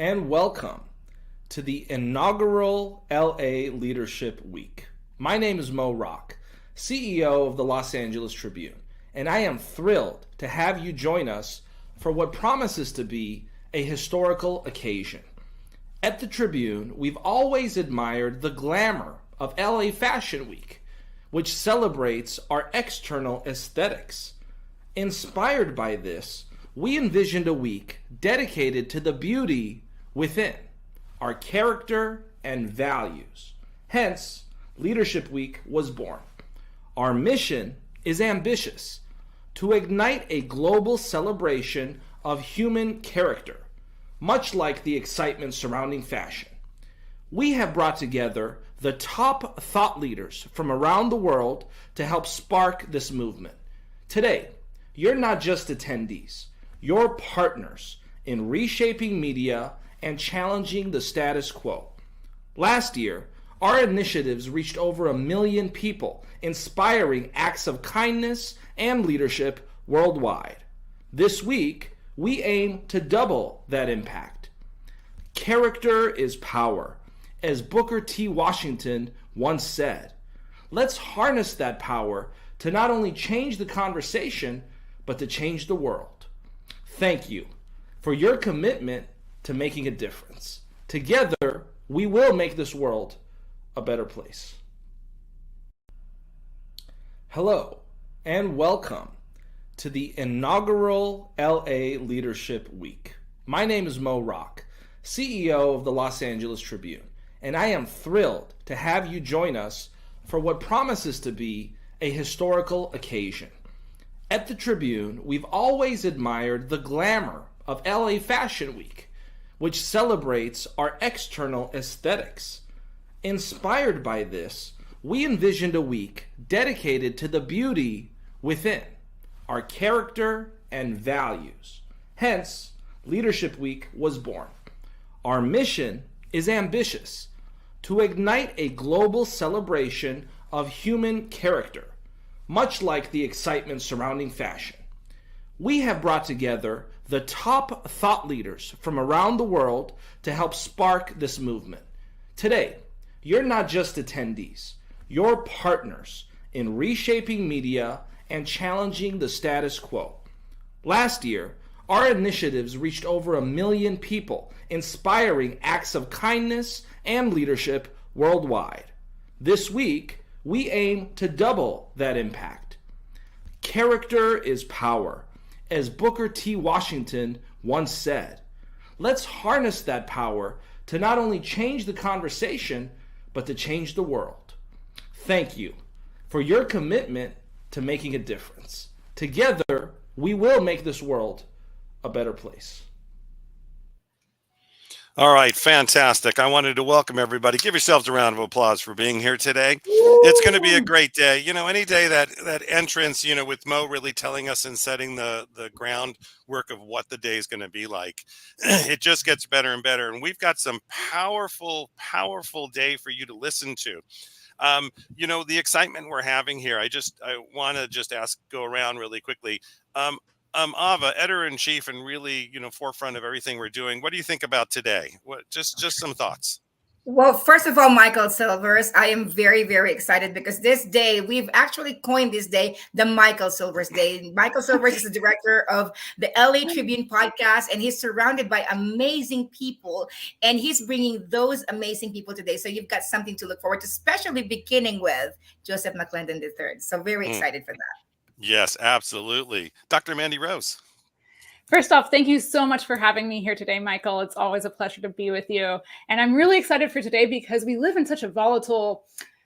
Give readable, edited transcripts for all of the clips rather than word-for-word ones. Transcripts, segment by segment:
and welcome to the inaugural LA Leadership Week. My name is Mo Rock, CEO of the Los Angeles Tribune, and I am thrilled to have you join us for what promises to be a historical occasion. At the Tribune, we've always admired the glamour of LA Fashion Week, which celebrates our external aesthetics. Inspired by this, we envisioned a week dedicated to the beauty within, our character and values. Hence, Leadership Week was born. Our mission is ambitious: to ignite a global celebration of human character, much like the excitement surrounding fashion. We have brought together the top thought leaders from around the world to help spark this movement. Today, you're not just attendees, you're partners in reshaping media and challenging the status quo. Last year, our initiatives reached over 1 million people, inspiring acts of kindness and leadership worldwide. This week, we aim to double that impact. Character is power, as Booker T. Washington once said. Let's harness that power to not only change the conversation, but to change the world. Thank you for your commitment to making a difference. Together, we will make this world a better place. Hello, and welcome to the inaugural LA Leadership Week. My name is Mo Rock, CEO of the Los Angeles Tribune, and I am thrilled to have you join us for what promises to be a historical occasion. At the Tribune, we've always admired the glamour of LA Fashion Week, which celebrates our external aesthetics. Inspired by this, we envisioned a week dedicated to the beauty within, our character and values. Hence, Leadership Week was born. Our mission is ambitious: to ignite a global celebration of human character, much like the excitement surrounding fashion. We have brought together the top thought leaders from around the world to help spark this movement. Today, you're not just attendees, you're partners in reshaping media and challenging the status quo. Last year, our initiatives reached over 1 million people, inspiring acts of kindness and leadership worldwide. This week, we aim to double that impact. Character is power, as Booker T. Washington once said. Let's harness that power to not only change the conversation, but to change the world. Thank you for your commitment to making a difference. Together, we will make this world a better place. All right, fantastic. I wanted to welcome everybody. Give yourselves a round of applause for being here today. It's going to be a great day. You know, any day that entrance, with Mo really telling us and setting the groundwork of what the day is going to be like, it just gets better and better. And we've got some powerful day for you to listen to. The excitement we're having here, I want to just go around really quickly. Ava, editor-in-chief and really, forefront of everything we're doing. What do you think about today? Just some thoughts. Well, first of all, Michael Silvers, I am very, very excited because this day, we've actually coined this day the Michael Silvers Day. Michael Silvers is the director of the LA Tribune podcast, and he's surrounded by amazing people, and he's bringing those amazing people today. So you've got something to look forward to, especially beginning with Joseph McClendon III. So very excited for that. Yes, absolutely. Dr. Mandy Rose. First off, thank you so much for having me here today, Michael. It's always a pleasure to be with you. And I'm really excited for today because we live in such a volatile,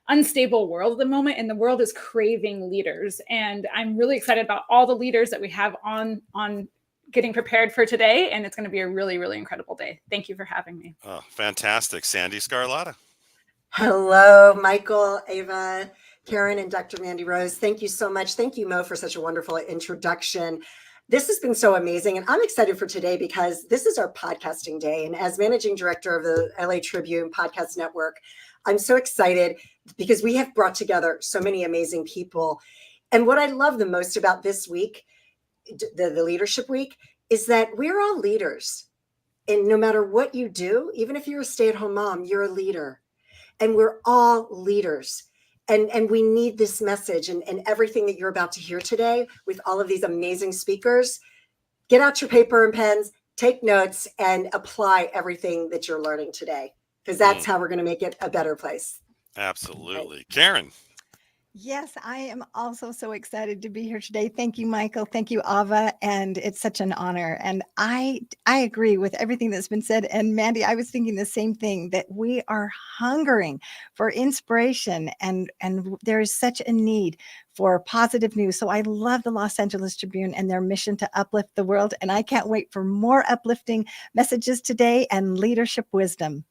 unstable world at the moment, and the world is craving leaders. And I'm really excited about all the leaders that we have on getting prepared for today. And it's going to be a really, really incredible day. Thank you for having me. Oh, fantastic. Sandy Scarlotta. Hello, Michael, Ava, Karen, and Dr. Mandy Rose. Thank you so much. Thank you, Mo, for such a wonderful introduction. This has been so amazing, and I'm excited for today because this is our podcasting day. And as managing director of the LA Tribune Podcast Network, I'm so excited because we have brought together so many amazing people. And what I love the most about this week, the Leadership Week, is that we're all leaders. And no matter what you do, even if you're a stay-at-home mom, you're a leader. And we're all leaders. And we need this message and everything that you're about to hear today with all of these amazing speakers. Get out your paper and pens, take notes, and apply everything that you're learning today, because that's how we're going to make it a better place. Absolutely. Karen. Yes, I am also so excited to be here today. Thank you, Michael. Thank you, Ava. And it's such an honor. And I agree with everything that's been said. And Mandy, I was thinking the same thing, that we are hungering for inspiration, and there is such a need for positive news. So I love the Los Angeles Tribune and their mission to uplift the world. And I can't wait for more uplifting messages today and leadership wisdom.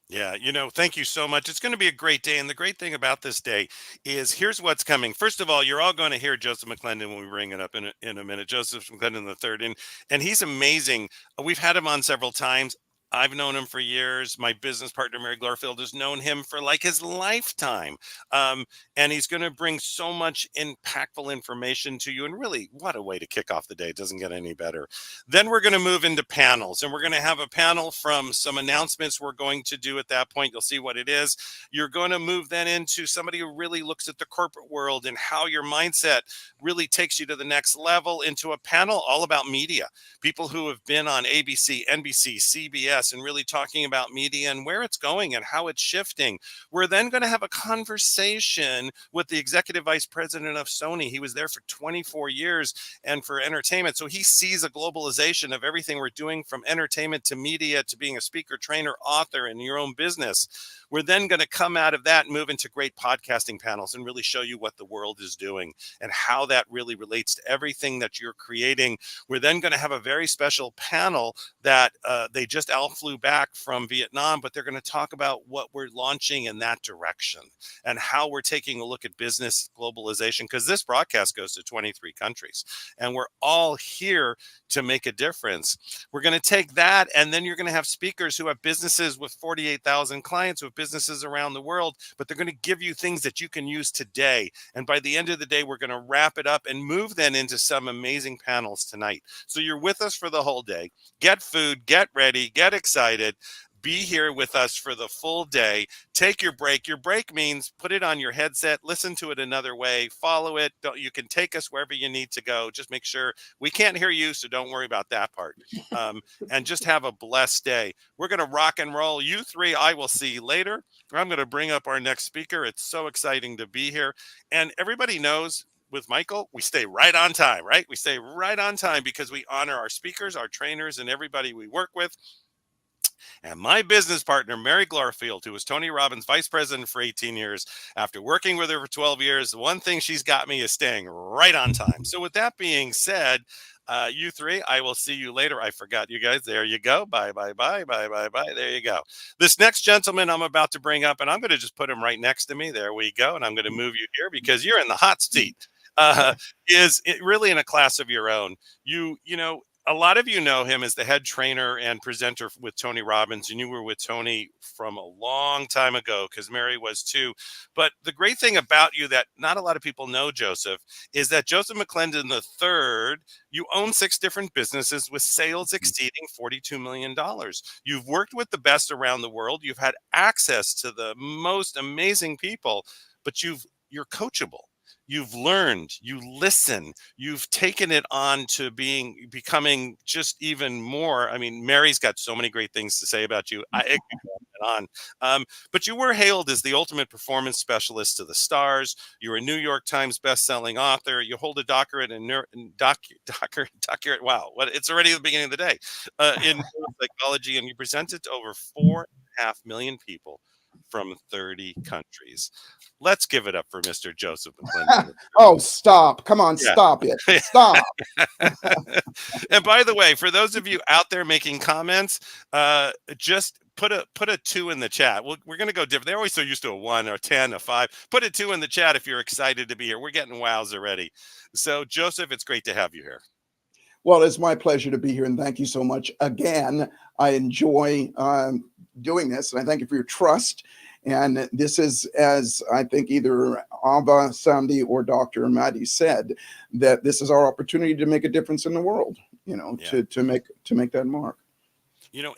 Yeah, thank you so much. It's going to be a great day. And the great thing about this day is here's what's coming. First of all, you're all going to hear Joseph McClendon when we bring it up in a minute. Joseph McClendon III. And he's amazing. We've had him on several times. I've known him for years. My business partner, Mary Glorfield, has known him for like his lifetime. And he's going to bring so much impactful information to you. And really, what a way to kick off the day. It doesn't get any better. Then we're going to move into panels. And we're going to have a panel from some announcements we're going to do at that point. You'll see what it is. You're going to move then into somebody who really looks at the corporate world and how your mindset really takes you to the next level, into a panel all about media. People who have been on ABC, NBC, CBS, and really talking about media and where it's going and how it's shifting. We're then going to have a conversation with the executive vice president of Sony. He was there for 24 years and for entertainment. So he sees a globalization of everything we're doing, from entertainment to media to being a speaker, trainer, author in your own business. We're then going to come out of that and move into great podcasting panels and really show you what the world is doing and how that really relates to everything that you're creating. We're then going to have a very special panel that they just all flew back from Vietnam, but they're going to talk about what we're launching in that direction and how we're taking a look at business globalization, because this broadcast goes to 23 countries and we're all here to make a difference. We're going to take that, and then you're going to have speakers who have businesses with 48,000 clients, who have businesses around the world, but they're going to give you things that you can use today. And by the end of the day, we're going to wrap it up and move then into some amazing panels tonight. So you're with us for the whole day. Get food, get ready, get excited. Be here with us for the full day. Take your break. Your break means put it on your headset, listen to it another way, follow it. You can take us wherever you need to go. Just make sure we can't hear you, so don't worry about that part. And just have a blessed day. We're going to rock and roll. You three, I will see you later. I'm going to bring up our next speaker. It's so exciting to be here. And everybody knows, with Michael, we stay right on time, right? We stay right on time because we honor our speakers, our trainers, and everybody we work with. And my business partner, Mary Glorfield, who was Tony Robbins' vice president for 18 years, after working with her for 12 years, the one thing she's got me is staying right on time. So with that being said, you three, I will see you later. I forgot you guys. There you go. Bye, bye, bye, bye, bye, bye. There you go. This next gentleman I'm about to bring up, and I'm going to just put him right next to me. There we go. And I'm going to move you here because you're in the hot seat. Is it really in a class of your own? You know, a lot of you know him as the head trainer and presenter with Tony Robbins, and you were with Tony from a long time ago, because Mary was too. But the great thing about you that not a lot of people know, Joseph, is that Joseph McClendon III, you own 6 different businesses with sales exceeding $42 million. You've worked with the best around the world. You've had access to the most amazing people, but you're coachable. You've learned, you listen, you've taken it on to becoming just even more. I mean, Mary's got so many great things to say about you. It can go on. But you were hailed as the ultimate performance specialist to the stars. You're a New York Times best-selling author. You hold a doctorate in wow, it's already the beginning of the day, in psychology, and you presented to over 4.5 million people from 30 countries. Let's give it up for Mr. Joseph McClendon. Oh, stop. Come on, stop it. Stop. And by the way, for those of you out there making comments, just put a 2 in the chat. We're going to go different. They're always so used to a 1 or 10, a 5. Put a 2 in the chat if you're excited to be here. We're getting wows already. So, Joseph, it's great to have you here. Well, it's my pleasure to be here, and thank you so much again. I enjoy doing this, and I thank you for your trust. And this is, as I think either Ava, Sandy, or Dr. Maddie said, that this is our opportunity to make a difference in the world, you know, to make that mark.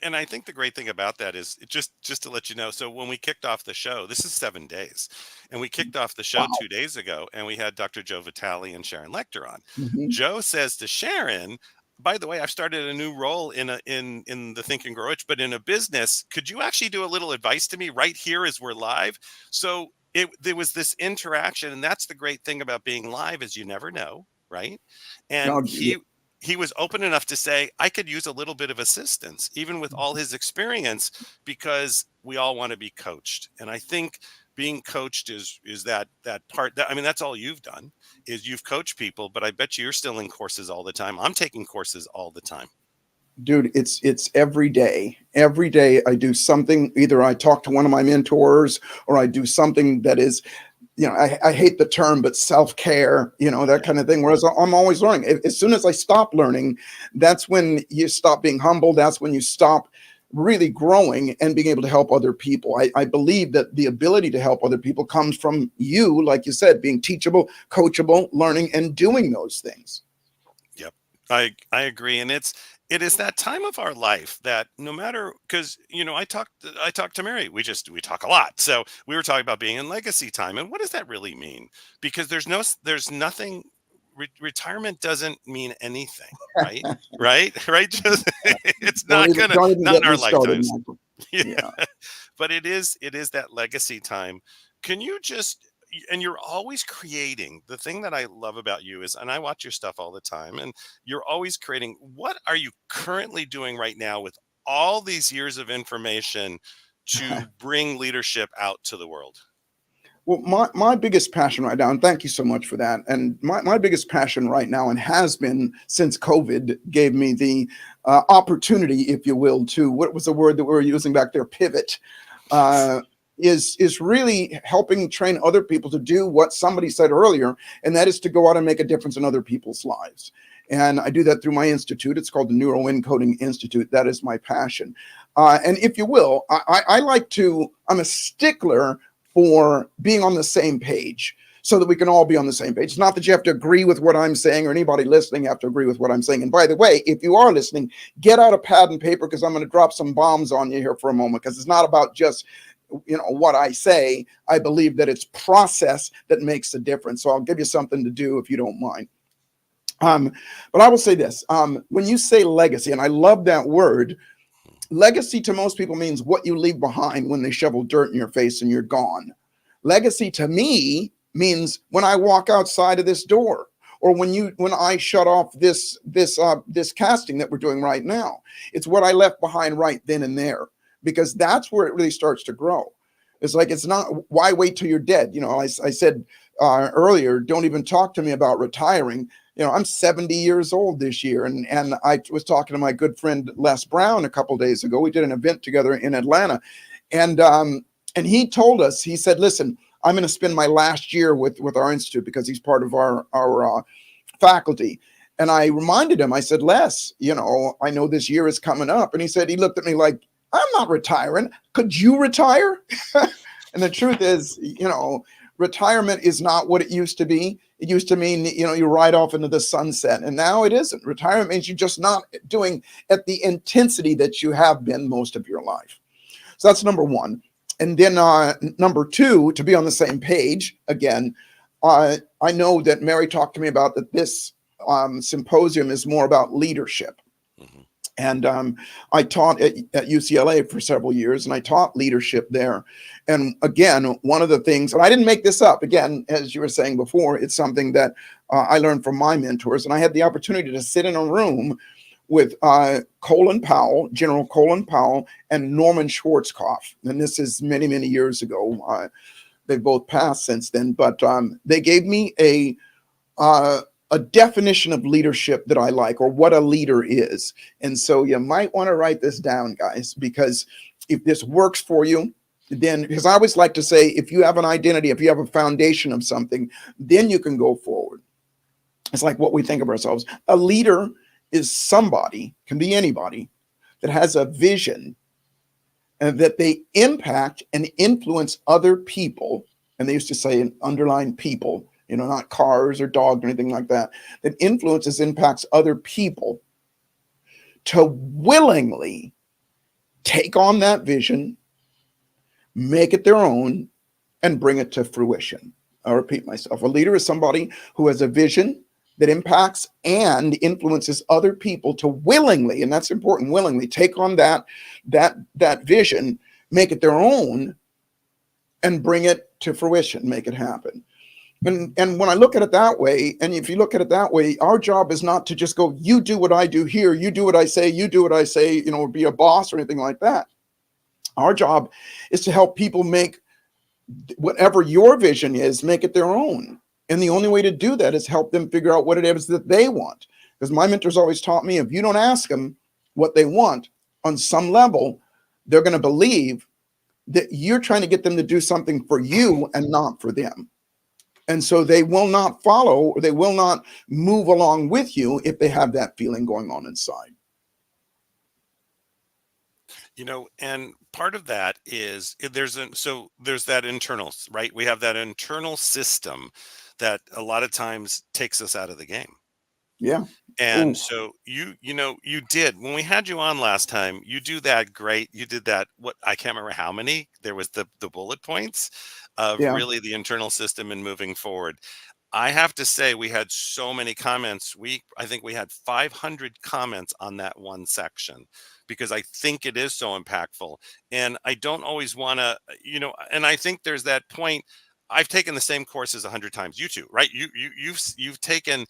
And I think the great thing about that is just to let you know. So when we kicked off the show, this is 7 days, and we kicked off the show Wow. 2 days ago, and we had Dr. Joe Vitale and Sharon Lecter on. Mhm. Joe says to Sharon, by the way, I've started a new role in the Think and Grow Rich, but in a business. Could you actually do a little advice to me right here as we're live? So there was this interaction, and that's the great thing about being live is you never know, right? And Oh, yeah. he was open enough to say, I could use a little bit of assistance, even with all his experience, because we all want to be coached. And I think being coached is that part that, I mean, that's all you've done is you've coached people, but I bet you're still in courses all the time. I'm taking courses all the time. Dude, it's every day. Every day I do something. Either I talk to one of my mentors or I do something that is, I hate the term, but self-care, that kind of thing. Whereas I'm always learning. As soon as I stop learning, that's when you stop being humble. That's when you stop really growing and being able to help other people. I believe that the ability to help other people comes from you, like you said, being teachable, coachable, learning, and doing those things. Yep. I agree. And it is that time of our life that no matter, because I talked to Mary. We talk a lot. So we were talking about being in legacy time, and what does that really mean? Because there's nothing. Retirement doesn't mean anything, right? right. Just it's not not in our lifetimes. Yeah, but it is that legacy time. Can you just? And you're always creating. The thing that I love about you is, and I watch your stuff all the time, and you're always creating. What are you currently doing right now with all these years of information to bring leadership out to the world? Well, my biggest passion right now, and thank you so much for that. And my biggest passion right now, and has been since COVID gave me the opportunity, if you will, to, what was the word that we were using back there? Pivot. Is really helping train other people to do what somebody said earlier, and that is to go out and make a difference in other people's lives. And I do that through my institute. It's called the Neuro Encoding Institute. That is my passion. And if you will, I'm a stickler for being on the same page so that we can all be on the same page. It's not that you have to agree with what I'm saying, or anybody listening have to agree with what I'm saying. And by the way, if you are listening, get out a pad and paper, because I'm going to drop some bombs on you here for a moment, because it's not about just what I say. I believe that it's process that makes the difference. So I'll give you something to do if you don't mind. But I will say this, when you say legacy, and I love that word, legacy to most people means what you leave behind when they shovel dirt in your face and you're gone. Legacy to me means when I walk outside of this door, or when I shut off this casting that we're doing right now. It's what I left behind right then and there, because that's where it really starts to grow. It's not, why wait till you're dead? I said earlier, don't even talk to me about retiring. I'm 70 years old this year. And I was talking to my good friend, Les Brown, a couple of days ago. We did an event together in Atlanta. And he told us, he said, listen, I'm going to spend my last year with our institute, because he's part of our faculty. And I reminded him, I said, Les, I know this year is coming up. And he looked at me like, I'm not retiring. Could you retire? And the truth is, retirement is not what it used to be. It used to mean, you ride off into the sunset, and now it isn't. Retirement means you're just not doing at the intensity that you have been most of your life. So that's number one. And then number two, to be on the same page again, I know that Mary talked to me about that this symposium is more about leadership. And I taught at UCLA for several years, and I taught leadership there. And again, one of the things, and I didn't make this up, again, as you were saying before, it's something that I learned from my mentors. And I had the opportunity to sit in a room with Colin Powell, General Colin Powell, and Norman Schwarzkopf. And this is many, many years ago. They've both passed since then, but they gave me a definition of leadership that I like, or what a leader is. And so you might want to write this down, guys, because if this works for you, then, because I always like to say, if you have an identity, if you have a foundation of something, then you can go forward. It's like what we think of ourselves. A leader is somebody, can be anybody, that has a vision and that they impact and influence other people. And they used to say, underline people, not cars or dogs or anything like that, that impacts other people to willingly take on that vision, make it their own, and bring it to fruition. I'll repeat myself. A leader is somebody who has a vision that impacts and influences other people to willingly, and that's important, willingly take on that vision, make it their own, and bring it to fruition, make it happen. And when I look at it that way, and if you look at it that way, our job is not to just go, you do what I do here, you do what I say, you do what I say, be a boss or anything like that. Our job is to help people make whatever your vision is, make it their own. And the only way to do that is help them figure out what it is that they want. Because my mentors always taught me, if you don't ask them what they want, on some level, they're going to believe that you're trying to get them to do something for you and not for them. And so they will not follow, or they will not move along with you if they have that feeling going on inside. And part of that is there's that internal, right? We have that internal system that a lot of times takes us out of the game. Yeah. And Ooh. so you did, when we had you on last time, you do that great. You did that, what, I can't remember how many, there was the bullet points of really the internal system and moving forward. I have to say, we had so many comments. I think we had 500 comments on that one section, because I think it is so impactful. And I don't always want to, and I think there's that point. I've taken the same courses 100 times. You too, right? You've taken,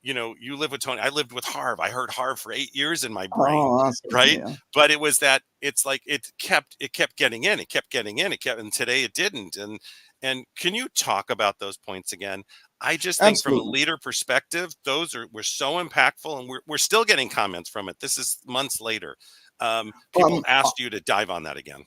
you live with Tony. I lived with Harv. I heard Harv for 8 years in my brain, Awesome. right? Yeah. But it was that, it's like it kept getting in. It kept getting in. And today it didn't. And can you talk about those points again? I just think Absolutely. from a leader perspective, were so impactful, and we're still getting comments from it. This is months later. People asked you to dive on that again.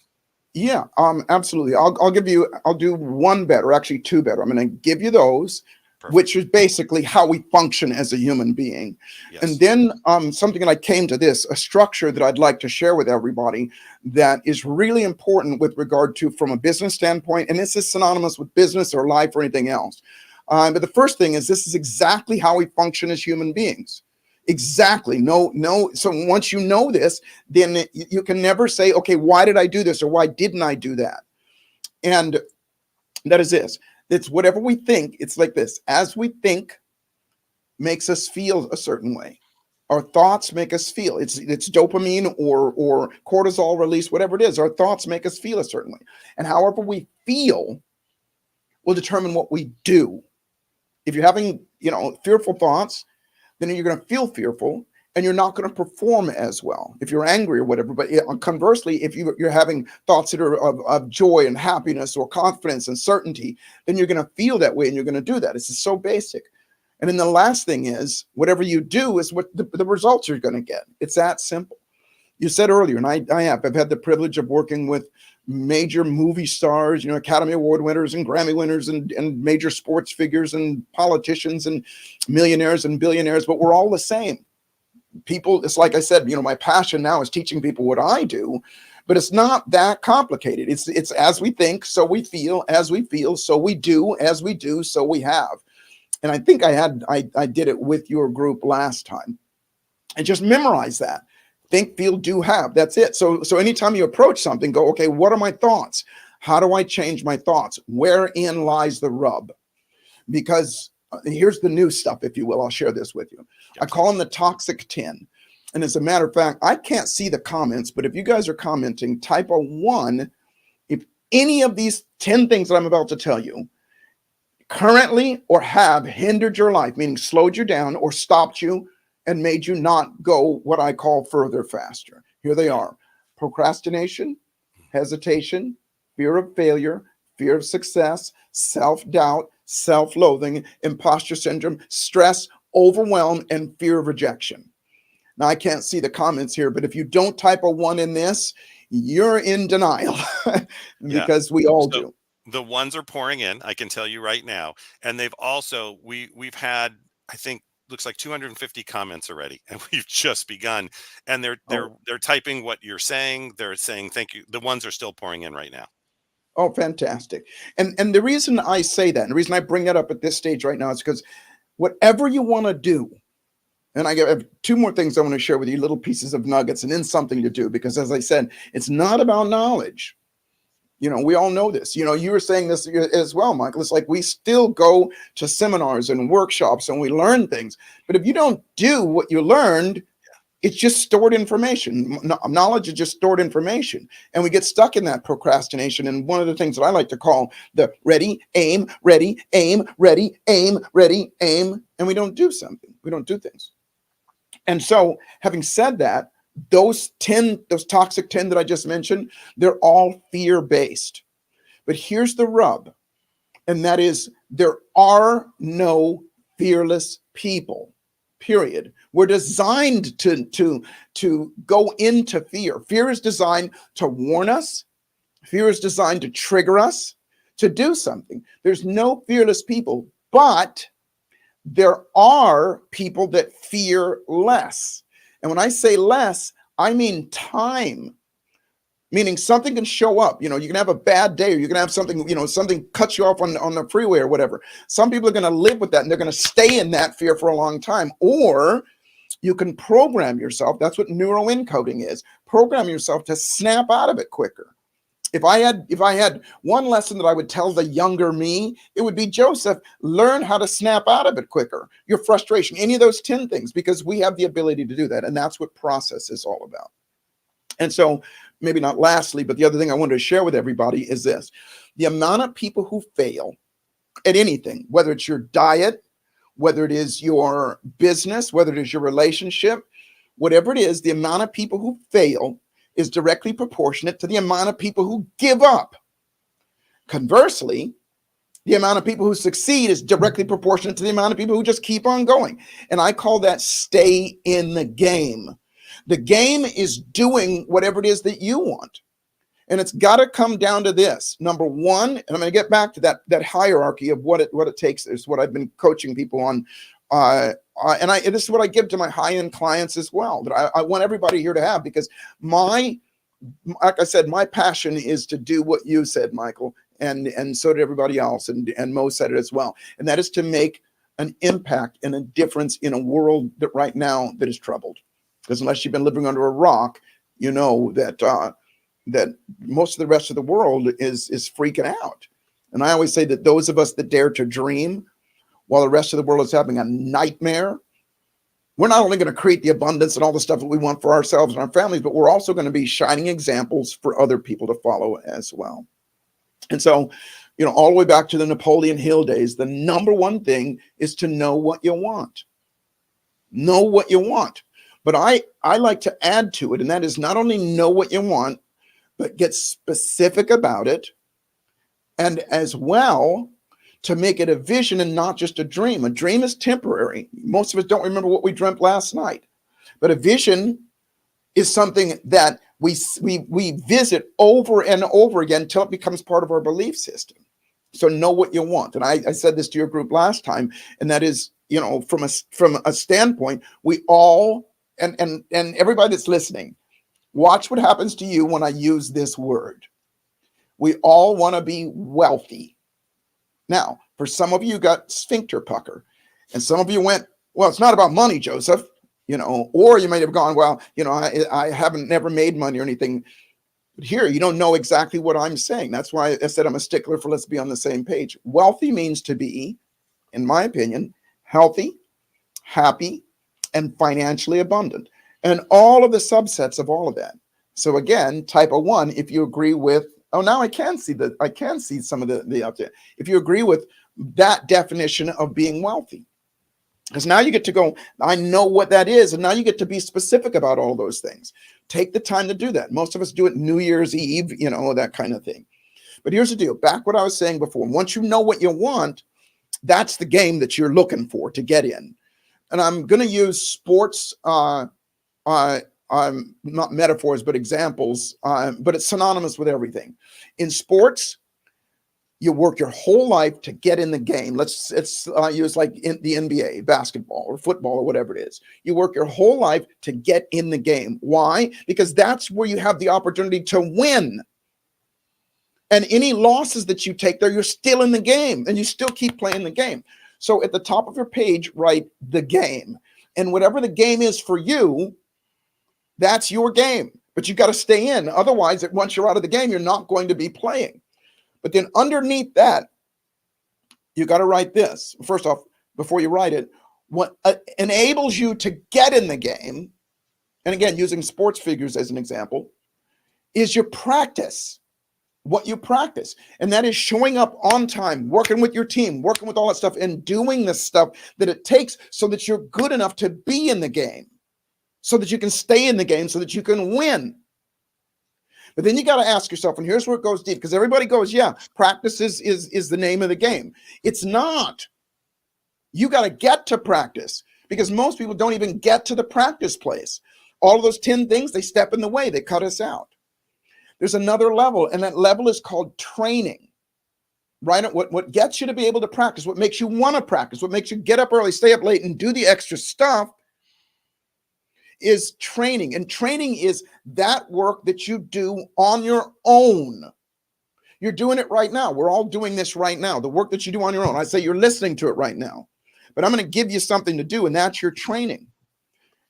Yeah, absolutely. I'll do one better, actually two better. I'm going to give you those, Perfect. Which is basically how we function as a human being. Yes. And then something that I came to this, a structure that I'd like to share with everybody that is really important with regard to from a business standpoint. And this is synonymous with business or life or anything else. But the first thing is, this is exactly how we function as human beings. Exactly. No. So once you know this, then you can never say, okay, why did I do this? Or why didn't I do that? And that is this. It's whatever we think. It's like this. As we think makes us feel a certain way. Our thoughts make us feel. It's dopamine or cortisol release, whatever it is. Our thoughts make us feel a certain way. And however we feel will determine what we do. If you're having, fearful thoughts, then you're going to feel fearful and you're not going to perform as well if you're angry or whatever. But conversely, if you're having thoughts that are of joy and happiness or confidence and certainty, then you're going to feel that way and you're going to do that. It's just so basic. And then the last thing is, whatever you do is what the results you're going to get. It's that simple. You said earlier, and I've had the privilege of working with major movie stars, Academy Award winners and Grammy winners and major sports figures and politicians and millionaires and billionaires, but we're all the same. People, it's like I said, my passion now is teaching people what I do, but it's not that complicated. It's as we think, so we feel, as we feel, so we do, as we do, so we have. And I think I did it with your group last time. And just memorize that. Think, feel, do, have. That's it. So anytime you approach something, go, okay, what are my thoughts? How do I change my thoughts? Wherein lies the rub? Because here's the new stuff, if you will. I'll share this with you. I call them the toxic 10. And as a matter of fact, I can't see the comments, but if you guys are commenting, type a 1. If any of these 10 things that I'm about to tell you currently or have hindered your life, meaning slowed you down or stopped you and made you not go what I call further faster. Here they are: procrastination, hesitation, fear of failure, fear of success, self-doubt, self-loathing, imposter syndrome, stress, overwhelm, and fear of rejection. Now, I can't see the comments here, but if you don't type a 1 in this, you're in denial because we all do. The ones are pouring in, I can tell you right now. And they've also, we've had, I think, looks like 250 comments already, and we've just begun. And they're typing what you're saying. They're saying thank you. The ones are still pouring in right now. Oh, fantastic. And the reason I say that, and the reason I bring that up at this stage right now is because whatever you want to do, And I have two more things I want to share with you, little pieces of nuggets, and then something to do, because as I said, it's not about knowledge. We all know this. You were saying this as well, Michael. It's like we still go to seminars and workshops and we learn things. But if you don't do what you learned, it's just stored information. Knowledge is just stored information. And we get stuck in that procrastination. And one of the things that I like to call the ready, aim, ready, aim, ready, aim, ready, aim. And we don't do something. We don't do things. And so having said that, those toxic 10 that I just mentioned, they're all fear-based. But here's the rub. And that is, there are no fearless people, period. We're designed to go into fear. Fear is designed to warn us. Fear is designed to trigger us to do something. There's no fearless people, but there are people that fear less. And when I say less, I mean time. Meaning something can show up. You can have a bad day, or you can have something, something cuts you off on the freeway or whatever. Some people are going to live with that and they're going to stay in that fear for a long time. Or you can program yourself. That's what neuroencoding is. Program yourself to snap out of it quicker. If I had one lesson that I would tell the younger me, it would be, Joseph, learn how to snap out of it quicker. Your frustration, any of those 10 things, because we have the ability to do that. And that's what process is all about. And so maybe not lastly, but the other thing I wanted to share with everybody is this. The amount of people who fail at anything, whether it's your diet, whether it is your business, whether it is your relationship, whatever it is, the amount of people who fail is directly proportionate to the amount of people who give up. Conversely, the amount of people who succeed is directly proportionate to the amount of people who just keep on going. And I call that stay in the game. The game is doing whatever it is that you want. And it's got to come down to this. Number one, and I'm going to get back to that hierarchy of what it takes. Is what I've been coaching people on. And this is what I give to my high-end clients as well, that I want everybody here to have, because like I said, my passion is to do what you said, Michael, and so did everybody else, and Mo said it as well. And that is to make an impact and a difference in a world that right now that is troubled. Because unless you've been living under a rock, you know that most of the rest of the world is freaking out. And I always say that those of us that dare to dream while the rest of the world is having a nightmare, we're not only going to create the abundance and all the stuff that we want for ourselves and our families, but we're also going to be shining examples for other people to follow as well. And so, all the way back to the Napoleon Hill days, the number one thing is to know what you want. Know what you want. But I like to add to it, and that is not only know what you want, but get specific about it, and as well, to make it a vision and not just a dream. A dream is temporary. Most of us don't remember what we dreamt last night. But a vision is something that we visit over and over again until it becomes part of our belief system. So know what you want. And I said this to your group last time, and that is, from a standpoint, we all, and everybody that's listening, watch what happens to you when I use this word. We all want to be wealthy. Now, for some of you got sphincter pucker, and some of you went, well, it's not about money, Joseph, or you might have gone, well, I haven't never made money or anything. But here, you don't know exactly what I'm saying. That's why I said I'm a stickler for let's be on the same page. Wealthy means to be, in my opinion, healthy, happy, and financially abundant, and all of the subsets of all of that. So again, type of 1, if you agree with, now I can see some of the out there. If you agree with that definition of being wealthy, because now you get to go, I know what that is. And now you get to be specific about all those things. Take the time to do that. Most of us do it New Year's Eve, that kind of thing. But here's the deal. Back what I was saying before. Once you know what you want, that's the game that you're looking for to get in. And I'm going to use sports, not metaphors, but examples, but it's synonymous with everything. In sports, you work your whole life to get in the game. Let's use like in the NBA, basketball or football or whatever it is. You work your whole life to get in the game. Why? Because that's where you have the opportunity to win. And any losses that you take there, you're still in the game and you still keep playing the game. So at the top of your page, write the game. And whatever the game is for you, that's your game. But you got to stay in. Otherwise, once you're out of the game, you're not going to be playing. But then underneath that, you got to write this. First off, before you write it, what enables you to get in the game, and again, using sports figures as an example, is your practice. What you practice. And that is showing up on time, working with your team, working with all that stuff, and doing the stuff that it takes so that you're good enough to be in the game, so that you can stay in the game, so that you can win. But then you got to ask yourself, and here's where it goes deep, because everybody goes, yeah, practice is the name of the game. It's not. You got to get to practice, because most people don't even get to the practice place. All of those 10 things, they step in the way, they cut us out. There's another level, and that level is called training, right? What gets you to be able to practice, what makes you want to practice, what makes you get up early, stay up late, and do the extra stuff is training. And training is that work that you do on your own. You're doing it right now. We're all doing this right now. The work that you do on your own. I say you're listening to it right now. But I'm going to give you something to do, and that's your training.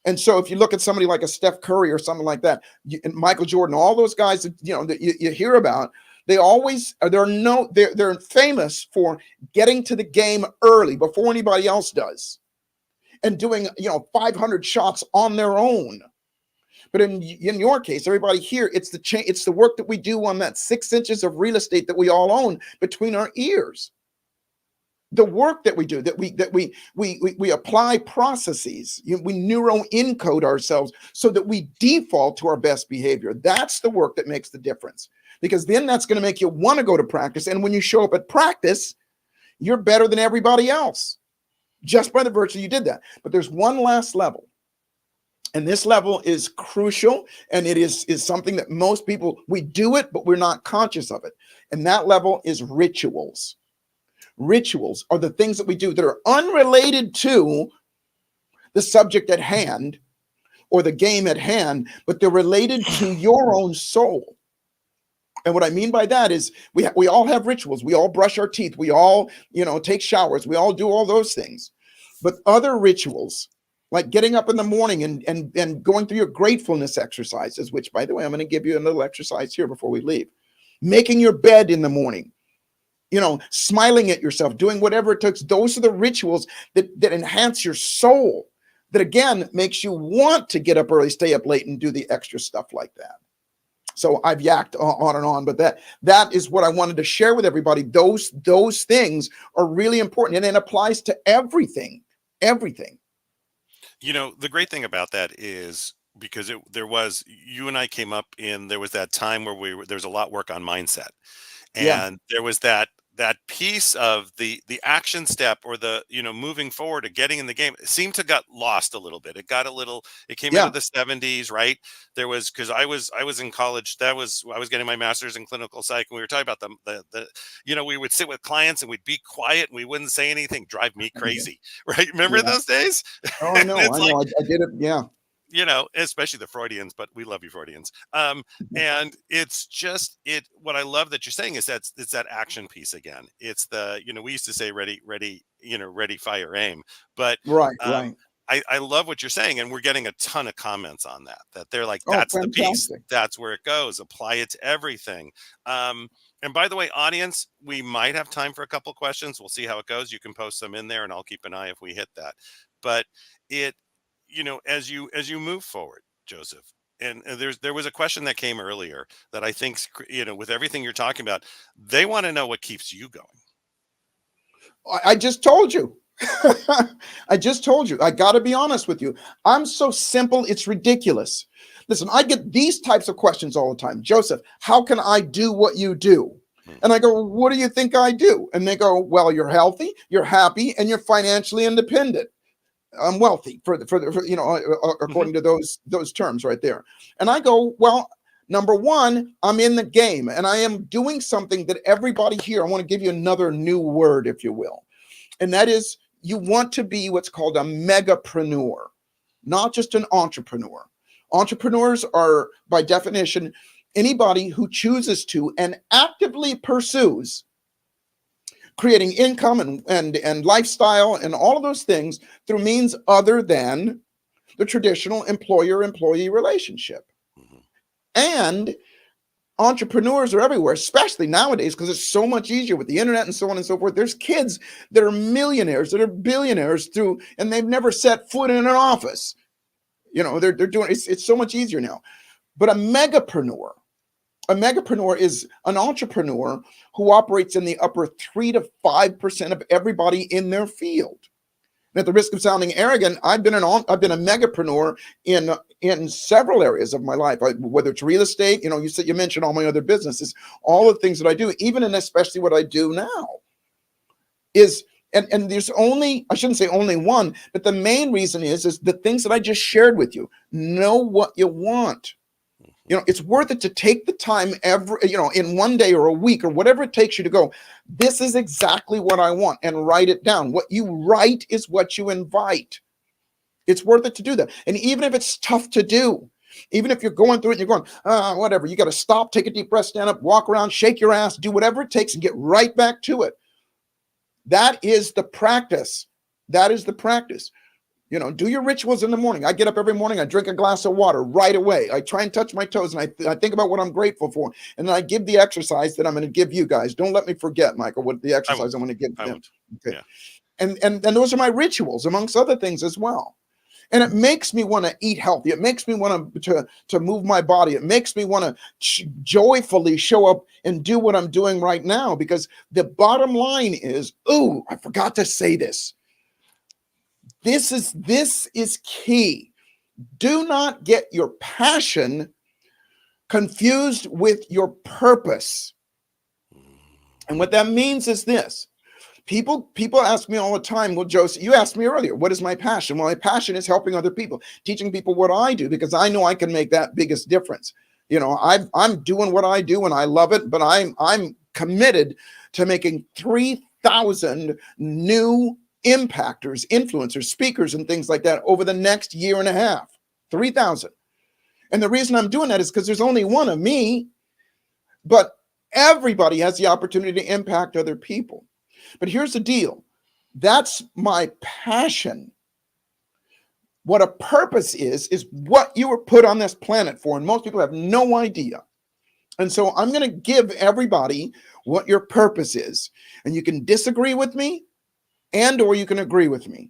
And so if you look at somebody like a Steph Curry or something like that, and Michael Jordan, all those guys that you hear about, they're famous for getting to the game early before anybody else does, and doing 500 shots on their own. But in your case, everybody here, it's the work that we do on that 6 inches of real estate that we all own between our ears. The work that we do, that we apply processes, we neuro encode ourselves so that we default to our best behavior. That's the work that makes the difference, because then that's going to make you want to go to practice. And when you show up at practice, you're better than everybody else, just by the virtue you did that. But there's one last level, and this level is crucial, and it is something that most people, we do it, but we're not conscious of it. And that level is rituals. Rituals are the things that we do that are unrelated to the subject at hand or the game at hand, but they're related to your own soul. And what I mean by that is we all have rituals. We all brush our teeth. We all, take showers. We all do all those things. But other rituals, like getting up in the morning and going through your gratefulness exercises, which, by the way, I'm going to give you a little exercise here before we leave. Making your bed in the morning. Smiling at yourself, doing whatever it takes. Those are the rituals that enhance your soul, that again makes you want to get up early, stay up late, and do the extra stuff like that. So I've yacked on and on, but that is what I wanted to share with everybody. Those things are really important, and it applies to everything. Everything. The great thing about that is, because you and I came up there was that time where there was a lot of work on mindset. And there was that piece of the action step, or the moving forward, or getting in the game, it seemed to got lost a little bit. It came into the 70s, right? There was, because I was in college, I was getting my master's in clinical psych, and we were talking about we would sit with clients and we'd be quiet and we wouldn't say anything. Drive me crazy, right? Remember those days? Oh, I know. I did it. Yeah. Especially the Freudians, but we love you Freudians. And it's just what I love that you're saying is it's that action piece again. It's we used to say ready, fire, aim, but right. I love what you're saying. And we're getting a ton of comments on that they're like, that's fantastic. The piece. That's where it goes. Apply it to everything. And by the way, audience, we might have time for a couple questions. We'll see how it goes. You can post them in there and I'll keep an eye if we hit that. But as you move forward, Joseph, and there was a question that came earlier that I think, with everything you're talking about, they want to know what keeps you going. I just told you. I just told you. I got to be honest with you. I'm so simple, it's ridiculous. Listen, I get these types of questions all the time. Joseph, how can I do what you do? And I go, what do you think I do? And they go, well, you're healthy, you're happy, and you're financially independent. I'm wealthy for according to those terms right there. And I go, well, number one, I'm in the game, and I am doing something that everybody here, I want to give you another new word, if you will. And that is, you want to be what's called a megapreneur, not just an entrepreneur. Entrepreneurs are, by definition, anybody who chooses to and actively pursues creating income and lifestyle and all of those things through means other than the traditional employer-employee relationship. And entrepreneurs are everywhere, especially nowadays, because it's so much easier with the internet and so on and so forth. There's kids that are millionaires, that are billionaires and they've never set foot in an office. You know, they're doing it's so much easier now. But a megapreneur is an entrepreneur who operates in the upper 3 to 5% of everybody in their field. And at the risk of sounding arrogant, I've been a megapreneur in several areas of my life, whether it's real estate, you mentioned all my other businesses, all the things that I do, even and especially what I do now is, and there's only, I shouldn't say only one, but the main reason is the things that I just shared with you. Know what you want. It's worth it to take the time in one day or a week or whatever it takes you to go, this is exactly what I want, and write it down. What you write is what you invite. It's worth it to do that. And even if it's tough to do, even if you're going through it and you're going, whatever, you got to stop, take a deep breath, stand up, walk around, shake your ass, do whatever it takes and get right back to it. That is the practice. That is the practice. Do your rituals in the morning. I get up every morning. I drink a glass of water right away. I try and touch my toes, and I think about what I'm grateful for. And then I give the exercise that I'm going to give you guys. Don't let me forget, Michael, what the exercise I'm going to give them. Okay. Yeah. And those are my rituals, amongst other things as well. And it makes me want to eat healthy. It makes me want to move my body. It makes me want to joyfully show up and do what I'm doing right now, because the bottom line is, I forgot to say this. This is key. Do not get your passion confused with your purpose. And what that means is this. People ask me all the time, well, Joseph, you asked me earlier, what is my passion? Well, my passion is helping other people, teaching people what I do, because I know I can make that biggest difference. I'm doing what I do and I love it, but I'm committed to making 3,000 new impactors, influencers, speakers, and things like that over the next year and a half. 3,000. And the reason I'm doing that is because there's only one of me, but everybody has the opportunity to impact other people. But here's the deal. That's my passion. What a purpose is what you were put on this planet for, and most people have no idea. And so I'm going to give everybody what your purpose is. And you can disagree with me, or you can agree with me.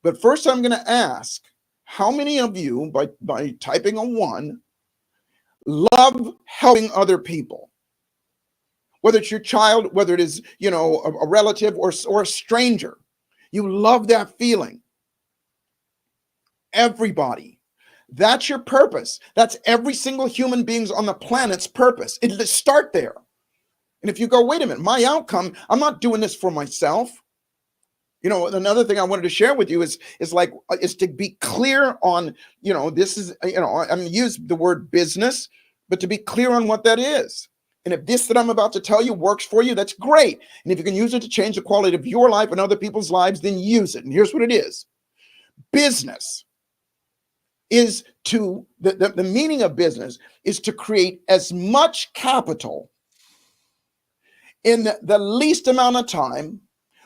But first I'm going to ask, how many of you, by typing a 1, love helping other people? Whether it's your child, whether it is, a relative or a stranger, you love that feeling. Everybody. That's your purpose. That's every single human being's on the planet's purpose. Let's start there. And if you go, wait a minute, my outcome, I'm not doing this for myself. Another thing I wanted to share with you is to be clear on, this is, I'm going to use the word business, but to be clear on what that is. And if this that I'm about to tell you works for you, that's great. And if you can use it to change the quality of your life and other people's lives, then use it. And here's what it is. Business is the meaning of business is to create as much capital in the least amount of time,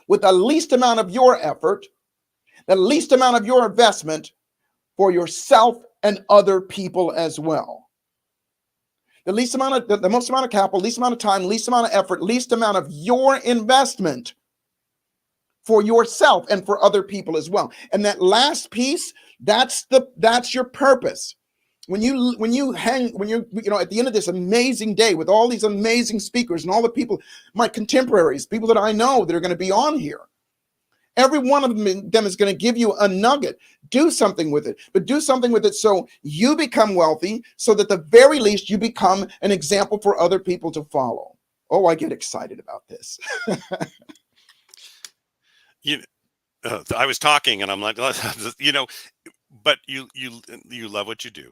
with the least amount of your effort, the least amount of your investment for yourself and other people as well. The least amount of, the most amount of capital, least amount of time, least amount of effort, least amount of your investment for yourself and for other people as well. And that last piece, that's your purpose. When you're at the end of this amazing day with all these amazing speakers and all the people, my contemporaries, people that I know that are going to be on here, every one of them is going to give you a nugget. Do something with it, but do something with it so you become wealthy, so that the very least you become an example for other people to follow. Oh, I get excited about this. I was talking and I'm like, but you love what you do.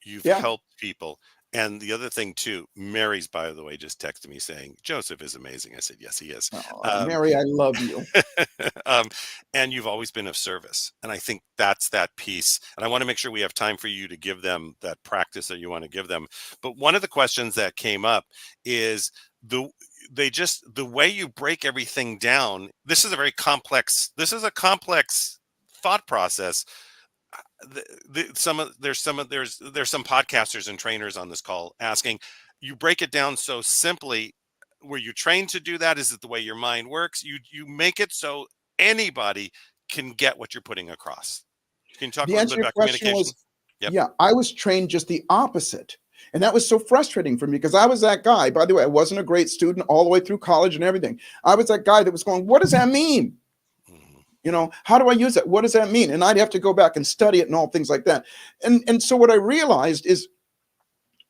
You've helped people. And the other thing too, Mary's, by the way, just texted me saying, Joseph is amazing. I said, yes, he is. Mary, I love you. And you've always been of service. And I think that's that piece. And I want to make sure we have time for you to give them that practice that you want to give them. But one of the questions that came up is the way you break everything down, this is a complex thought process. There's some podcasters and trainers on this call asking, you break it down so simply. Were you trained to do that? Is it the way your mind works? You make it so anybody can get what you're putting across. Can you talk a The little answer bit to your about question communication? was, Yep. yeah, I was trained just the opposite. And that was so frustrating for me because I was that guy. By the way, I wasn't a great student all the way through college and everything. I was that guy that was going, what does that mean? How do I use it? What does that mean? And I'd have to go back and study it and all things like that. And so what I realized is,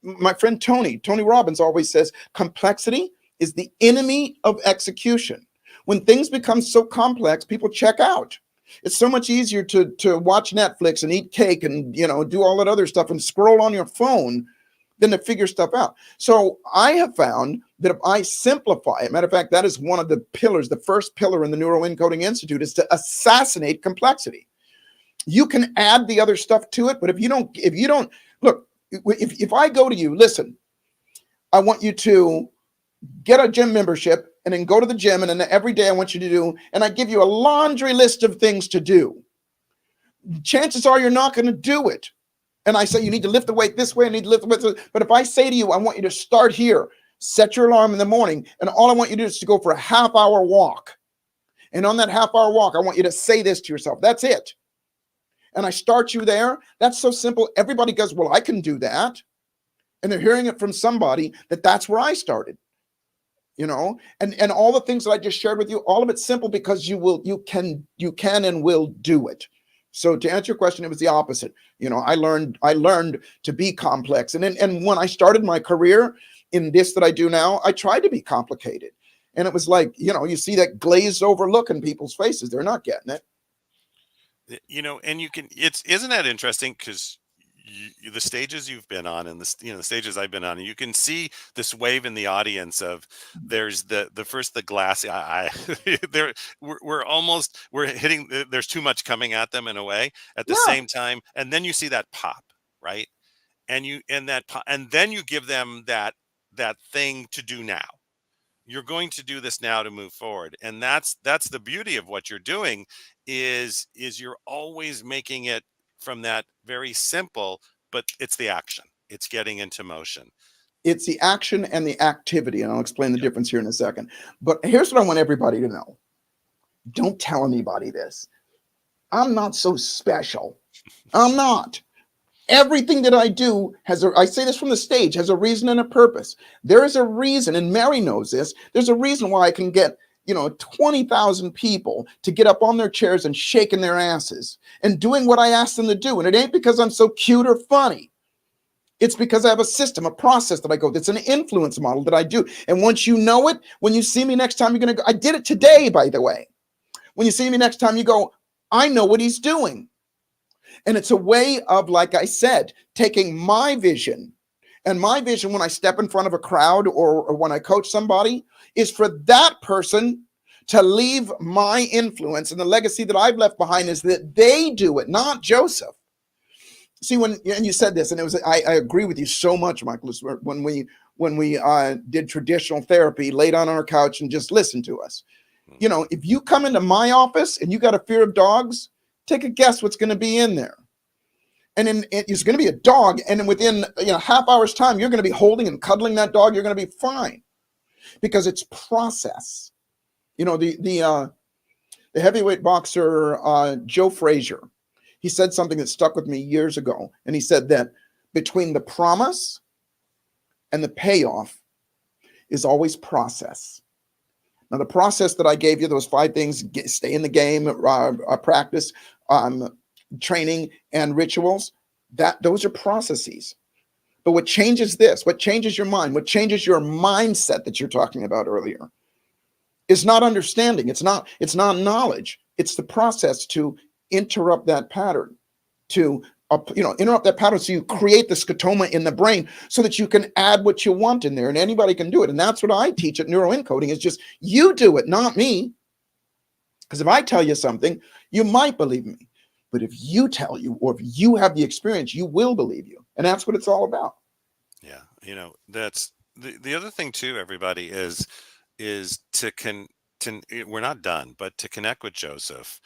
my friend Tony Robbins always says, complexity is the enemy of execution. When things become so complex, people check out. It's so much easier to watch Netflix and eat cake and, do all that other stuff and scroll on your phone than to figure stuff out. So I have found that if I simplify it, matter of fact, that is one of the pillars, the first pillar in the Neuro Encoding Institute is to assassinate complexity. You can add the other stuff to it, but if you don't, look, if I go to you, listen, I want you to get a gym membership and then go to the gym, and then every day I want you to do, and I give you a laundry list of things to do. Chances are you're not going to do it. And I say, you need to lift the weight this way, I need to lift the weight this way. But if I say to you, I want you to start here, set your alarm in the morning, and all I want you to do is to go for a half-hour walk. And on that half-hour walk, I want you to say this to yourself. That's it. And I start you there. That's so simple. Everybody goes, well, I can do that. And they're hearing it from somebody that's where I started. And all the things that I just shared with you, all of it's simple because you can and will do it. So to answer your question, it was the opposite. I learned to be complex. And when I started my career in this that I do now, I tried to be complicated. And it was like, you see that glazed over look in people's faces. They're not getting it. And isn't that interesting? Because the stages you've been on and the stages I've been on, you can see this wave in the audience of there's the glass eye. we're hitting, there's too much coming at them in a way at the same time. And then you see that pop, right? And then you give them that thing to do now. You're going to do this now to move forward. And that's the beauty of what you're doing is you're always making it from that very simple, but it's the action. It's getting into motion. It's the action and the activity. And I'll explain the difference here in a second. But here's what I want everybody to know. Don't tell anybody this. I'm not so special. I'm not. Everything that I do I say this from the stage, has a reason and a purpose. There is a reason, and Mary knows this. There's a reason why I can get 20,000 people to get up on their chairs and shaking their asses and doing what I ask them to do. And it ain't because I'm so cute or funny. It's because I have a system, a process that I go. That's an influence model that I do. And once you know it, when you see me next time, you're going to go, I did it today, by the way. When you see me next time, you go, I know what he's doing. And it's a way of, like I said, taking my vision. And my vision when I step in front of a crowd or when I coach somebody is for that person to leave my influence. And the legacy that I've left behind is that they do it, not Joseph. See, and you said this, and it was, I agree with you so much, Michael, when we did traditional therapy, laid on our couch and just listened to us. If you come into my office and you got a fear of dogs, take a guess what's going to be in there. And then it's going to be a dog. And then within half hour's time, you're going to be holding and cuddling that dog. You're going to be fine because it's process. The heavyweight boxer, Joe Frazier, he said something that stuck with me years ago. And he said that between the promise and the payoff is always process. Now, the process that I gave you, those 5 things, stay in the game, practice, training, and rituals, those are processes. But what changes this, what changes your mind, what changes your mindset that you're talking about earlier is not understanding. It's not knowledge. It's the process to interrupt that pattern, to interrupt that pattern so you create the scotoma in the brain so that you can add what you want in there, and anybody can do it. And that's what I teach at Neuro Encoding is just you do it, not me. Because if I tell you something, you might believe me. But if you tell you, or if you have the experience, you will believe you. And that's what it's all about. Yeah. That's the other thing too, everybody, is we're not done, but to connect with Joseph,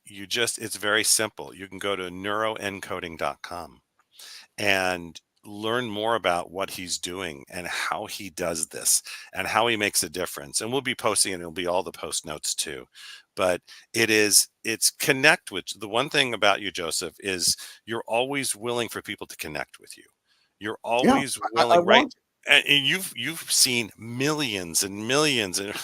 it's very simple. You can go to neuroencoding.com and learn more about what he's doing and how he does this and how he makes a difference. And we'll be posting, and it'll be all the post notes too. But it's connect with. The one thing about you, Joseph, is you're always willing for people to connect with you. You're Yeah, always I willing, right? want to. And you've seen millions and millions, and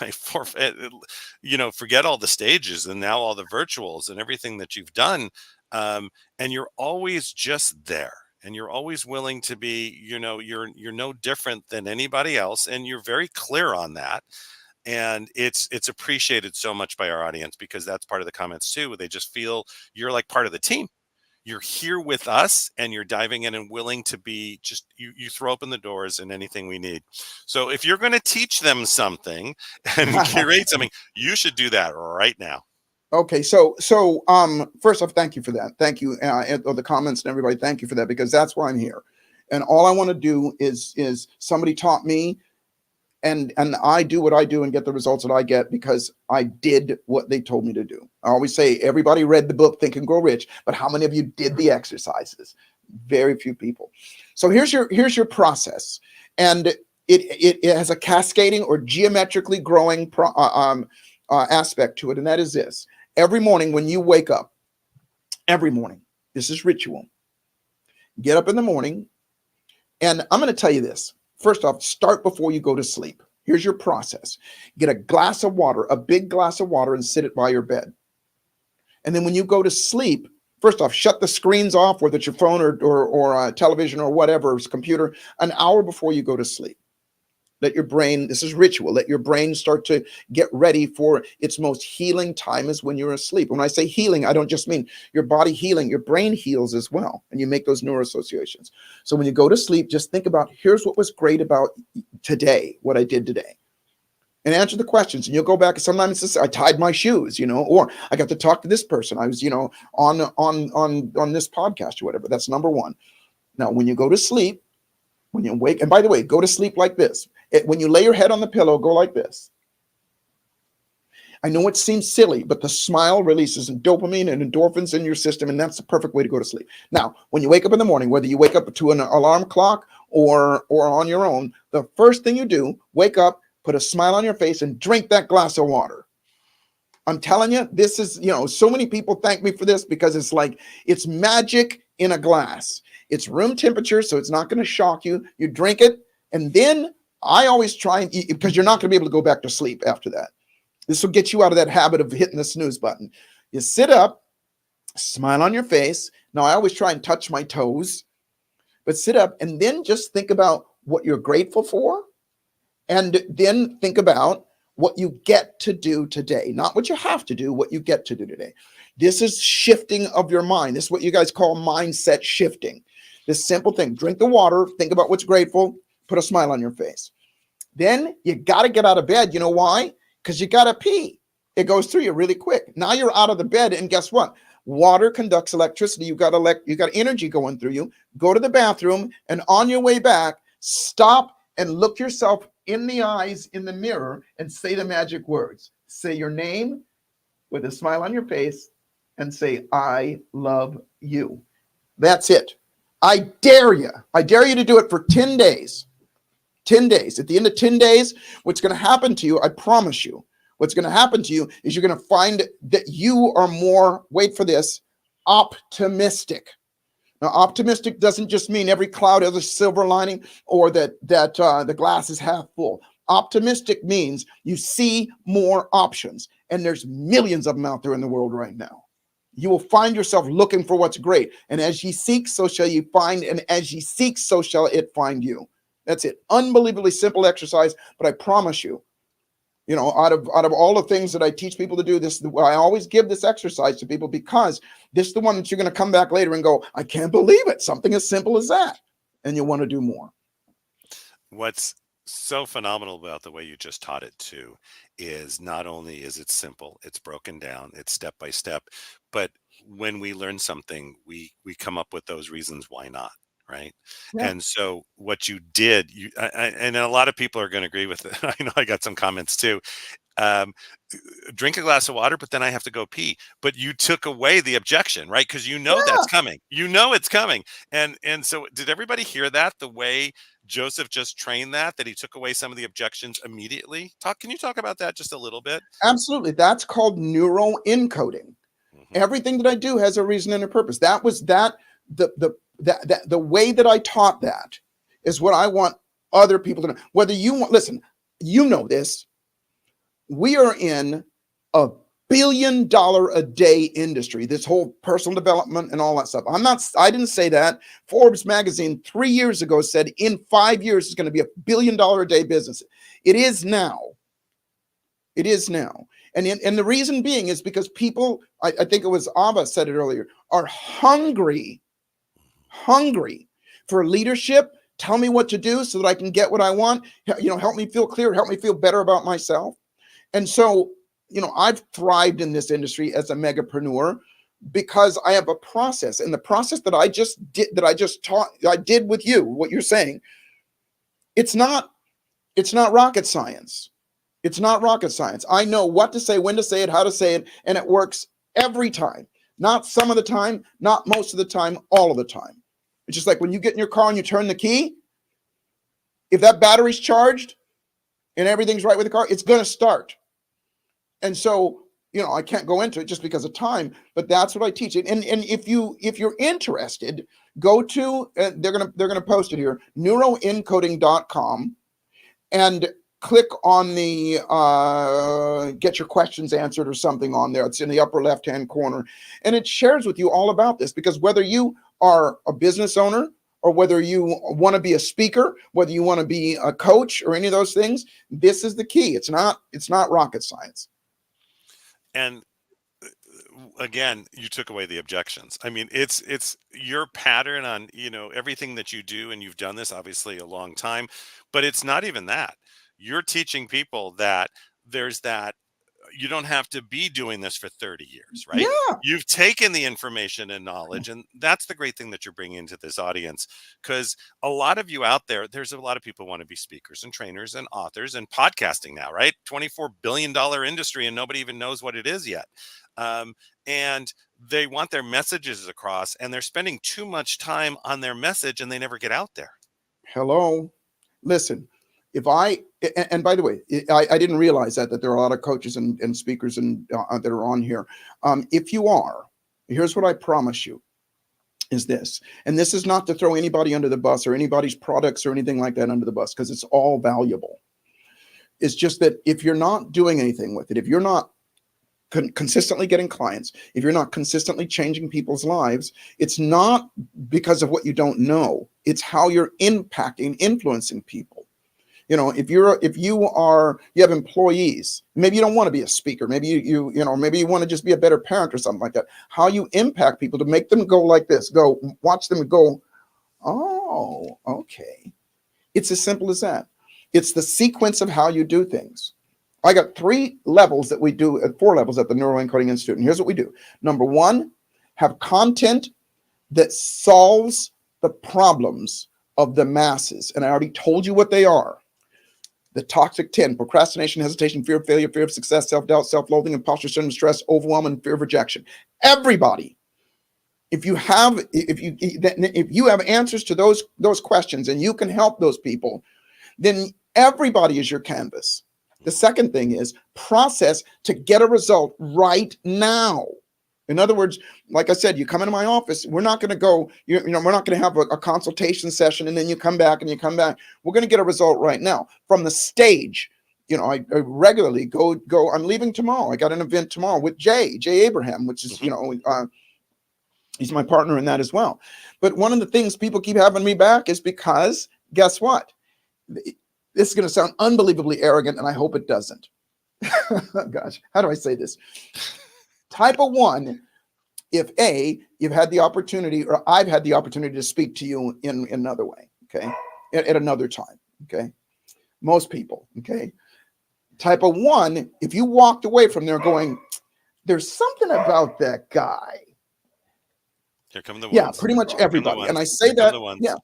forget all the stages and now all the virtuals and everything that you've done, and you're always just there, and you're always willing to be, you're no different than anybody else, and you're very clear on that. And it's appreciated so much by our audience, because that's part of the comments too. They just feel you're like part of the team. You're here with us, and you're diving in and willing to be just you throw open the doors and anything we need. So if you're going to teach them something and curate something, you should do that right now. Okay, first off, thank you for that. Thank you, and the comments and everybody. Thank you for that, because that's why I'm here, and all I want to do is somebody taught me, and I do what I do and get the results that I get because I did what they told me to do. I always say everybody read the book Think and Grow Rich, but how many of you did the exercises? Very few people. So here's your process, and it has a cascading or geometrically growing aspect to it, and that is this. Every morning when you wake up, every morning, this is ritual. Get up in the morning, and I'm going to tell you this. First off, start before you go to sleep. Here's your process. Get a glass of water, a big glass of water, and sit it by your bed. And then when you go to sleep, first off, shut the screens off, whether it's your phone or television or whatever, computer, an hour before you go to sleep. Let your brain, this is ritual, let your brain start to get ready for its most healing time is when you're asleep. When I say healing, I don't just mean your body healing, your brain heals as well. And you make those neuroassociations. So when you go to sleep, just think about, here's what was great about today, what I did today. And answer the questions. And you'll go back, and sometimes it's, I tied my shoes, or I got to talk to this person. I was, on this podcast or whatever. That's number one. Now, when you go to sleep, when you wake, and by the way, go to sleep like this. When you lay your head on the pillow, go like this. I know it seems silly, but the smile releases dopamine and endorphins in your system, and that's the perfect way to go to sleep. Now, when you wake up in the morning, whether you wake up to an alarm clock or on your own, the first thing you do, wake up, put a smile on your face, and drink that glass of water. I'm telling you, this is, so many people thank me for this because it's like, it's magic in a glass. It's room temperature, so it's not going to shock you. You drink it, and then I always try and eat, because you're not going to be able to go back to sleep after that. This will get you out of that habit of hitting the snooze button. You sit up, smile on your face. Now, I always try and touch my toes, but sit up and then just think about what you're grateful for. And then think about what you get to do today, not what you have to do, what you get to do today. This is shifting of your mind. This is what you guys call mindset shifting. This simple thing, drink the water, think about what's grateful, put a smile on your face. Then you got to get out of bed. You know why? Because you got to pee. It goes through you really quick. Now you're out of the bed, and guess what? Water conducts electricity. You got energy going through you. Go to the bathroom, and on your way back, stop and look yourself in the eyes in the mirror and say the magic words. Say your name with a smile on your face and say, I love you. That's it. I dare you. I dare you to do it for 10 days. 10 days. At the end of 10 days, what's going to happen to you, I promise you, what's going to happen to you is you're going to find that you are more, wait for this, optimistic. Now, optimistic doesn't just mean every cloud has a silver lining or that the glass is half full. Optimistic means you see more options, and there's millions of them out there in the world right now. You will find yourself looking for what's great. And as ye seek, so shall ye find. And as ye seek, so shall it find you. That's it. Unbelievably simple exercise. But I promise you, out of all the things that I teach people to do, I always give this exercise to people because this is the one that you're going to come back later and go, I can't believe it. Something as simple as that. And you want to do more. What's so phenomenal about the way you just taught it too is not only is it simple, it's broken down, it's step by step, but when we learn something, we come up with those reasons why not. right? Yep. And so what you did, and a lot of people are going to agree with it. I know I got some comments too. Um, Drink a glass of water, but then I have to go pee. But you took away the objection, right? Because you know that's coming. You know it's coming. And so did everybody hear that? The way Joseph just trained that he took away some of the objections immediately. Can you talk about that just a little bit? Absolutely. That's called neuro encoding. Everything that I do has a reason and a purpose. That was the way that I taught that is what I want other people to know. Whether you want, listen, you know this. We are in a $1 billion a day industry, this whole personal development and all that stuff. I didn't say that. Forbes magazine 3 years ago said in 5 years it's going to be $1 billion a day business. It is now. It is now. And the reason being is because people, I think it was Ava said it earlier, are hungry for leadership. Tell me what to do so that I can get what I want. Help me feel clear, help me feel better about myself. And so, I've thrived in this industry as a megapreneur because I have a process. And the process that I did with you, what you're saying, it's not rocket science. It's not rocket science. I know what to say, when to say it, how to say it, and it works every time. Not some of the time, not most of the time, all of the time. It's just like when you get in your car and you turn the key, if that battery's charged and everything's right with the car, it's going to start. And so, I can't go into it just because of time, but that's what I teach. And if you're interested, go to, they're going to post it here, neuroencoding.com, and click on the get your questions answered or something on there. It's in the upper left-hand corner. And it shares with you all about this, because whether you are a business owner or whether you want to be a speaker, whether you want to be a coach or any of those things, this is the key. It's not rocket science. And again, you took away the objections. I mean, it's your pattern on, everything that you do, and you've done this obviously a long time, but it's not even that. You're teaching people that there's that you don't have to be doing this for 30 years, right? Yeah. You've taken the information and knowledge, and that's the great thing that you're bringing into this audience, because a lot of you out there's a lot of people who want to be speakers and trainers and authors and podcasting now, right? $24 billion industry, and nobody even knows what it is yet. And they want their messages across, and they're spending too much time on their message, and they never get out there. Hello. Listen, and by the way, I didn't realize that there are a lot of coaches and speakers and that are on here. If you are, here's what I promise you is this, and this is not to throw anybody under the bus or anybody's products or anything like that under the bus, because it's all valuable. It's just that if you're not doing anything with it, if you're not consistently getting clients, if you're not consistently changing people's lives, it's not because of what you don't know. It's how you're impacting, influencing people. If you have employees, maybe you don't want to be a speaker. Maybe maybe you want to just be a better parent or something like that. How you impact people to make them go like this, watch them go, oh, okay. It's as simple as that. It's the sequence of how you do things. I got 3 levels that we do at 4 levels at the Neuroencoding Institute. And here's what we do. Number 1, have content that solves the problems of the masses. And I already told you what they are. The toxic 10, procrastination, hesitation, fear of failure, fear of success, self-doubt, self-loathing, imposter syndrome, stress, overwhelm, and fear of rejection. Everybody, if you have answers to those questions and you can help those people, then everybody is your canvas. The second thing is process to get a result right now. In other words, like I said, you come into my office, we're not going to go, we're not going to have a consultation session and then you come back. We're going to get a result right now from the stage. I regularly go, I'm leaving tomorrow. I got an event tomorrow with Jay Abraham, which is, he's my partner in that as well. But one of the things people keep having me back is because guess what? This is going to sound unbelievably arrogant, and I hope it doesn't. Gosh, how do I say this? Type of 1, if you've had the opportunity, or I've had the opportunity to speak to you in another way, okay, at another time, okay, most people, okay. Type of 1, if you walked away from there going, there's something about that guy, Here come the Yeah, ones. pretty much Here come the everybody. ones. And I say Here come that, the ones. yeah,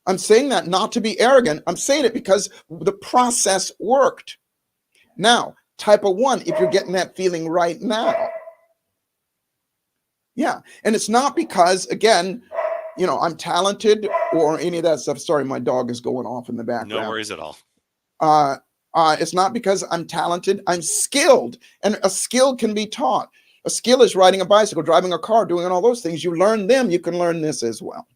I'm saying that not to be arrogant. I'm saying it because the process worked. Now, type of one, if you're getting that feeling right now. Yeah. And it's not because, again, you know, I'm talented or any of that stuff. Sorry, my dog is going off in the No background. worries at all. It's not because I'm talented. I'm skilled, and a skill can be taught. A skill is riding a bicycle, driving a car, doing all those things. You learn them, you can learn this as well.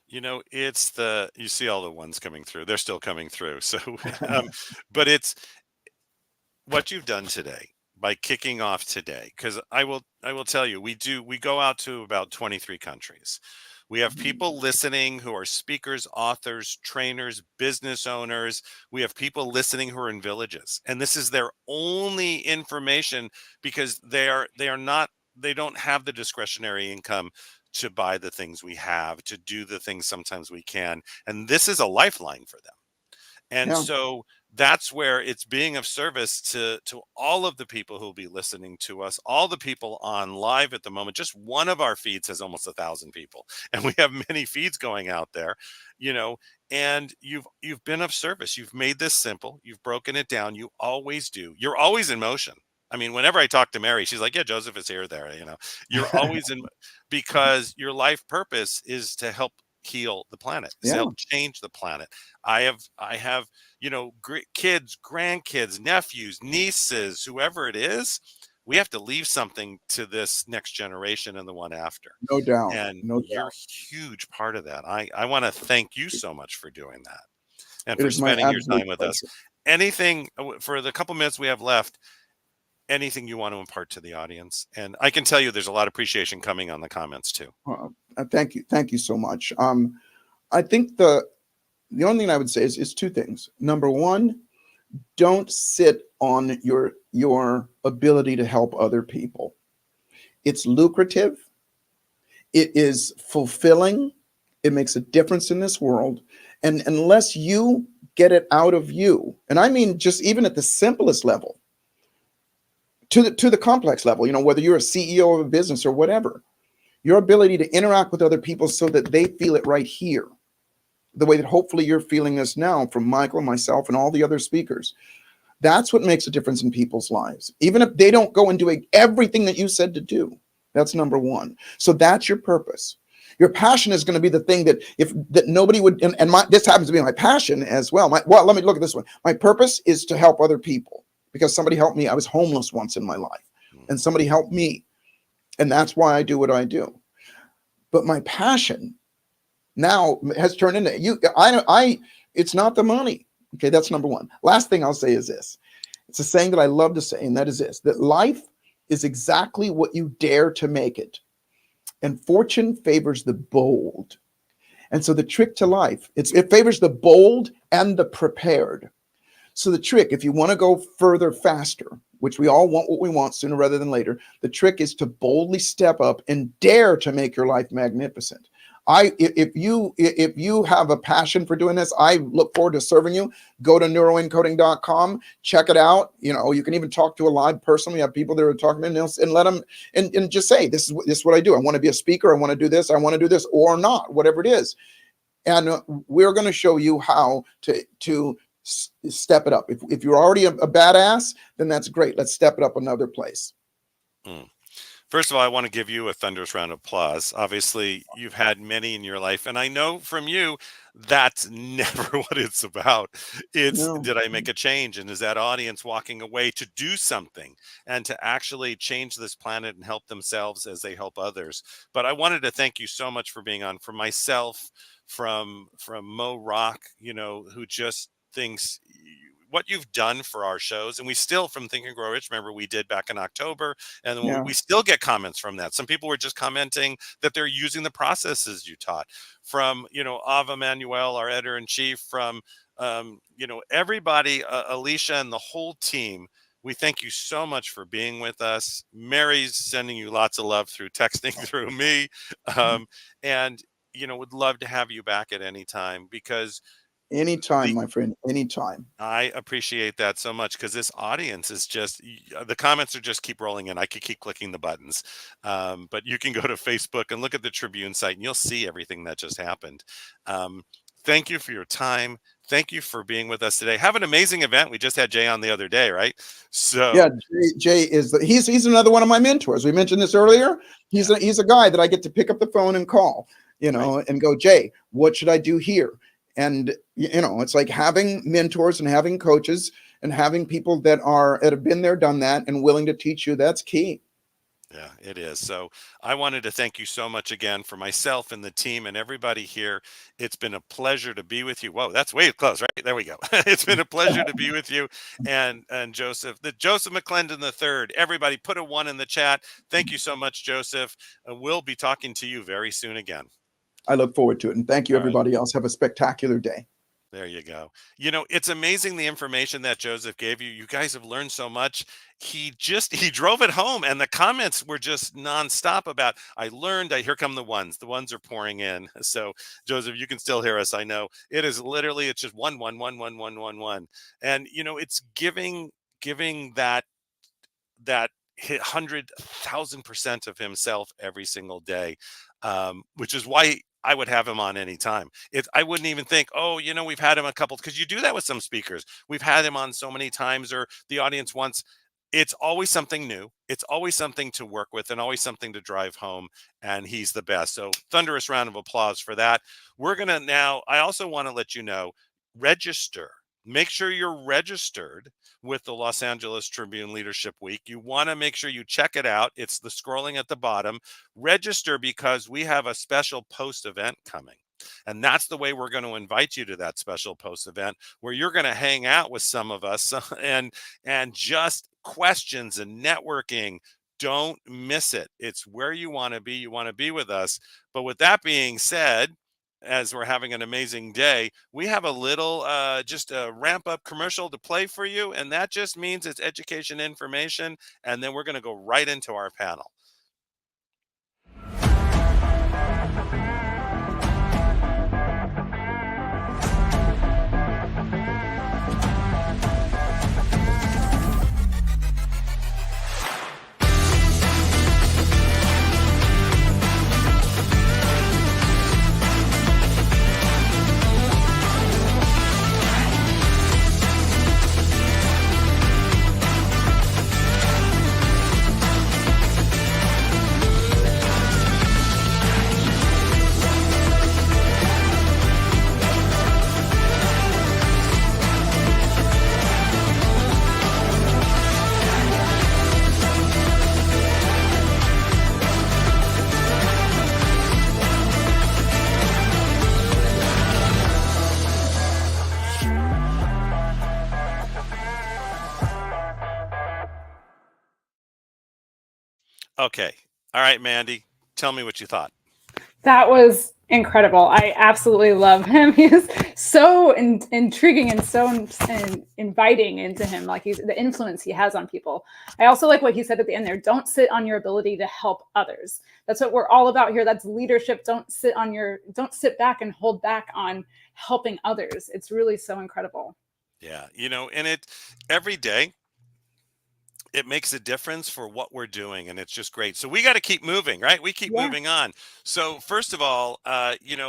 You know, it's you see all the ones coming through. They're still coming through. So, but it's what you've done today by kicking off today, because I will tell you, we go out to about 23 countries. We have people listening who are speakers, authors, trainers, business owners. We have people listening who are in villages, and this is their only information because they don't have the discretionary income to buy the things we have, to do the things sometimes we can, and this is a lifeline for them. And Yeah. so that's where it's being of service to all of the people who'll be listening to us, all the people on live at the moment. Just one of our feeds has almost 1,000 people, and we have many feeds going out there, you know. And you've been of service. You've made this simple. You've broken it down. You always do. You're always in motion. I mean, whenever I talk to Mary, she's like, "Yeah, Joseph is here, there." You know, you're always in because your life purpose is to help heal the planet, is to Yeah. help change the planet. I have, you know, kids, grandkids, nephews, nieces, whoever it is. We have to leave something to this next generation and the one after. No doubt. And No you're doubt. a huge part of that. I want to thank you so much for doing that and It for is my spending your absolute time with us. pleasure. Anything for the couple minutes we have left, anything you want to impart to the audience? And I can tell you there's a lot of appreciation coming on the comments too. Thank you. Thank you so much. I think the only thing I would say is two things. Number one, don't sit on your ability to help other people. It's lucrative. It is fulfilling. It makes a difference in this world. And unless you get it out of you, and I mean just even at the simplest level, to the complex level, you know, whether you're a CEO of a business or whatever, your ability to interact with other people so that they feel it right here, the way that hopefully you're feeling this now from Michael, myself, and all the other speakers. That's what makes a difference in people's lives. Even if they don't go and do everything that you said to do, that's number one. So that's your purpose. Your passion is going to be the thing that nobody would, this happens to be my passion as well. Well, let me look at this one. My purpose is to help other people because somebody helped me. I was homeless once in my life and somebody helped me. And that's why I do what I do. But my passion now has turned into it's not the money. Okay, that's number one. Last thing I'll say is this. It's a saying that I love to say, and that is this, that life is exactly what you dare to make it. And fortune favors the bold. And so the trick to life, it favors the bold and the prepared. So the trick, if you want to go further faster, which we all want what we want sooner rather than later, the trick is to boldly step up and dare to make your life magnificent. If you have a passion for doing this, I look forward to serving you. Go to neuroencoding.com, check it out. You know, you can even talk to a live person. We have people that are talking to them and let them and just say, this is what I do. I want to be a speaker. I want to do this. I want to do this or not, whatever it is. And we're going to show you how to step it up. If you're already a badass, then that's great. Let's step it up another place. First of all, I want to give you a thunderous round of applause. Obviously, you've had many in your life, and I know from you that's never what it's about. It's did I make a change, and is that audience walking away to do something and to actually change this planet and help themselves as they help others. But I wanted to thank you so much for being on. For myself, from Mo Rock, you know, who just thinks what you've done for our shows, and we still from Think and Grow Rich, remember we did back in October, and we still get comments from that. Some people were just commenting that they're using the processes you taught. From, you know, Ava Manuel, our editor-in-chief, from you know, everybody, Alicia and the whole team. We thank you so much for being with us. Mary's sending you lots of love through texting through me, and you know, would love to have you back at any time, because Anytime, my friend, anytime. I appreciate that so much, because this audience is just, the comments are just keep rolling in. I could keep clicking the buttons. But you can go to Facebook and look at the Tribune site and you'll see everything that just happened. Thank you for your time. Thank you for being with us today. Have an amazing event. We just had Jay on the other day, right? So yeah, Jay is he's another one of my mentors. We mentioned this earlier. He's a guy that I get to pick up the phone and call, and go, Jay, what should I do here? And it's like having mentors and having coaches and having people that have been there, done that, and willing to teach you. That's key. Yeah, it is. So I wanted to thank you so much again for myself and the team and everybody here. It's been a pleasure to be with you. Whoa, that's way close, right? There we go. It's been a pleasure to be with you. And Joseph McClendon III. Everybody put a 1 in the chat. Thank you so much, Joseph. We'll be talking to you very soon again. I look forward to it. And thank you, everybody else. Have a spectacular day. There you go. It's amazing the information that Joseph gave you. You guys have learned so much. He drove it home, and the comments were just nonstop about, I learned. Here come the ones. The ones are pouring in. So Joseph, you can still hear us. I know it is literally, it's just 1, 1, 1, 1, 1, 1, 1. And it's giving that 100,000% of himself every single day, which is why I would have him on anytime. I wouldn't even think, we've had him a couple, because you do that with some speakers. We've had him on so many times, or the audience wants. It's always something new. It's always something to work with, and always something to drive home. And he's the best. So thunderous round of applause for that. We're going to now, I also want to let you know, register. Make sure you're registered with the Los Angeles Tribune Leadership Week. You want to make sure you check it out. It's the scrolling at the bottom. Register, because we have a special post event coming. And that's the way we're going to invite you to that special post event, where you're going to hang out with some of us and just questions and networking. Don't miss it. It's where you want to be. You want to be with us. But with that being said, as we're having an amazing day, we have a little just a ramp up commercial to play for you. And that just means it's education information. And then we're going to go right into our panel. Okay. All right, Mandy, tell me what you thought. That was incredible. I absolutely love him. He's so intriguing and so inviting into him. Like the influence he has on people. I also like what he said at the end there. Don't sit on your ability to help others. That's what we're all about here. That's leadership. Don't sit back and hold back on helping others. It's really so incredible. Yeah. And every day, it makes a difference for what we're doing, and it's just great. So we got to keep moving, right? We keep moving on. So first of all,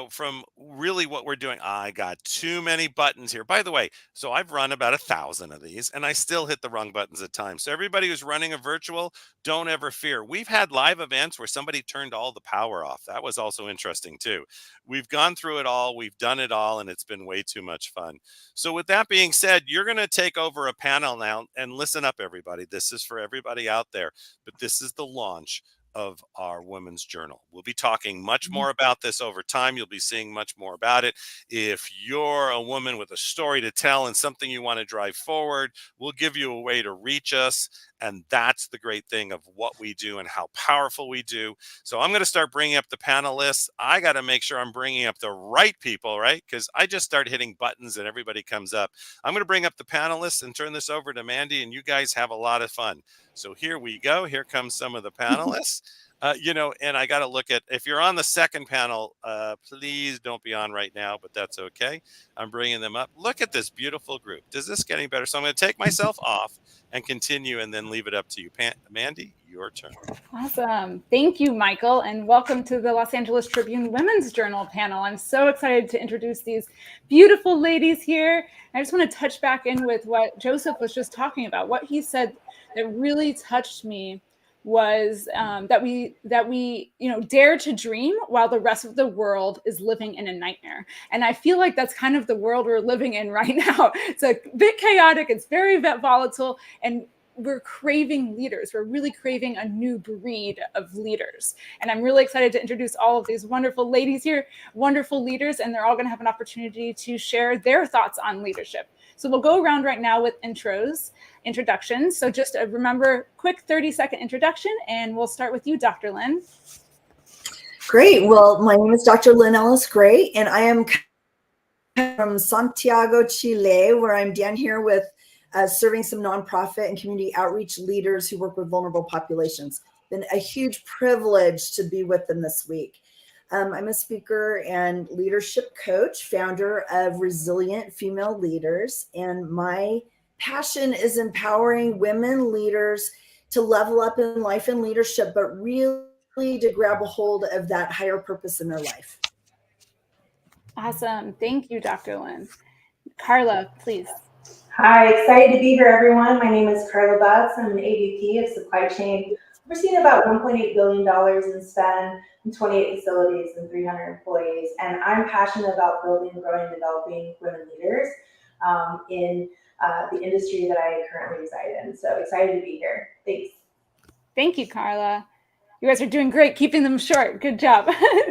from really what we're doing, I got too many buttons here. By the way, so I've run about 1,000 of these, and I still hit the wrong buttons at times. So everybody who's running a virtual, don't ever fear. We've had live events where somebody turned all the power off. That was also interesting too. We've gone through it all. We've done it all, and it's been way too much fun. So with that being said, you're going to take over a panel now, and listen up, everybody. This is for everybody out there, but this is the launch of our women's journal. We'll be talking much more about this over time. You'll be seeing much more about it. If you're a woman with a story to tell and something you want to drive forward, we'll give you a way to reach us. And that's the great thing of what we do and how powerful we do. So I'm going to start bringing up the panelists. I got to make sure I'm bringing up the right people, right? Because I just start hitting buttons and everybody comes up. I'm going to bring up the panelists and turn this over to Mandy, and you guys have a lot of fun. So here we go. Here comes some of the panelists. And I got to look at, if you're on the second panel, please don't be on right now, but that's okay. I'm bringing them up. Look at this beautiful group. Does this get any better? So I'm going to take myself off and continue and then leave it up to you. Mandy, your turn. Awesome. Thank you, Michael, and welcome to the Los Angeles Tribune Women's Journal panel. I'm so excited to introduce these beautiful ladies here. I just want to touch back in with what Joseph was just talking about. What he said that really touched me was that we dare to dream while the rest of the world is living in a nightmare. And I feel like that's kind of the world we're living in right now. It's a bit chaotic, it's very volatile, and we're craving leaders. We're really craving a new breed of leaders. And I'm really excited to introduce all of these wonderful ladies here, wonderful leaders, and they're all going to have an opportunity to share their thoughts on leadership. So we'll go around right now with introductions. So just remember, quick 30-second introduction, and we'll start with you, Dr. Lynn. Great. Well, my name is Dr. Lynn Ellis Gray, and I am from Santiago, Chile, where I'm down here with serving some nonprofit and community outreach leaders who work with vulnerable populations. Been a huge privilege to be with them this week. I'm a speaker and leadership coach, founder of Resilient Female Leaders, and my passion is empowering women leaders to level up in life and leadership, but really to grab a hold of that higher purpose in their life. Awesome. Thank you, Dr. Lynn. Carla, please. Hi, excited to be here, everyone. My name is Carla Butts. I'm an AVP of Supply Chain, overseeing about $1.8 billion in spend in 28 facilities and 300 employees. And I'm passionate about building, growing, and developing women leaders in the industry that I currently reside in. So excited to be here. Thanks. Thank you, Carla. You guys are doing great, keeping them short. Good job.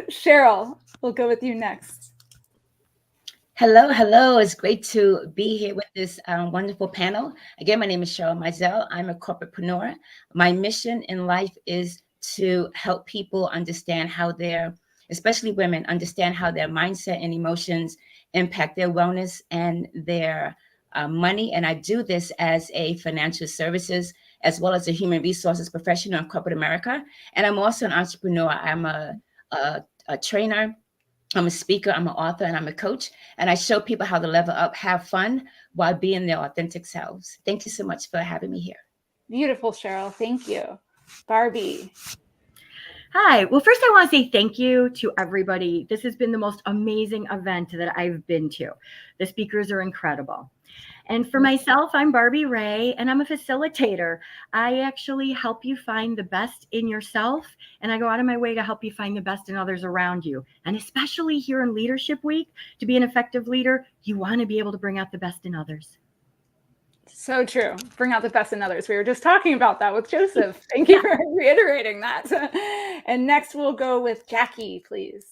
Cheryl, we'll go with you next. Hello. It's great to be here with this wonderful panel. Again, my name is Cheryl Mizell. I'm a corporatepreneur. My mission in life is to help people understand how especially women, understand how their mindset and emotions impact their wellness and their money. And I do this as a financial services as well as a human resources professional in corporate America. And I'm also an entrepreneur. I'm a trainer. I'm a speaker, I'm an author, and I'm a coach. And I show people how to level up, have fun while being their authentic selves. Thank you so much for having me here. Beautiful, Cheryl. Thank you. Barbie. Hi. Well, first I want to say thank you to everybody. This has been the most amazing event that I've been to. The speakers are incredible. And for myself, I'm Barbie Ray, and I'm a facilitator. I actually help you find the best in yourself, and I go out of my way to help you find the best in others around you. And especially here in Leadership Week, to be an effective leader, you want to be able to bring out the best in others. So true. Bring out the best in others. We were just talking about that with Joseph. Thank you for reiterating that. And next we'll go with Jackie, please.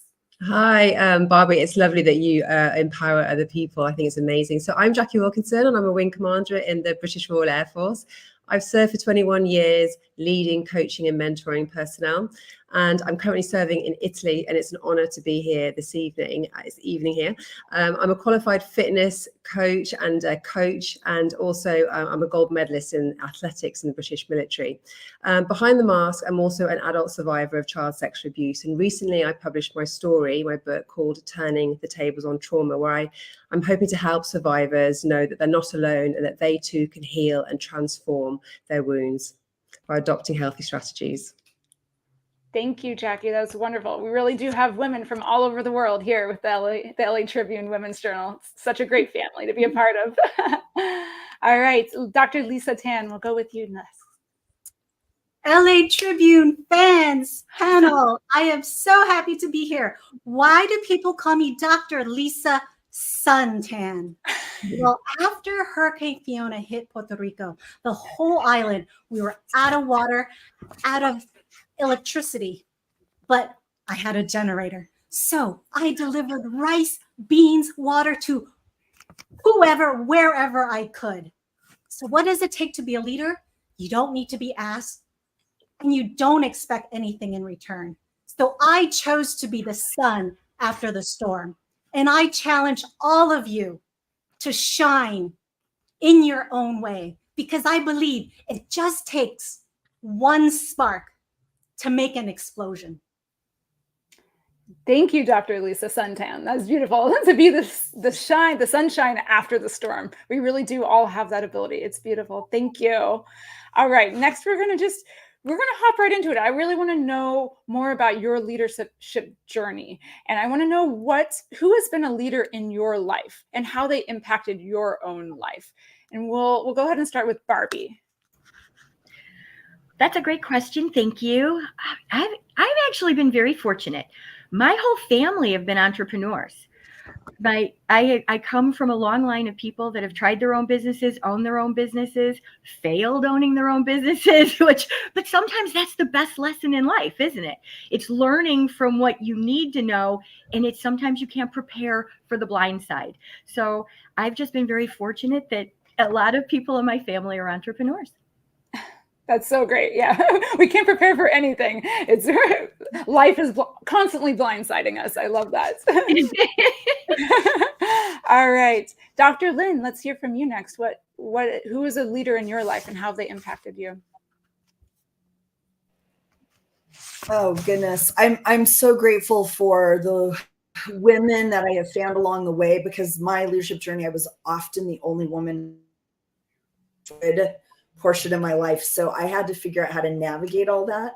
Hi, Barbie. It's lovely that you empower other people. I think it's amazing. So I'm Jackie Wilkinson, and I'm a wing commander in the British Royal Air Force. I've served for 21 years leading, coaching, and mentoring personnel. And I'm currently serving in Italy, and it's an honor to be here this evening. It's evening here. I'm a qualified fitness coach, and also I'm a gold medalist in athletics in the British military. Behind the mask, I'm also an adult survivor of child sexual abuse. And recently I published my book called Turning the Tables on Trauma, where I'm hoping to help survivors know that they're not alone and that they too can heal and transform their wounds by adopting healthy strategies. Thank you, Jackie. That was wonderful. We really do have women from all over the world here with the LA Tribune Women's Journal. It's such a great family to be a part of. All right, Dr. Lisa Tan, we'll go with you next. LA Tribune fans panel. I am so happy to be here. Why do people call me Dr. Lisa Suntan? Well, after Hurricane Fiona hit Puerto Rico, the whole island, we were out of water, out of electricity, but I had a generator. So I delivered rice, beans, water to whoever, wherever I could. So what does it take to be a leader? You don't need to be asked, and you don't expect anything in return. So I chose to be the sun after the storm. And I challenge all of you to shine in your own way, because I believe it just takes one spark to make an explosion. Thank you, Dr. Lisa Suntan. That's beautiful. To be the sunshine after the storm. We really do all have that ability. It's beautiful. Thank you. All right, next we're gonna hop right into it. I really want to know more about your leadership journey, and I want to know who has been a leader in your life and how they impacted your own life. And we'll go ahead and start with Barbie. That's a great question. Thank you. I've actually been very fortunate. My whole family have been entrepreneurs. I come from a long line of people that have tried their own businesses, owned their own businesses, failed owning their own businesses, but sometimes that's the best lesson in life, isn't it? It's learning from what you need to know, and it's sometimes you can't prepare for the blind side. So I've just been very fortunate that a lot of people in my family are entrepreneurs. That's so great. Yeah, we can't prepare for anything. Life is constantly blindsiding us. I love that. All right, Dr. Lynn, let's hear from you next. Who is a leader in your life and how they impacted you? Oh goodness, I'm so grateful for the women that I have found along the way, because my leadership journey, I was often the only woman portion of my life. So I had to figure out how to navigate all that.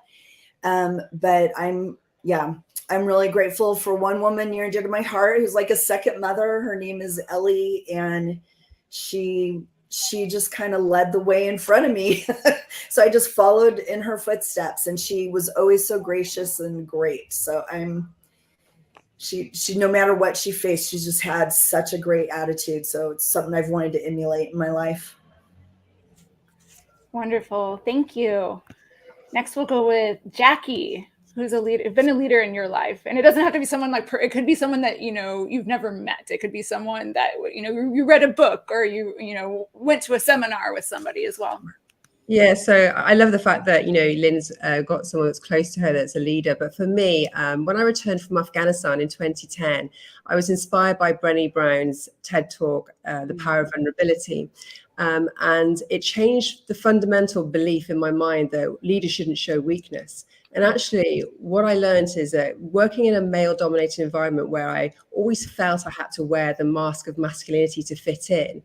But I'm really grateful for one woman near and dear to my heart who's like a second mother. Her name is Ellie, and she just kind of led the way in front of me. So I just followed in her footsteps, and she was always so gracious and great. So she no matter what she faced, she just had such a great attitude. So it's something I've wanted to emulate in my life. Wonderful. Thank you. Next, we'll go with Jackie, who's been a leader in your life. And it doesn't have to be someone it could be someone that, you've never met. It could be someone that, you read a book, or you went to a seminar with somebody as well. Yeah, so I love the fact that, Lynn's got someone that's close to her that's a leader. But for me, when I returned from Afghanistan in 2010, I was inspired by Brené Brown's TED Talk, The Power of Vulnerability. And it changed the fundamental belief in my mind that leaders shouldn't show weakness. And actually, what I learned is that working in a male-dominated environment where I always felt I had to wear the mask of masculinity to fit in,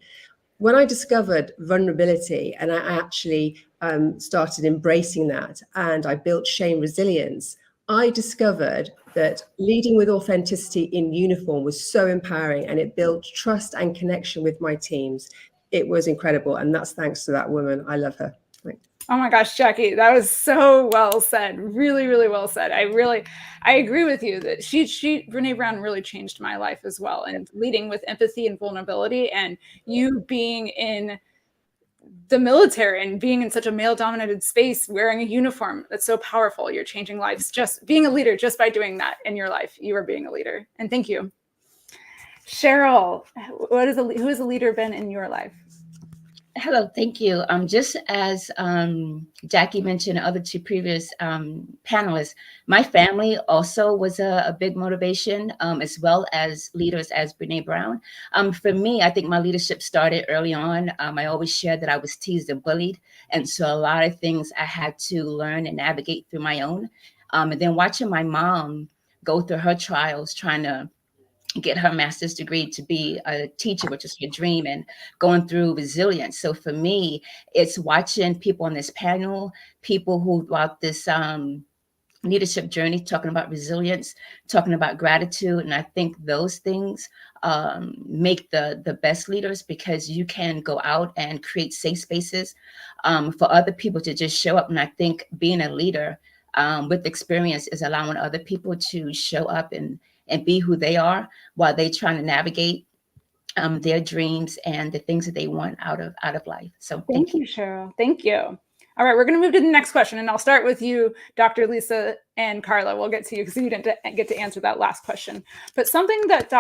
when I discovered vulnerability and I actually started embracing that, and I built shame resilience, I discovered that leading with authenticity in uniform was so empowering, and it built trust and connection with my teams. It was incredible. And that's thanks to that woman. I love her. Oh my gosh, Jackie, that was so well said. Really, really well said. I agree with you that Brené Brown really changed my life as well. And leading with empathy and vulnerability, and you being in the military and being in such a male-dominated space, wearing a uniform, that's so powerful. You're changing lives. Just being a leader, just by doing that in your life, you are being a leader. And thank you. Cheryl, who has a leader been in your life? Hello, thank you. Just as Jackie mentioned, other two previous panelists, my family also was a big motivation, as well as leaders as Brené Brown. For me, I think my leadership started early on. I always shared that I was teased and bullied. And so a lot of things I had to learn and navigate through my own. And then watching my mom go through her trials, trying to get her master's degree to be a teacher, which is her dream, and going through resilience. So for me, it's watching people on this panel, people who throughout this leadership journey, talking about resilience, talking about gratitude. And I think those things make the best leaders, because you can go out and create safe spaces for other people to just show up. And I think being a leader with experience is allowing other people to show up and be who they are while they're trying to navigate their dreams and the things that they want out of life. So thank you, Cheryl. Thank you. All right, we're going to move to the next question, and I'll start with you, Dr. Lisa and Carla. We'll get to you because you didn't get to answer that last question. But something that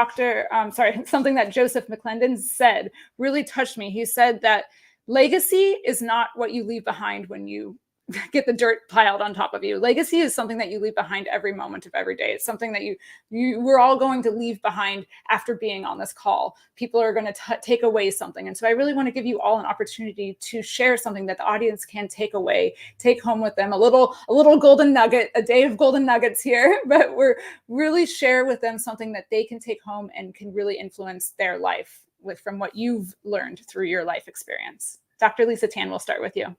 something that Joseph McClendon said really touched me. He said that legacy is not what you leave behind when you get the dirt piled on top of you. Legacy is something that you leave behind every moment of every day. It's something that we're all going to leave behind after being on this call. People are going to take away something. And so I really want to give you all an opportunity to share something that the audience can take away, take home with them, a little golden nugget, a day of golden nuggets here, but we're really share with them something that they can take home and can really influence their life from what you've learned through your life experience. Dr. Lisa Tan, we'll start with you.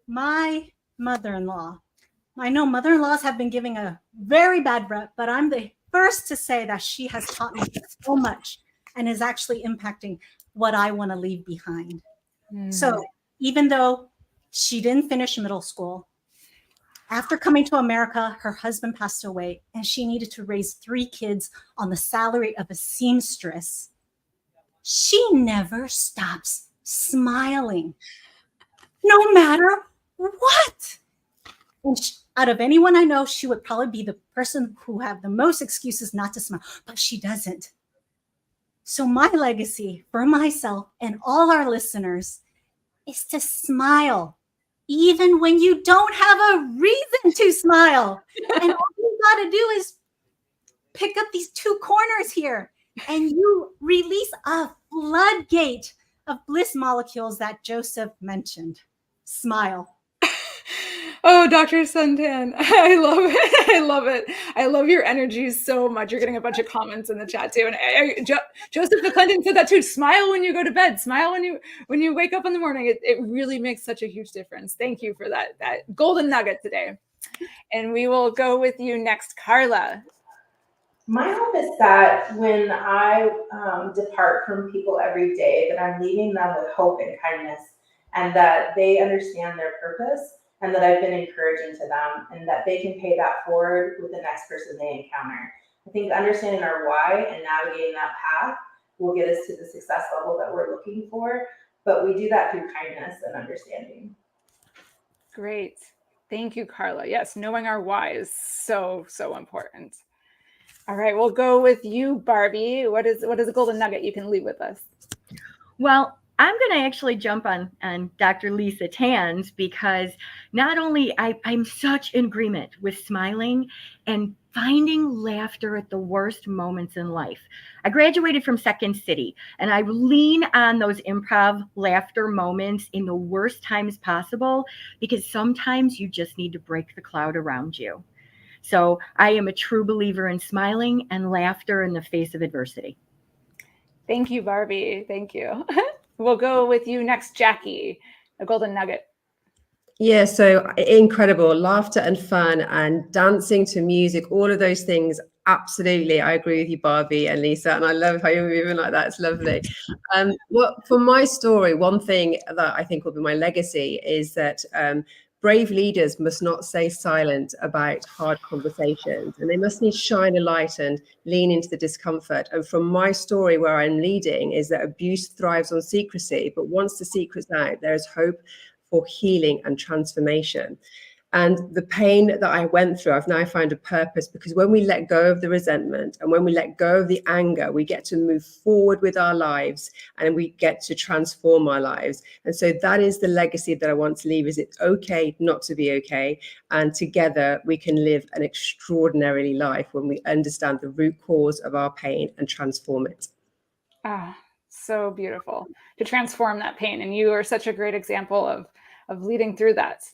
My mother-in-law. I know mother-in-laws have been giving a very bad rep, but I'm the first to say that she has taught me so much and is actually impacting what I want to leave behind. So even though she didn't finish middle school, after coming to America, her husband passed away and she needed to raise 3 kids on the salary of a seamstress. She never stops smiling, no matter what. And out of anyone I know, she would probably be the person who have the most excuses not to smile, but she doesn't. So my legacy for myself and all our listeners is to smile, even when you don't have a reason to smile. And all you got to do is pick up these 2 corners here and you release a floodgate of bliss molecules that Joseph mentioned. Smile. Oh, Dr. Suntan, I love it. I love it. I love your energy so much. You're getting a bunch of comments in the chat too. And Joseph McClendon said that too. Smile when you go to bed. Smile when you wake up in the morning. It really makes such a huge difference. Thank you for that golden nugget today. And we will go with you next, Carla. My hope is that when I depart from people every day, that I'm leaving them with hope and kindness, and that they understand their purpose, and that I've been encouraging to them, and that they can pay that forward with the next person they encounter. I think understanding our why and navigating that path will get us to the success level that we're looking for, but we do that through kindness and understanding. Great. Thank you, Carla. Yes, knowing our why is so, so important. All right, we'll go with you, Barbie. What is a golden nugget you can leave with us? Well, I'm going to actually jump on Dr. Lisa Tan's, because not only I'm such in agreement with smiling and finding laughter at the worst moments in life. I graduated from Second City, and I lean on those improv laughter moments in the worst times possible, because sometimes you just need to break the cloud around you. So I am a true believer in smiling and laughter in the face of adversity. Thank you, Barbie. Thank you. We'll go with you next, Jackie, a golden nugget. Yeah, so incredible. Laughter and fun and dancing to music, all of those things. Absolutely. I agree with you, Barbie and Lisa. And I love how you're moving like that. It's lovely. Well, for my story, one thing that I think will be my legacy is that brave leaders must not stay silent about hard conversations, and they must need shine a light and lean into the discomfort. And from my story, where I'm leading, is that abuse thrives on secrecy, but once the secret's out, there is hope for healing and transformation. And the pain that I went through, I've now found a purpose, because when we let go of the resentment and when we let go of the anger, we get to move forward with our lives and we get to transform our lives. And so that is the legacy that I want to leave, is it's okay not to be okay. And together we can live an extraordinary life when we understand the root cause of our pain and transform it. Ah, so beautiful to transform that pain. And you are such a great example of leading through that.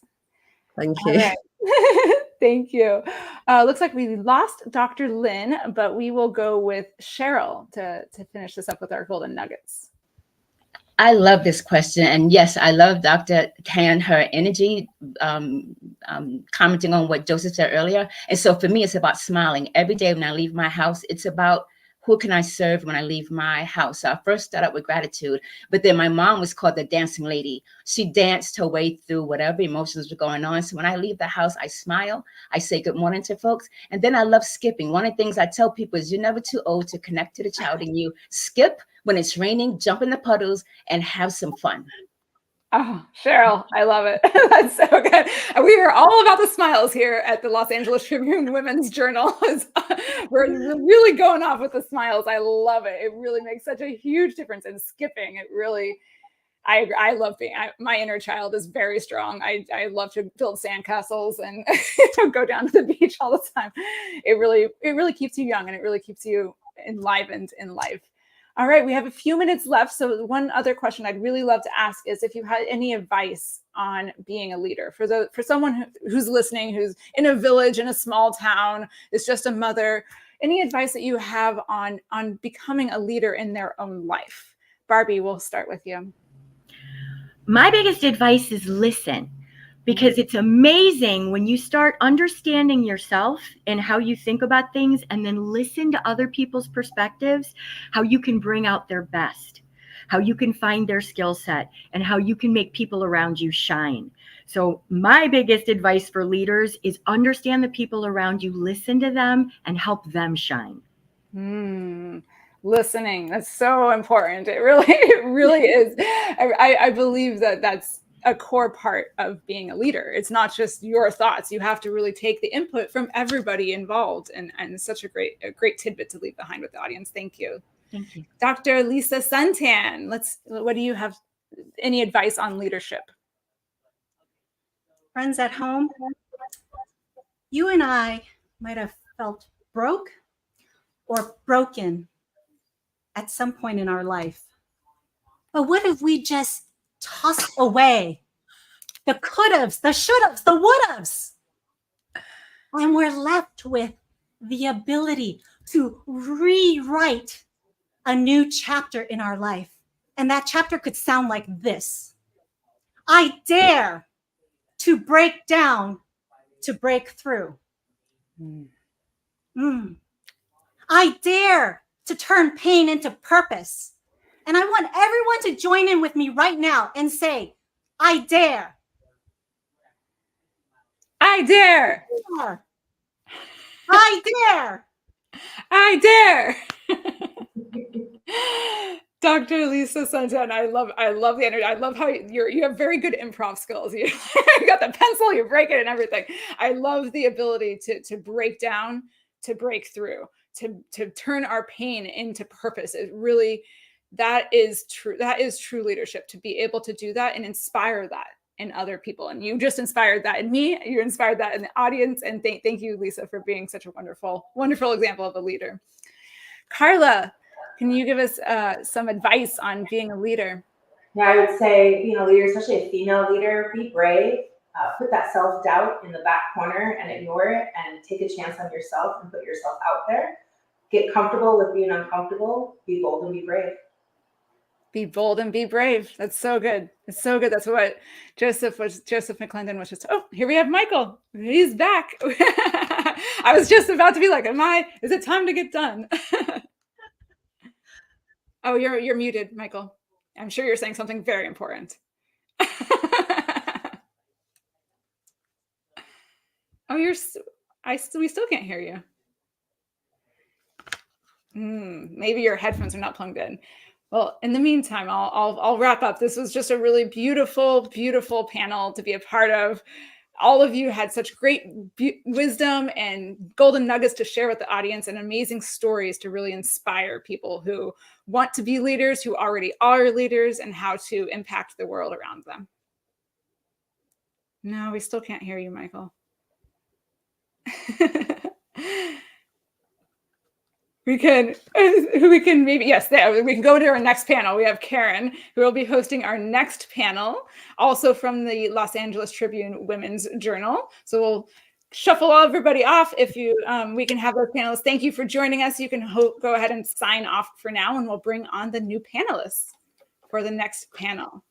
Thank you. All right. Thank you. Looks like we lost Dr. Lynn, but we will go with Cheryl to finish this up with our golden nuggets. I love this question. And yes, I love Dr. Tan, her energy, commenting on what Joseph said earlier. And so for me, it's about smiling. Every day when I leave my house, it's about who can I serve when I leave my house? So I first started with gratitude, but then my mom was called the dancing lady. She danced her way through whatever emotions were going on. So when I leave the house, I smile, I say good morning to folks. And then I love skipping. One of the things I tell people is you're never too old to connect to the child in you. Skip when it's raining, jump in the puddles, and have some fun. Oh, Cheryl, I love it. That's so good. We are all about the smiles here at the Los Angeles Tribune Women's Journal. We're really going off with the smiles. I love it. It really makes such a huge difference in skipping. It really, I love being, my inner child is very strong. I love to build sandcastles and go down to the beach all the time. It really keeps you young, and it really keeps you enlivened in life. All right, we have a few minutes left. So one other question I'd really love to ask is if you had any advice on being a leader for someone who's listening, who's in a village, in a small town, is just a mother, any advice that you have on becoming a leader in their own life? Barbie, we'll start with you. My biggest advice is listen, because it's amazing when you start understanding yourself and how you think about things, and then listen to other people's perspectives, how you can bring out their best, how you can find their skill set, and how you can make people around you shine. So my biggest advice for leaders is understand the people around you, listen to them, and help them shine. Listening, that's so important. It really is. I believe that that's a core part of being a leader. It's not just your thoughts. You have to really take the input from everybody involved, and it's such a great tidbit to leave behind with the audience. Thank you. Thank you. Dr. Lisa Suntan, what do you have, any advice on leadership? Friends at home, you and I might have felt broke or broken at some point in our life. But what if we just tossed away the could-haves, the should-haves, the would-haves, and we're left with the ability to rewrite a new chapter in our life? And that chapter could sound like this: I dare to break down to break through. I dare to turn pain into purpose. And I want everyone to join in with me right now and say, I dare. I dare. I dare. I dare. Dr. Lisa Suntan, I love the energy. I love how you have very good improv skills. You got the pencil, you break it and everything. I love the ability to break down, to break through, to turn our pain into purpose. It really, that is true leadership, to be able to do that and inspire that in other people. And you just inspired that in me. You inspired that in the audience. And thank you, Lisa, for being such a wonderful example of a leader. Carla, can you give us some advice on being a leader? Yeah, I would say, being a leader, especially a female leader, be brave, put that self-doubt in the back corner and ignore it, and take a chance on yourself and put yourself out there. Get comfortable with being uncomfortable. Be bold and be brave. Be bold and be brave. That's so good. It's so good. That's what Joseph McClendon was just. Oh, here we have Michael. He's back. I was just about to be like, is it time to get done? Oh, you're muted, Michael. I'm sure you're saying something very important. Oh, we still can't hear you. Maybe your headphones are not plugged in. Well, in the meantime, I'll wrap up. This was just a really beautiful, beautiful panel to be a part of. All of you had such great wisdom and golden nuggets to share with the audience, and amazing stories to really inspire people who want to be leaders, who already are leaders, and how to impact the world around them. No, we still can't hear you, Michael. We can maybe, yes, there, we can go to our next panel. We have Karen, who will be hosting our next panel, also from the Los Angeles Tribune Women's Journal. So we'll shuffle everybody off. If we can have those panelists. Thank you for joining us. You can go ahead and sign off for now, and we'll bring on the new panelists for the next panel.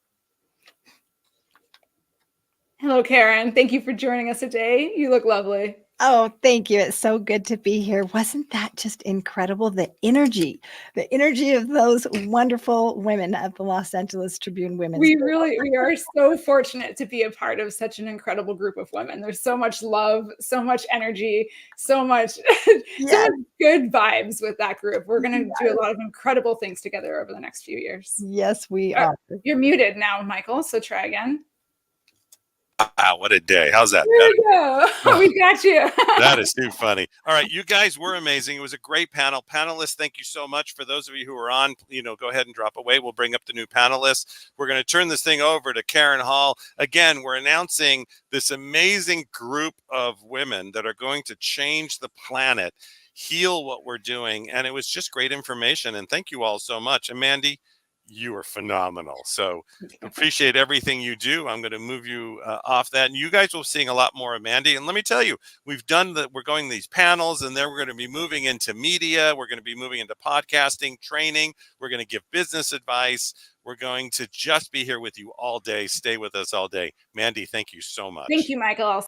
Hello, Karen. Thank you for joining us today. You look lovely. Oh, thank you. It's so good to be here. Wasn't that just incredible? The energy of those wonderful women at the Los Angeles Tribune Women's. We are so fortunate to be a part of such an incredible group of women. There's so much love, so much energy, so much good vibes with that group. We're going to do a lot of incredible things together over the next few years. Yes, we are. You're muted now, Michael, so try again. Wow, what a day. How's that? There we go. We got you. That is too funny. All right, you guys were amazing. It was a great panel. Panelists, thank you so much. For those of you who are on, go ahead and drop away. We'll bring up the new panelists. We're going to turn this thing over to Karen Hall. Again, we're announcing this amazing group of women that are going to change the planet, heal what we're doing. And it was just great information. And thank you all so much. And Mandy, you are phenomenal. So appreciate everything you do. I'm going to move you off that. And you guys will be seeing a lot more of Mandy. And let me tell you, we're going these panels, and then we're going to be moving into media. We're going to be moving into podcasting, training. We're going to give business advice. We're going to just be here with you all day. Stay with us all day. Mandy, thank you so much. Thank you, Michael.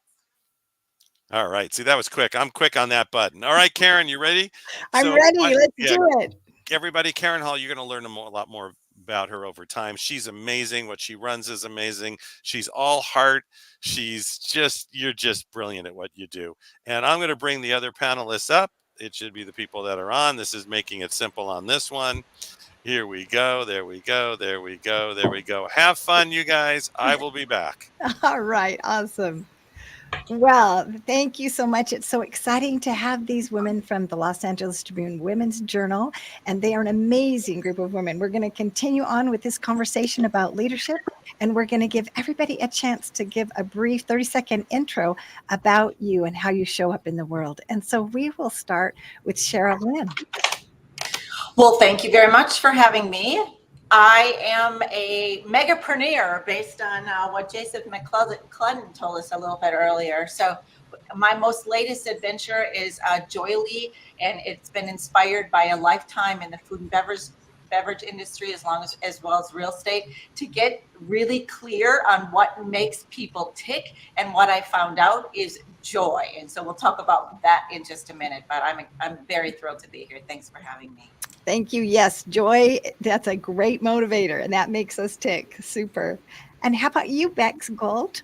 All right. See, that was quick. I'm quick on that button. All right, Karen, you ready? I'm ready. Let's do it. Everybody, Karen Hall, you're going to learn a lot more about her over time. She's amazing. What she runs is amazing. She's all heart. You're just brilliant at what you do. And I'm going to bring the other panelists up. It should be the people that are on. This is making it simple on this one. Here we go. There we go. There we go. There we go. Have fun, you guys. I will be back. All right. Awesome. Well, thank you so much. It's so exciting to have these women from the Los Angeles Tribune Women's Journal, and they are an amazing group of women. We're going to continue on with this conversation about leadership, and we're going to give everybody a chance to give a brief 30-second intro about you and how you show up in the world. And so we will start with Cheryl Lynn. Well, thank you very much for having me. I am a megapreneur based on what Jason McClendon told us a little bit earlier. So my most latest adventure is Joyly, and it's been inspired by a lifetime in the food and beverage industry as well as real estate, to get really clear on what makes people tick. And what I found out is joy. And so we'll talk about that in just a minute, but I'm very thrilled to be here. Thanks for having me. Thank you. Yes, joy, that's a great motivator, and that makes us tick. Super. And how about you, Bex Gold?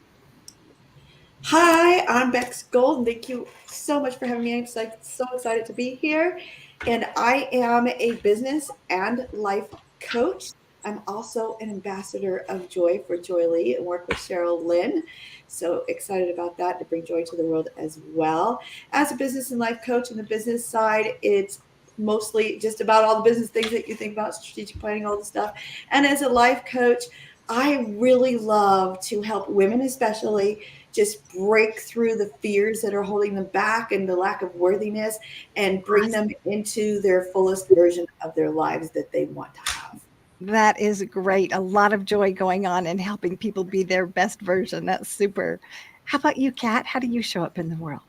Hi, I'm Bex Gold. Thank you so much for having me. I'm so excited to be here. And I am a business and life coach. I'm also an ambassador of joy for Joyly and work with Cheryl Lynn. So excited about that, to bring joy to the world as well. As a business and life coach on the business side, it's mostly just about all the business things that you think about, strategic planning, all the stuff. And as a life coach, I really love to help women especially just break through the fears that are holding them back and the lack of worthiness, and bring them into their fullest version of their lives that they want to have. That is great. A lot of joy going on and helping people be their best version. That's super. How about you, Kat? How do you show up in the world?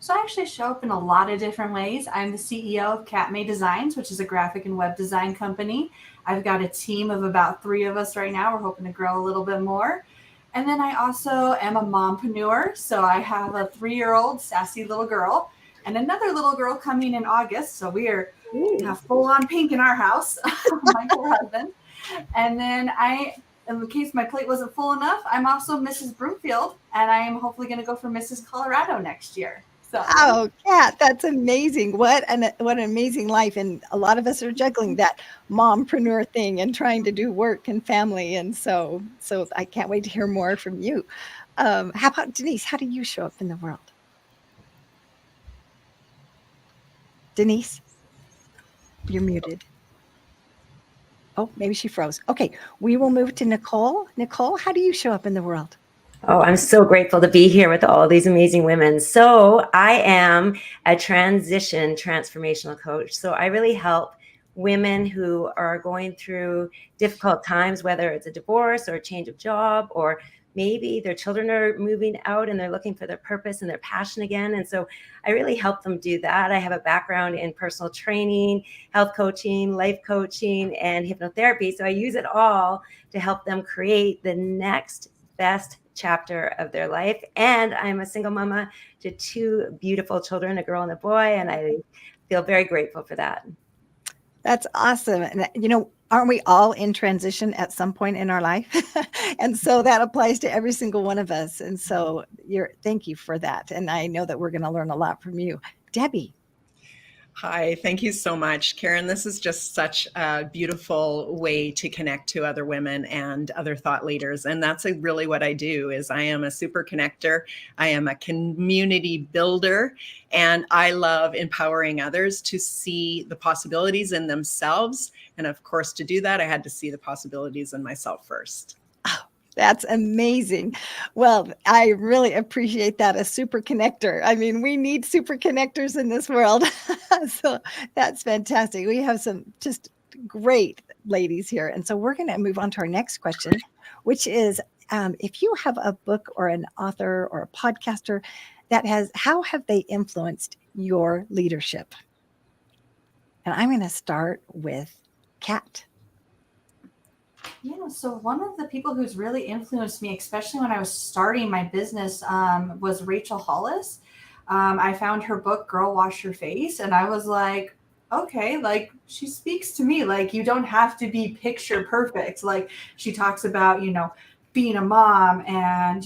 So I actually show up in a lot of different ways. I'm the CEO of Cat May Designs, which is a graphic and web design company. I've got a team of about 3 of us right now. We're hoping to grow a little bit more. And then I also am a mompreneur. So I have a 3-year-old sassy little girl and another little girl coming in August. So we are full on pink in our house, my poor husband. And then in case my plate wasn't full enough, I'm also Mrs. Broomfield, and I am hopefully going to go for Mrs. Colorado next year. So. Oh, Kat, that's amazing. What an amazing life. And a lot of us are juggling that mompreneur thing and trying to do work and family. And so I can't wait to hear more from you. How about Denise? How do you show up in the world? Denise, you're muted. Oh, maybe she froze. Okay, we will move to Nicole. Nicole, how do you show up in the world? Oh, I'm so grateful to be here with all these amazing women. So I am a transformational coach. So I really help women who are going through difficult times, whether it's a divorce or a change of job, or maybe their children are moving out and they're looking for their purpose and their passion again. And so I really help them do that. I have a background in personal training, health coaching, life coaching, and hypnotherapy. So I use it all to help them create the next best chapter of their life. And I'm a single mama to 2 beautiful children, a girl and a boy, and I feel very grateful for that. That's awesome. And aren't we all in transition at some point in our life? And so that applies to every single one of us. And so thank you for that. And I know that we're going to learn a lot from you. Debbie. Hi, thank you so much, Karen. This is just such a beautiful way to connect to other women and other thought leaders. And that's really what I do is I am a super connector. I am a community builder, and I love empowering others to see the possibilities in themselves. And of course, to do that, I had to see the possibilities in myself first. That's amazing. Well, I really appreciate that. A super connector. I mean, we need super connectors in this world. So that's fantastic. We have some just great ladies here. And so we're going to move on to our next question, which is if you have a book or an author or a podcaster how have they influenced your leadership? And I'm going to start with Kat. Yeah, so one of the people who's really influenced me, especially when I was starting my business, was Rachel Hollis. I found her book, Girl Wash Your Face, and I was like, okay, like she speaks to me. Like, you don't have to be picture perfect. Like, she talks about, being a mom and,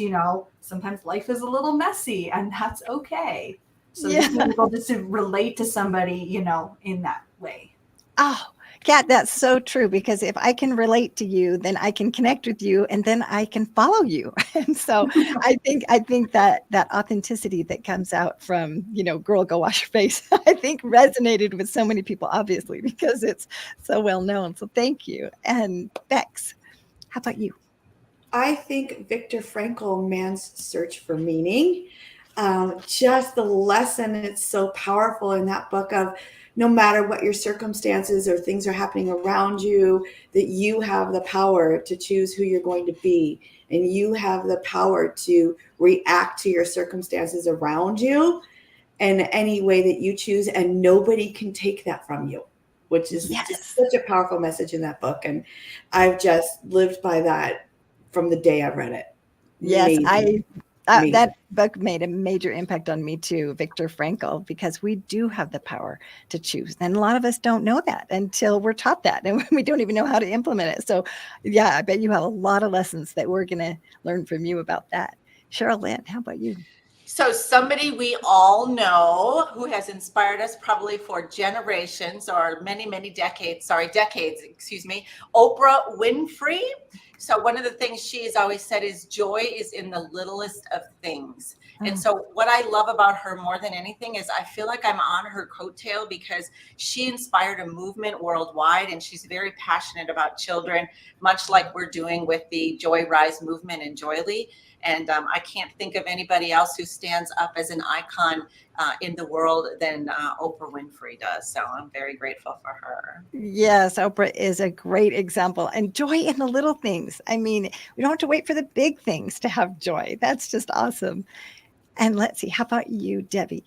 sometimes life is a little messy, and that's okay. So just being able to relate to somebody, in that way. Oh, Kat, that's so true, because if I can relate to you, then I can connect with you, and then I can follow you. And so I think that authenticity that comes out from, girl, go wash your face, I think resonated with so many people, obviously, because it's so well known. So thank you. And Bex, how about you? I think Viktor Frankl, Man's Search for Meaning, just the lesson, it's so powerful in that book of no matter what your circumstances or things are happening around you, that you have the power to choose who you're going to be. And you have the power to react to your circumstances around you in any way that you choose. And nobody can take that from you, which is just such a powerful message in that book. And I've just lived by that from the day I read it. Yes, Amazing. that book made a major impact on me too, Viktor Frankl, because we do have the power to choose. And a lot of us don't know that until we're taught that, and we don't even know how to implement it. So yeah, I bet you have a lot of lessons that we're going to learn from you about that. Cheryl Lynn, how about you? So somebody we all know who has inspired us probably for generations or many decades, Oprah Winfrey. So one of the things she has always said is joy is in the littlest of things. And so what I love about her more than anything is I feel like I'm on her coattail because she inspired a movement worldwide, and she's very passionate about children, much like we're doing with the Joy Rise movement and Joyly. And I can't think of anybody else who stands up as an icon in the world than Oprah Winfrey does. So I'm very grateful for her. Yes, Oprah is a great example. And joy in the little things. I mean, we don't have to wait for the big things to have joy. That's just awesome. And let's see, how about you, Debbie?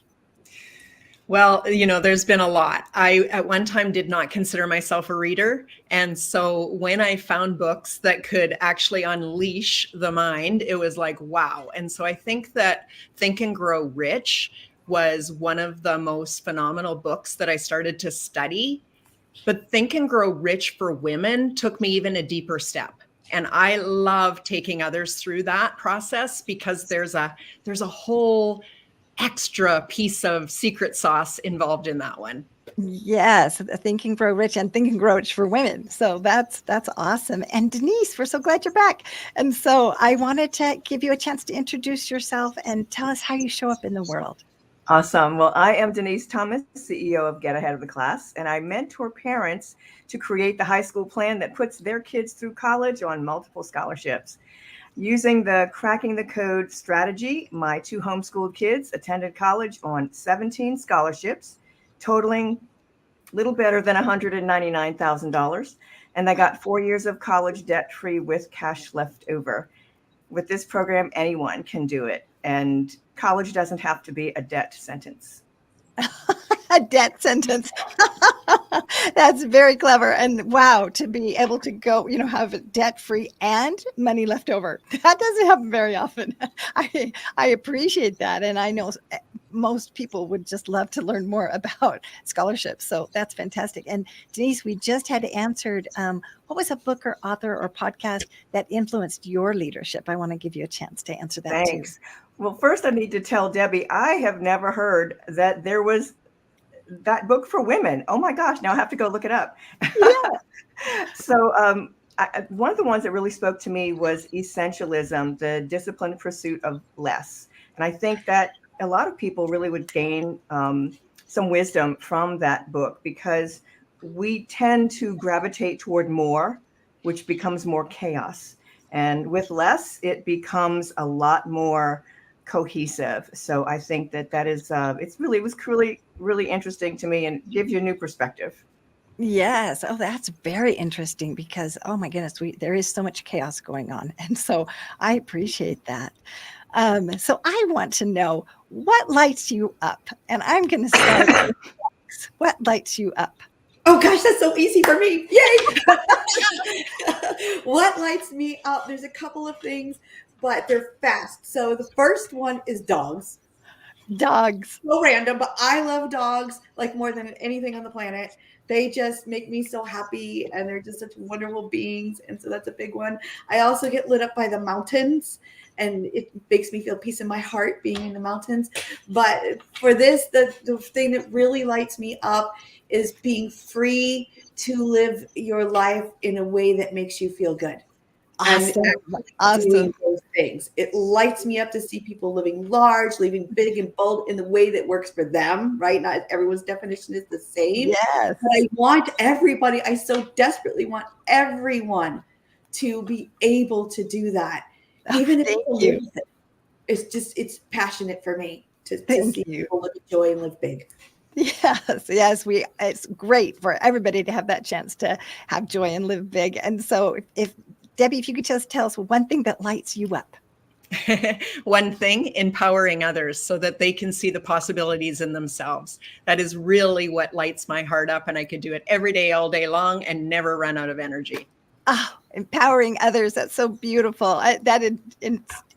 Well, there's been a lot. I, at one time, did not consider myself a reader. And so when I found books that could actually unleash the mind, it was like, wow. And so I think that Think and Grow Rich was one of the most phenomenal books that I started to study. But Think and Grow Rich for Women took me even a deeper step. And I love taking others through that process because there's a whole extra piece of secret sauce involved in that one. Yes, Think and Grow Rich and Think and Grow Rich for Women. So that's awesome. And Denise, we're so glad you're back. And so I wanted to give you a chance to introduce yourself and tell us how you show up in the world. Awesome. Well, I am Denise Thomas, CEO of Get Ahead of the Class, and I mentor parents to create the high school plan that puts their kids through college on multiple scholarships. Using the Cracking the Code strategy, my 2 homeschooled kids attended college on 17 scholarships, totaling a little better than $199,000. And they got 4 years of college debt-free with cash left over. With this program, anyone can do it. And college doesn't have to be a debt sentence. A debt sentence. That's very clever. And wow, to be able to go, have it debt free and money left over. That doesn't happen very often. I appreciate that. And I know most people would just love to learn more about scholarships. So that's fantastic. And Denise, we just had answered, what was a book or author or podcast that influenced your leadership? I want to give you a chance to answer that. Thanks. Too. Well, first I need to tell Debbie, I have never heard that there was that book for women. Oh my gosh, now I have to go look it up. So one of the ones that really spoke to me was Essentialism, the disciplined pursuit of less. And I think that a lot of people really would gain some wisdom from that book, because we tend to gravitate toward more, which becomes more chaos. And with less, it becomes a lot more cohesive. So I think that is, it was really interesting to me and gives you a new perspective. Yes. Oh, that's very interesting because, oh my goodness, there is so much chaos going on. And so I appreciate that. So I want to know what lights you up. And I'm going to start with Bex. What lights you up? Oh gosh, that's so easy for me. Yay! What lights me up? There's a couple of things, but they're fast. So the first one is dogs. Dogs. So random, but I love dogs like more than anything on the planet. They just make me so happy, and they're just such wonderful beings. And so that's a big one. I also get lit up by the mountains, and it makes me feel peace in my heart being in the mountains. But for this, the thing that really lights me up is being free to live your life in a way that makes you feel good. Awesome. Doing those things. It lights me up to see people living large, living big and bold in the way that works for them, right? Not everyone's definition is the same. Yes. But I want everybody, I so desperately want everyone to be able to do that. Even if it's a little bit. It's passionate for me to see people live with joy and live big. Yes, it's great for everybody to have that chance to have joy and live big. And so if Debbie, if you could just tell us one thing that lights you up. One thing, empowering others so that they can see the possibilities in themselves. That is really what lights my heart up, and I could do it every day, all day long, and never run out of energy. Oh, empowering others. That's so beautiful. That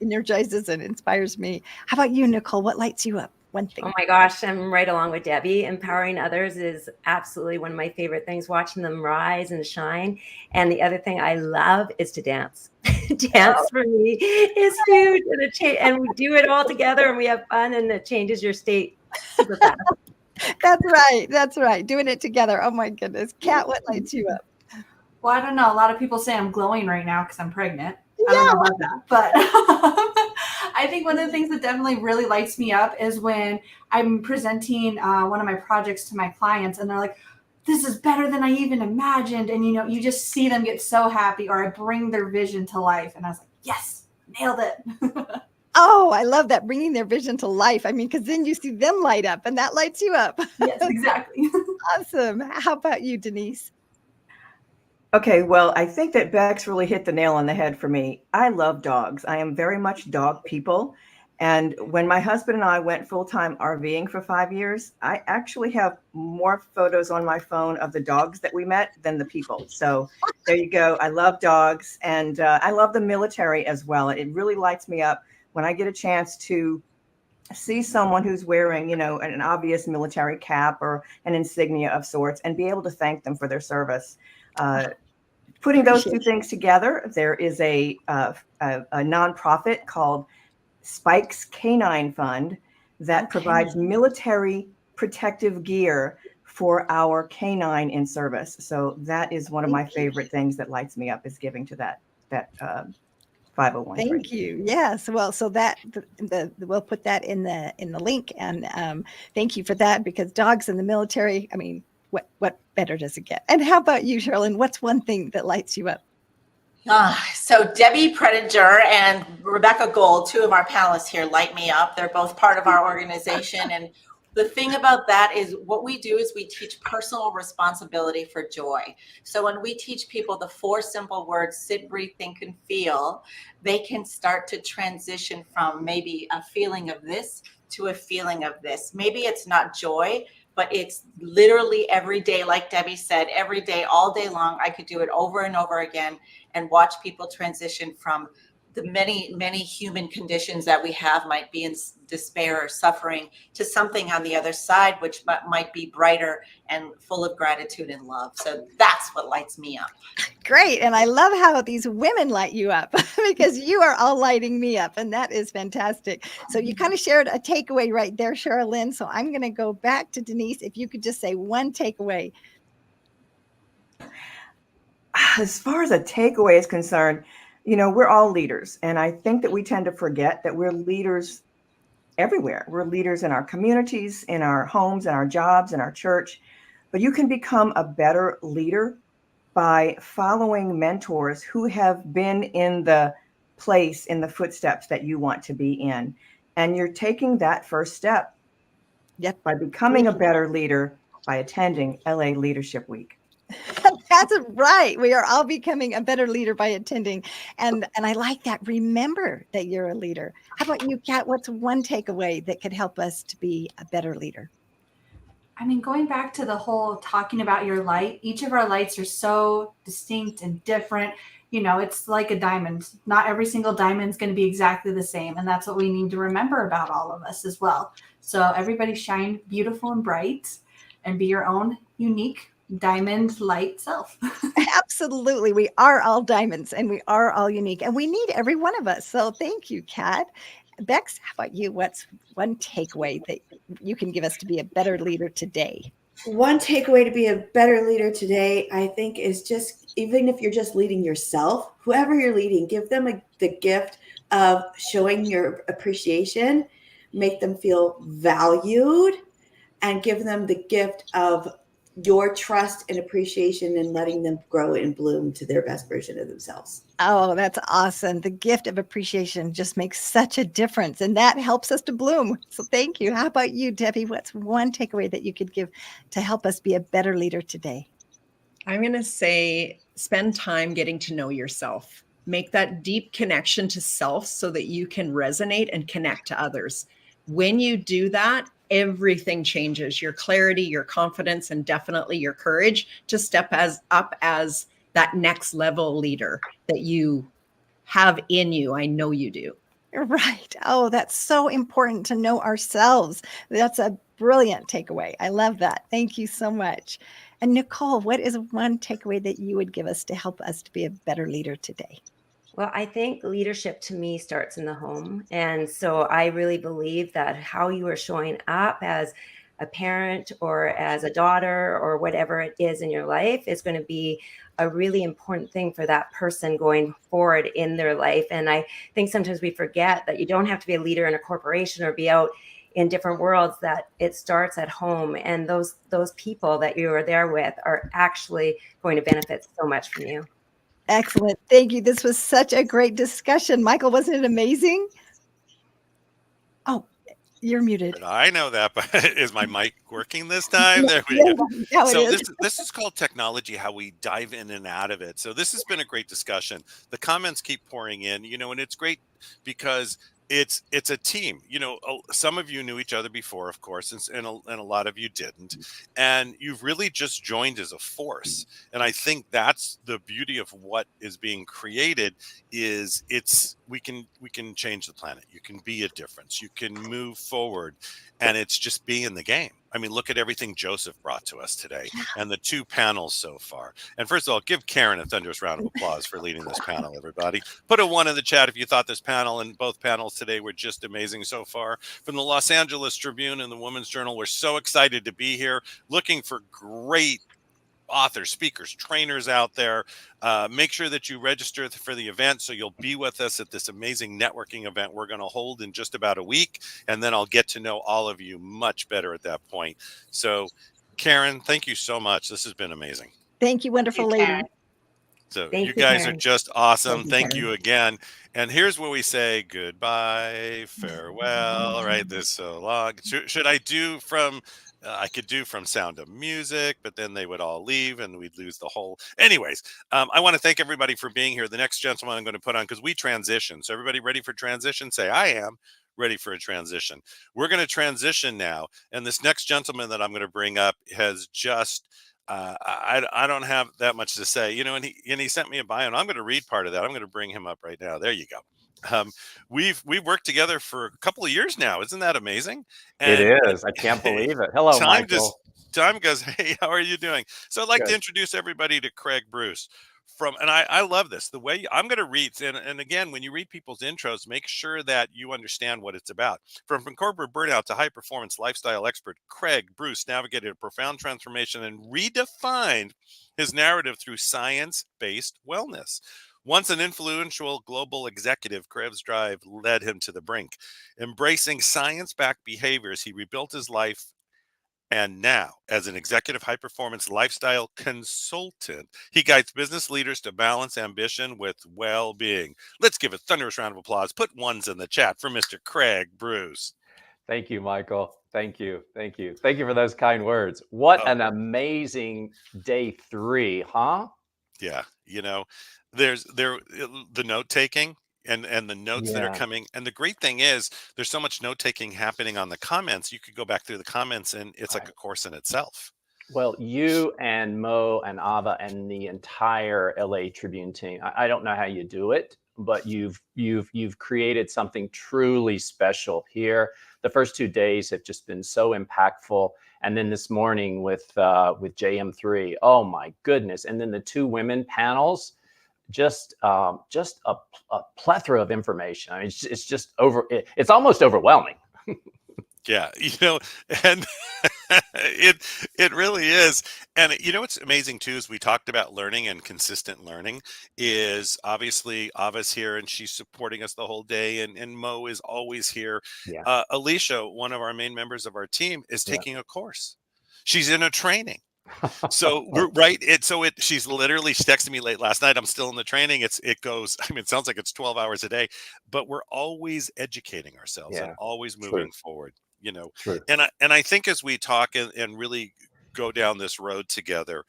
energizes and inspires me. How about you, Nicole? What lights you up? One thing. Oh my gosh, I'm right along with Debbie. Empowering others is absolutely one of my favorite things, watching them rise and shine. And the other thing I love is to dance. Dance for me is huge. And we do it all together and we have fun, and it changes your state super fast. That's right. Doing it together. Oh my goodness. Kat, what lights you up? Well, I don't know. A lot of people say I'm glowing right now because I'm pregnant. I don't know about that, but I think one of the things that definitely really lights me up is when I'm presenting one of my projects to my clients, and they're like, "This is better than I even imagined," and you just see them get so happy, or I bring their vision to life, and I was like, "Yes, nailed it." Oh, I love that, bringing their vision to life. I mean, because then you see them light up, and that lights you up. Yes, exactly. Awesome. How about you, Denise? Okay, well, I think that Bex really hit the nail on the head for me. I love dogs. I am very much dog people. And when my husband and I went full-time RVing for 5 years, I actually have more photos on my phone of the dogs that we met than the people. So there you go. I love dogs, and I love the military as well. It really lights me up when I get a chance to see someone who's wearing, an obvious military cap or an insignia of sorts, and be able to thank them for their service. Putting those two things together, there is a nonprofit called Spike's Canine Fund that provides military protective gear for our canine in service. So that is one of my favorite things that lights me up, is giving to that 501. Thank you. Yes. Well, so that we'll put that in the link, and thank you for that, because dogs in the military, I mean, what better does it get? And how about you, Sherilyn? What's one thing that lights you up? So Debbie Prediger and Rebecca Gold, two of our panelists here, light me up. They're both part of our organization. And the thing about that is what we do is we teach personal responsibility for joy. So when we teach people the 4 simple words, sit, breathe, think, and feel, they can start to transition from maybe a feeling of this to a feeling of this. Maybe it's not joy, but it's literally every day, like Debbie said, every day, all day long. I could do it over and over again and watch people transition from the many human conditions that we have might be in despair or suffering, to something on the other side which might be brighter and full of gratitude and love. So that's what lights me up. Great. And I love how these women light you up because you are all lighting me up. And that is fantastic. So you kind of shared a takeaway right there, Sherilyn. So I'm going to go back to Denise. If you could just say one takeaway. As far as a takeaway is concerned, we're all leaders. And I think that we tend to forget that we're leaders everywhere. We're leaders in our communities, in our homes, in our jobs, in our church. But you can become a better leader by following mentors who have been in the place, in the footsteps that you want to be in. And you're taking that first step by becoming a better leader by attending LA Leadership Week. That's right. We are all becoming a better leader by attending. And I like that. Remember that you're a leader. How about you, Kat? What's one takeaway that could help us to be a better leader? I mean, going back to the whole talking about your light, each of our lights are so distinct and different. It's like a diamond. Not every single diamond is going to be exactly the same. And that's what we need to remember about all of us as well. So everybody shine beautiful and bright and be your own unique diamond light self. Absolutely. We are all diamonds and we are all unique and we need every one of us. So thank you, Kat. Bex, how about you? What's one takeaway that you can give us to be a better leader today? One takeaway to be a better leader today, I think, is just, even if you're just leading yourself, whoever you're leading, give them the gift of showing your appreciation, make them feel valued, and give them the gift of your trust and appreciation and letting them grow and bloom to their best version of themselves. Oh, that's awesome. The gift of appreciation just makes such a difference, and that helps us to bloom. So thank you. How about you, Debbie? What's one takeaway that you could give to help us be a better leader today? I'm going to say spend time getting to know yourself. Make that deep connection to self so that you can resonate and connect to others. When you do that, everything changes. Your clarity, your confidence, and definitely your courage to step up as that next level leader that you have in you. I know you do. Right. Oh, that's so important to know ourselves. That's a brilliant takeaway. I love that. Thank you so much. And Nicole, what is one takeaway that you would give us to help us to be a better leader today? Well, I think leadership to me starts in the home. And so I really believe that how you are showing up as a parent or as a daughter or whatever it is in your life is going to be a really important thing for that person going forward in their life. And I think sometimes we forget that you don't have to be a leader in a corporation or be out in different worlds, that it starts at home. And those people that you are there with are actually going to benefit so much from you. Excellent. Thank you. This was such a great discussion. Michael, wasn't it amazing? Oh, you're muted. I know that, but is my mic working this time? There we go. Now So it is. this is called technology, how we dive in and out of it. So this has been a great discussion. The comments keep pouring in, and it's great because it's a team. Some of you knew each other before, of course, and a lot of you didn't. And you've really just joined as a force. And I think that's the beauty of what is being created is we can change the planet. You can be a difference. You can move forward. And it's just being in the game. I mean, look at everything Joseph brought to us today and the two panels so far. And first of all, give Karen a thunderous round of applause for leading this panel, everybody. Put a 1 in the chat if you thought this panel and both panels today were just amazing so far. From the Los Angeles Tribune and the Women's Journal, we're so excited to be here, looking for great authors, speakers, trainers out there. Make sure that you register for the event so you'll be with us at this amazing networking event we're going to hold in just about a week. And then I'll get to know all of you much better at that point. So, Karen, thank you so much. This has been amazing. Thank you, wonderful lady. So you guys are just awesome. Thank you again. And here's where we say goodbye, farewell, right? This so long. Should I do from... I could do from Sound of Music, but then they would all leave and we'd lose the whole. Anyways, I want to thank everybody for being here. The next gentleman I'm going to put on, because we transition. So everybody ready for transition? Say, I am ready for a transition. We're going to transition now. And this next gentleman that I'm going to bring up has just, I don't have that much to say, and he sent me a bio, and I'm going to read part of that. I'm going to bring him up right now. There you go. Um, we've worked together for a couple of years now. Isn't that amazing? It And is. I can't believe it. Hello, time Michael. just time goes, hey, how are you doing? So I'd like to Good. introduce everybody to Craig Bruce from, and I love this, the way I'm going to read. And again, when you read people's intros, make sure that you understand what it's about. From corporate burnout to high performance lifestyle expert, Craig Bruce navigated a profound transformation and redefined his narrative through science-based wellness. Once an influential global executive, Craig's drive led him to the brink. Embracing science-backed behaviors, he rebuilt his life. And now, as an executive high performance lifestyle consultant, he guides business leaders to balance ambition with well being. Let's give a thunderous round of applause. Put ones in the chat for Mr. Craig Bruce. Thank you, Michael. Thank you. Thank you. Thank you for those kind words. What an amazing day 3, huh? Yeah. You know, there's the note taking and the notes that are Yeah. coming. And the great thing is there's so much note taking happening on the comments. You could go back through the comments and it's like a course in itself. Well, you and Mo and Ava and the entire LA Tribune team, I don't know how you do it, but you've created something truly special here. The first 2 days have just been so impactful. And then this morning with JM3, oh my goodness. And then the 2 women panels, just a plethora of information. I mean, it's just it's almost overwhelming. Yeah, you know, and it really is. And you know what's amazing too is we talked about learning and consistent learning is obviously Ava's here and she's supporting us the whole day, and Mo is always here. Yeah. Alicia, one of our main members of our team, is Yeah. taking a course. She's in a training. So we're right. She's literally texted me late last night. I'm still in the training. It goes, I mean, it sounds like it's 12 hours a day, but we're always educating ourselves and Yeah. always True. moving forward, you know. True. And I think as we talk and really go down this road together,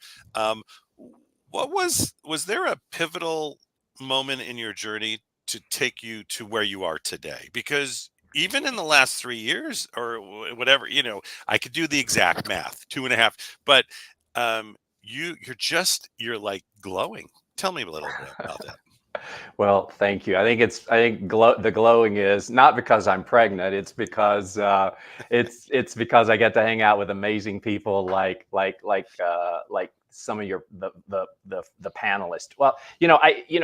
was there a pivotal moment in your journey to take you to where you are today? Because even in the last 3 years or whatever, you know, I could do the exact math, 2.5, but you're like glowing. Tell me a little bit about that. Well, thank you. I think the glowing is not because I'm pregnant. It's because it's because I get to hang out with amazing people like some of the panelists. Well,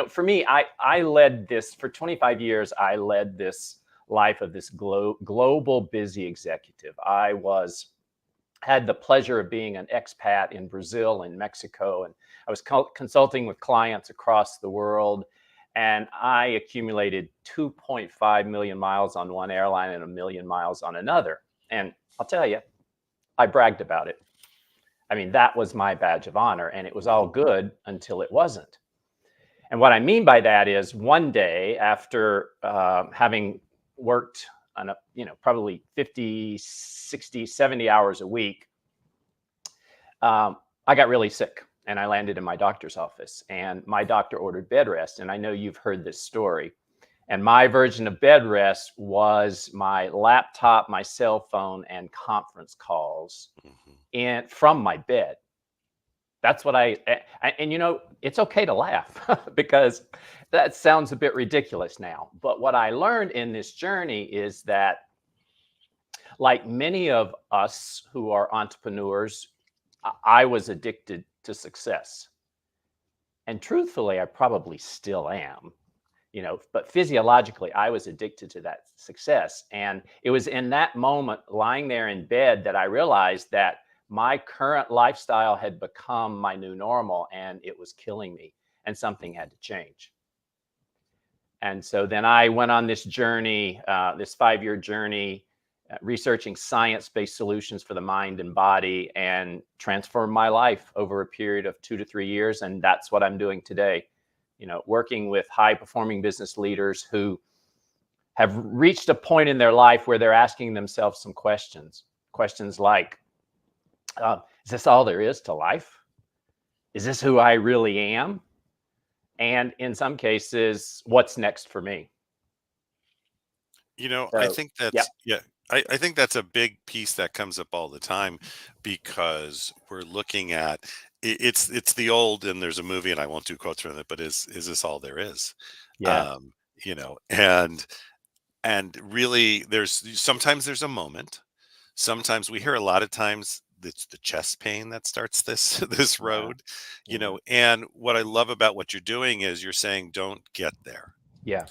for me, I led this for 25 years. I led this life of this global busy executive. I had the pleasure of being an expat in Brazil and Mexico, and I was consulting with clients across the world. And I accumulated 2.5 million miles on one airline and 1 million miles on another. And I'll tell you, I bragged about it. I mean, that was my badge of honor, and it was all good until it wasn't. And what I mean by that is one day after having worked on probably 50, 60, 70 hours a week, I got really sick. And I landed in my doctor's office, and my doctor ordered bed rest. And I know you've heard this story. And my version of bed rest was my laptop, my cell phone, and conference calls from my bed. That's what and it's okay to laugh because that sounds a bit ridiculous now. But what I learned in this journey is that, like many of us who are entrepreneurs, I was addicted to success. And truthfully, I probably still am, but physiologically, I was addicted to that success. And it was in that moment, lying there in bed, that I realized that my current lifestyle had become my new normal and it was killing me, and something had to change. And so then I went on this journey, this 5-year journey, researching science-based solutions for the mind and body, and transformed my life over a period of 2 to 3 years. And that's what I'm doing today, working with high-performing business leaders who have reached a point in their life where they're asking themselves some questions like, is this all there is to life? Is this who I really am? And in some cases, what's next for me? I think that's, I think that's a big piece that comes up all the time, because we're looking at it's the old, and there's a movie, and I won't do quotes from it, but is this all there is? Yeah. you know, and really sometimes there's a moment. Sometimes we hear a lot of times it's the chest pain that starts this this road, you know. And what I love about what you're doing is you're saying don't get there. Yeah.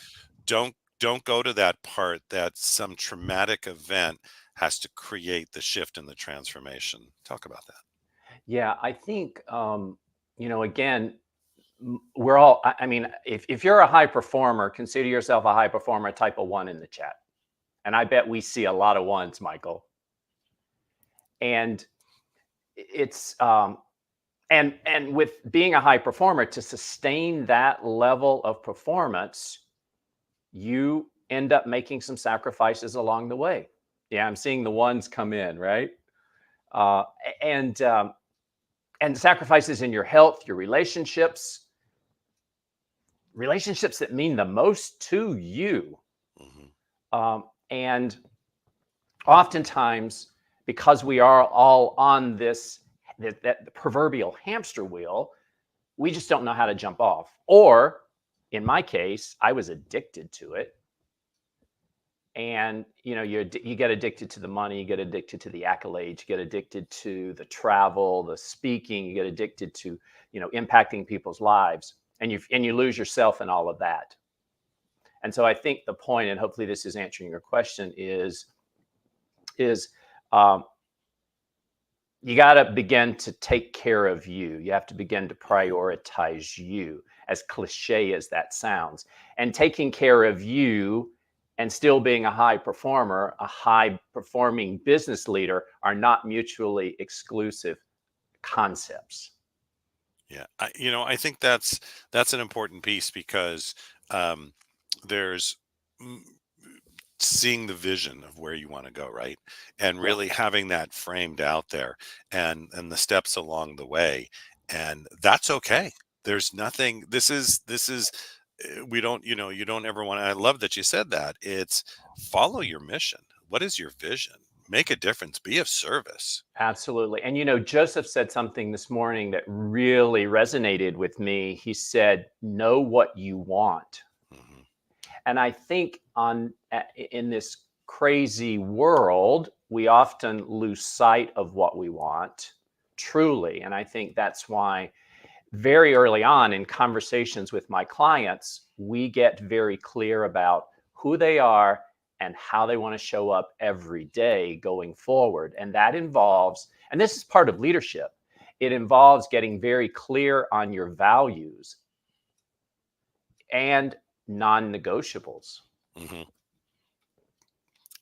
Don't go to that part that some traumatic event has to create the shift and the transformation. Talk about that. Yeah, I think, you know, again, we're all, I mean, if you're a high performer, consider yourself a high performer, type a 1 in the chat. And I bet we see a lot of 1s, Michael. And it's, and with being a high performer, to sustain that level of performance, you end up making some sacrifices along the way. Yeah, I'm seeing the 1s come in, right? And sacrifices in your health, your relationships that mean the most to you. And oftentimes, because we are all on that proverbial hamster wheel, we just don't know how to jump off. Or in my case, I was addicted to it. And, you know, you get addicted to the money, you get addicted to the accolades, you get addicted to the travel, the speaking, you get addicted to, you know, impacting people's lives, and you lose yourself in all of that. And so I think the point, and hopefully this is answering your question, is you got to begin to take care of you. You have to begin to prioritize you, as cliche as that sounds. And taking care of you and still being a high performer, a high performing business leader, are not mutually exclusive concepts. Yeah, I think that's an important piece, because there's seeing the vision of where you want to go, right? And really having that framed out there, and the steps along the way. And that's okay. There's nothing, this is we don't, you don't ever want to, I love that you said that. It's follow your mission. What is your vision? Make a difference, be of service. Absolutely. And, you know, Joseph said something this morning that really resonated with me. He said, know what you want. And I think in this crazy world, we often lose sight of what we want, truly. And I think that's why very early on in conversations with my clients, we get very clear about who they are and how they want to show up every day going forward. And that involves, and this is part of leadership, it involves getting very clear on your values and non-negotiables.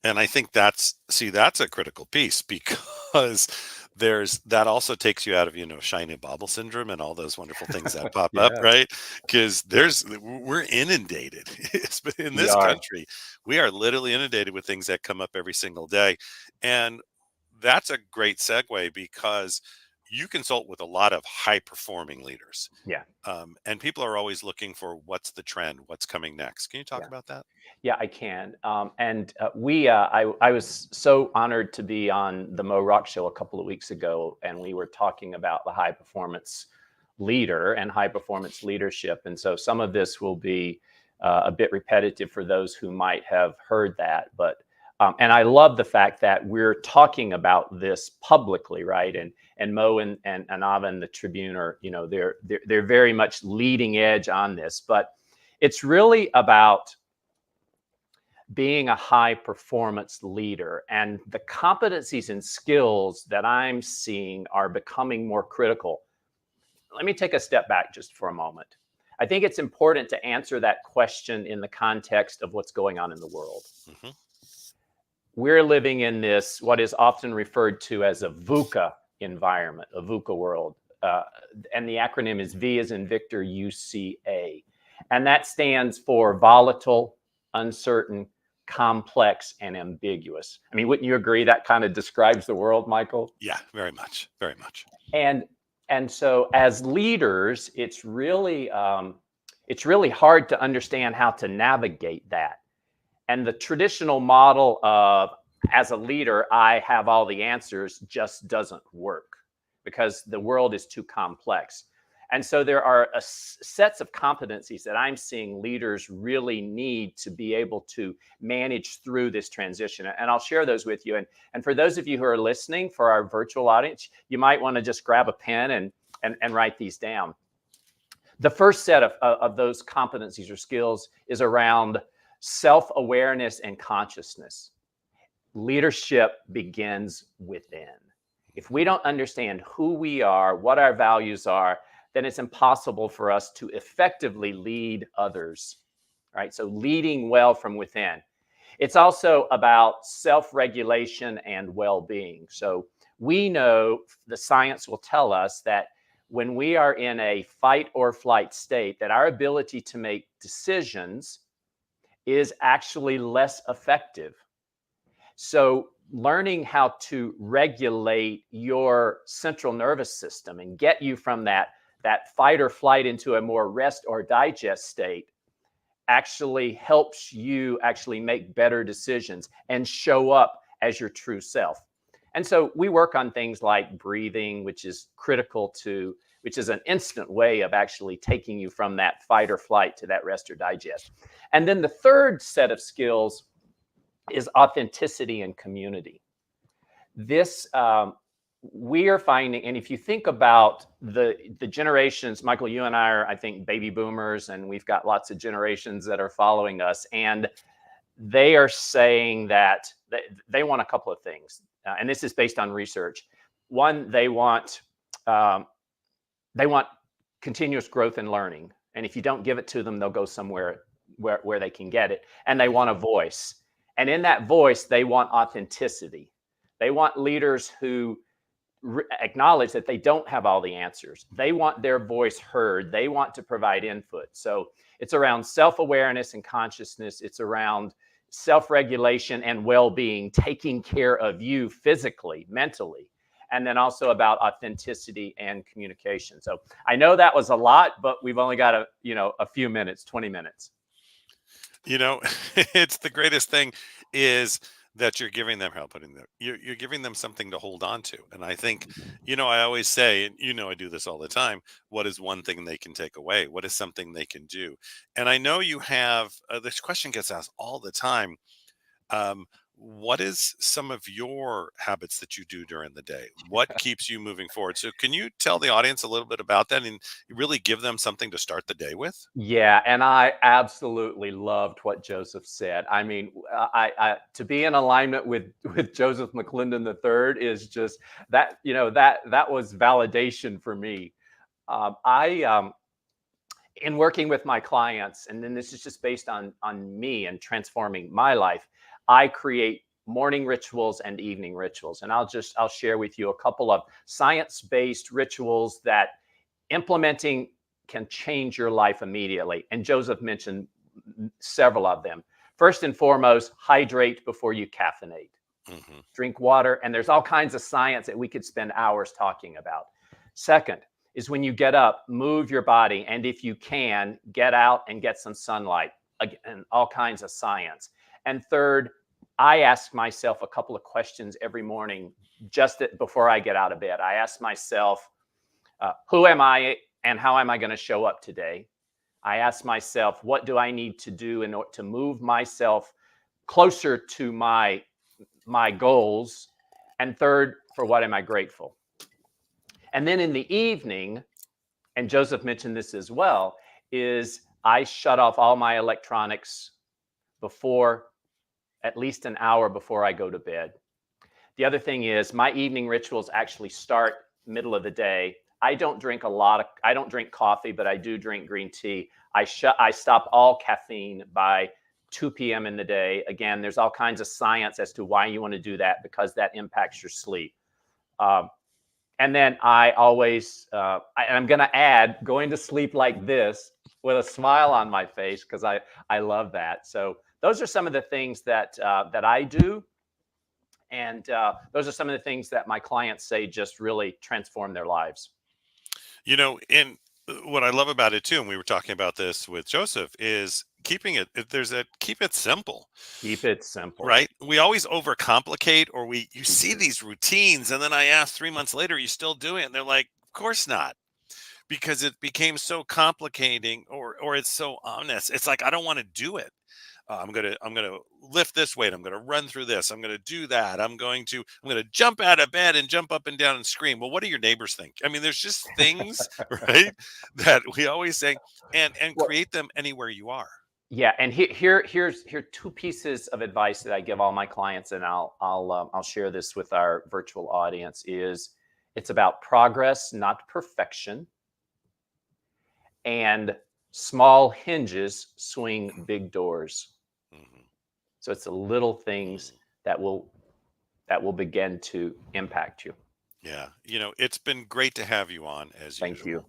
And I think that's a critical piece, because that also takes you out of, shiny bauble syndrome and all those wonderful things that pop up, right? Because we're inundated in this country. We are literally inundated with things that come up every single day. And that's a great segue, because you consult with a lot of high performing leaders. Yeah. And people are always looking for what's the trend, what's coming next. Can you talk about that? Yeah, I can. I was so honored to be on the Mo Rock Show a couple of weeks ago, and we were talking about the high performance leader and high performance leadership. And so some of this will be a bit repetitive for those who might have heard that. But and I love the fact that we're talking about this publicly, right? And Mo and Ava and the Tribune are, they're very much leading edge on this. But it's really about being a high performance leader, and the competencies and skills that I'm seeing are becoming more critical. Let me take a step back just for a moment. I think it's important to answer that question in the context of what's going on in the world. We're living in this, what is often referred to as a VUCA environment, a VUCA world. And the acronym is V as in Victor, UCA. And that stands for volatile, uncertain, complex, and ambiguous. I mean, wouldn't you agree that kind of describes the world, Michael? Yeah, very much, very much. And so as leaders, it's really hard to understand how to navigate that. And the traditional model of, as a leader, I have all the answers, just doesn't work, because the world is too complex. And so there are sets of competencies that I'm seeing leaders really need to be able to manage through this transition. And I'll share those with you. And for those of you who are listening, for our virtual audience, you might want to just grab a pen and write these down. The first set of those competencies or skills is around self-awareness and consciousness. Leadership begins within. If we don't understand who we are, what our values are, then it's impossible for us to effectively lead others, right? So leading well from within. It's also about self-regulation and well-being. So we know the science will tell us that when we are in a fight or flight state, that our ability to make decisions is actually less effective. So learning how to regulate your central nervous system and get you from that fight or flight into a more rest or digest state actually helps you actually make better decisions and show up as your true self. And so we work on things like breathing, which is critical to, which is an instant way of actually taking you from that fight or flight to that rest or digest. And then the third set of skills is authenticity and community. This, we are finding, and if you think about the generations, Michael, you and I are, I think, baby boomers, and we've got lots of generations that are following us, and they are saying that they want a couple of things, and this is based on research. One, they want continuous growth and learning, and if you don't give it to them, they'll go somewhere where they can get it, and they want a voice, and in that voice, they want authenticity. They want leaders who acknowledge that they don't have all the answers. They want their voice heard. They want to provide input. So it's around self-awareness and consciousness. It's around self-regulation and well-being, taking care of you physically, mentally, and then also about authenticity and communication. So I know that was a lot, but we've only got a few minutes, 20 minutes. It's the greatest thing is that you're giving them help, you're giving them something to hold on to. And I think, I always say, and I do this all the time, what is one thing they can take away? What is something they can do? And I know you have, this question gets asked all the time. What is some of your habits that you do during the day? What keeps you moving forward? So can you tell the audience a little bit about that and really give them something to start the day with? Yeah, and I absolutely loved what Joseph said. I mean, I to be in alignment with Joseph McClendon III is just that, that was validation for me. In working with my clients, and then this is just based on me and transforming my life, I create morning rituals and evening rituals. And I'll share with you a couple of science-based rituals that implementing can change your life immediately. And Joseph mentioned several of them. First and foremost, hydrate before you caffeinate. Mm-hmm. Drink water, and there's all kinds of science that we could spend hours talking about. Second is when you get up, move your body, and if you can, get out and get some sunlight. Again, all kinds of science. And third, I ask myself a couple of questions every morning just before I get out of bed. I ask myself, who am I and how am I going to show up today? I ask myself, what do I need to do in order to move myself closer to my goals? And third, for what am I grateful? And then in the evening, and Joseph mentioned this as well, is I shut off all my electronics at least an hour before I go to bed. The other thing is my evening rituals actually start middle of the day. I don't drink coffee, but I do drink green tea. I stop all caffeine by 2 p.m. in the day. Again, there's all kinds of science as to why you want to do that, because that impacts your sleep. And then I always, I'm going to add going to sleep like this with a smile on my face, because I love that. So those are some of the things that I do. And those are some of the things that my clients say just really transform their lives. And what I love about it too, and we were talking about this with Joseph, is keep it simple. Keep it simple. Right? We always overcomplicate, or you see these routines, and then I ask 3 months later, are you still doing it? And they're like, of course not. because it became so complicating, or it's so honest. It's like, I don't want to do it. I'm gonna lift this weight. I'm gonna run through this. I'm gonna do that. I'm gonna jump out of bed and jump up and down and scream. Well, what do your neighbors think? I mean, there's just things, right, that we always say, and create them anywhere you are. Yeah, and here are two pieces of advice that I give all my clients, and I'll share this with our virtual audience. It's about progress, not perfection, and small hinges swing big doors. So it's the little things that will begin to impact you. Yeah, it's been great to have you on, as Thank usual.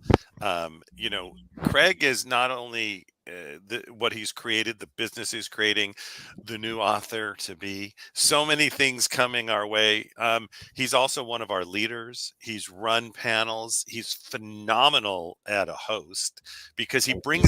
Craig is not only what he's created, the business he's creating, the new author to be, so many things coming our way. He's also one of our leaders. He's run panels. He's phenomenal at a host, because you bring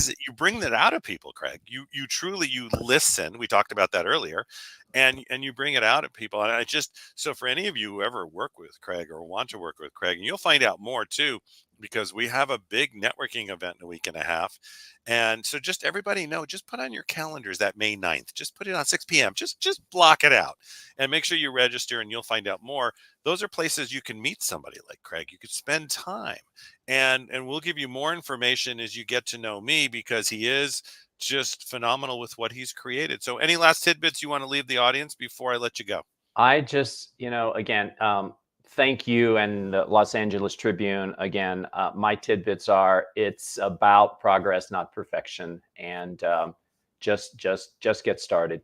that out of people, Craig. You truly listen. We talked about that earlier. And you bring it out at people. And so for any of you who ever work with Craig or want to work with Craig, and you'll find out more too, because we have a big networking event in a week and a half. And so just everybody know, just put on your calendars that May 9th, just put it on 6 p.m. Just block it out and make sure you register, and you'll find out more. Those are places you can meet somebody like Craig. You could spend time, and we'll give you more information as you get to know me, because he is just phenomenal with what he's created. So any last tidbits you want to leave the audience before I let you go? I just, again, thank you, and the Los Angeles Tribune. Again, my tidbits are, it's about progress, not perfection, and just get started.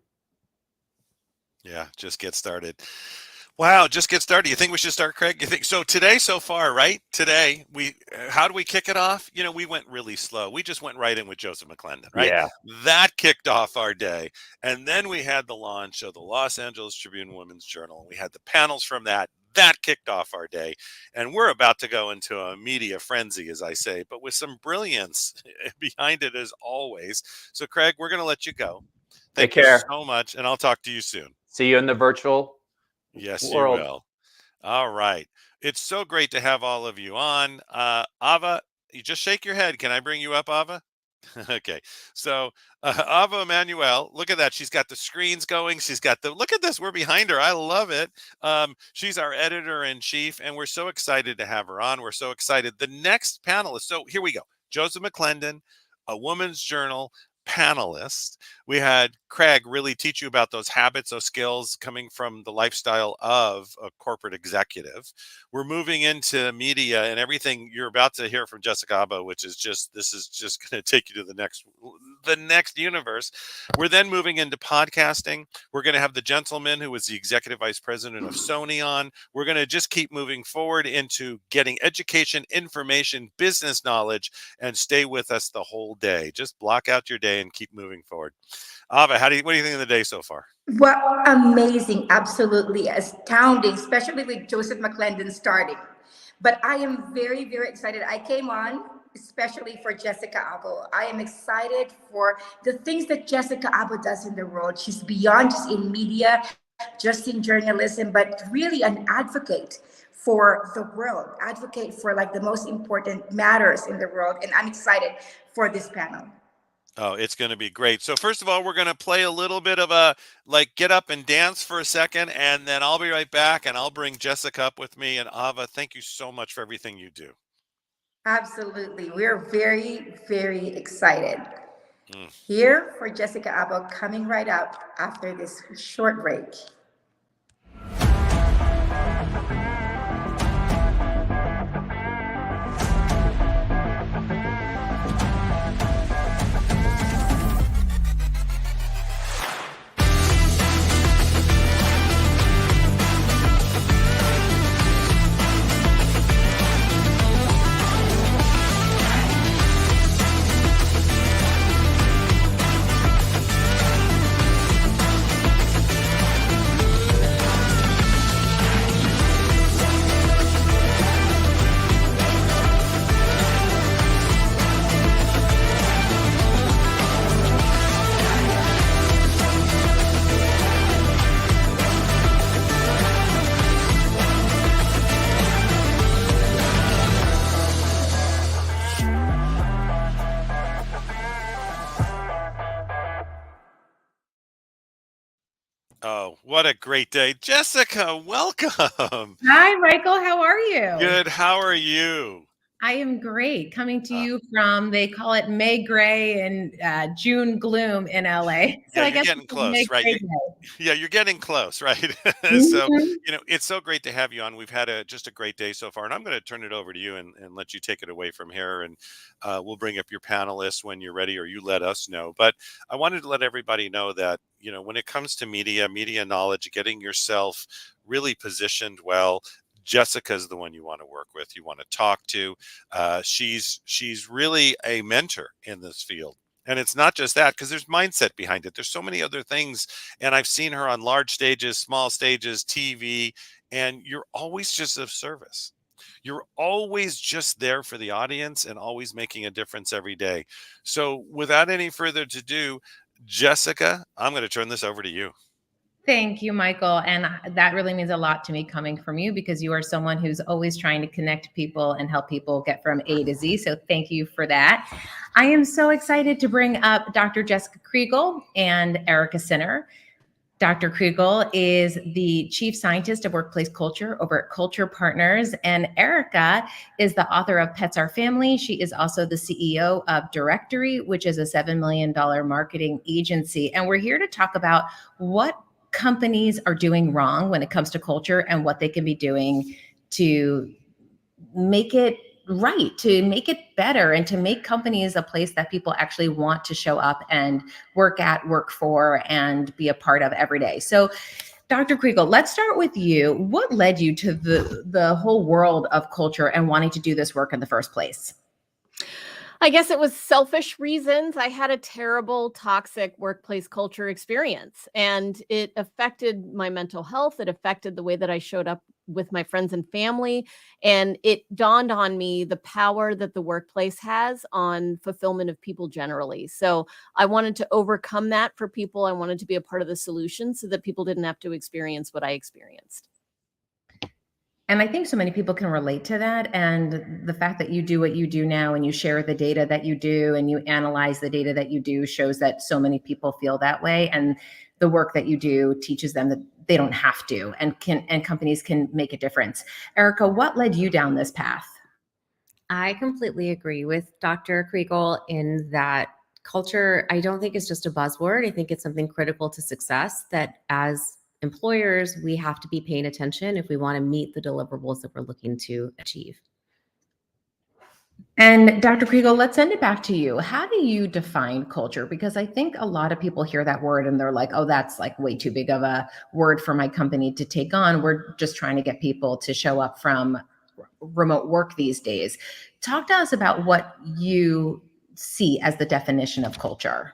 Yeah, just get started. Wow, just get started. You think we should start, Craig? You think so? Today, so far, right? Today, how do we kick it off? We went really slow. We just went right in with Joseph McClendon, right? Yeah. That kicked off our day. And then we had the launch of the Los Angeles Tribune Women's Journal. We had the panels from that. That kicked off our day. And we're about to go into a media frenzy, as I say, but with some brilliance behind it, as always. So, Craig, we're going to let you go. Thank you so much, and I'll talk to you soon. See you in the virtual Yes, world. you will. All right. It's so great to have all of you on. Ava, you just shake your head. Can I bring you up, Ava? Okay. So Ava Emanuel, look at that. She's got the screens going. She's got look at this. We're behind her. I love it. She's our editor-in-chief, and we're so excited to have her on. We're so excited. The next panelist. So here we go. Joseph McClendon, a Woman's Journal panelist. We had Craig really teach you about those habits, those skills coming from the lifestyle of a corporate executive. We're moving into media, and everything you're about to hear from Jessica Abba, which is this is just going to take you to the next universe. We're then moving into podcasting. We're going to have the gentleman who was the executive vice president of Sony on. We're going to just keep moving forward into getting education, information, business knowledge, and stay with us the whole day. Just block out your day and keep moving forward. Ava, what do you think of the day so far? Well, amazing, absolutely astounding, especially with Joseph McClendon starting. But I am very, very excited. I came on especially for Jessica Abba. I am excited for the things that Jessica Abba does in the world. She's beyond just in media, just in journalism, but really an advocate for the world, advocate for like the most important matters in the world. And I'm excited for this panel. Oh, it's going to be great. So first of all, we're going to play a little bit of get up and dance for a second, and then I'll be right back, and I'll bring Jessica up with me. And Ava, thank you so much for everything you do. Absolutely. We're very, very excited. Here for Jessica Abba coming right up after this short break. Oh, what a great day. Jessica, welcome. Hi, Michael. How are you? Good. How are you? I am great. Coming to you from, they call it May gray and June gloom in LA. So Yeah, I you're guess getting it's a May close, right? gray day. Yeah, you're getting close, right? So, Mhm. it's so great to have you on. We've had just a great day so far, and I'm going to turn it over to you and let you take it away from here. And we'll bring up your panelists when you're ready, or you let us know. But I wanted to let everybody know that, when it comes to media knowledge, getting yourself really positioned well, Jessica's the one you want to work with, you want to talk to. She's really a mentor in this field. And it's not just that, because there's mindset behind it. There's so many other things. And I've seen her on large stages, small stages, TV, and you're always just of service. You're always just there for the audience and always making a difference every day. So without any further ado, Jessica, I'm going to turn this over to you. Thank you, Michael. And that really means a lot to me coming from you, because you are someone who's always trying to connect people and help people get from A to Z. So thank you for that. I am so excited to bring up Dr. Jessica Kriegel and Erica Sinner. Dr. Kriegel is the Chief Scientist of Workplace Culture over at Culture Partners, and Erica is the author of Pets Are Family. She is also the CEO of Directory, which is a $7 million marketing agency. And we're here to talk about what companies are doing wrong when it comes to culture and what they can be doing to make it right, to make it better, and to make companies a place that people actually want to show up and work at, work for, and be a part of every day. So Dr. Kriegel, let's start with you. What led you to the whole world of culture and wanting to do this work in the first place? I guess it was selfish reasons. I had a terrible, toxic workplace culture experience, and it affected my mental health. It affected the way that I showed up with my friends and family. And it dawned on me the power that the workplace has on fulfillment of people generally. So I wanted to overcome that for people. I wanted to be a part of the solution so that people didn't have to experience what I experienced. And I think so many people can relate to that. And the fact that you do what you do now and you share the data that you do and you analyze the data that you do shows that so many people feel that way. And the work that you do teaches them that they don't have to, and companies can make a difference. Erica, what led you down this path? I completely agree with Dr. Kriegel in that culture, I don't think it's just a buzzword. I think it's something critical to success that as employers, we have to be paying attention if we want to meet the deliverables that we're looking to achieve. And Dr. Kriegel, let's send it back to you. How do you define culture? Because I think a lot of people hear that word and they're like, oh, that's like way too big of a word for my company to take on. We're just trying to get people to show up from remote work these days. Talk to us about what you see as the definition of culture.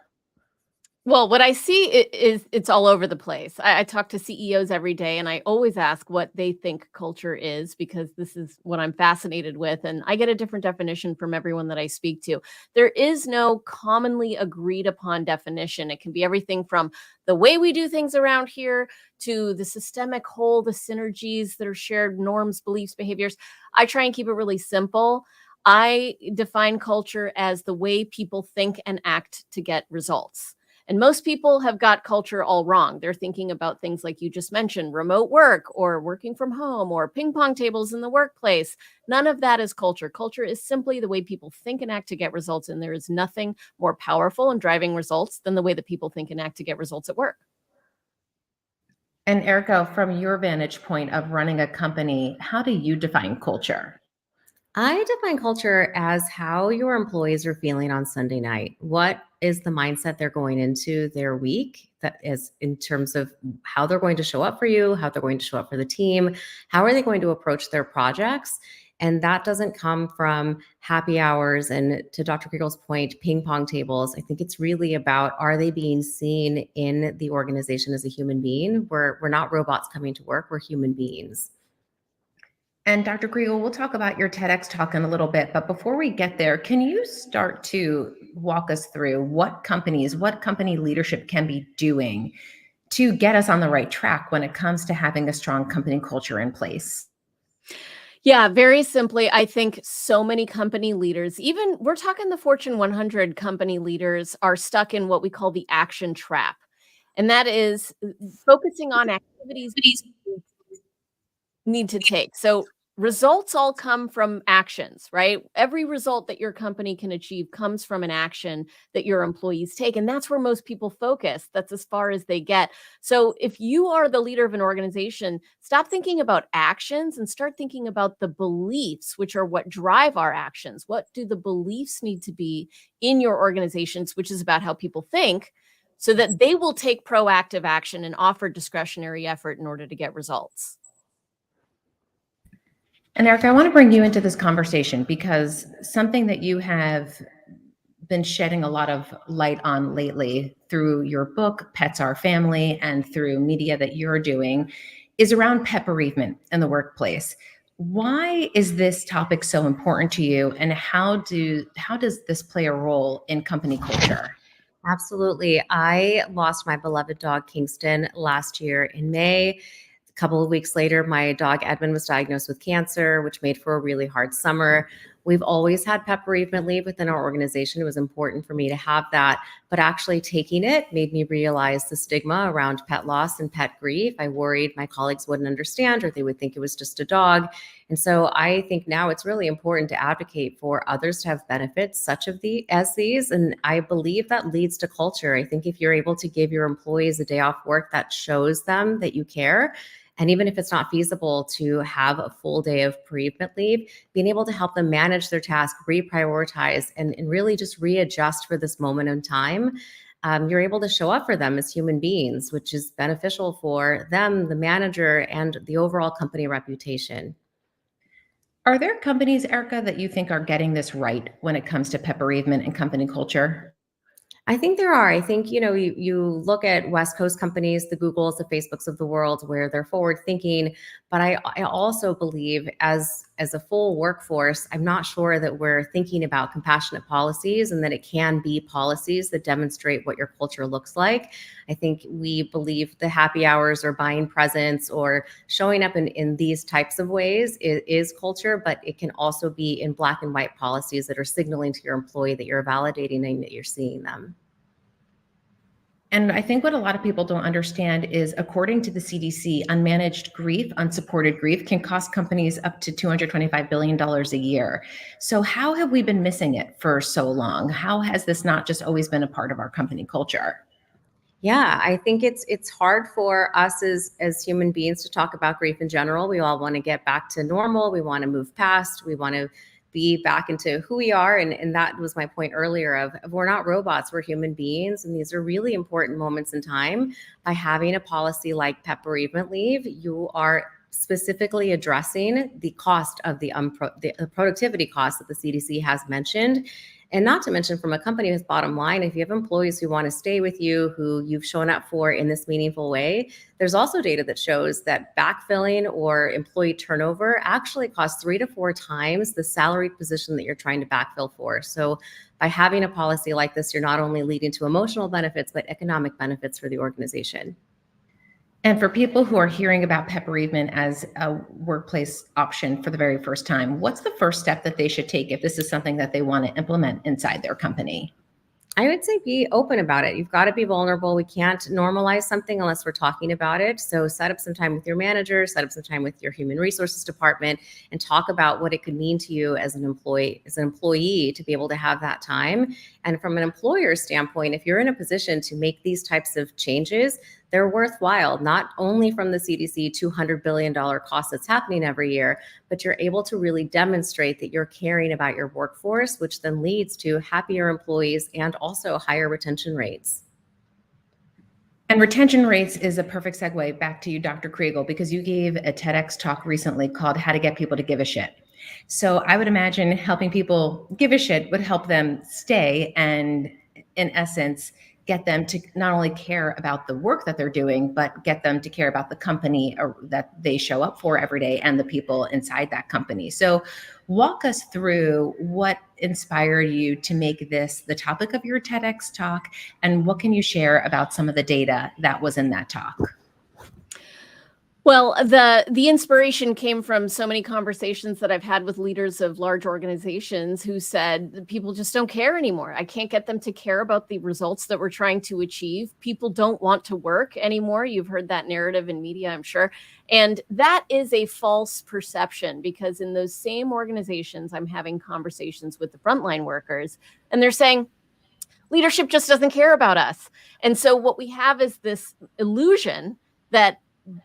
Well, what I see is it's all over the place. I talk to CEOs every day, and I always ask what they think culture is, because this is what I'm fascinated with. And I get a different definition from everyone that I speak to. There is no commonly agreed upon definition. It can be everything from the way we do things around here to the systemic whole, the synergies that are shared, norms, beliefs, behaviors. I try and keep it really simple. I define culture as the way people think and act to get results. And most people have got culture all wrong. They're thinking about things like you just mentioned, remote work or working from home or ping pong tables in the workplace. None of that is culture. Culture is simply the way people think and act to get results. And there is nothing more powerful in driving results than the way that people think and act to get results at work. And Erica, from your vantage point of running a company, how do you define culture? I define culture as how your employees are feeling on Sunday night. What is the mindset they're going into their week? That is in terms of how they're going to show up for you, how they're going to show up for the team, how are they going to approach their projects? And that doesn't come from happy hours and, to Dr. Kriegel's point, ping pong tables. I think it's really about, are they being seen in the organization as a human being? We're not robots coming to work, we're human beings. And Dr. Kriegel, we'll talk about your TEDx talk in a little bit, but before we get there, can you start to walk us through what company leadership can be doing to get us on the right track when it comes to having a strong company culture in place? Yeah, very simply, I think so many company leaders, even we're talking the Fortune 100 company leaders, are stuck in what we call the action trap. and that is focusing on activities you need to take. So results all come from actions, right? Every result that your company can achieve comes from an action that your employees take. And that's where most people focus. That's as far as they get. So if you are the leader of an organization, stop thinking about actions and start thinking about the beliefs, which are what drive our actions. What do the beliefs need to be in your organizations, which is about how people think, so that they will take proactive action and offer discretionary effort in order to get results. And Eric, I want to bring you into this conversation because something that you have been shedding a lot of light on lately through your book, Pets Are Family, and through media that you're doing is around pet bereavement in the workplace. Why is this topic so important to you, and how does this play a role in company culture? Absolutely. I lost my beloved dog, Kingston, last year in May. A couple of weeks later, my dog, Edmund, was diagnosed with cancer, which made for a really hard summer. We've always had pet bereavement leave within our organization. It was important for me to have that, but actually taking it made me realize the stigma around pet loss and pet grief. I worried my colleagues wouldn't understand, or they would think it was just a dog. And so I think now it's really important to advocate for others to have benefits such as these. And I believe that leads to culture. I think if you're able to give your employees a day off work, that shows them that you care. And even if it's not feasible to have a full day of bereavement leave, being able to help them manage their task, reprioritize, and really just readjust for this moment in time, you're able to show up for them as human beings, which is beneficial for them, the manager, and the overall company reputation. Are there companies, Erica, that you think are getting this right when it comes to pet bereavement and company culture? I think there are. I think, you look at West Coast companies, the Googles, the Facebooks of the world, where they're forward thinking. But I also believe as a full workforce, I'm not sure that we're thinking about compassionate policies and that it can be policies that demonstrate what your culture looks like. I think we believe the happy hours or buying presents or showing up in these types of ways is culture, but it can also be in black and white policies that are signaling to your employee that you're validating and that you're seeing them. And I think what a lot of people don't understand is, according to the CDC, unmanaged grief, unsupported grief, can cost companies up to $225 billion a year. So how have we been missing it for so long? How has this not just always been a part of our company culture? Yeah, I think it's hard for us as human beings to talk about grief in general. We all want to get back to normal. We want to move past. We want to be back into who we are. And that was my point earlier of we're not robots, we're human beings. And these are really important moments in time. By having a policy like pet bereavement leave, you are specifically addressing the cost of the productivity cost that the CDC has mentioned. And not to mention, from a company's bottom line, if you have employees who want to stay with you, who you've shown up for in this meaningful way, there's also data that shows that backfilling or employee turnover actually costs 3 to 4 times the salaried position that you're trying to backfill for. So by having a policy like this, you're not only leading to emotional benefits, but economic benefits for the organization. And for people who are hearing about pet bereavement as a workplace option for the very first time, what's the first step that they should take if this is something that they want to implement inside their company? I would say be open about it. You've got to be vulnerable. We can't normalize something unless we're talking about it. So set up some time with your manager, set up some time with your human resources department, and talk about what it could mean to you as an employee to be able to have that time. And from an employer standpoint, if you're in a position to make these types of changes, they're worthwhile, not only from the CDC $200 billion cost that's happening every year, but you're able to really demonstrate that you're caring about your workforce, which then leads to happier employees and also higher retention rates. And retention rates is a perfect segue back to you, Dr. Kriegel, because you gave a TEDx talk recently called How to Get People to Give a Shit. So I would imagine helping people give a shit would help them stay and, in essence, get them to not only care about the work that they're doing, but get them to care about the company that they show up for every day and the people inside that company. So walk us through what inspired you to make this the topic of your TEDx talk, and what can you share about some of the data that was in that talk? Well, the inspiration came from so many conversations that I've had with leaders of large organizations who said people just don't care anymore. I can't get them to care about the results that we're trying to achieve. People don't want to work anymore. You've heard that narrative in media, I'm sure. And that is a false perception, because in those same organizations, I'm having conversations with the frontline workers, and they're saying, leadership just doesn't care about us. And so what we have is this illusion that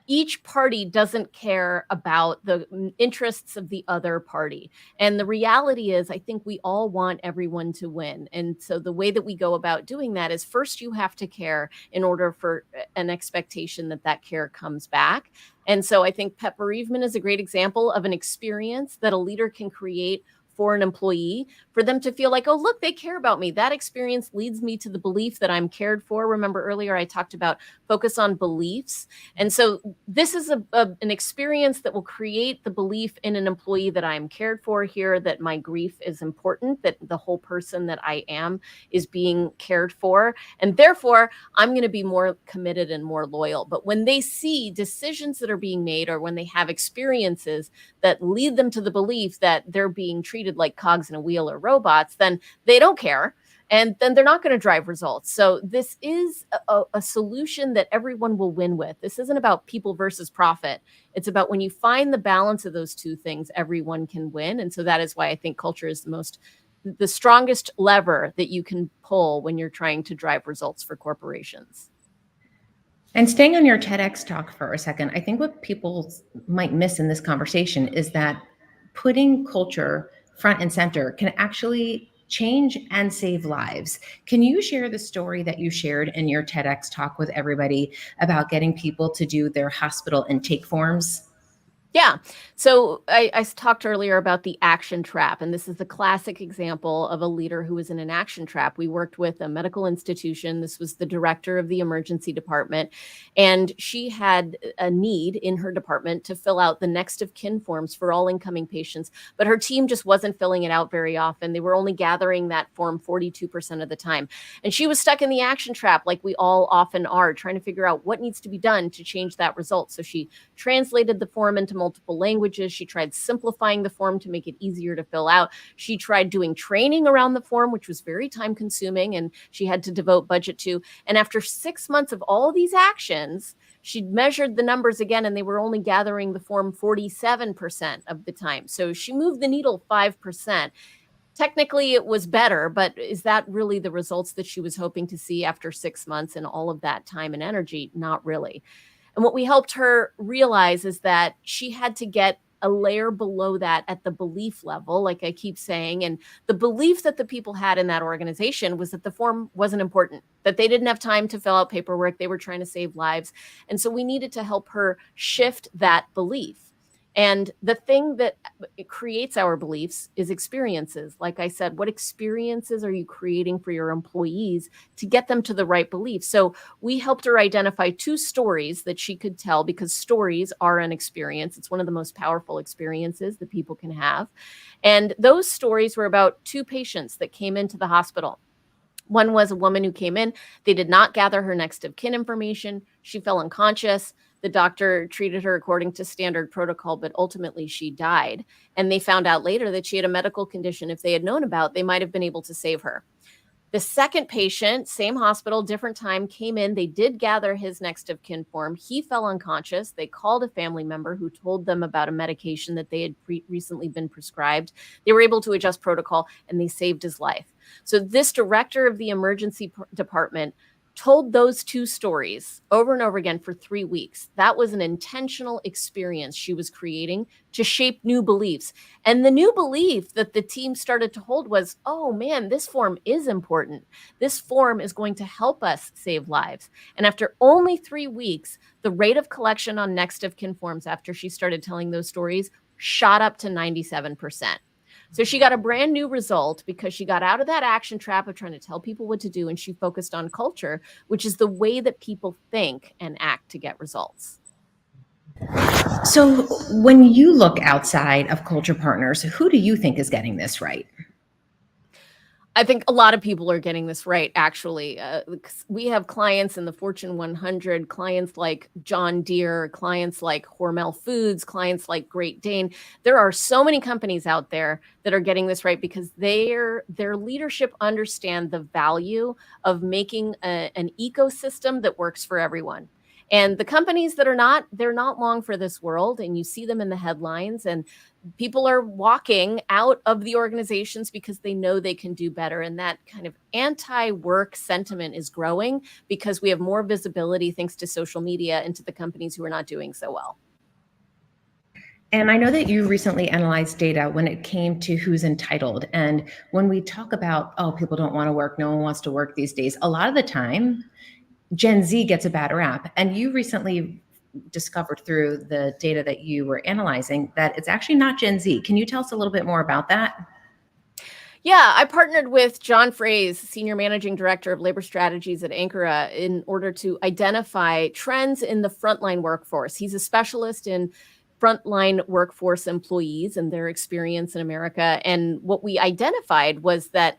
each party doesn't care about the interests of the other party. And the reality is, I think we all want everyone to win. And so the way that we go about doing that is, first you have to care in order for an expectation that that care comes back. And so I think pet bereavement is a great example of an experience that a leader can create for an employee, for them to feel like, oh, look, they care about me. That experience leads me to the belief that I'm cared for. Remember earlier, I talked about focus on beliefs. And so this is an experience that will create the belief in an employee that I'm cared for here, that my grief is important, that the whole person that I am is being cared for. And therefore, I'm going to be more committed and more loyal. But when they see decisions that are being made, or when they have experiences that lead them to the belief that they're being treated like cogs in a wheel or robots, then they don't care. And then they're not going to drive results. So this is a solution that everyone will win with. This isn't about people versus profit. It's about when you find the balance of those two things, everyone can win. And so that is why I think culture is the strongest lever that you can pull when you're trying to drive results for corporations. And staying on your TEDx talk for a second, I think what people might miss in this conversation is that putting culture front and center can actually change and save lives. Can you share the story that you shared in your TEDx talk with everybody about getting people to do their hospital intake forms? Yeah. So I talked earlier about the action trap, and this is the classic example of a leader who was in an action trap. We worked with a medical institution. This was the director of the emergency department, and she had a need in her department to fill out the next of kin forms for all incoming patients, but her team just wasn't filling it out very often. They were only gathering that form 42% of the time. And she was stuck in the action trap, like we all often are, trying to figure out what needs to be done to change that result. So she translated the form into multiple languages. She tried simplifying the form to make it easier to fill out. She tried doing training around the form, which was very time consuming, and she had to devote budget to. And after 6 months of all these actions, she measured the numbers again, and they were only gathering the form 47% of the time. So she moved the needle 5%. Technically, it was better, but is that really the results that she was hoping to see after 6 months and all of that time and energy? Not really. And what we helped her realize is that she had to get a layer below that at the belief level, like I keep saying. And the belief that the people had in that organization was that the form wasn't important, that they didn't have time to fill out paperwork. They were trying to save lives. And so we needed to help her shift that belief. And the thing that creates our beliefs is experiences. Like I said, what experiences are you creating for your employees to get them to the right belief? So we helped her identify 2 stories that she could tell, because stories are an experience. It's one of the most powerful experiences that people can have. And those stories were about 2 patients that came into the hospital. One was a woman who came in. They did not gather her next of kin information. She fell unconscious. The doctor treated her according to standard protocol, but ultimately she died. And they found out later that she had a medical condition. If they had known about, they might have been able to save her. The second patient, same hospital, different time, came in. They did gather his next of kin form. He fell unconscious. They called a family member who told them about a medication that they had recently been prescribed. They were able to adjust protocol, and they saved his life. So this director of the emergency department told those 2 stories over and over again for 3 weeks. That was an intentional experience she was creating to shape new beliefs. And the new belief that the team started to hold was, oh man, this form is important. This form is going to help us save lives. And after only 3 weeks, the rate of collection on next of kin forms after she started telling those stories shot up to 97%. So she got a brand new result because she got out of that action trap of trying to tell people what to do, and she focused on culture, which is the way that people think and act to get results. So when you look outside of culture partners, who do you think is getting this right? I think a lot of people are getting this right, actually. We have clients in the Fortune 100, clients like John Deere, clients like Hormel Foods, clients like Great Dane. There are so many companies out there that are getting this right because their leadership understand the value of making an ecosystem that works for everyone. And the companies that are not, they're not long for this world, and you see them in the headlines, and people are walking out of the organizations because they know they can do better. And that kind of anti-work sentiment is growing because we have more visibility thanks to social media into the companies who are not doing so well. And I know that you recently analyzed data when it came to who's entitled. And when we talk about, oh, people don't want to work, no one wants to work these days, a lot of the time, Gen Z gets a bad rap. And you recently discovered through the data that you were analyzing that it's actually not Gen Z. Can you tell us a little bit more about that? Yeah, I partnered with John Fraze, Senior Managing Director of Labor Strategies at Ankara, in order to identify trends in the frontline workforce. He's a specialist in frontline workforce employees and their experience in America. And what we identified was that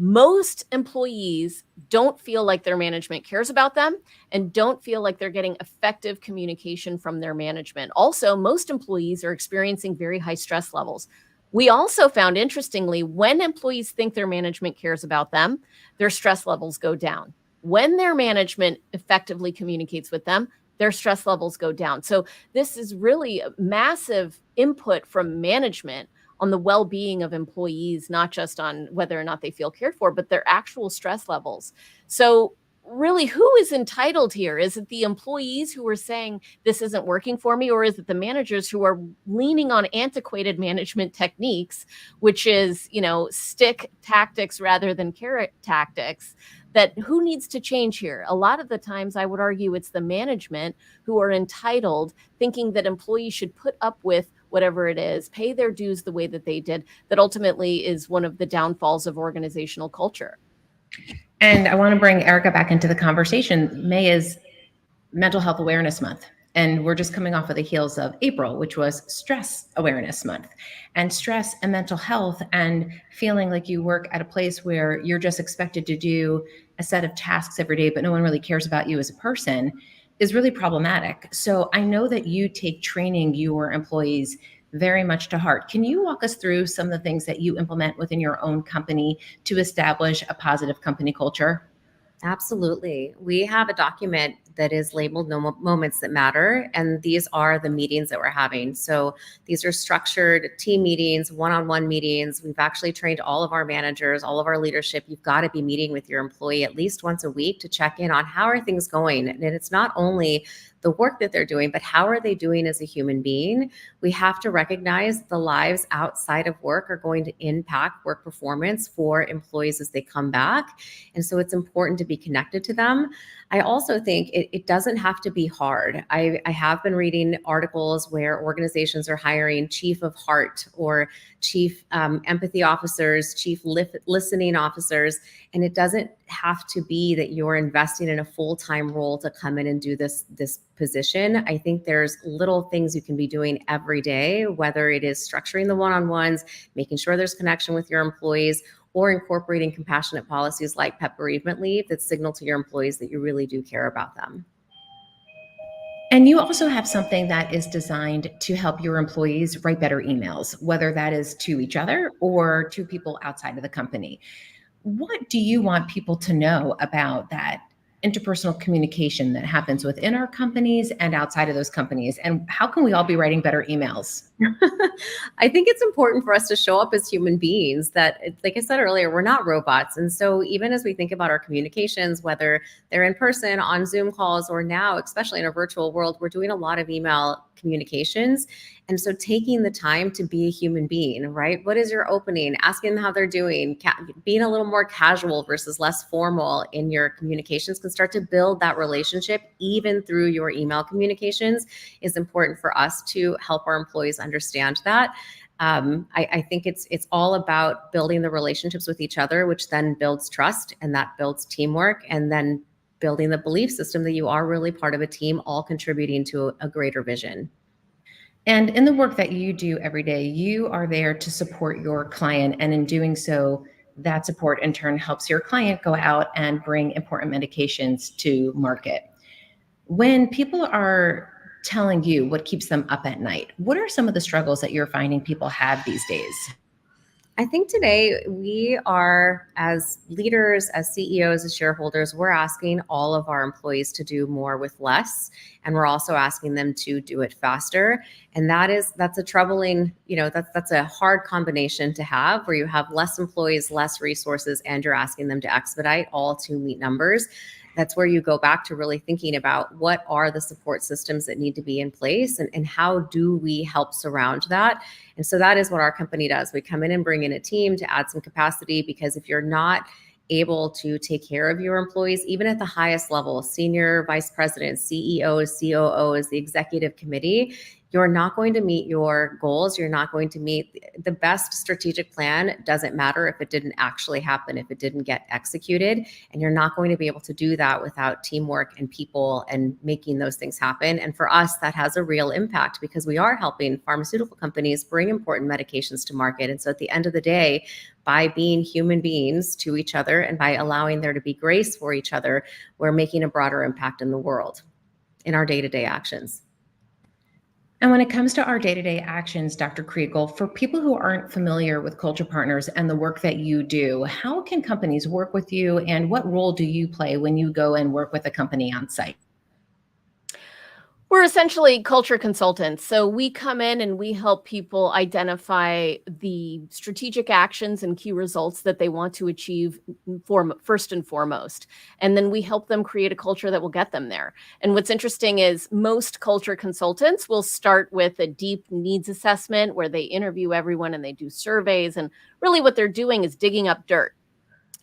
most employees don't feel like their management cares about them and don't feel like they're getting effective communication from their management. Also, most employees are experiencing very high stress levels. We also found, interestingly, when employees think their management cares about them, their stress levels go down. When their management effectively communicates with them, their stress levels go down. So this is really a massive input from management on the well-being of employees, not just on whether or not they feel cared for, but their actual stress levels. So really, who is entitled here? Is it the employees who are saying this isn't working for me, or is it the managers who are leaning on antiquated management techniques, which is, stick tactics rather than carrot tactics? That who needs to change here? A lot of the times I would argue it's the management who are entitled, thinking that employees should put up with whatever it is, pay their dues the way that they did, that ultimately is one of the downfalls of organizational culture. And I want to bring Erica back into the conversation. May is Mental Health Awareness Month. And we're just coming off of the heels of April, which was Stress Awareness Month. And stress and mental health and feeling like you work at a place where you're just expected to do a set of tasks every day, but no one really cares about you as a person is really problematic. So I know that you take training your employees very much to heart. Can you walk us through some of the things that you implement within your own company to establish a positive company culture? Absolutely. We have a document that is labeled Moments That Matter, and these are the meetings that we're having. So these are structured team meetings, one-on-one meetings. We've actually trained all of our managers, all of our leadership. You've got to be meeting with your employee at least once a week to check in on how are things going. And it's not only the work that they're doing, but how are they doing as a human being? We have to recognize the lives outside of work are going to impact work performance for employees as they come back. And so it's important to be connected to them. I also think it doesn't have to be hard. I have been reading articles where organizations are hiring chief of heart or chief empathy officers, chief listening officers, and it doesn't have to be that you're investing in a full-time role to come in and do this position. I think there's little things you can be doing every day, whether it is structuring the one-on-ones, making sure there's connection with your employees, or incorporating compassionate policies like PEP bereavement leave that signal to your employees that you really do care about them. And you also have something that is designed to help your employees write better emails, whether that is to each other or to people outside of the company. What do you want people to know about that interpersonal communication that happens within our companies and outside of those companies? And how can we all be writing better emails? I think it's important for us to show up as human beings that, like I said earlier, we're not robots. And so even as we think about our communications, whether they're in person, on Zoom calls, or now, especially in a virtual world, we're doing a lot of email communications. And so taking the time to be a human being, right? What is your opening? Asking them how they're doing, being a little more casual versus less formal in your communications can start to build that relationship even through your email communications is important for us to help our employees understand that. I think it's all about building the relationships with each other, which then builds trust and that builds teamwork, and then building the belief system that you are really part of a team, all contributing to a greater vision. And in the work that you do every day, you are there to support your client, and in doing so, That support in turn helps your client go out and bring important medications to market. When people are telling you what keeps them up at night, what are some of the struggles that you're finding people have these days? I think today we are, as leaders, as CEOs, as shareholders, we're asking all of our employees to do more with less. And we're also asking them to do it faster. And that's a troubling, that's a hard combination to have, where you have less employees, less resources, and you're asking them to expedite all to meet numbers. That's where you go back to really thinking about what are the support systems that need to be in place, and how do we help surround that. And so that is what our company does. We come in and bring in a team to add some capacity, because if you're not able to take care of your employees, even at the highest level, senior vice presidents, CEOs, COOs, the executive committee, you're not going to meet your goals. You're not going to meet the best strategic plan. Doesn't matter if it didn't actually happen, if it didn't get executed, and you're not going to be able to do that without teamwork and people and making those things happen. And for us, that has a real impact, because we are helping pharmaceutical companies bring important medications to market. And so at the end of the day, by being human beings to each other and by allowing there to be grace for each other, we're making a broader impact in the world in our day-to-day actions. And when it comes to our day-to-day actions, Dr. Kriegel, for people who aren't familiar with Culture Partners and the work that you do, how can companies work with you, and what role do you play when you go and work with a company on site? We're essentially culture consultants. So we come in and we help people identify the strategic actions and key results that they want to achieve first and foremost. And then we help them create a culture that will get them there. And what's interesting is most culture consultants will start with a deep needs assessment where they interview everyone and they do surveys. And really what they're doing is digging up dirt.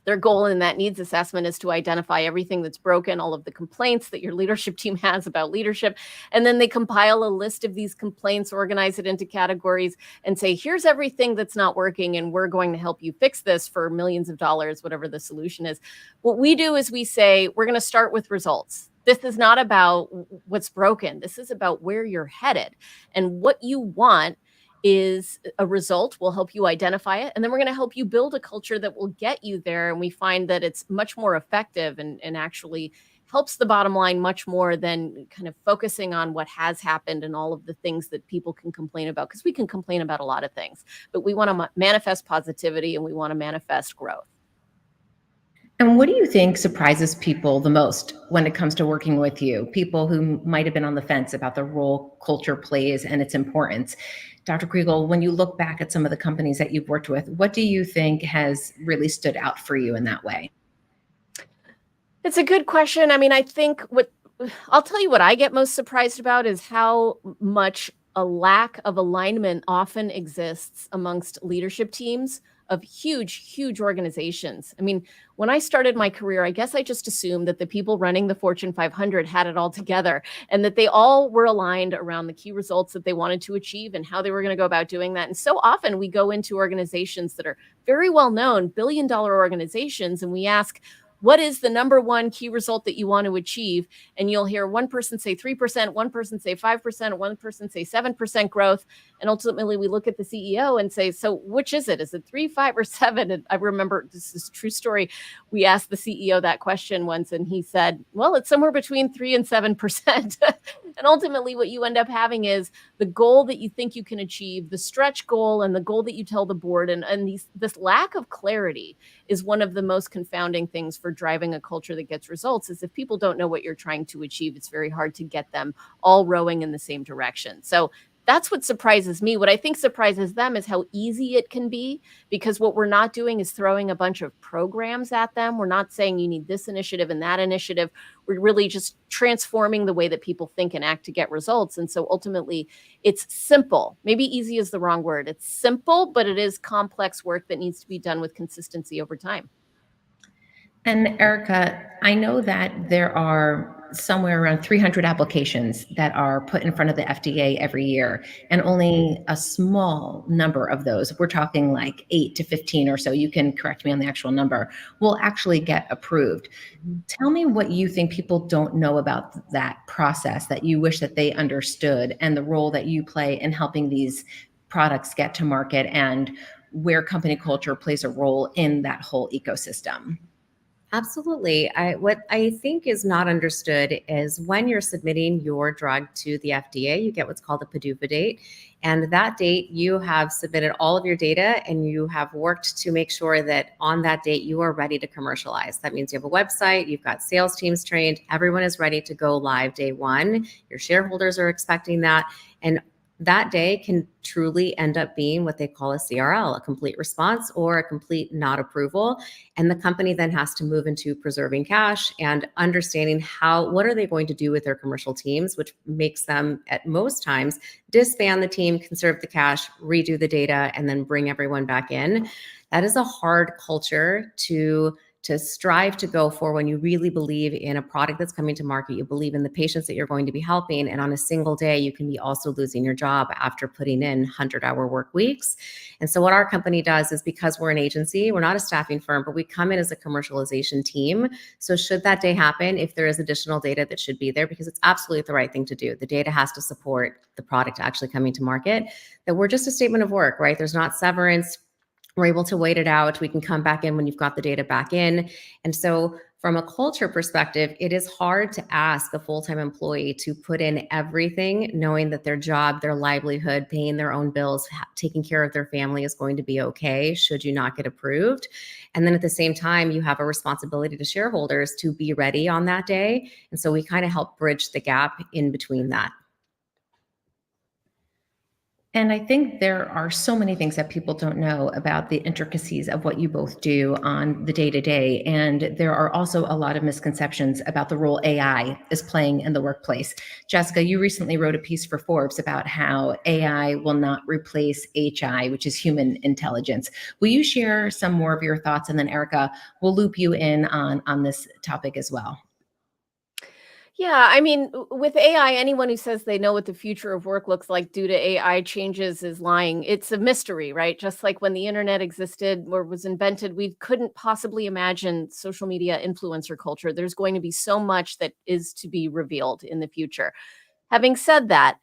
Their goal in that needs assessment is to identify everything that's broken, all of the complaints that your leadership team has about leadership. And then they compile a list of these complaints, organize it into categories, and say, here's everything that's not working, and we're going to help you fix this for millions of dollars, whatever the solution is. What we do is we say, we're going to start with results. This is not about what's broken. This is about where you're headed. And what you want is a result. We'll help you identify it. And then we're going to help you build a culture that will get you there. And we find that it's much more effective and actually helps the bottom line much more than kind of focusing on what has happened and all of the things that people can complain about. Because we can complain about a lot of things, but we want to manifest positivity and we want to manifest growth. And what do you think surprises people the most when it comes to working with you? People who might have been on the fence about the role culture plays and its importance. Dr. Kriegel, when you look back at some of the companies that you've worked with, what do you think has really stood out for you in that way? It's a good question. I mean, I think I'll tell you what I get most surprised about is how much a lack of alignment often exists amongst leadership teams of huge, huge organizations. I mean, when I started my career, I guess I just assumed that the people running the Fortune 500 had it all together and that they all were aligned around the key results that they wanted to achieve and how they were going to go about doing that. And so often we go into organizations that are very well known, billion-dollar organizations, and we ask, what is the number one key result that you want to achieve? And you'll hear one person say 3%, one person say 5%, one person say 7% growth. And ultimately we look at the CEO and say, so which is it? Is it 3, 5, or 7? And I remember, this is a true story. We asked the CEO that question once and he said, well, it's somewhere between 3 and 7%. And ultimately what you end up having is the goal that you think you can achieve, the stretch goal and the goal that you tell the board. And this lack of clarity is one of the most confounding things for driving a culture that gets results. Is if people don't know what you're trying to achieve, it's very hard to get them all rowing in the same direction. So that's what surprises me. What I think surprises them is how easy it can be, because what we're not doing is throwing a bunch of programs at them. We're not saying you need this initiative and that initiative. We're really just transforming the way that people think and act to get results. And so ultimately it's simple. Maybe easy is the wrong word. It's simple, but it is complex work that needs to be done with consistency over time. And Erica, I know that there are somewhere around 300 applications that are put in front of the FDA every year, and only a small number of those, we're talking like 8 to 15 or so, you can correct me on the actual number, will actually get approved. Tell me what you think people don't know about that process that you wish that they understood, and the role that you play in helping these products get to market, and where company culture plays a role in that whole ecosystem. Absolutely. What I think is not understood is when you're submitting your drug to the FDA, you get what's called a PDUFA date. And that date, you have submitted all of your data and you have worked to make sure that on that date, you are ready to commercialize. That means you have a website, you've got sales teams trained, everyone is ready to go live day one. Your shareholders are expecting that. And that day can truly end up being what they call a CRL, a complete response or a complete not approval. And the company then has to move into preserving cash and understanding what are they going to do with their commercial teams, which makes them at most times disband the team, conserve the cash, redo the data, and then bring everyone back in. That is a hard culture to strive to go for when you really believe in a product that's coming to market, you believe in the patients that you're going to be helping, and on a single day, you can be also losing your job after putting in 100-hour work weeks. And so what our company does is, because we're an agency, we're not a staffing firm, but we come in as a commercialization team. So should that day happen, if there is additional data that should be there, because it's absolutely the right thing to do, the data has to support the product actually coming to market, that we're just a statement of work, right? There's not severance. We're able to wait it out. We can come back in when you've got the data back in. And so from a culture perspective, it is hard to ask a full-time employee to put in everything, knowing that their job, their livelihood, paying their own bills, taking care of their family is going to be okay should you not get approved. And then at the same time, you have a responsibility to shareholders to be ready on that day. And so we kind of help bridge the gap in between that. And I think there are so many things that people don't know about the intricacies of what you both do on the day-to-day. And there are also a lot of misconceptions about the role AI is playing in the workplace. Jessica, you recently wrote a piece for Forbes about how AI will not replace HI, which is human intelligence. Will you share some more of your thoughts? And then Erica, we'll loop you in on this topic as well. Yeah, I mean, with AI, anyone who says they know what the future of work looks like due to AI changes is lying. It's a mystery, right? Just like when the internet existed or was invented, we couldn't possibly imagine social media influencer culture. There's going to be so much that is to be revealed in the future. Having said that,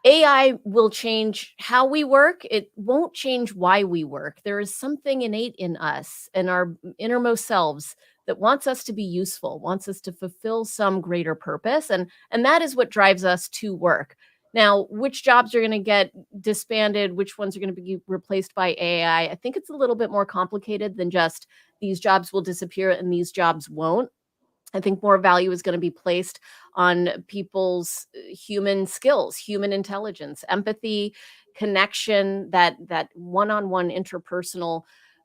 AI will change how we work. It won't change why we work. There is something innate in us and our innermost selves that wants us to be useful, wants us to fulfill some greater purpose. And that is what drives us to work. Now, which jobs are going to get disbanded, which ones are going to be replaced by AI, I think it's a little bit more complicated than just these jobs will disappear and these jobs won't. I think more value is going to be placed on people's human skills, human intelligence, empathy, connection, that one-on-one interpersonal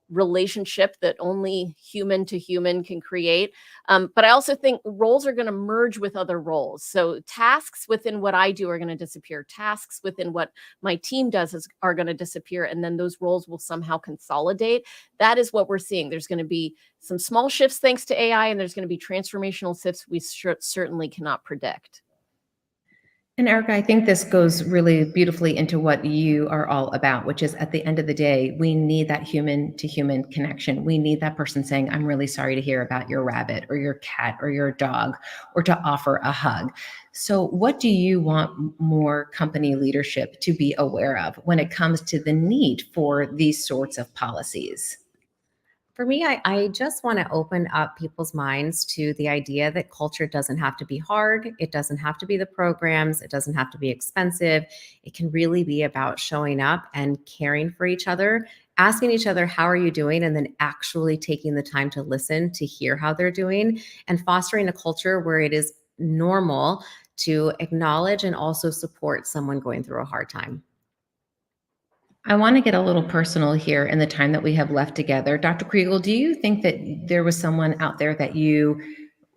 relationship that only human to human can create. But I also think roles are going to merge with other roles. So tasks within what I do are going to disappear. Tasks within what my team does are going to disappear. And then those roles will somehow consolidate. That is what we're seeing. There's going to be some small shifts thanks to AI, and there's going to be transformational shifts we certainly cannot predict. And Erica, I think this goes really beautifully into what you are all about, which is at the end of the day, we need that human to human connection. We need that person saying, I'm really sorry to hear about your rabbit or your cat or your dog, or to offer a hug. So what do you want more company leadership to be aware of when it comes to the need for these sorts of policies? For me, I just want to open up people's minds to the idea that culture doesn't have to be hard. It doesn't have to be the programs. It doesn't have to be expensive. It can really be about showing up and caring for each other, asking each other, how are you doing? And then actually taking the time to listen, to hear how they're doing, and fostering a culture where it is normal to acknowledge and also support someone going through a hard time. I want to get a little personal here in the time that we have left together. Dr. Kriegel, do you think that there was someone out there that you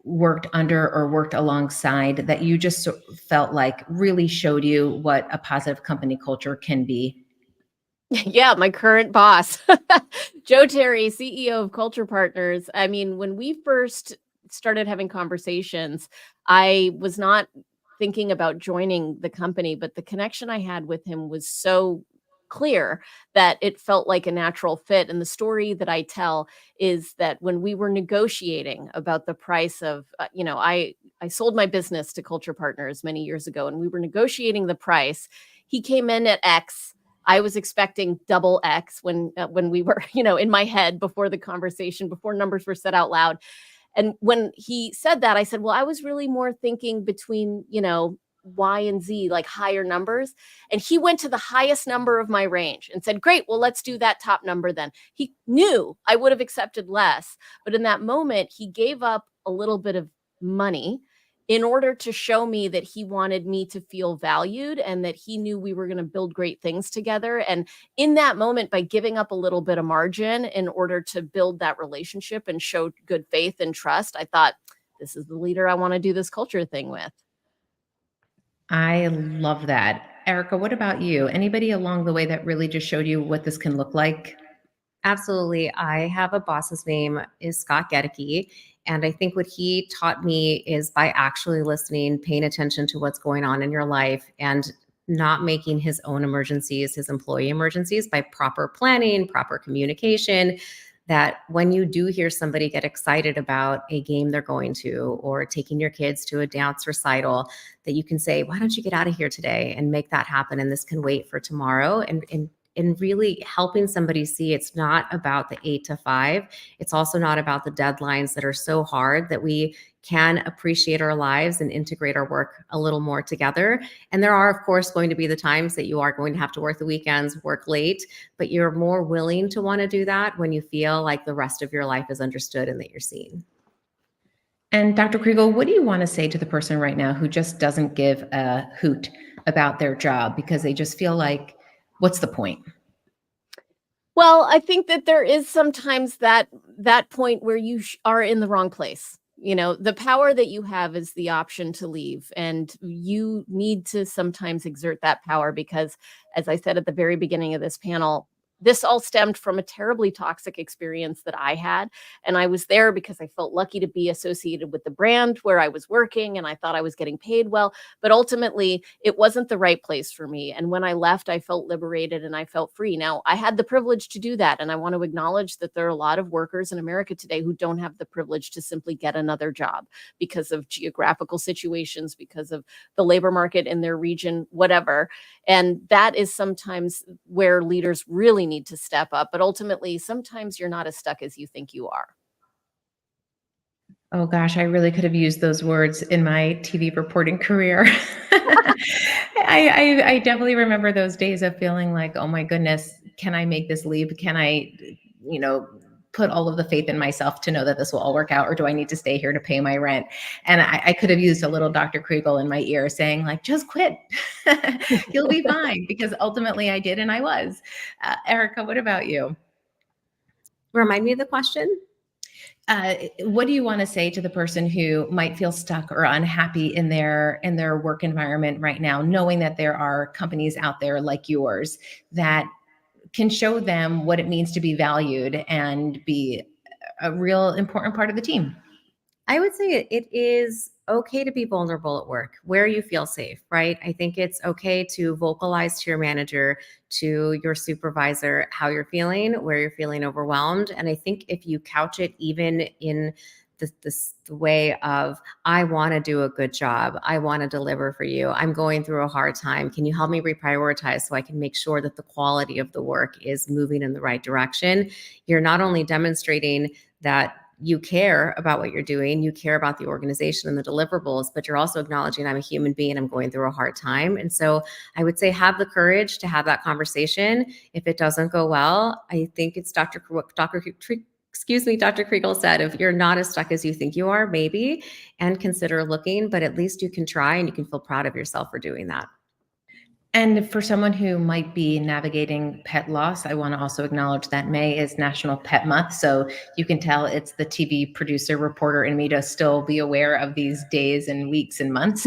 worked under or worked alongside that you just felt like really showed you what a positive company culture can be? Yeah, my current boss, Joe Terry, CEO of Culture Partners. I mean, when we first started having conversations, I was not thinking about joining the company, but the connection I had with him was so clear that it felt like a natural fit. And the story that I tell is that when we were negotiating about the price of, I sold my business to Culture Partners many years ago, and we were negotiating the price. He came in at X I was expecting double X when we were, in my head before the conversation, before numbers were said out loud. And when he said that, I said, well, I was really more thinking between, Y and Z, like higher numbers. And he went to the highest number of my range and said, great, well, let's do that top number then. He knew I would have accepted less. But in that moment, he gave up a little bit of money in order to show me that he wanted me to feel valued and that he knew we were going to build great things together. And in that moment, by giving up a little bit of margin in order to build that relationship and show good faith and trust, I thought, this is the leader I want to do this culture thing with. I love that. Erica, what about you? Anybody along the way that really just showed you what this can look like? Absolutely. I have a boss. His name is Scott Gedeke. And I think what he taught me is by actually listening, paying attention to what's going on in your life, and not making his own emergencies his employee emergencies, by proper planning, proper communication, that when you do hear somebody get excited about a game they're going to, or taking your kids to a dance recital, that you can say, why don't you get out of here today and make that happen? And this can wait for tomorrow. And really helping somebody see it's not about the 8 to 5. It's also not about the deadlines that are so hard, that we can appreciate our lives and integrate our work a little more together. And there are, of course, going to be the times that you are going to have to work the weekends, work late, but you're more willing to want to do that when you feel like the rest of your life is understood and that you're seen. And Dr. Kriegel, what do you want to say to the person right now who just doesn't give a hoot about their job because they just feel like, what's the point? Well, I think that there is sometimes that point where you are in the wrong place. The power that you have is the option to leave, and you need to sometimes exert that power because, as I said at the very beginning of this panel, this all stemmed from a terribly toxic experience that I had. And I was there because I felt lucky to be associated with the brand where I was working, and I thought I was getting paid well. But ultimately, it wasn't the right place for me. And when I left, I felt liberated and I felt free. Now, I had the privilege to do that. And I want to acknowledge that there are a lot of workers in America today who don't have the privilege to simply get another job because of geographical situations, because of the labor market in their region, whatever. And that is sometimes where leaders really need to step up. But ultimately, sometimes you're not as stuck as you think you are. Oh gosh, I really could have used those words in my TV reporting career. I definitely remember those days of feeling like, oh my goodness, can I make this leap? Can I, put all of the faith in myself to know that this will all work out, or do I need to stay here to pay my rent? And I could have used a little Dr. Kriegel in my ear saying like, just quit, you'll be fine, because ultimately I did, and I was. Erica, what about you? Remind me of the question. What do you want to say to the person who might feel stuck or unhappy in their work environment right now, knowing that there are companies out there like yours that can show them what it means to be valued and be a real important part of the team? I would say it is okay to be vulnerable at work where you feel safe, right? I think it's okay to vocalize to your manager, to your supervisor, how you're feeling, where you're feeling overwhelmed. And I think if you couch it even in the way of, I want to do a good job, I want to deliver for you, I'm going through a hard time, can you help me reprioritize so I can make sure that the quality of the work is moving in the right direction? You're not only demonstrating that you care about what you're doing, you care about the organization and the deliverables, but you're also acknowledging I'm a human being, I'm going through a hard time. And so I would say have the courage to have that conversation. If it doesn't go well, I think it's Dr. Kriegel said, if you're not as stuck as you think you are, maybe, and consider looking, but at least you can try and you can feel proud of yourself for doing that. And for someone who might be navigating pet loss, I want to also acknowledge that May is National Pet Month. So you can tell it's the TV producer reporter in me to still be aware of these days and weeks and months.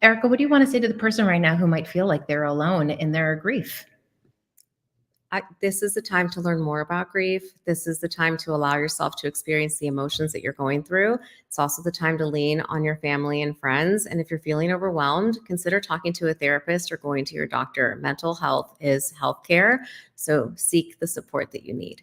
Erica, what do you want to say to the person right now who might feel like they're alone in their grief? This is the time to learn more about grief. This is the time to allow yourself to experience the emotions that you're going through. It's also the time to lean on your family and friends. And if you're feeling overwhelmed, consider talking to a therapist or going to your doctor. Mental health is healthcare, so seek the support that you need.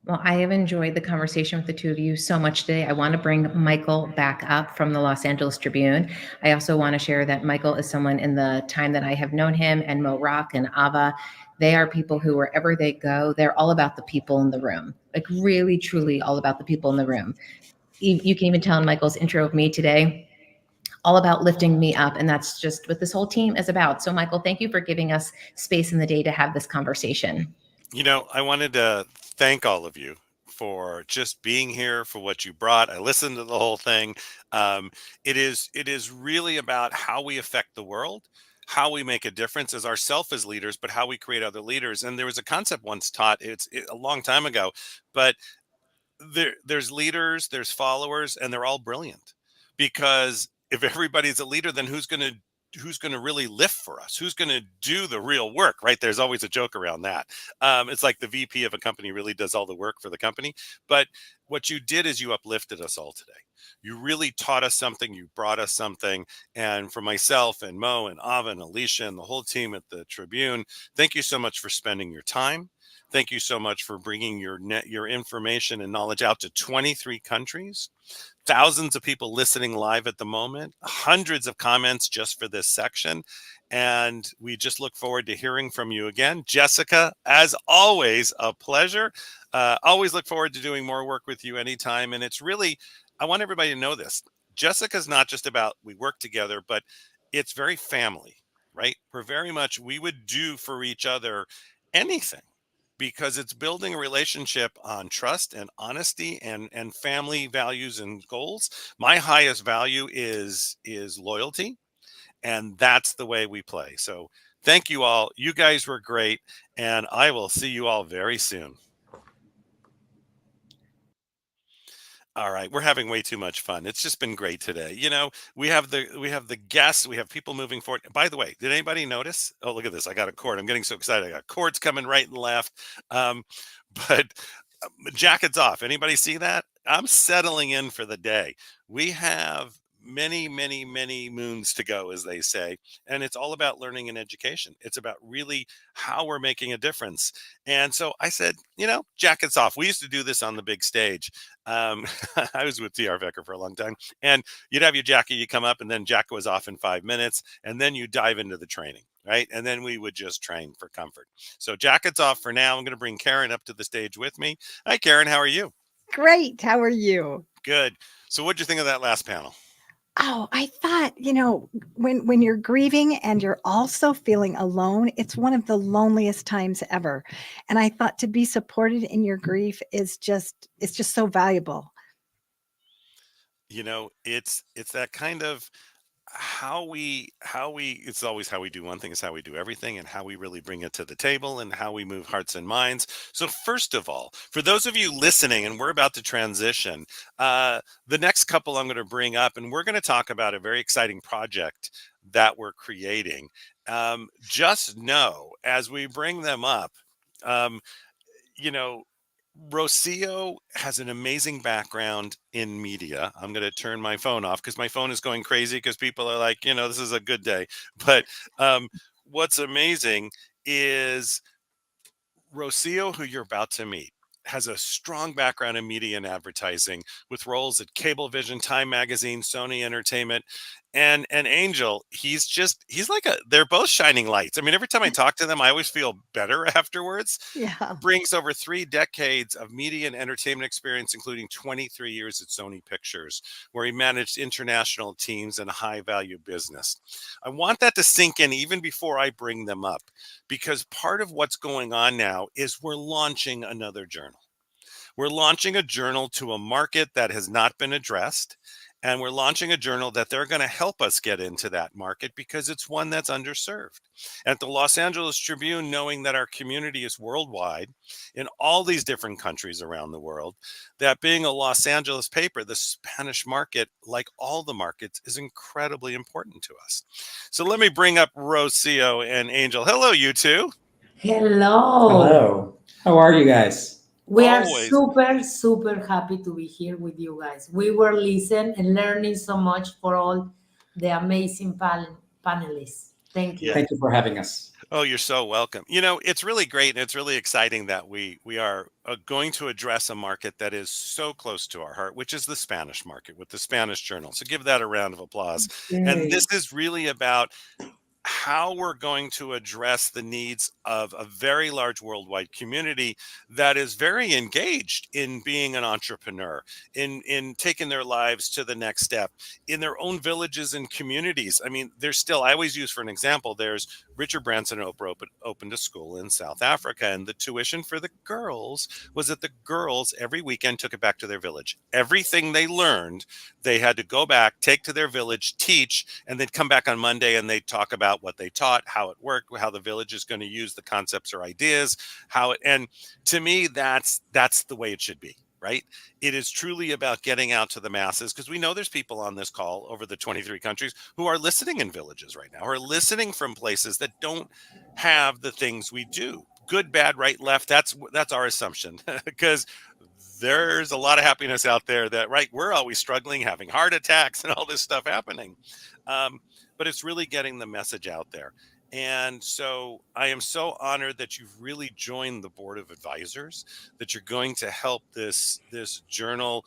Well, I have enjoyed the conversation with the two of you so much today. I want to bring Michael back up from the Los Angeles Tribune. I also want to share that Michael is someone in the time that I have known him, and Mo Rock and Ava, they are people who, wherever they go, they're all about the people in the room, like really, truly all about the people in the room. You can even tell in Michael's intro of me today, all about lifting me up. And that's just what this whole team is about. So Michael, thank you for giving us space in the day to have this conversation. I wanted to thank all of you for just being here, for what you brought. I listened to the whole thing. It is really about how we affect the world, how we make a difference as ourselves as leaders, but how we create other leaders. And there was a concept once taught, a long time ago, but there's leaders, there's followers, and they're all brilliant. Because if everybody's a leader, then who's going to really lift for us? Who's going to do the real work, right? There's always a joke around that. It's like the VP of a company really does all the work for the company. But what you did is you uplifted us all today. You really taught us something. You brought us something. And for myself and Mo and Ava and Alicia and the whole team at the Tribune, thank you so much for spending your time. Thank you so much for bringing your information and knowledge out to 23 countries. Thousands of people listening live at the moment, hundreds of comments just for this section. And we just look forward to hearing from you again. Jessica, as always, a pleasure. Always look forward to doing more work with you anytime. And it's really, I want everybody to know this. Jessica's not just about we work together, but it's very family, right? We would do for each other anything, because it's building a relationship on trust and honesty and family values and goals. My highest value is loyalty, and that's the way we play. So thank you all. You guys were great, and I will see you all very soon. All right, we're having way too much fun. It's just been great today. We have the guests, we have people moving forward. By the way, did anybody notice? Oh, look at this. I got a cord. I'm getting so excited. I got cords coming right and left. But jackets off. Anybody see that? I'm settling in for the day. We have many, many, many moons to go, as they say. And it's all about learning and education. It's about really how we're making a difference. And so I said, jackets off. We used to do this on the big stage. I was with T.R. Becker for a long time. And you'd have your jacket, you come up, and then jacket was off in 5 minutes. And then you dive into the training, right? And then we would just train for comfort. So jackets off for now. I'm going to bring Karen up to the stage with me. Hi, Karen. How are you? Great. How are you? Good. So what'd you think of that last panel? Oh, I thought, when you're grieving and you're also feeling alone, it's one of the loneliest times ever. And I thought to be supported in your grief it's just so valuable. It's that kind of how we it's always how we do one thing is how we do everything, and how we really bring it to the table, and how we move hearts and minds. So first of all, for those of you listening, and we're about to transition, the next couple I'm going to bring up, and we're going to talk about a very exciting project that we're creating. Just know, as we bring them up, Rocio has an amazing background in media. I'm going to turn my phone off because my phone is going crazy because people are like, this is a good day. But what's amazing is Rocio, who you're about to meet, has a strong background in media and advertising, with roles at Cablevision, Time Magazine, Sony Entertainment, and Angel. They're both shining lights. I mean, every time I talk to them, I always feel better afterwards. Yeah. Brings over 3 decades of media and entertainment experience, including 23 years at Sony Pictures, where he managed international teams and high value business. I want that to sink in even before I bring them up, because part of what's going on now is we're launching another journal. We're launching a journal to a market that has not been addressed. And we're launching a journal that they're going to help us get into that market, because it's one that's underserved. At the Los Angeles Tribune, knowing that our community is worldwide in all these different countries around the world, that being a Los Angeles paper, the Spanish market, like all the markets, is incredibly important to us. So let me bring up Rocio and Angel. Hello, you two. Hello. Hello. How are you guys? We are Always. super, super happy to be here with you guys. We were listening and learning so much for all the amazing panelists. Thank you. Thank you for having us. Oh, you're so welcome. You know, it's really great and it's really exciting that we are going to address a market that is so close to our heart, which is the Spanish market with the Spanish Journal. So give that a round of applause. And Yay. this is really about how we're going to address the needs of a very large worldwide community that is very engaged in being an entrepreneur, in taking their lives to the next step in their own villages and communities. I mean, there's still, I always use for an example, there's Richard Branson and Oprah opened a school in South Africa, and the tuition for the girls was that the girls every weekend took it back to their village. Everything they learned, they had to go back, take to their village, teach, and then come back on Monday and they talk about what they taught, how it worked, how the village is going to use the concepts or ideas, how it, and to me, that's the way it should be, right? It is truly about getting out to the masses, because we know there's people on this call over the 23 countries who are listening in villages right now, who are listening from places that don't have the things we do. Good, bad, right, left. That's our assumption, because there's a lot of happiness out there that, right, we're always struggling, having heart attacks and all this stuff happening. But it's really getting the message out there. And so I am so honored that you've really joined the board of advisors, that you're going to help this journal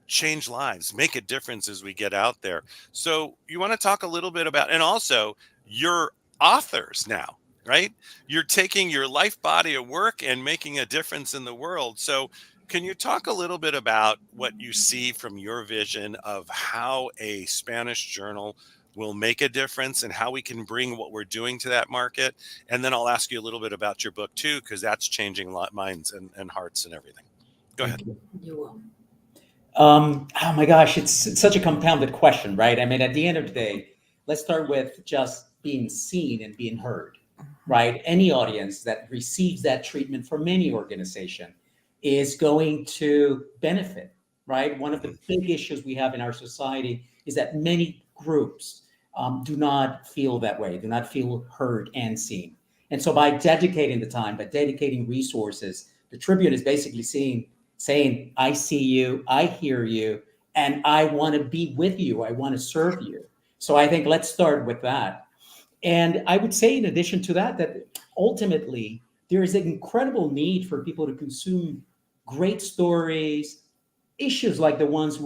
change lives, make a difference as we get out there. So you want to talk a little bit about, and also you're authors now, right? You're taking your life body of work and making a difference in the world. So can you talk a little bit about what you see from your vision of how a Spanish journal will make a difference and how we can bring what we're doing to that market? And then I'll ask you a little bit about your book too, because that's changing minds and hearts and everything. Go ahead. You will. Oh my gosh, it's such a compounded question, right? I mean, at the end of the day, let's start with just being seen and being heard, right? Any audience that receives that treatment from any organization is going to benefit, right? One of the big issues we have in our society is that many groups do not feel that way, do not feel heard and seen. And so by dedicating the time, by dedicating resources, the Tribune is basically saying, I see you, I hear you, and I want to be with you. I want to serve you. So I think let's start with that. And I would say, in addition to that, that ultimately there is an incredible need for people to consume great stories, issues like the ones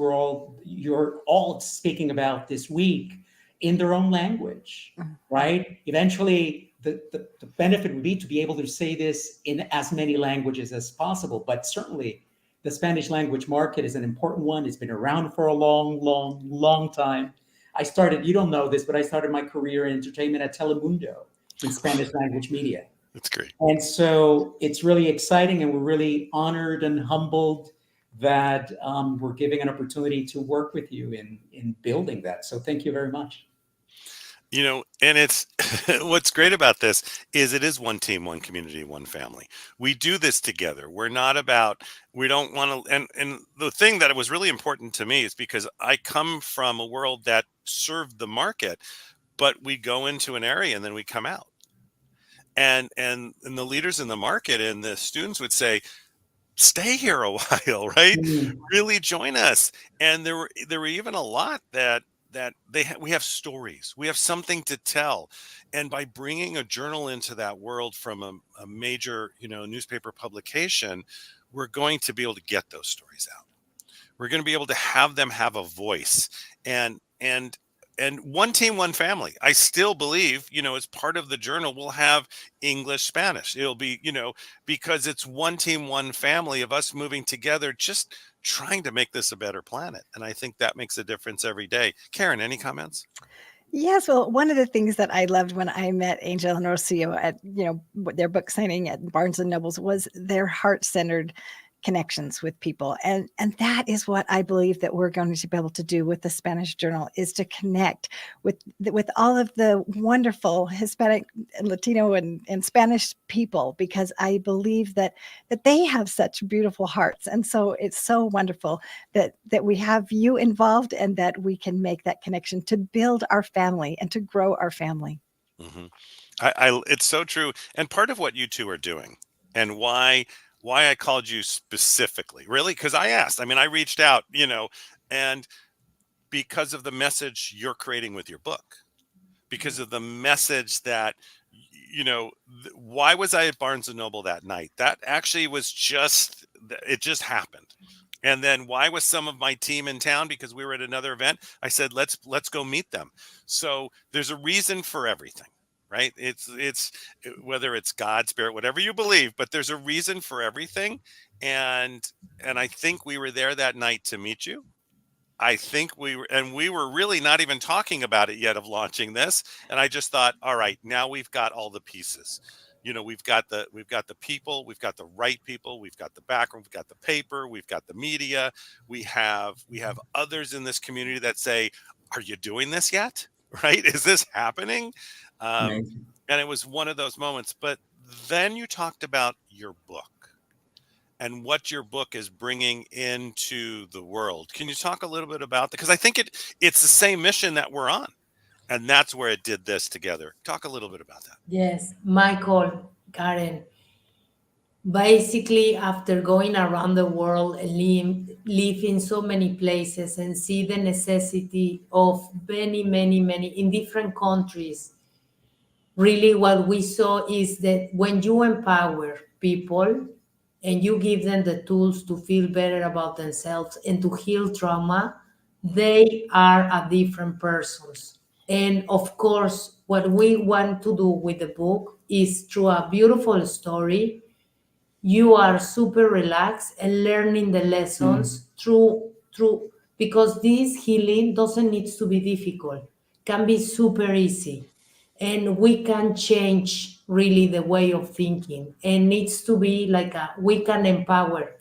you're all speaking about this week in their own language, right? Eventually, the benefit would be to be able to say this in as many languages as possible, but certainly the Spanish language market is an important one. It's been around for a long, long, long time. You don't know this, but I started my career in entertainment at Telemundo in Spanish language media. That's great. And so it's really exciting, and we're really honored and humbled that we're giving an opportunity to work with you in building that. So thank you very much. You know, and it's what's great about this is it is one team, one community, one family. We do this together. We don't want to, and the thing that was really important to me is because I come from a world that served the market, but we go into an area and then we come out. And the leaders in the market and the students would say, stay here a while, right? Really join us. And there were even a lot that we have stories, we have something to tell, and by bringing a journal into that world from a major newspaper publication, we're going to be able to get those stories out. We're going to be able to have them have a voice, and one team, one family. I still believe, as part of the journal, we'll have English, Spanish. It'll be, because it's one team, one family of us moving together, just trying to make this a better planet. And I think that makes a difference every day. Karen, any comments? Yes, well, one of the things that I loved when I met Angel and Rocio at their book signing at Barnes and Nobles was their heart-centered connections with people, and that is what I believe that we're going to be able to do with the Spanish Journal, is to connect with all of the wonderful Hispanic, Latino, and Spanish people, because I believe that they have such beautiful hearts, and so it's so wonderful that we have you involved and that we can make that connection to build our family and to grow our family. Mm-hmm. It's so true, and part of what you two are doing, and why I called you specifically, really, because I asked. I mean, I reached out, and because of the message you're creating with your book, because of the message that why was I at Barnes and Noble that night? That actually was it just happened. And then why was some of my team in town? Because we were at another event. I said, let's go meet them. So there's a reason for everything, right? It's whether it's God, spirit, whatever you believe, but there's a reason for everything. And I think we were there that night to meet you. I think we were really not even talking about it yet of launching this. And I just thought, all right, now we've got all the pieces. We've got the people, we've got the right people, we've got the background, we've got the paper, we've got the media, we have others in this community that say, are you doing this yet? Right? Is this happening? And it was one of those moments. But then you talked about your book and what your book is bringing into the world. Can you talk a little bit about that? Because I think it's the same mission that we're on. And that's where it did this together. Talk a little bit about that. Yes, Michael, Karen. Basically, after going around the world and live in so many places and see the necessity of many in different countries, really what we saw is that when you empower people and you give them the tools to feel better about themselves and to heal trauma, they are a different persons. And of course, what we want to do with the book is through a beautiful story, you are super relaxed and learning the lessons through because this healing doesn't need to be difficult, can be super easy. And we can change really the way of thinking and needs to be like we can empower.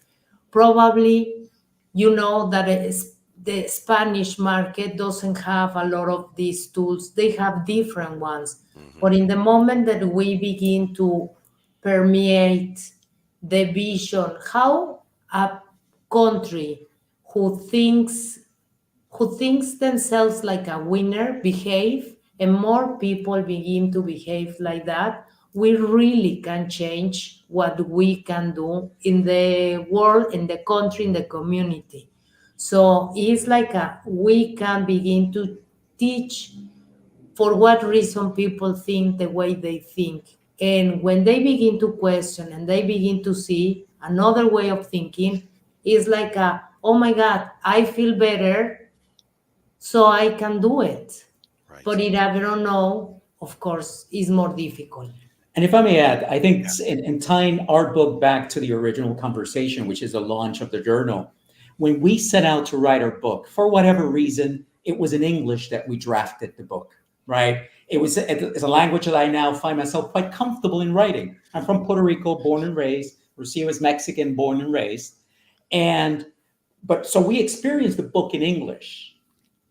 Probably that the Spanish market doesn't have a lot of these tools. They have different ones. But in the moment that we begin to permeate the vision, how a country who thinks themselves like a winner behave, and more people begin to behave like that, we really can change what we can do in the world, in the country, in the community. So it's like we can begin to teach for what reason people think the way they think. And when they begin to question and they begin to see another way of thinking, it's like oh my God, I feel better, so I can do it. Right. But if I don't know, of course, it's more difficult. And if I may add, I think in tying our book back to the original conversation, which is the launch of the journal, when we set out to write our book, for whatever reason, it was in English that we drafted the book, right? It's a language that I now find myself quite comfortable in writing. I'm from Puerto Rico, born and raised. Rocio is Mexican, born and raised. So we experienced the book in English.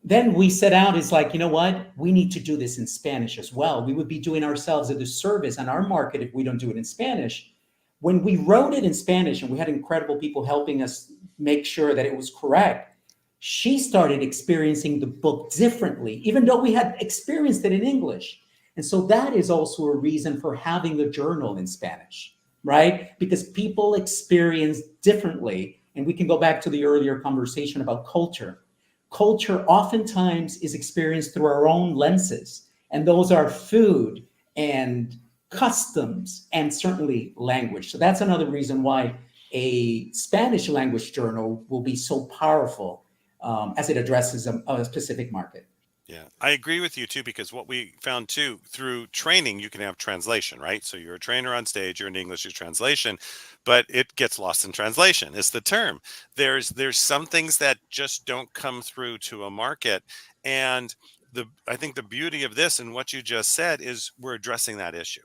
Then we set out, it's like, you know what? We need to do this in Spanish as well. We would be doing ourselves a disservice on our market if we don't do it in Spanish. When we wrote it in Spanish, and we had incredible people helping us make sure that it was correct, she started experiencing the book differently, even though we had experienced it in English. And so that is also a reason for having the journal in Spanish, right? Because people experience differently. And we can go back to the earlier conversation about culture. Culture oftentimes is experienced through our own lenses, and those are food and customs and certainly language. So that's another reason why a Spanish language journal will be so powerful as it addresses a specific market. Yeah, I agree with you too, because what we found too, through training, you can have translation, right? So you're a trainer on stage, you're in English, your translation, but it gets lost in translation is the term. There's some things that just don't come through to a market. And I think the beauty of this and what you just said is we're addressing that issue.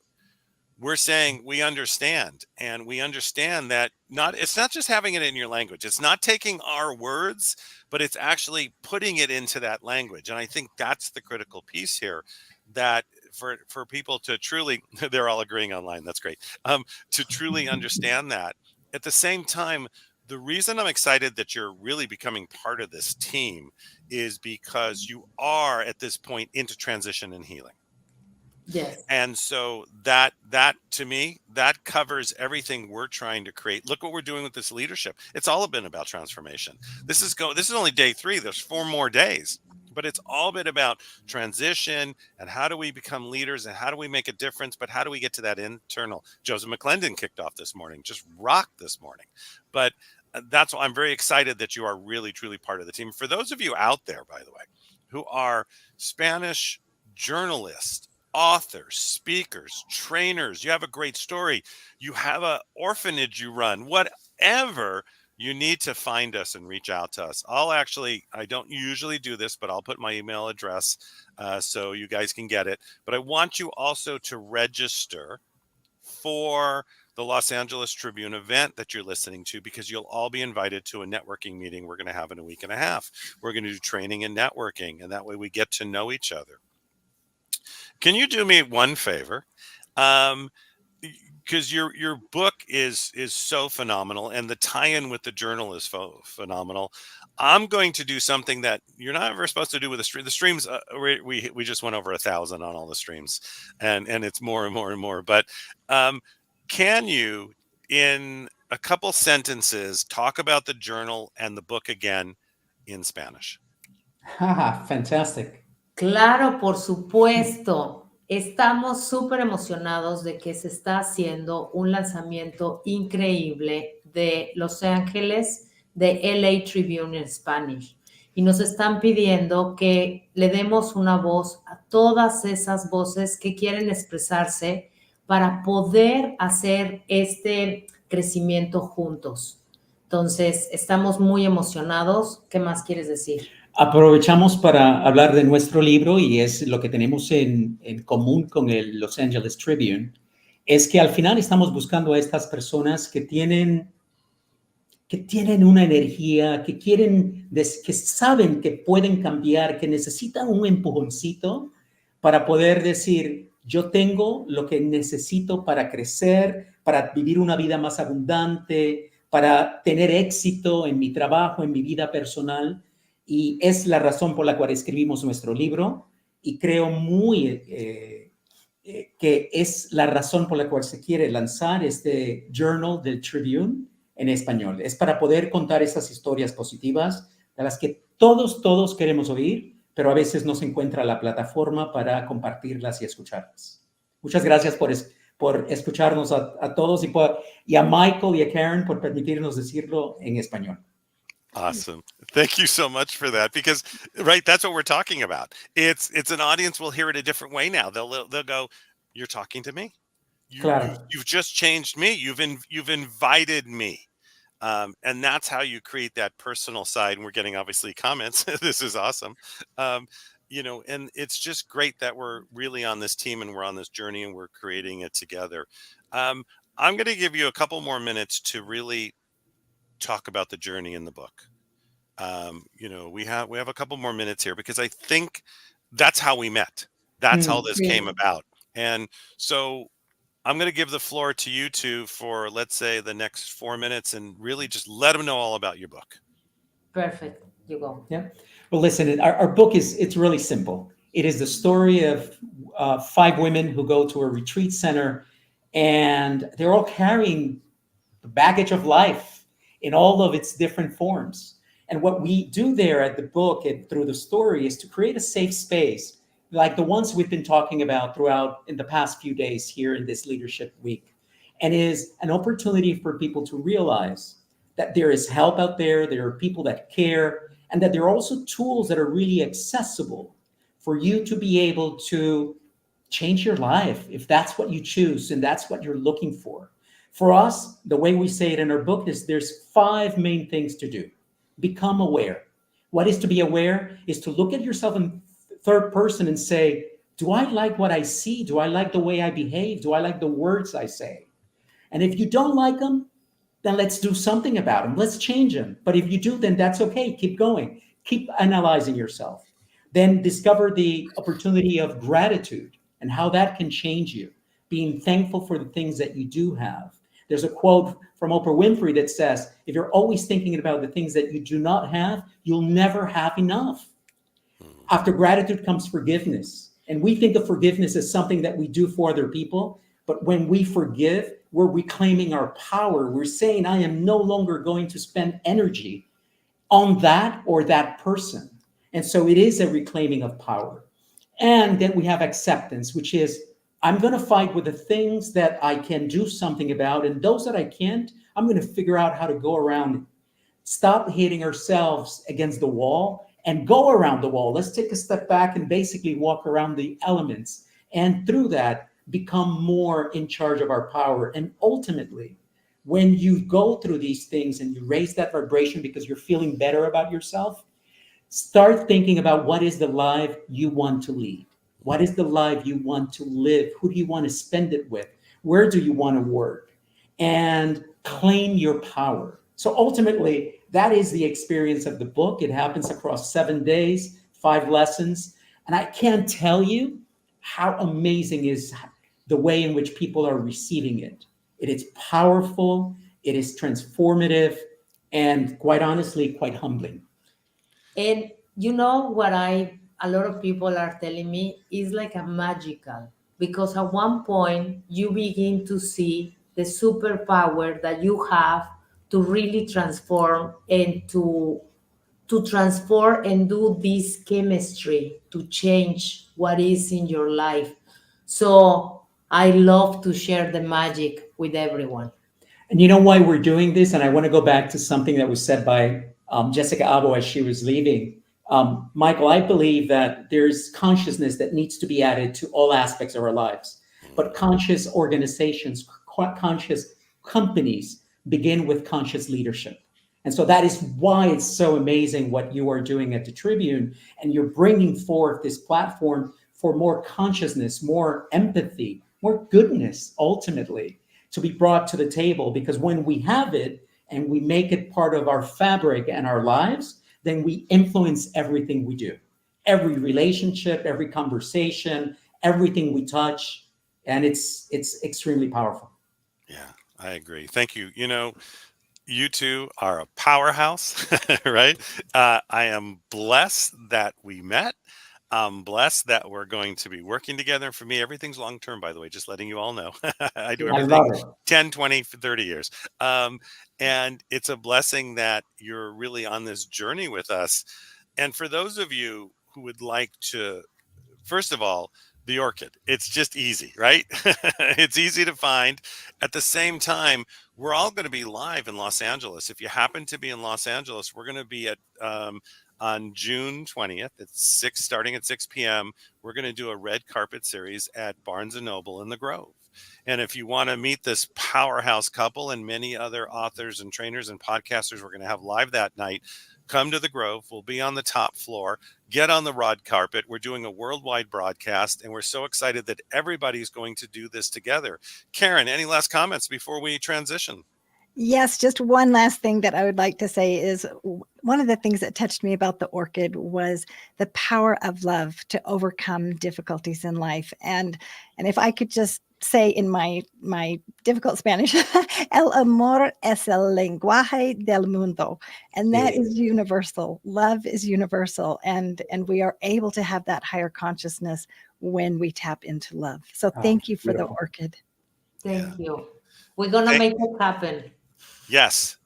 We're saying we understand, and we understand that it's not just having it in your language. It's not taking our words, but it's actually putting it into that language. And I think that's the critical piece here, that for people to truly, they're all agreeing online. That's great. To truly understand that. At the same time, the reason I'm excited that you're really becoming part of this team is because you are at this point into transition and healing. Yes. And so that to me, that covers everything we're trying to create. Look what we're doing with this leadership. It's all been about transformation. This is only day 3. There's 4 more days. But it's all been about transition and how do we become leaders and how do we make a difference, but how do we get to that internal. Joseph McClendon kicked off this morning, just rocked this morning. But that's why I'm very excited that you are really, truly part of the team. For those of you out there, by the way, who are Spanish journalists, authors, speakers, trainers, you have a great story, you have an orphanage you run, whatever, you need to find us and reach out to us. I don't usually do this, but I'll put my email address so you guys can get it. But I want you also to register for the Los Angeles Tribune event that you're listening to, because you'll all be invited to a networking meeting we're going to have in a week and a half. We're going to do training and networking, and that way we get to know each other. Can you do me one favor? Because your book is so phenomenal, and the tie-in with the journal is phenomenal. I'm going to do something that you're not ever supposed to do with the stream. The streams, we just went over 1,000 on all the streams, and it's more and more and more. But can you, in a couple sentences, talk about the journal and the book again in Spanish? Fantastic. Claro, por supuesto. Estamos súper emocionados de que se está haciendo un lanzamiento increíble de Los Ángeles, de LA Tribune en Spanish. Y nos están pidiendo que le demos una voz a todas esas voces que quieren expresarse para poder hacer este crecimiento juntos. Entonces, estamos muy emocionados. ¿Qué más quieres decir? Aprovechamos para hablar de nuestro libro, y es lo que tenemos en común con el Los Angeles Tribune, es que al final estamos buscando a estas personas que tienen una energía, que saben que pueden cambiar, que necesitan un empujoncito para poder decir, yo tengo lo que necesito para crecer, para vivir una vida más abundante, para tener éxito en mi trabajo, en mi vida personal. Y es la razón por la cual escribimos nuestro libro, y creo que es la razón por la cual se quiere lanzar este Journal del Tribune en español. Es para poder contar esas historias positivas de las que todos queremos oír, pero a veces no se encuentra la plataforma para compartirlas y escucharlas. Muchas gracias por escucharnos a todos, y a Michael y a Karen por permitirnos decirlo en español. Awesome. Thank you so much for that, because that's what we're talking about. It's an audience will hear it a different way now. They'll go, you're talking to me. You've just changed me. You've invited me. And that's how you create that personal side. And we're getting obviously comments. This is awesome. And it's just great that we're really on this team and we're on this journey and we're creating it together. I'm going to give you a couple more minutes to really talk about the journey in the book. We have a couple more minutes here, because I think that's how we met. That's how this came about. And so I'm going to give the floor to you two for, let's say, the next 4 minutes, and really just let them know all about your book. Perfect. You go. Yeah. Well, listen, our book it's really simple. It is the story of 5 women who go to a retreat center, and they're all carrying the baggage of life in all of its different forms. And what we do there at the book and through the story is to create a safe space, like the ones we've been talking about throughout in the past few days here in this Leadership Week, and is an opportunity for people to realize that there is help out there, there are people that care, and that there are also tools that are really accessible for you to be able to change your life if that's what you choose and that's what you're looking for. For us, the way we say it in our book is there's 5 main things to do. Become aware. What is to be aware is to look at yourself in third person and say, do I like what I see? Do I like the way I behave? Do I like the words I say? And if you don't like them, then let's do something about them. Let's change them. But if you do, then that's okay. Keep going. Keep analyzing yourself. Then discover the opportunity of gratitude and how that can change you. Being thankful for the things that you do have. There's a quote from Oprah Winfrey that says, if you're always thinking about the things that you do not have, you'll never have enough. After gratitude comes forgiveness. And we think of forgiveness as something that we do for other people. But when we forgive, we're reclaiming our power. We're saying, I am no longer going to spend energy on that or that person. And so it is a reclaiming of power. And then we have acceptance, which is I'm going to fight with the things that I can do something about. And those that I can't, I'm going to figure out how to go around it. Stop hitting ourselves against the wall and go around the wall. Let's take a step back and basically walk around the elements. And through that, become more in charge of our power. And ultimately, when you go through these things and you raise that vibration because you're feeling better about yourself, start thinking about what is the life you want to lead. What is the life you want to live? Who do you want to spend it with? Where do you want to work? And claim your power. So ultimately, that is the experience of the book. It happens across 7 days, 5 lessons. And I can't tell you how amazing is the way in which people are receiving it. It is powerful, it is transformative, and quite honestly, quite humbling. And you know what a lot of people are telling me is like a magical, because at one point you begin to see the superpower that you have to really transform and to transform and do this chemistry to change what is in your life. So I love to share the magic with everyone. And you know why we're doing this? And I want to go back to something that was said by Jessica Abo as she was leaving. Michael, I believe that there's consciousness that needs to be added to all aspects of our lives. But conscious organizations, conscious companies begin with conscious leadership. And so that is why it's so amazing what you are doing at the Tribune. And you're bringing forth this platform for more consciousness, more empathy, more goodness, ultimately, to be brought to the table. Because when we have it and we make it part of our fabric and our lives, then we influence everything we do, every relationship, every conversation, everything we touch. And it's extremely powerful. Yeah, I agree. Thank you. You know, you two are a powerhouse, right? I am blessed that we met. I'm blessed that we're going to be working together. For me, everything's long term, by the way, just letting you all know. I do I everything love it. 10, 20, 30 years. And it's a blessing that you're really on this journey with us. And for those of you who would like to, first of all, the orchid, it's just easy, right? It's easy to find. At the same time, we're all going to be live in Los Angeles. If you happen to be in Los Angeles, we're going to be at on June 20th. It's starting at 6 p.m. We're going to do a red carpet series at Barnes & Noble in the Grove. And if you want to meet this powerhouse couple and many other authors and trainers and podcasters we're going to have live that night, come to the Grove. We'll be on the top floor. Get on the red carpet. We're doing a worldwide broadcast, and we're so excited that everybody's going to do this together. Karen, any last comments before we transition? Yes, just one last thing that I would like to say is one of the things that touched me about the orchid was the power of love to overcome difficulties in life. And if I could just say in my difficult Spanish, el amor es el lenguaje del mundo. And that is universal. Love is universal. And we are able to have that higher consciousness when we tap into love. So thank you for the orchid. Thank you. We're going to make it happen. Yes.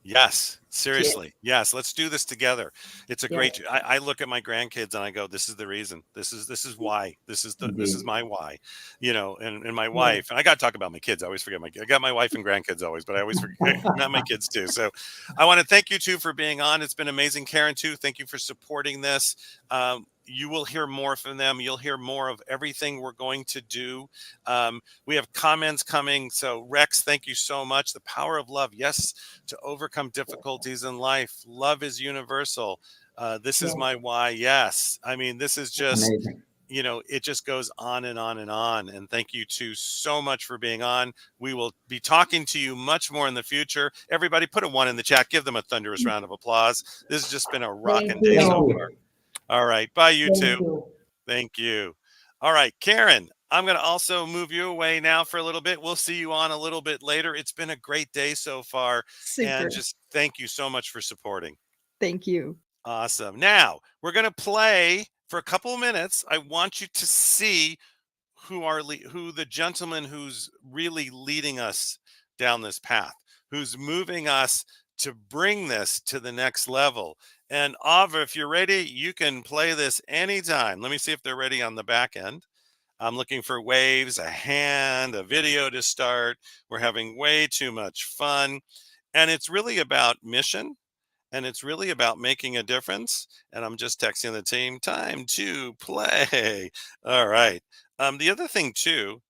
Seriously. Yes. Let's do this together. It's a great, I look at my grandkids and I go, this is the reason. This is why. This is my why, you know, and my wife, and I got to talk about my kids. I always forget I got my wife and grandkids always, but I always forget not my kids too. So I want to thank you two for being on. It's been amazing. Karen too. Thank you for supporting this. You will hear more from them. You'll hear more of everything we're going to do. We have comments coming. So Rex, thank you so much. The power of love. Yes, to overcome difficulties in life. Love is universal. This is my why. Yes. I mean, this is just, amazing. You know, it just goes on and on and on. And thank you two so much for being on. We will be talking to you much more in the future. Everybody put a 1 in the chat. Give them a thunderous round of applause. This has just been a rocking day so far. All right. Bye, you two. Thank you. All right, Karen, I'm going to also move you away now for a little bit. We'll see you on a little bit later. It's been a great day so far. Super. And just thank you so much for supporting. Thank you. Awesome. Now, we're going to play for a couple of minutes. I want you to see who the gentleman who's really leading us down this path, who's moving us to bring this to the next level. And Ava, if you're ready, you can play this anytime. Let me see if they're ready on the back end. I'm looking for waves, a hand, a video to start. We're having way too much fun. And it's really about mission, and it's really about making a difference. And I'm just texting the team, time to play. All right. The other thing too,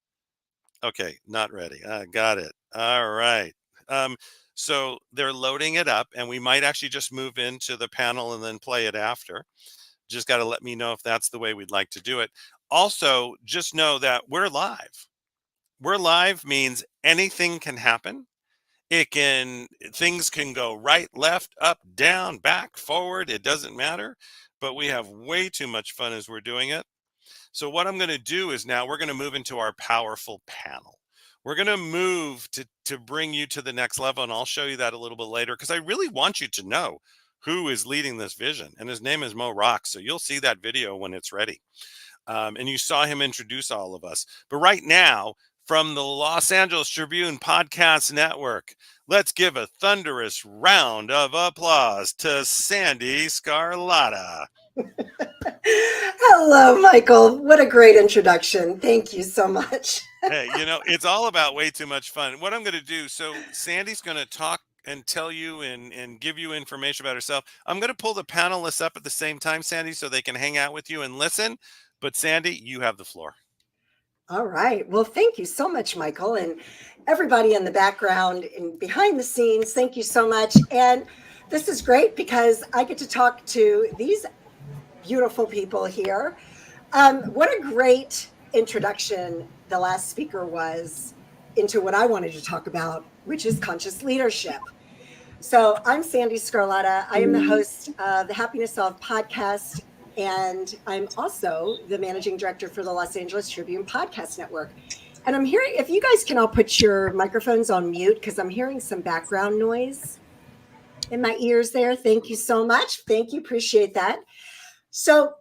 okay, not ready. Got it. All right. Um, so they're loading it up, and we might actually just move into the panel and then play it after. Just got to let me know if that's the way we'd like to do it. Also, just know that we're live. We're live means anything can happen. Things can go right, left, up, down, back, forward. It doesn't matter, but we have way too much fun as we're doing it. So what I'm going to do is now we're going to move into our powerful panel. We're going to move to bring you to the next level, and I'll show you that a little bit later, because I really want you to know who is leading this vision, and his name is Mo Rock. So you'll see that video when it's ready. And you saw him introduce all of us. But right now, from the Los Angeles Tribune Podcast Network, let's give a thunderous round of applause to Sandy Scarlatta. Hello, Michael. What a great introduction. Thank you so much. Hey, it's all about way too much fun. What I'm going to do, so Sandy's going to talk and tell you and give you information about herself. I'm going to pull the panelists up at the same time, Sandy, so they can hang out with you and listen. But Sandy, you have the floor. All right. Well, thank you so much, Michael, and everybody in the background and behind the scenes. Thank you so much. And this is great because I get to talk to these beautiful people here. What a great introduction the last speaker was into what I wanted to talk about, which is conscious leadership. So I'm Sandy Scarlatta. I am the host of the Happiness Solved podcast, and I'm also the managing director for the Los Angeles Tribune Podcast Network. And I'm hearing, if you guys can all put your microphones on mute, because I'm hearing some background noise in my ears there. Thank you so much. Thank you. Appreciate that. So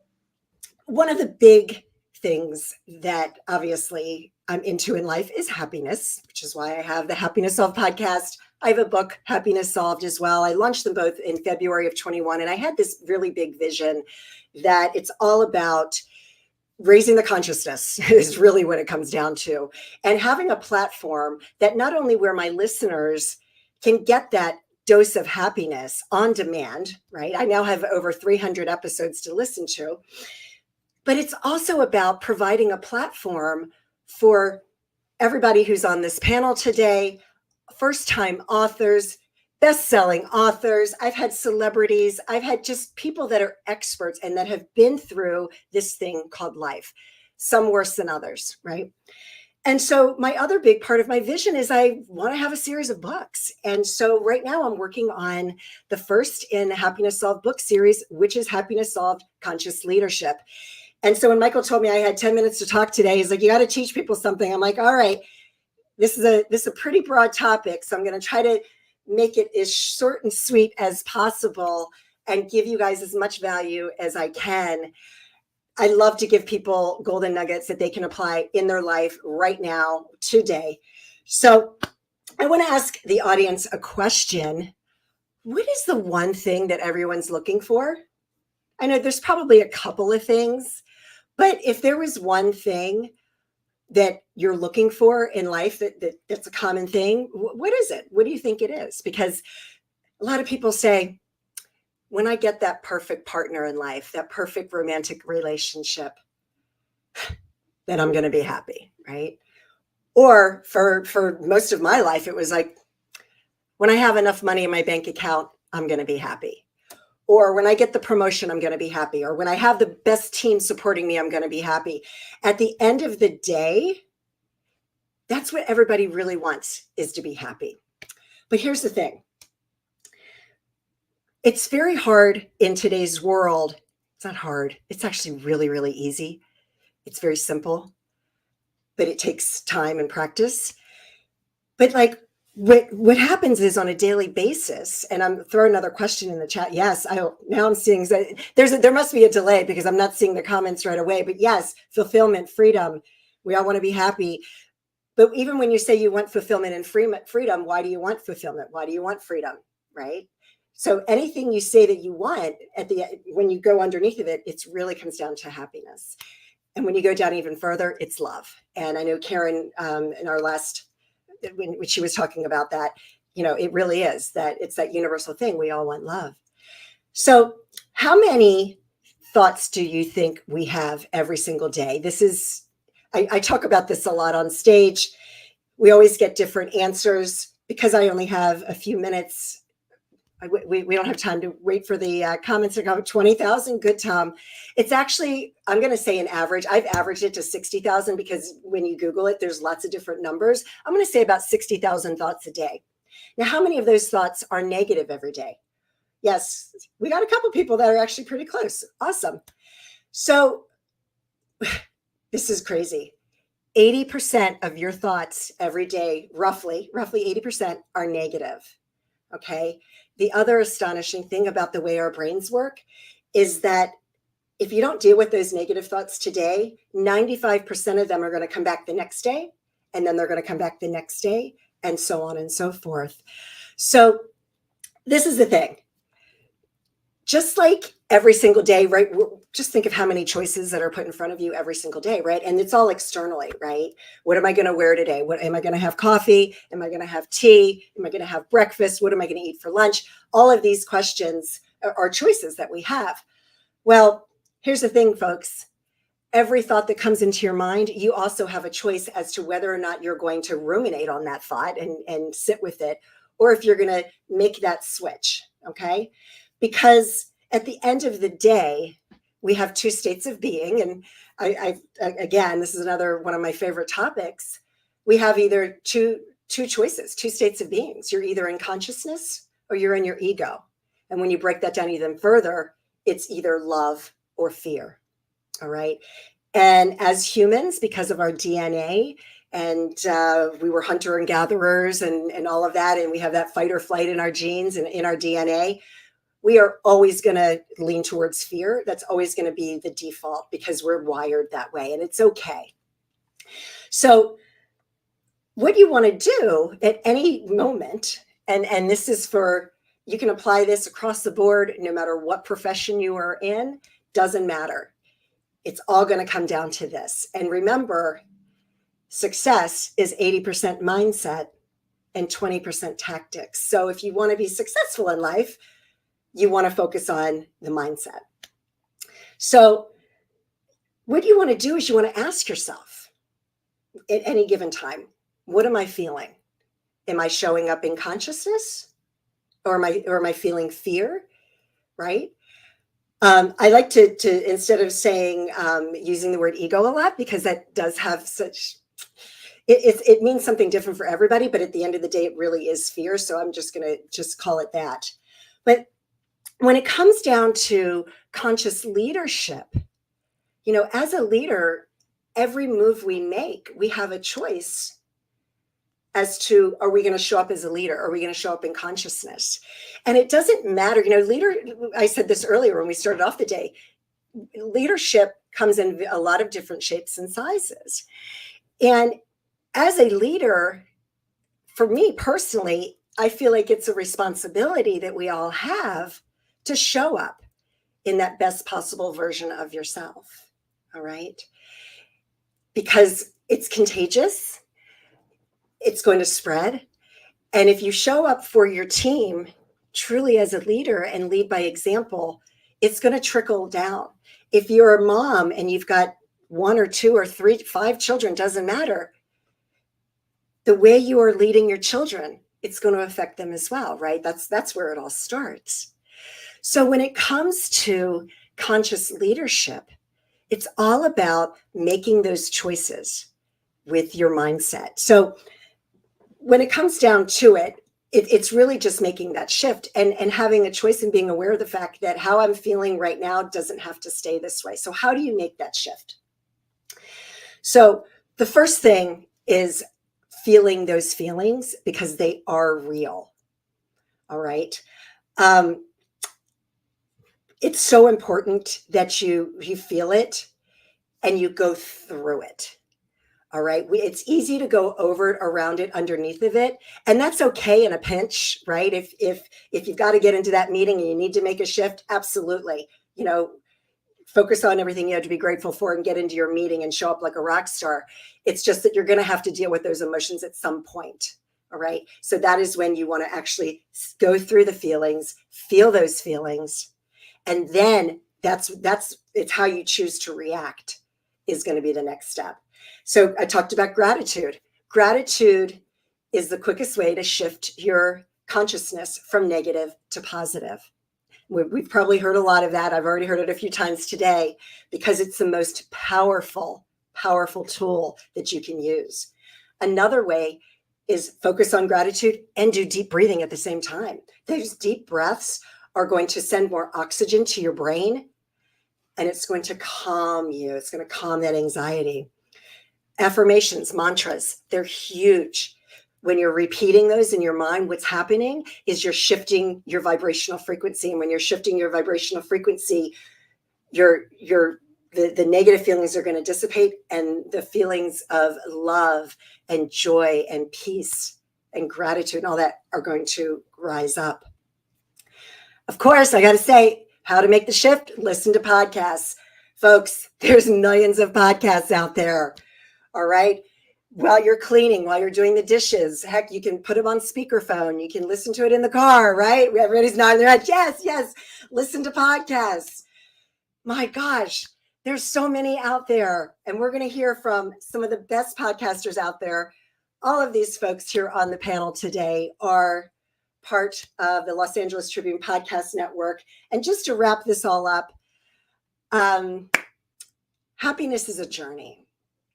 one of the big things that obviously I'm into in life is happiness, which is why I have the Happiness Solved podcast. I have a book, Happiness Solved, as well. I launched them both in February of 21, and I had this really big vision that it's all about raising the consciousness is really what it comes down to, and having a platform that not only where my listeners can get that dose of happiness on demand, right? I now have over 300 episodes to listen to, but it's also about providing a platform for everybody who's on this panel today, first-time authors, best-selling authors. I've had celebrities. I've had just people that are experts and that have been through this thing called life, some worse than others, right? And so my other big part of my vision is I want to have a series of books. And so right now I'm working on the first in the Happiness Solved book series, which is Happiness Solved Conscious Leadership. And so when Michael told me I had 10 minutes to talk today, he's like, you got to teach people something. I'm like, all right, this is a pretty broad topic. So I'm going to try to make it as short and sweet as possible and give you guys as much value as I can. I love to give people golden nuggets that they can apply in their life right now, today. So I want to ask the audience a question. What is the one thing that everyone's looking for? I know there's probably a couple of things, but if there was one thing that you're looking for in life that's a common thing, what is it? What do you think it is? Because a lot of people say, when I get that perfect partner in life, that perfect romantic relationship, then I'm going to be happy, right? Or for most of my life, it was like, when I have enough money in my bank account, I'm going to be happy. Or when I get the promotion, I'm going to be happy. Or when I have the best team supporting me, I'm going to be happy. At the end of the day, that's what everybody really wants, is to be happy. But here's the thing. It's very hard in today's world. It's not hard. It's actually really, really easy. It's very simple, but it takes time and practice. But like what happens is on a daily basis, and I'm throwing another question in the chat. Yes, now I'm seeing there must be a delay because I'm not seeing the comments right away. But yes, fulfillment, freedom. We all want to be happy. But even when you say you want fulfillment and freedom, why do you want fulfillment? Why do you want freedom, right? So anything you say that you want when you go underneath of it, it really comes down to happiness. And when you go down even further, it's love. And I know Karen, in our last, when she was talking about that, it really is that it's that universal thing. We all want love. So how many thoughts do you think we have every single day? I talk about this a lot on stage. We always get different answers. Because I only have a few minutes, we don't have time to wait for the comments to come. 20,000, good, Tom. It's actually, I'm going to say an average. I've averaged it to 60,000 because when you Google it, there's lots of different numbers. I'm going to say about 60,000 thoughts a day. Now, how many of those thoughts are negative every day? Yes, we got a couple people that are actually pretty close. Awesome. So this is crazy. 80% of your thoughts every day, roughly 80% are negative. Okay. The other astonishing thing about the way our brains work is that if you don't deal with those negative thoughts today, 95% of them are going to come back the next day, and then they're going to come back the next day, and so on and so forth. So this is the thing. Just like every single day, right? Just think of how many choices that are put in front of you every single day, right? And it's all externally, right? What am I going to wear today? What am I going to have coffee? Am I going to have tea? Am I going to have breakfast? What am I going to eat for lunch? All of these questions are choices that we have. Well, here's the thing, folks. Every thought that comes into your mind, you also have a choice as to whether or not you're going to ruminate on that thought and sit with it, or if you're going to make that switch, okay? Because at the end of the day, we have two states of being. And again, this is another one of my favorite topics. We have either two choices, two states of beings. You're either in consciousness or you're in your ego. And when you break that down even further, it's either love or fear. All right. And as humans, because of our DNA, and we were hunter and gatherers and all of that, and we have that fight or flight in our genes and in our DNA, we are always going to lean towards fear. That's always going to be the default because we're wired that way, and it's okay. So what you want to do at any moment, and this is you can apply this across the board, no matter what profession you are in, doesn't matter. It's all going to come down to this. And remember, success is 80% mindset and 20% tactics. So if you want to be successful in life, you want to focus on the mindset. So what you want to do is you want to ask yourself at any given time, what am I feeling? Am I showing up in consciousness or am I feeling fear? Right? I like to instead of saying using the word ego a lot, because that does have such, it means something different for everybody, but at the end of the day, it really is fear. So I'm just going to call it that. But when it comes down to conscious leadership, as a leader, every move we make, we have a choice as to, are we going to show up as a leader? Are we going to show up in consciousness? And it doesn't matter, I said this earlier when we started off the day, leadership comes in a lot of different shapes and sizes. And as a leader, for me personally, I feel like it's a responsibility that we all have to show up in that best possible version of yourself. All right. Because it's contagious. It's going to spread. And if you show up for your team truly as a leader and lead by example, it's going to trickle down. If you're a mom and you've got 1 or 2 or 3, 5 children, doesn't matter. The way you are leading your children, it's going to affect them as well, right? That's where it all starts. So when it comes to conscious leadership, it's all about making those choices with your mindset. So when it comes down to it, it's really just making that shift and having a choice and being aware of the fact that how I'm feeling right now doesn't have to stay this way. So how do you make that shift? So the first thing is feeling those feelings because they are real. All right. It's so important that you feel it and you go through it. All right. It's easy to go over it, around it, underneath of it. And that's okay in a pinch, right? If you've got to get into that meeting and you need to make a shift, absolutely. Focus on everything you have to be grateful for and get into your meeting and show up like a rock star. It's just that you're going to have to deal with those emotions at some point. All right. So that is when you want to actually go through the feelings, feel those feelings. And then it's how you choose to react is going to be the next step. So I talked about gratitude. Gratitude is the quickest way to shift your consciousness from negative to positive. We've probably heard a lot of that. I've already heard it a few times today because it's the most powerful tool that you can use. Another way is focus on gratitude and do deep breathing at the same time. Those deep breaths are going to send more oxygen to your brain, and it's going to calm you. It's going to calm that anxiety. Affirmations, mantras, they're huge. When you're repeating those in your mind, what's happening is you're shifting your vibrational frequency. And when you're shifting your vibrational frequency, the negative feelings are going to dissipate, and the feelings of love and joy and peace and gratitude and all that are going to rise up. Of course, I got to say, how to make the shift, listen to podcasts. Folks, there's millions of podcasts out there. All right. While you're cleaning, while you're doing the dishes, heck, you can put them on speakerphone. You can listen to it in the car, right? Everybody's nodding their head. Yes. Listen to podcasts. My gosh, there's so many out there. And we're going to hear from some of the best podcasters out there. All of these folks here on the panel today are part of the Los Angeles Tribune Podcast Network. And just to wrap this all up, happiness is a journey.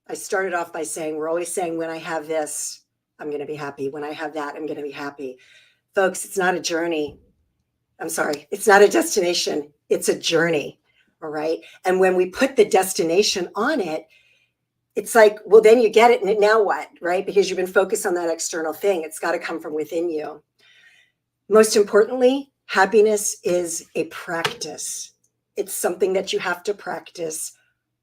I started off by saying, we're always saying, when I have this, I'm going to be happy. When I have that, I'm going to be happy. Folks, it's not a journey. I'm sorry. It's not a destination. It's a journey. All right. And when we put the destination on it, it's like, well, then you get it. And now what? Right? Because you've been focused on that external thing. It's got to come from within you. Most importantly, happiness is a practice. It's something that you have to practice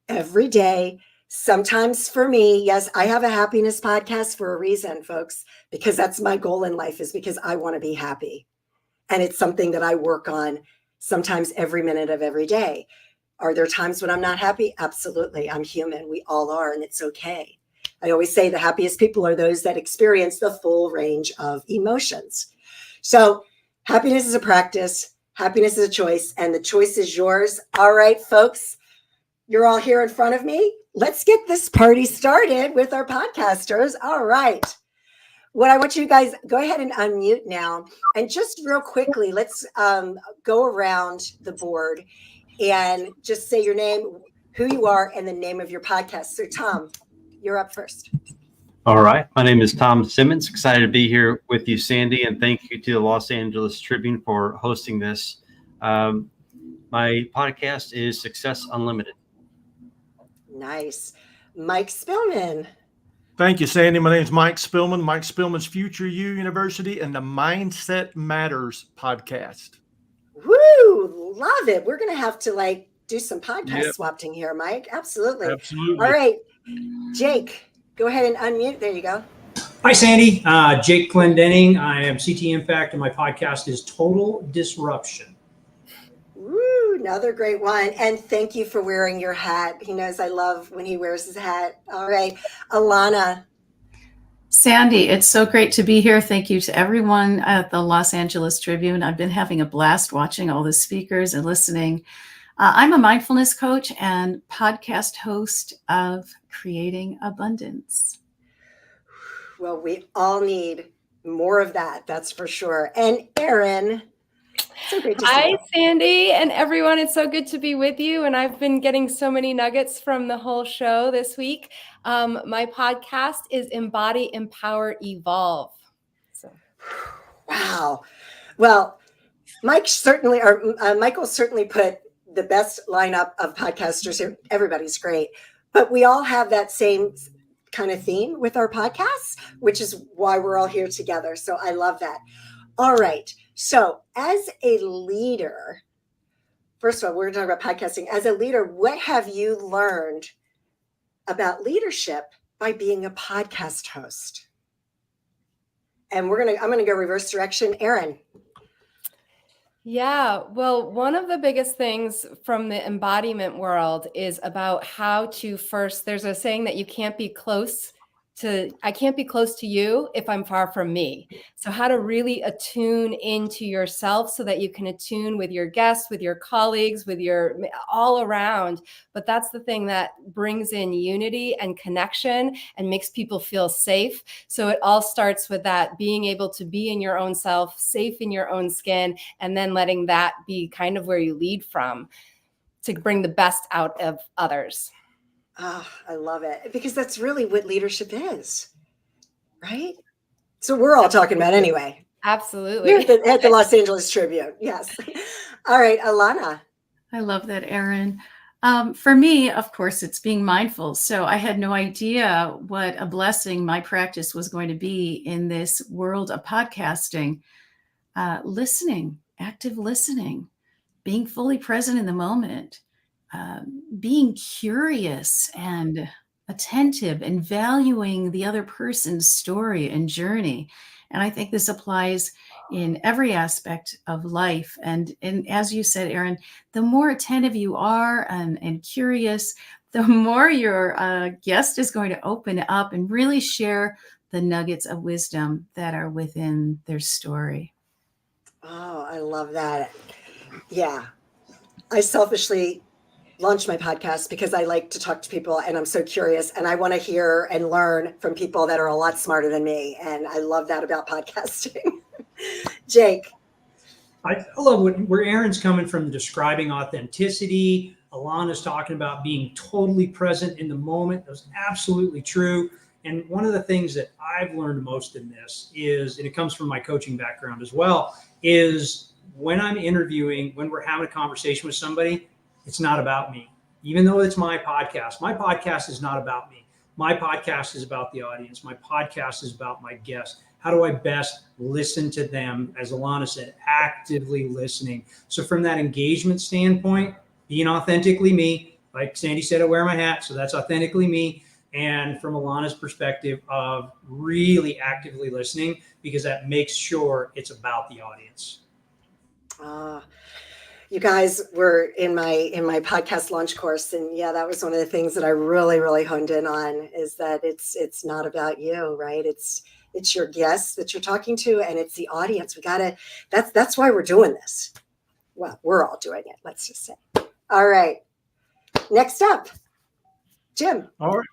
every day. Sometimes for me, yes, I have a happiness podcast for a reason, folks, because that's my goal in life, is because I want to be happy. And it's something that I work on sometimes every minute of every day. Are there times when I'm not happy? Absolutely. I'm human. We all are, and it's okay. I always say the happiest people are those that experience the full range of emotions. So happiness is a practice. Happiness is a choice, and the choice is yours. All right, folks, you're all here in front of me. Let's get this party started with our podcasters. All right. What I want you guys, go ahead and unmute now. And just real quickly, let's go around the board and just say your name, who you are, and the name of your podcast. So Tom, you're up first. All right. My name is Tom Simmons. Excited to be here with you, Sandy, and thank you to the Los Angeles Tribune for hosting this. My podcast is Success Unlimited. Nice. Mike Spillman. Thank you, Sandy. My name is Mike Spillman, Mike Spillman's Future You University and the Mindset Matters podcast. Woo! Love it. We're going to have to do some podcast swapping here, Mike. Absolutely. Absolutely. All right. Jake, go ahead and unmute. There you go. Hi, Sandy. Jake Clendenning. I am CT Impact, and my podcast is Total Disruption. Woo, another great one. And thank you for wearing your hat. He knows I love when he wears his hat. All right. Alana. Sandy, it's so great to be here. Thank you to everyone at the Los Angeles Tribune. I've been having a blast watching all the speakers and listening. I'm a mindfulness coach and podcast host of Creating Abundance. Well, we all need more of that. That's for sure. And Erin. So great to see Hi, you. Sandy, and everyone. It's so good to be with you. And I've been getting so many nuggets from the whole show this week. My podcast is Embody, Empower, Evolve. So. Wow. Well, Michael certainly put the best lineup of podcasters here. Everybody's great, but we all have that same kind of theme with our podcasts, which is why we're all here together. So I love that. All right. So as a leader, first of all, we're going to talk about podcasting. As a leader, what have you learned about leadership by being a podcast host? And I'm gonna go reverse direction. Erin. Yeah, well, one of the biggest things from the embodiment world is about how to first, there's a saying that I can't be close to you if I'm far from me. So how to really attune into yourself so that you can attune with your guests, with your colleagues, with your all around. But that's the thing that brings in unity and connection and makes people feel safe. So it all starts with that, being able to be in your own self, safe in your own skin, and then letting that be kind of where you lead from to bring the best out of others. Oh, I love it, because that's really what leadership is, right? So we're all talking about anyway. Absolutely. Here at the Los Angeles Tribune. Yes. All right, Alana. I love that, Erin. For me, of course, it's being mindful. So I had no idea what a blessing my practice was going to be in this world of podcasting. Listening, active listening, being fully present in the moment, being curious and attentive and valuing the other person's story and journey. And I think this applies in every aspect of life. And as you said, Erin, the more attentive you are and curious, the more your guest is going to open up and really share the nuggets of wisdom that are within their story. Oh, I love that. Yeah. I selfishly launched my podcast because I like to talk to people and I'm so curious and I want to hear and learn from people that are a lot smarter than me. And I love that about podcasting. Jake. I love where Erin's coming from, describing authenticity. Alana's talking about being totally present in the moment. That's absolutely true. And one of the things that I've learned most in this is, and it comes from my coaching background as well, is when I'm interviewing, when we're having a conversation with somebody, it's not about me. Even though it's my podcast is not about me. My podcast is about the audience. My podcast is about my guests. How do I best listen to them? As Alana said, actively listening. So from that engagement standpoint, being authentically me, like Sandy said, I wear my hat, so that's authentically me. And from Alana's perspective of really actively listening, because that makes sure it's about the audience. You guys were in my podcast launch course, and yeah, that was one of the things that I really honed in on, is that it's not about you, right? It's your guests that you're talking to, and it's the audience. That's why we're doing this. Well, we're all doing it, let's just say. All right, next up, Jim. All right.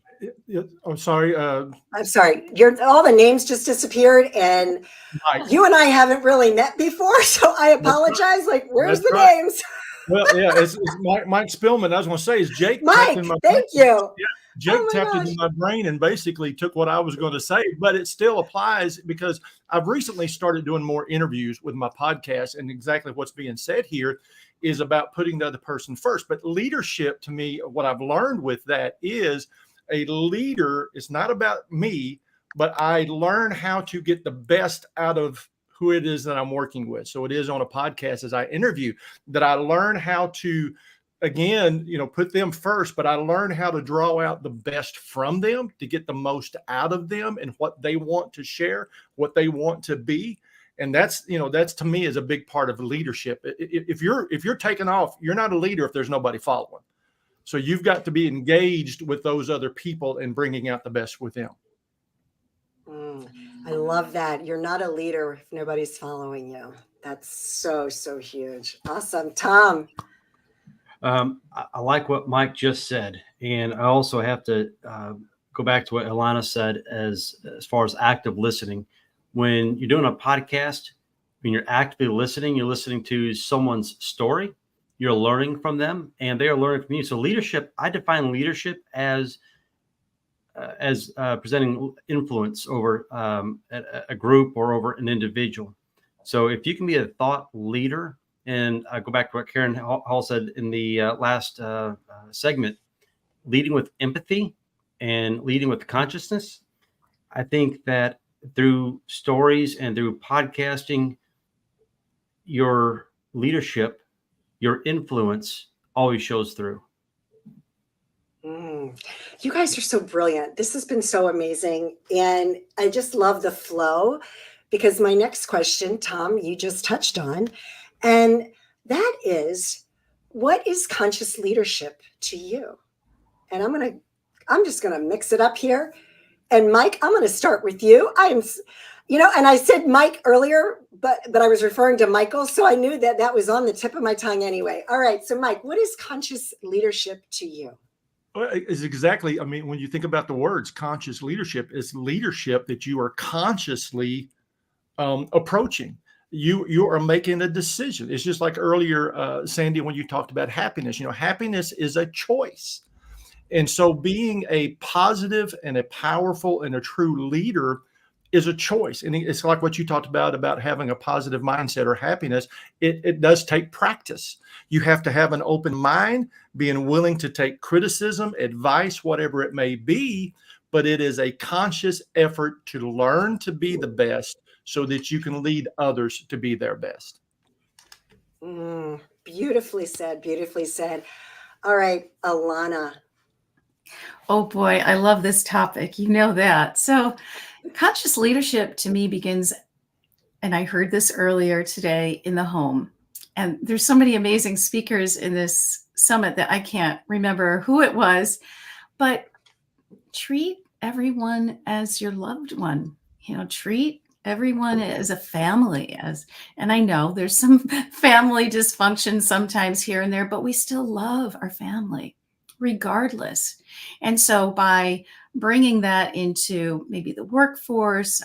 I'm sorry. I'm sorry. All the names just disappeared, and Mike. You and I haven't really met before, so I apologize. Like, where's the names? Well, yeah, it's Mike Spillman. I was going to say, is Jake. Mike, thank you. Yeah, Jake tapped into my brain and basically took what I was going to say, but it still applies because I've recently started doing more interviews with my podcast, and exactly what's being said here is about putting the other person first. But leadership, to me, what I've learned with that is a leader is not about me, but I learn how to get the best out of who it is that I'm working with. So it is on a podcast as I interview that I learn how to, again, put them first, but I learn how to draw out the best from them to get the most out of them and what they want to share, what they want to be. And that's to me is a big part of leadership. If you're taking off, you're not a leader if there's nobody following. So you've got to be engaged with those other people and bringing out the best with them. I love that. You're not a leader if nobody's following you. That's so huge. Awesome. Tom. I like what Mike just said. And I also have to go back to what Alana said as far as active listening. When you're doing a podcast, when you're actively listening, you're listening to someone's story. You're learning from them, and they are learning from you. So leadership, I define leadership as presenting influence over a group or over an individual. So if you can be a thought leader, and I go back to what Karen Hall said in the last segment, leading with empathy and leading with consciousness, I think that through stories and through podcasting, your leadership, your influence always shows through. You guys are so brilliant. This has been so amazing. And I just love the flow, because my next question, Tom, you just touched on, and that is, what is conscious leadership to you? And I'm just going to mix it up here. And Mike, I'm going to start with you. And I said Mike earlier, but I was referring to Michael. So I knew that was on the tip of my tongue anyway. All right. So Mike, what is conscious leadership to you? Well, it's exactly, I mean, when you think about the words conscious leadership, it's leadership that you are consciously approaching. You are making a decision. It's just like earlier, Sandy, when you talked about happiness. Happiness is a choice. And so being a positive and a powerful and a true leader is a choice. And it's like what you talked about having a positive mindset or happiness. It does take practice. You have to have an open mind, being willing to take criticism, advice, whatever it may be, but it is a conscious effort to learn to be the best so that you can lead others to be their best. Beautifully said. Beautifully said. All right, Alana. Oh boy, I love this topic. You know that. So conscious leadership to me begins, and I heard this earlier today, in the home. And there's so many amazing speakers in this summit that I can't remember who it was, but treat everyone as your loved one. Treat everyone as a family. And I know there's some family dysfunction sometimes here and there, but we still love our family regardless. And so by bringing that into maybe the workforce,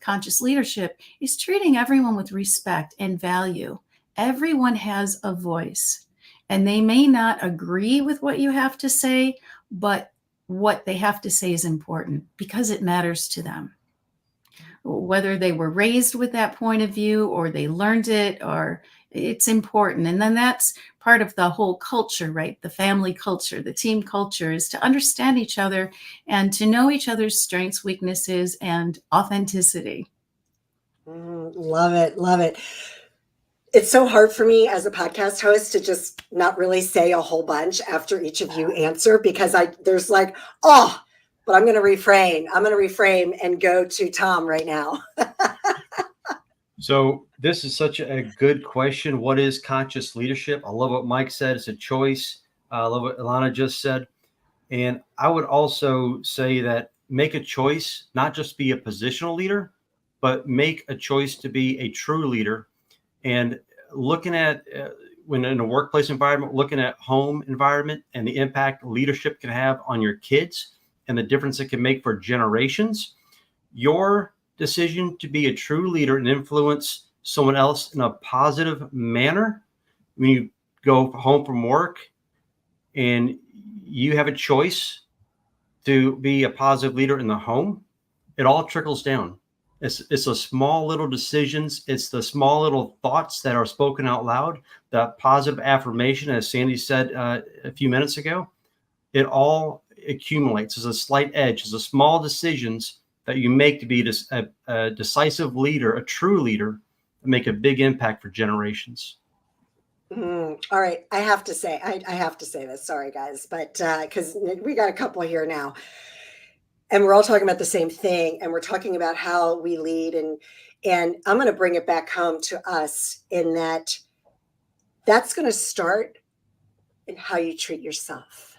conscious leadership is treating everyone with respect and value. Everyone has a voice, and they may not agree with what you have to say, but what they have to say is important because it matters to them. Whether they were raised with that point of view or they learned it, or it's important. And then that's part of the whole culture, right? The family culture, the team culture, is to understand each other and to know each other's strengths, weaknesses, and authenticity. Love it. Love it. It's so hard for me as a podcast host to just not really say a whole bunch after each of you answer, because there's like, but I'm going to refrain. I'm going to reframe and go to Tom right now. So this is such a good question. What is conscious leadership? I love what Mike said. It's a choice. I love what Ilana just said. And I would also say that make a choice, not just be a positional leader, but make a choice to be a true leader. And looking at when in a workplace environment, looking at home environment and the impact leadership can have on your kids and the difference it can make for generations. Your decision to be a true leader and influence someone else in a positive manner, when you go home from work and you have a choice to be a positive leader in the home, it all trickles down. It's the small little decisions. It's the small little thoughts that are spoken out loud, the positive affirmation, as Sandy said a few minutes ago. It all accumulates as a slight edge, as a small decisions that you make to be a decisive leader, a true leader, and make a big impact for generations. All right. I have to say this. Sorry, guys, but because we got a couple here now. And we're all talking about the same thing. And we're talking about how we lead. And I'm going to bring it back home to us in that's going to start in how you treat yourself.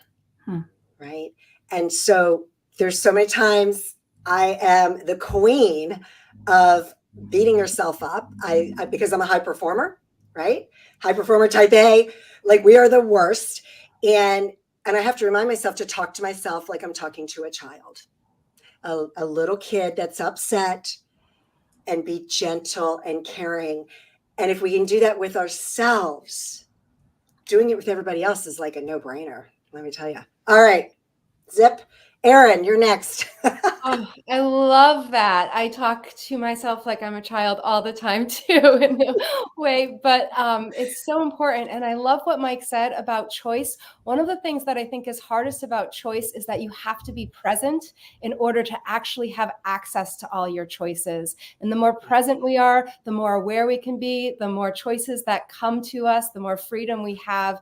Right. And so there's so many times I am the queen of beating yourself up. I because I'm a high performer, right? High performer type A, like we are the worst. And I have to remind myself to talk to myself like I'm talking to a child. A little kid that's upset, and be gentle and caring. And if we can do that with ourselves, doing it with everybody else is like a no-brainer, let me tell you. All right, Zip, Erin, you're next. Oh, I love that. I talk to myself like I'm a child all the time too, in a way, but it's so important. And I love what Mike said about choice. One of the things that I think is hardest about choice is that you have to be present in order to actually have access to all your choices. And the more present we are, the more aware we can be, the more choices that come to us, the more freedom we have.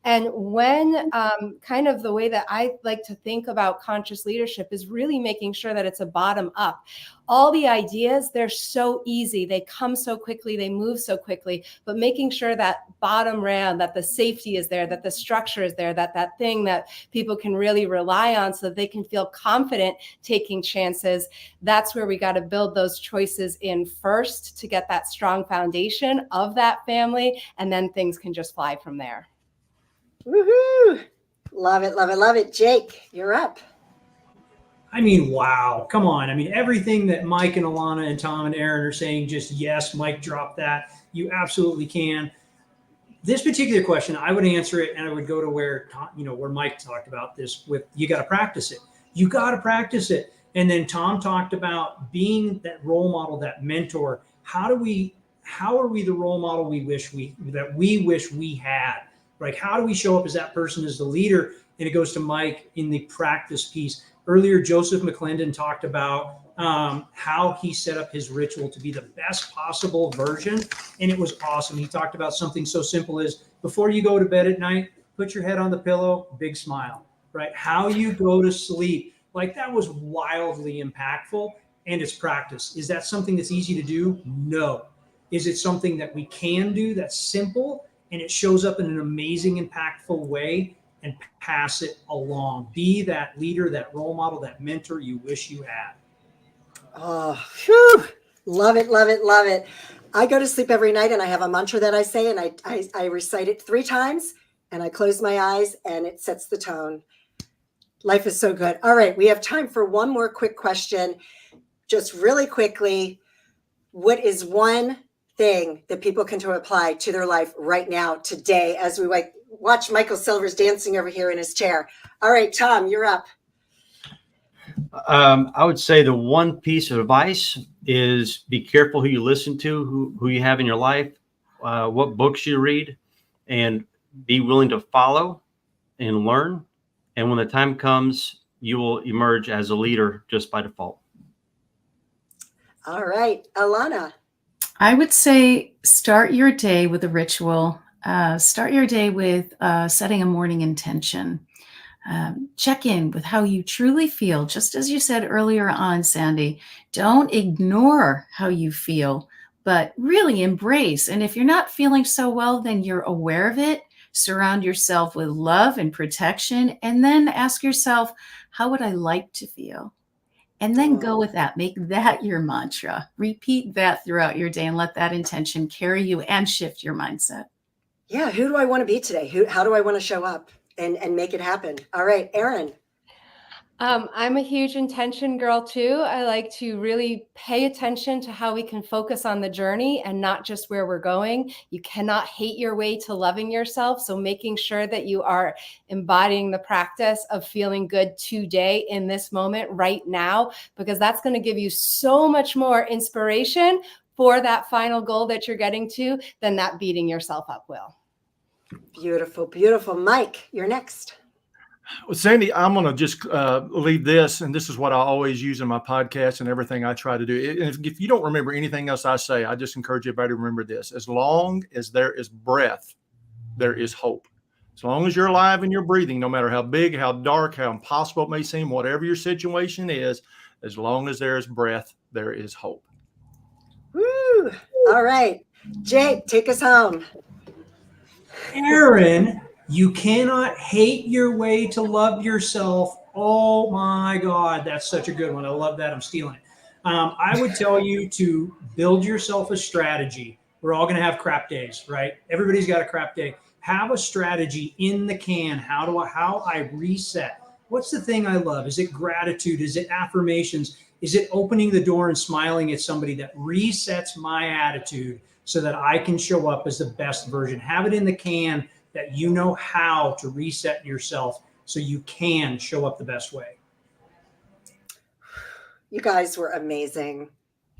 And when kind of the way that I like to think about conscious leadership is really making sure that it's a bottom up. All the ideas, they're so easy. They come so quickly, they move so quickly, but making sure that bottom round, that the safety is there, that the structure is there, that thing that people can really rely on so that they can feel confident taking chances. That's where we got to build those choices in first to get that strong foundation of that family. And then things can just fly from there. Woohoo! Love it, love it, love it. Jake, you're up. I mean, wow, come on. I mean, everything that Mike and Alana and Tom and Aaron are saying, just yes, Mike, drop that. You absolutely can. This particular question, I would answer it and I would go to where, where Mike talked about this with, you got to practice it. You got to practice it. And then Tom talked about being that role model, that mentor. How are we the role model we wish we had? Like, how do we show up as that person, as the leader? And it goes to Mike in the practice piece. Earlier, Joseph McClendon talked about how he set up his ritual to be the best possible version. And it was awesome. He talked about something so simple as before you go to bed at night, put your head on the pillow, big smile, right? How you go to sleep. Like, that was wildly impactful, and it's practice. Is that something that's easy to do? No. Is it something that we can do that's simple and it shows up in an amazing, impactful way? And pass it along. Be that leader, that role model, that mentor you wish you had. Oh, whew. Love it, love it, love it. I go to sleep every night and I have a mantra that I say, and I recite it 3 times and I close my eyes and it sets the tone. Life is so good. All right, we have time for one more quick question. Just really quickly, what is one thing that people can apply to their life right now, today, as we watch Michael Silver's dancing over here in his chair? All right, Tom, you're up. I would say the one piece of advice is be careful who you listen to, who you have in your life, what books you read, and be willing to follow and learn. And when the time comes, you will emerge as a leader just by default. All right, Alana. I would say start your day with a ritual. Start your day with setting a morning intention. Check in with how you truly feel. Just as you said earlier on, Sandy, don't ignore how you feel, but really embrace. And if you're not feeling so well, then you're aware of it. Surround yourself with love and protection. And then ask yourself, how would I like to feel? And then go with that. Make that your mantra. Repeat that throughout your day and let that intention carry you and shift your mindset. Yeah, who do I want to be today? How do I want to show up and make it happen? All right, Erin. I'm a huge intention girl too. I like to really pay attention to how we can focus on the journey and not just where we're going. You cannot hate your way to loving yourself. So making sure that you are embodying the practice of feeling good today in this moment right now, because that's going to give you so much more inspiration for that final goal that you're getting to than that beating yourself up will. Beautiful, beautiful. Mike, you're next. Well, Sandy, I'm going to just leave this, and this is what I always use in my podcast and everything I try to do. And if you don't remember anything else I say, I just encourage everybody to remember this. As long as there is breath, there is hope. As long as you're alive and you're breathing, no matter how big, how dark, how impossible it may seem, whatever your situation is, as long as there is breath, there is hope. Woo! All right. Jake, take us home. Aaron, you cannot hate your way to love yourself. Oh my God, that's such a good one. I love that. I'm stealing it. I would tell you to build yourself a strategy. We're all going to have crap days, right? Everybody's got a crap day. Have a strategy in the can. How I reset. What's the thing I love? Is it gratitude? Is it affirmations? Is it opening the door and smiling at somebody that resets my attitude so that I can show up as the best version? Have it in the can that you know how to reset yourself so you can show up the best way. You guys were amazing.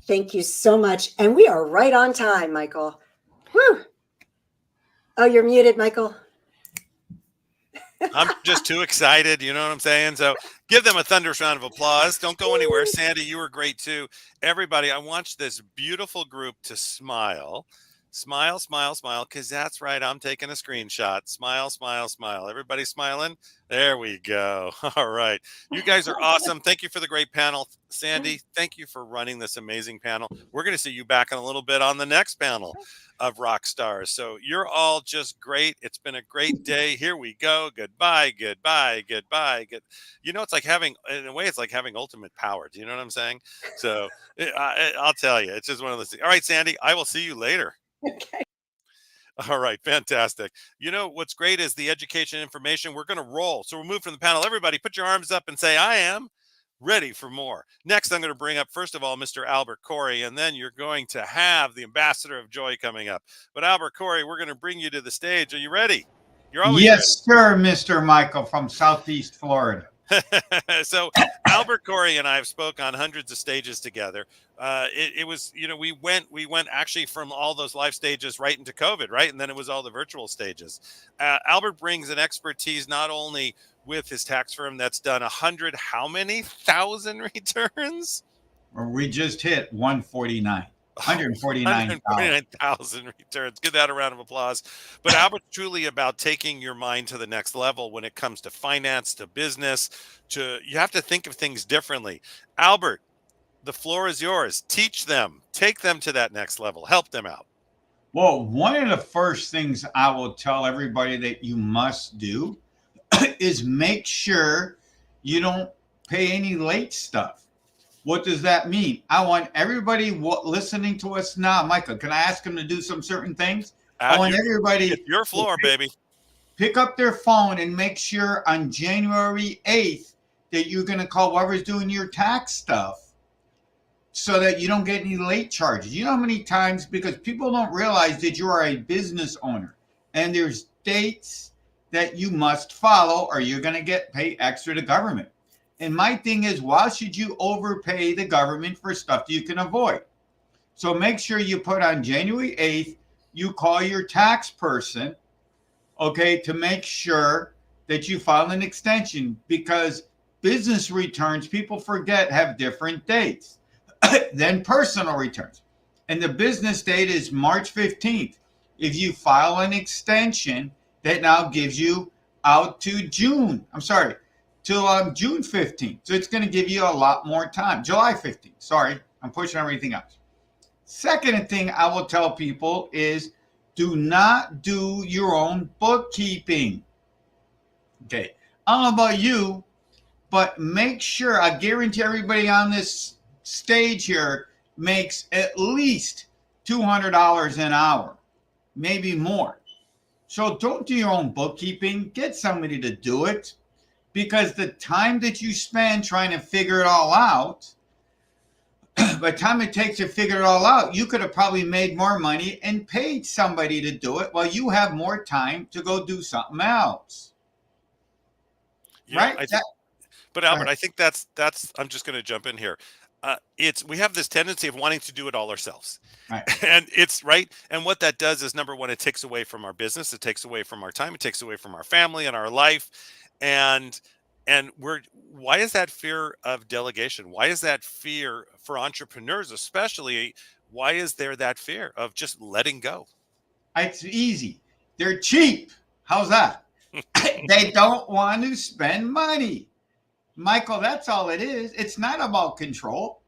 Thank you so much. And we are right on time, Michael. Woo. Oh, you're muted, Michael. I'm just too excited. You know what I'm saying? So give them a thunderous round of applause. Don't go anywhere. Sandy, you were great too. Everybody, I want this beautiful group to smile. Smile, smile, smile, because that's right. I'm taking a screenshot. Smile, smile, smile. Everybody smiling? There we go. All right. You guys are awesome. Thank you for the great panel. Sandy, thank you for running this amazing panel. We're going to see you back in a little bit on the next panel of rock stars. So you're all just great. It's been a great day. Here we go. Goodbye, goodbye, goodbye. Good. You know, it's like having, in a way, it's like having ultimate power. Do you know what I'm saying? So I'll tell you, it's just one of those things. All right, Sandy, I will see you later. Okay. All right, fantastic. You know, what's great is the education information. We're going to roll. So we'll move from the panel. Everybody put your arms up and say, I am ready for more. Next, I'm going to bring up, first of all, Mr. Albert Corey, and then you're going to have the ambassador of joy coming up. But Albert Corey, we're going to bring you to the stage. Are you ready? You're always yes, sir, Mr. Michael from Southeast Florida. So Albert Corey and I have spoke on hundreds of stages together. It was, you know, we went actually from all those live stages right into COVID, right? And then it was all the virtual stages. Albert brings an expertise not only with his tax firm that's done 100, how many thousand returns? We just hit 149. 149,000 returns. Give that a round of applause. But Albert's truly about taking your mind to the next level when it comes to finance, to business, you have to think of things differently. Albert, the floor is yours. Teach them, take them to that next level, help them out. Well, one of the first things I will tell everybody that you must do is make sure you don't pay any late stuff. What does that mean? I want everybody listening to us now. Michael, can I ask them to do some certain things? I want everybody. It's your floor, baby. Pick up their phone and make sure on January 8th that you're going to call whoever's doing your tax stuff so that you don't get any late charges. You know how many times, because people don't realize that you are a business owner and there's dates that you must follow or you're going to get paid extra to government. And my thing is, why should you overpay the government for stuff you can avoid? So make sure you put on January 8th, you call your tax person, okay, to make sure that you file an extension, because business returns, people forget, have different dates than personal returns. And the business date is March 15th. If you file an extension, that now gives you out to June. I'm sorry. Till June 15th. So it's going to give you a lot more time. July 15th. Sorry, I'm pushing everything else. Second thing I will tell people is do not do your own bookkeeping. Okay. I don't know about you, but make sure, I guarantee everybody on this stage here makes at least $200 an hour, maybe more. So don't do your own bookkeeping. Get somebody to do it. Because the time that you spend trying to figure it all out, by the time it takes to figure it all out, you could have probably made more money and paid somebody to do it while you have more time to go do something else. Yeah, right? But Albert, I think that's I'm just going to jump in here. We have this tendency of wanting to do it all ourselves. Right. And it's right. And what that does is, number one, it takes away from our business. It takes away from our time. It takes away from our family and our life. And why is that fear of delegation? Why is that fear for entrepreneurs, especially? Why is there that fear of just letting go? It's easy. They're cheap. How's that? They don't want to spend money. Michael, that's all it is. It's not about control.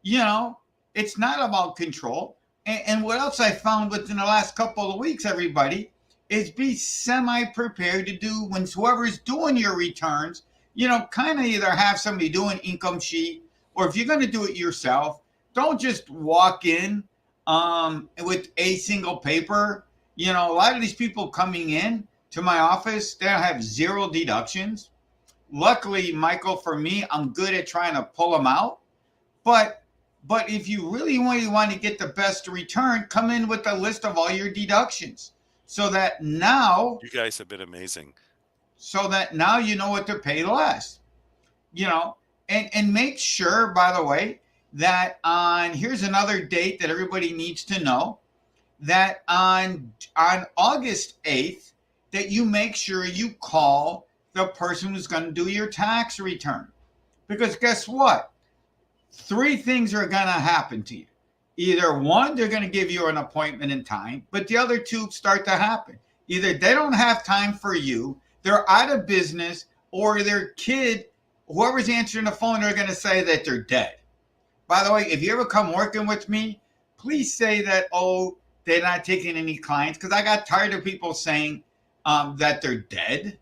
You know, it's not about control. And what else I found within the last couple of weeks, everybody, is be semi-prepared to do when whoever's doing your returns, you know, kind of either have somebody do an income sheet, or if you're going to do it yourself, don't just walk in with a single paper. You know, a lot of these people coming in to my office, they'll have zero deductions. Luckily, Michael, for me, I'm good at trying to pull them out. But if you really want to get the best return, come in with a list of all your deductions. So that now you guys have been amazing. So that now you know what to pay less. You know, And make sure, by the way, that here's another date that everybody needs to know, that on August 8th, that you make sure you call the person who's going to do your tax return. Because guess what? 3 things are going to happen to you. Either one, they're going to give you an appointment in time, but the other 2 start to happen. Either they don't have time for you, they're out of business, or their kid, whoever's answering the phone, they're going to say that they're dead. By the way, if you ever come working with me, please say that, oh, they're not taking any clients, because I got tired of people saying that they're dead.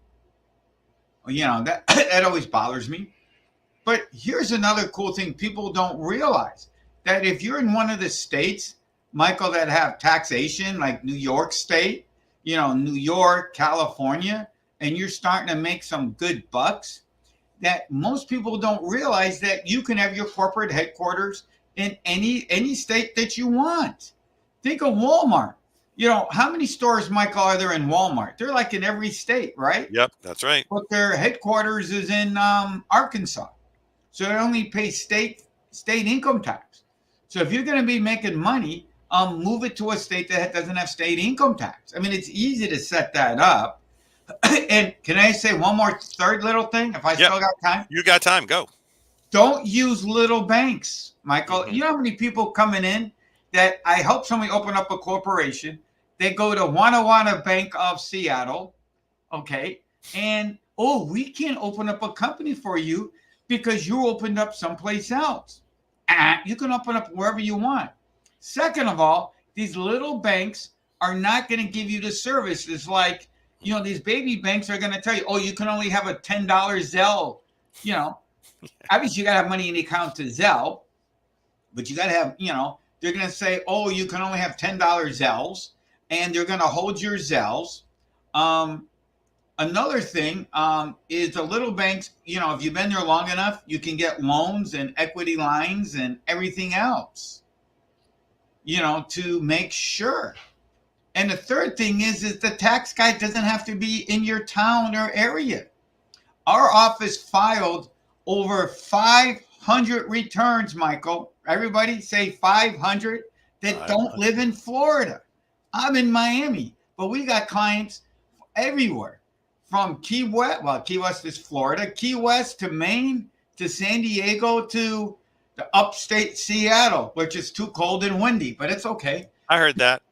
You know, that always bothers me. But here's another cool thing people don't realize, that if you're in one of the states, Michael, that have taxation, like New York State, you know, New York, California, and you're starting to make some good bucks, that most people don't realize that you can have your corporate headquarters in any state that you want. Think of Walmart. You know, how many stores, Michael, are there in Walmart? They're like in every state, right? Yep, that's right. But their headquarters is in Arkansas. So they only pay state income tax. So if you're going to be making money, move it to a state that doesn't have state income tax. I mean, it's easy to set that up. And can I say one more third little thing, if I still got time? You got time. Go. Don't use little banks, Michael. You know how many people coming in that I help somebody open up a corporation. They go to Wana Bank of Seattle, okay, and, oh, we can't open up a company for you because you opened up someplace else. You can open up wherever you want. Second of all, these little banks are not going to give you the services like, you know, these baby banks are going to tell you, oh, you can only have a $10 Zelle. You know, obviously you got to have money in the account to Zelle, but you got to have, you know, they're going to say, oh, you can only have $10 Zelles, and they're going to hold your Zelles. Another thing is the little banks, you know, if you've been there long enough, you can get loans and equity lines and everything else, you know, to make sure. And the third thing is the tax guy doesn't have to be in your town or area. Our office filed over 500 returns, Michael. Everybody say 500 that don't live in Florida. I'm in Miami, but we got clients everywhere. From Key West, well, Key West is Florida, Key West to Maine, to San Diego, to the upstate Seattle, which is too cold and windy, but it's okay. I heard that.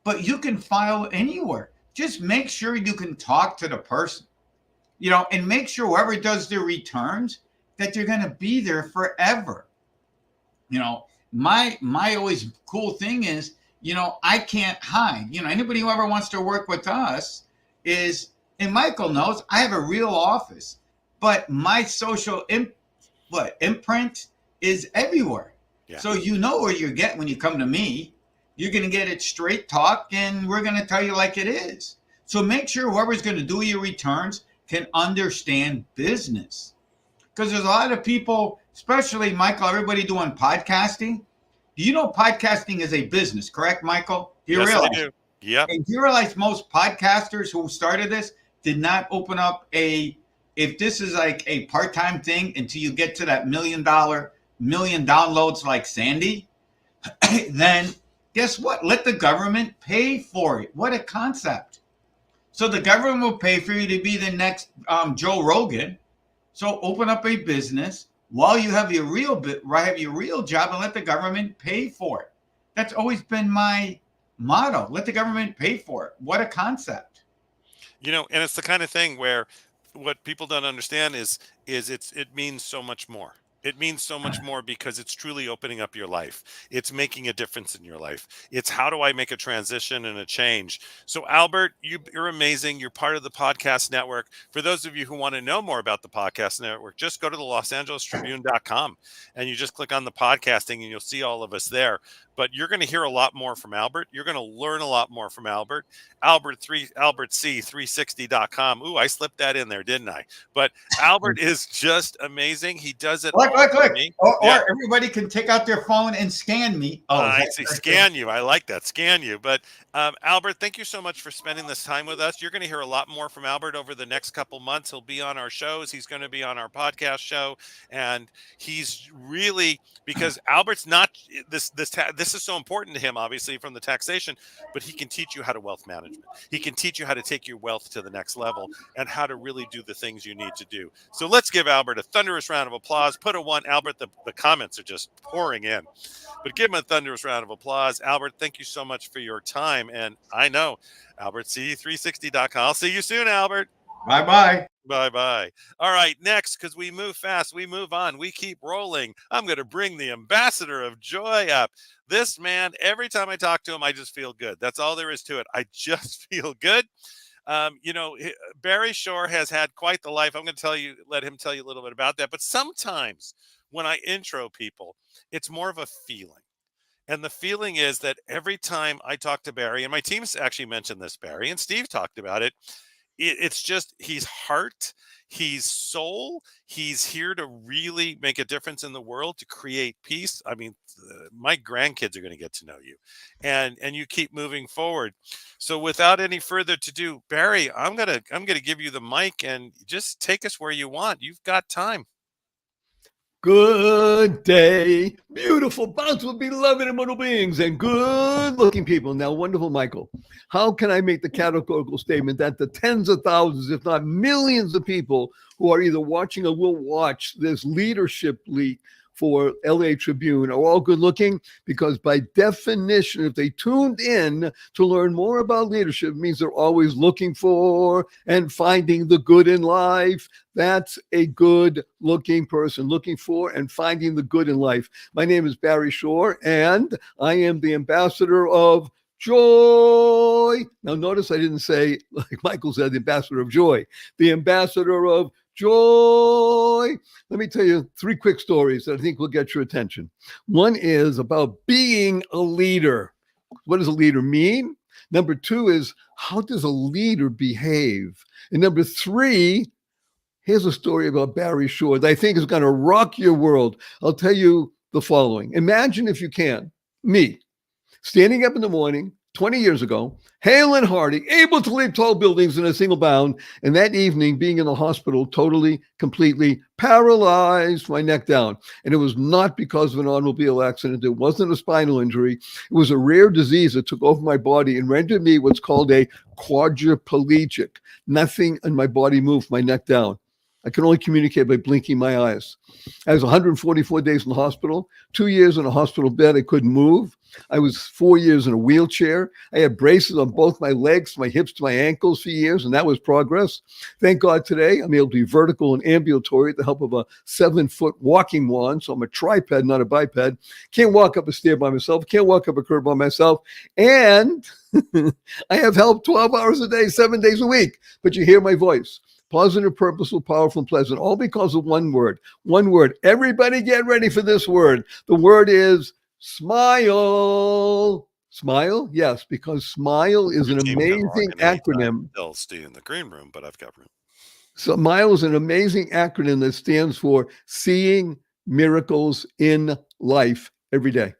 But you can file anywhere. Just make sure you can talk to the person, you know, and make sure whoever does their returns that they're going to be there forever. You know, my always cool thing is, you know, I can't hide. You know, anybody who ever wants to work with us is, and Michael knows, I have a real office, but my social imprint is everywhere. Yeah. So you know where you're getting when you come to me. You're going to get it straight talk, and we're going to tell you like it is. So make sure whoever's going to do your returns can understand business. Because there's a lot of people, especially Michael, everybody doing podcasting. Do you know podcasting is a business, correct, Michael? Do you realize? I do. Yep. And do you realize most podcasters who started this did not open up if this is like a part-time thing until you get to that $1 million downloads like Sandy, then guess what? Let the government pay for it. What a concept. So the government will pay for you to be the next Joe Rogan. So open up a business while you have your real job and let the government pay for it. That's always been my motto. Let the government pay for it. What a concept. You know, and it's the kind of thing where what people don't understand is it means so much more. It means so much more because it's truly opening up your life. It's making a difference in your life. It's how do I make a transition and a change? So Albert, you're amazing. You're part of the podcast network. For those of you who want to know more about the podcast network, just go to the LosAngelesTribune.com and you just click on the podcasting and you'll see all of us there. but you're going to hear a lot more from Albert. You're going to learn a lot more from Albert. AlbertC360.com. Ooh, I slipped that in there, didn't I? But Albert is just amazing. He does it all for me. Or everybody can take out their phone and scan me. Oh, I see. Scan you. I like that. Scan you. But Albert, thank you so much for spending this time with us. You're going to hear a lot more from Albert over the next couple months. He'll be on our shows. He's going to be on our podcast show, and he's really, because Albert's not this is so important to him, obviously, from the taxation, but he can teach you how to wealth management. He can teach you how to take your wealth to the next level and how to really do the things you need to do. So let's give Albert a thunderous round of applause. Put a one, Albert. The comments are just pouring in. But give him a thunderous round of applause. Albert, thank you so much for your time. And I know, AlbertC360.com. I'll see you soon, Albert. Bye-bye. Bye-bye. All right, next, because we move fast, we move on, we keep rolling. I'm going to bring the ambassador of joy up. This man, every time I talk to him, I just feel good. That's all there is to it. I just feel good. Barry Shore has had quite the life. I'm going to let him tell you a little bit about that. But sometimes when I intro people, it's more of a feeling. And the feeling is that every time I talk to Barry, and my team's actually mentioned this, Barry, and Steve talked about it, it's just, he's heart, he's soul, he's here to really make a difference in the world, to create peace. I mean, my grandkids are going to get to know you, and you keep moving forward. So without any further ado, Barry, I'm gonna give you the mic, and just take us where you want. You've got time. Good day, beautiful, bountiful, beloved, immortal beings, and good-looking people. Now, wonderful Michael, how can I make the categorical statement that the tens of thousands, if not millions of people who are either watching or will watch this leadership league for LA Tribune are all good looking? Because by definition, if they tuned in to learn more about leadership, it means they're always looking for and finding the good in life. That's a good looking person, looking for and finding the good in life. My name is Barry Shore, and I am the ambassador of joy. Now, notice I didn't say, like Michael said, the ambassador of joy, the ambassador of joy. Let me tell you 3 quick stories that I think will get your attention. One is about being a leader. What does a leader mean? Number 2 is, how does a leader behave? And number 3, here's a story about Barry Shore that I think is going to rock your world. I'll tell you the following. Imagine, if you can, me standing up in the morning 20 years ago, hale and hearty, able to leap tall buildings in a single bound, and that evening being in the hospital, totally, completely paralyzed, my neck down. And it was not because of an automobile accident. It wasn't a spinal injury. It was a rare disease that took over my body and rendered me what's called a quadriplegic. Nothing in my body moved, my neck down. I could only communicate by blinking my eyes. I was 144 days in the hospital, 2 years in a hospital bed. I couldn't move. I was 4 years in a wheelchair. I had braces on both my legs, my hips to my ankles for years, and that was progress. Thank God today I'm able to be vertical and ambulatory with the help of a 7-foot walking wand. So I'm a triped, not a biped. Can't walk up a stair by myself. Can't walk up a curb by myself. And I have help 12 hours a day, 7 days a week. But you hear my voice. Positive, purposeful, powerful, and pleasant, all because of one word. One word. Everybody get ready for this word. The word is smile. Smile? Yes, because SMILE is an amazing acronym. They'll stay in the green room, but I've got room. SMILE is an amazing acronym that stands for Seeing Miracles in Life Every Day.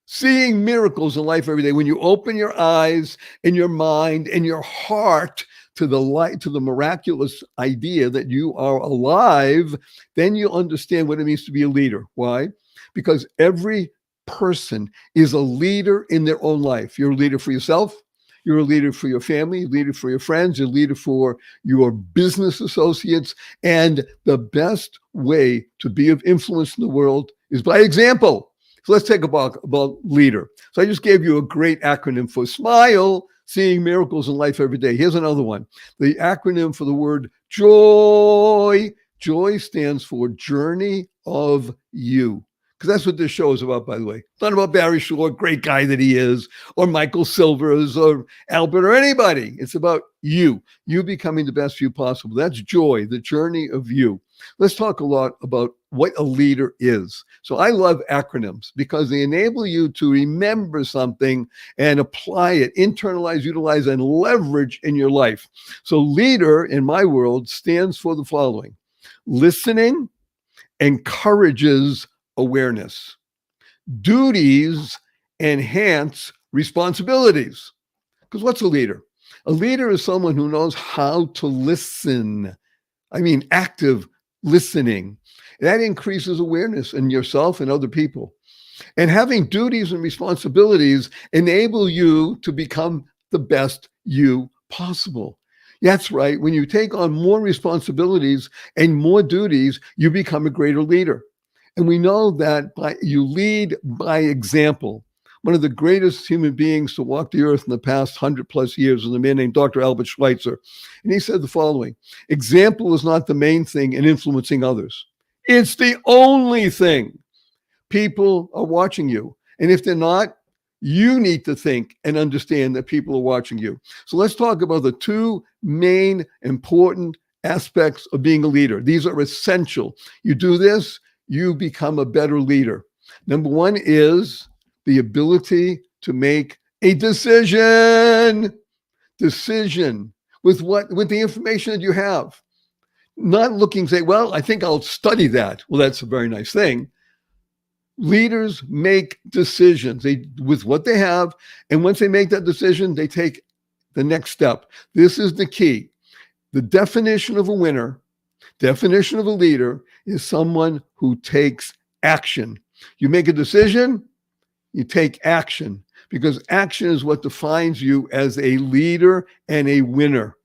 Seeing miracles in life every day. When you open your eyes and your mind and your heart to the light, to the miraculous idea that you are alive, then you understand what it means to be a leader. Why? Because every person is a leader in their own life. You're a leader for yourself. You're a leader for your family, you're a leader for your friends, you're a leader for your business associates. And the best way to be of influence in the world is by example. So let's take about leader. So I just gave you a great acronym for SMILE, seeing miracles in life every day. Here's another one. The acronym for the word joy. Joy stands for Journey of You. because that's what this show is about, by the way. It's not about Barry Shore, great guy that he is, or Michael Silvers, or Albert, or anybody. It's about you becoming the best you possible. That's joy, the journey of you. Let's talk a lot about what a leader is. So I love acronyms because they enable you to remember something and apply it, internalize, utilize, and leverage in your life. So leader in my world stands for the following: listening encourages awareness. Duties enhance responsibilities. Because what's a leader? A leader is someone who knows how to listen. I mean, active listening. That increases awareness in yourself and other people. And having duties and responsibilities enable you to become the best you possible. That's right. When you take on more responsibilities and more duties, you become a greater leader. And we know that you lead by example. One of the greatest human beings to walk the earth in the past 100+ years is a man named Dr. Albert Schweitzer. And he said the following: example is not the main thing in influencing others. It's the only thing. People are watching you. And if they're not, you need to think and understand that people are watching you. So let's talk about the two main important aspects of being a leader. These are essential. You do this, you become a better leader. Number one is the ability to make a decision with the information that you have. Not looking, say, well, I think I'll study that. Well, that's a very nice thing. Leaders make decisions with what they have. And once they make that decision, they take the next step. This is the key. The definition of a winner, definition of a leader, is someone who takes action. You make a decision, you take action, because action is what defines you as a leader and a winner.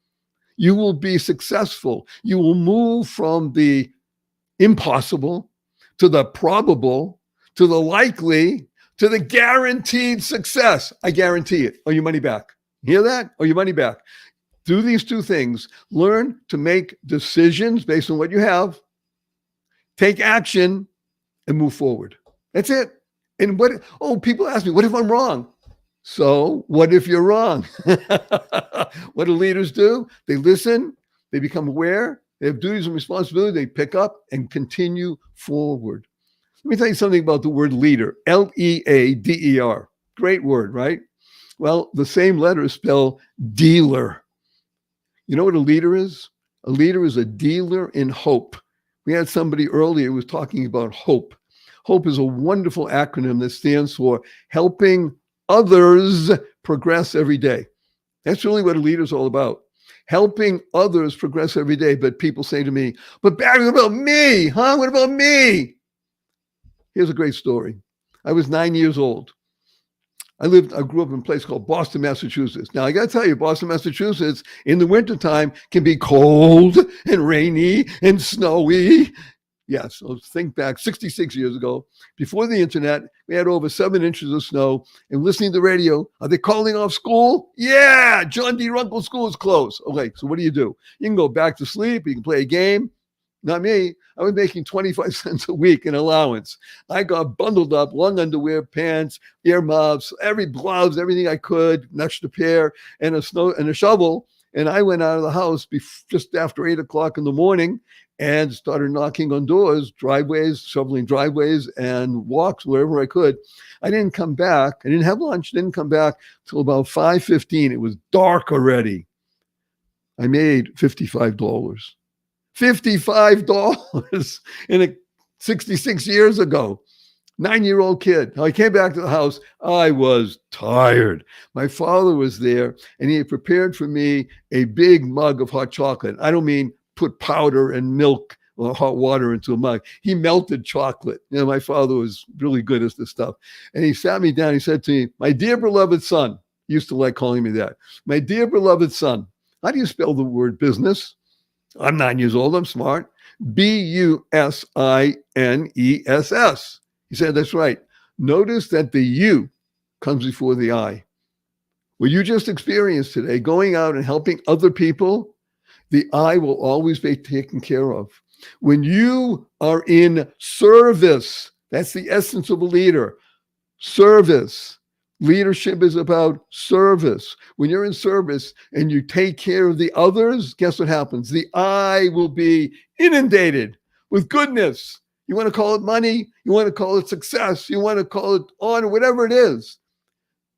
You will be successful. You will move from the impossible to the probable to the likely to the guaranteed success. I guarantee it, or your money back. Hear that? Or your money back. Do these two things. Learn to make decisions based on what you have, take action, and move forward. That's it. And people ask me, what if I'm wrong? So what if you're wrong? What do leaders do? They listen, they become aware, they have duties and responsibilities, they pick up and continue forward. Let me tell you something about the word leader, Leader. Great word, right? Well, the same letters spell dealer. You know what a leader is? A leader is a dealer in hope. We had somebody earlier who was talking about hope. Hope is a wonderful acronym that stands for helping others progress every day. That's really what a leader is all about. Helping others progress every day. But people say to me, but Barry, what about me? Huh? What about me? Here's a great story. I was 9 years old. I grew up in a place called Boston, Massachusetts. Now, I got to tell you, Boston, Massachusetts, in the wintertime can be cold and rainy and snowy. Yes, so think back 66 years ago. Before the internet, we had over 7 inches of snow. And listening to the radio, are they calling off school? Yeah, John D. Runkle School is closed. Okay, so what do? You can go back to sleep. You can play a game. Not me. I was making 25 cents a week in allowance. I got bundled up, long underwear, pants, earmuffs, every blouse, everything I could, an extra pair, and a shovel. And I went out of the house just after 8 o'clock in the morning and started knocking on doors, driveways, shoveling driveways, and walks wherever I could. I didn't come back. I didn't have lunch. Didn't come back till about 5:15. It was dark already. I made $55. $55 in 66 years ago. 9-year-old kid. I came back to the house. I was tired. My father was there, and he had prepared for me a big mug of hot chocolate. I don't mean put powder and milk or hot water into a mug. He melted chocolate. My father was really good at this stuff. And he sat me down. He said to me, my dear beloved son, he used to like calling me that. My dear beloved son, how do you spell the word business? I'm 9 years old. I'm smart. Business. He said, that's right. Notice that the U comes before the I. What you just experienced today, going out and helping other people, the I will always be taken care of. When you are in service That's the essence of a leader. Service. Leadership is about service. When you're in service and you take care of the others, guess what happens? The I will be inundated with goodness. You want to call it money, you want to call it success, you want to call it honor, whatever it is.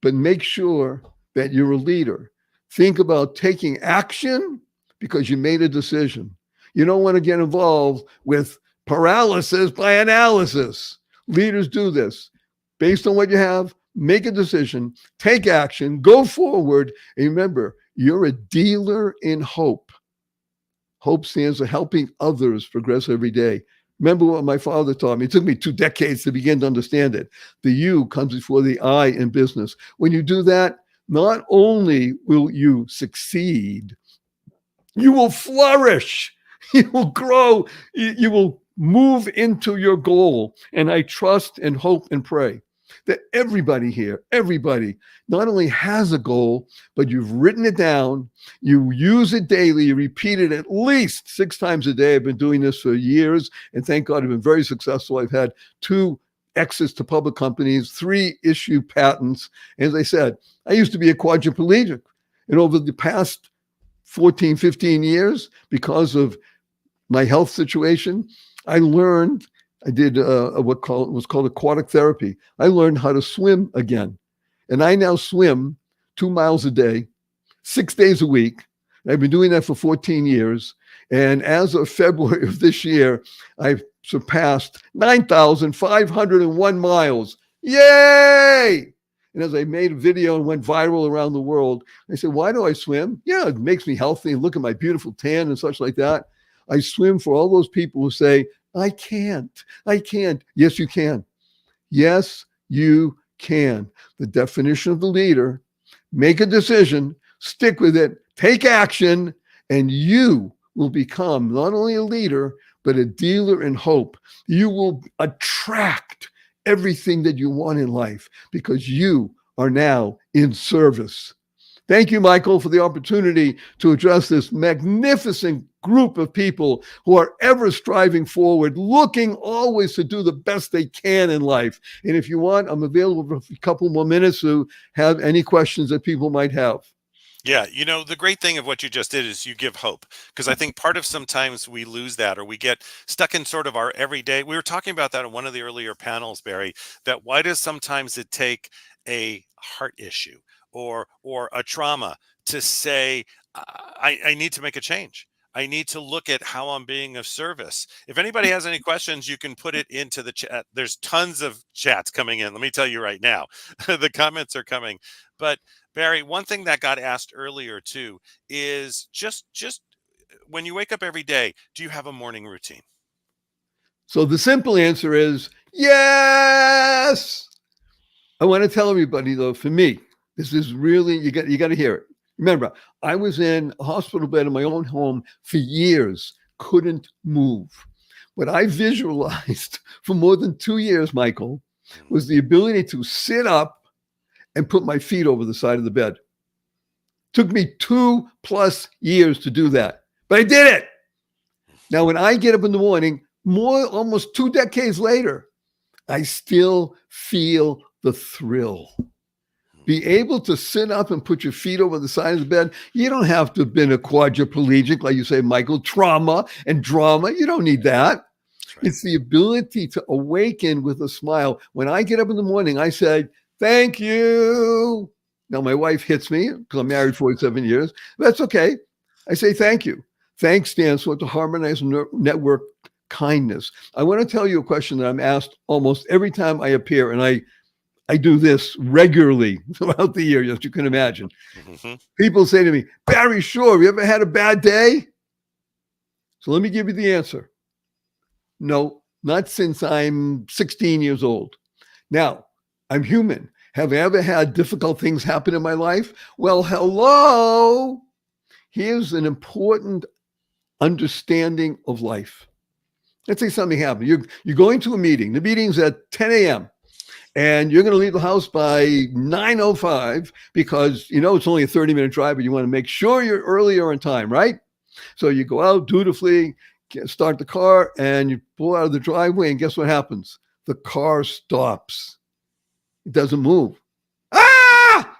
But make sure that you're a leader. Think about taking action because you made a decision. You don't want to get involved with paralysis by analysis. Leaders do this. Based on what you have, make a decision, take action, go forward. And remember, you're a dealer in hope. Hope stands for helping others progress every day. Remember what my father taught me. It took me 2 decades to begin to understand it. The you comes before the I in business. When you do that, not only will you succeed, you will flourish, you will grow, you will move into your goal. And I trust and hope and pray that everybody here, everybody not only has a goal, but you've written it down, you use it daily, you repeat it at least 6 times a day. I've been doing this for years, and thank God I've been very successful. I've had 2 exits to public companies, 3 issued patents. As I said, I used to be a quadriplegic, and over the past 14, 15 years, because of my health situation, I learned, I did what was called aquatic therapy. I learned how to swim again. And I now swim 2 miles a day, 6 days a week. I've been doing that for 14 years. And as of February of this year, I've surpassed 9,501 miles. Yay! And as I made a video and went viral around the world, I said, why do I swim? Yeah, it makes me healthy and look at my beautiful tan and such like that. I swim for all those people who say, I can't. Yes, you can. Yes, you can. The definition of the leader, make a decision, stick with it, take action, and you will become not only a leader, but a dealer in hope. You will attract everything that you want in life because you are now in service. Thank you, Michael, for the opportunity to address this magnificent group of people who are ever striving forward, looking always to do the best they can in life. And if you want, I'm available for a couple more minutes to have any questions that people might have. Yeah, the great thing of what you just did is you give hope, because I think part of sometimes we lose that, or we get stuck in sort of our everyday. We were talking about that in one of the earlier panels, Barry, that why does sometimes it take a heart issue or a trauma to say, I need to make a change. I need to look at how I'm being of service. If anybody has any questions, you can put it into the chat. There's tons of chats coming in. Let me tell you right now, the comments are coming. But Barry, one thing that got asked earlier too is just when you wake up every day, do you have a morning routine? So the simple answer is yes. I want to tell everybody though, for me, this is really, you got to hear it. Remember, I was in a hospital bed in my own home for years, couldn't move. What I visualized for more than 2 years, Michael, was the ability to sit up and put my feet over the side of the bed. Took me 2+ years to do that, but I did it. Now, when I get up in the morning, almost 2 decades later, I still feel the thrill. Be able to sit up and put your feet over the side of the bed. You don't have to have been a quadriplegic, like you say, Michael, trauma and drama. You don't need that. Right. It's the ability to awaken with a smile. When I get up in the morning, I say, thank you. Now, my wife hits me because I'm married 47 years. That's okay. I say, thank you. Thanks stands for to harmonize network kindness. I want to tell you a question that I'm asked almost every time I appear, and I do this regularly throughout the year, as you can imagine. Mm-hmm. People say to me, Barry, sure, have you ever had a bad day? So let me give you the answer. No, not since I'm 16 years old. Now, I'm human. Have I ever had difficult things happen in my life? Well, hello. Here's an important understanding of life. Let's say something happened. You're going to a meeting. The meeting's at 10 a.m. And you're going to leave the house by 9:05 because, it's only a 30-minute drive, but you want to make sure you're earlier on time, right? So you go out dutifully, start the car, and you pull out of the driveway, and guess what happens? the car stops. It doesn't move. Ah!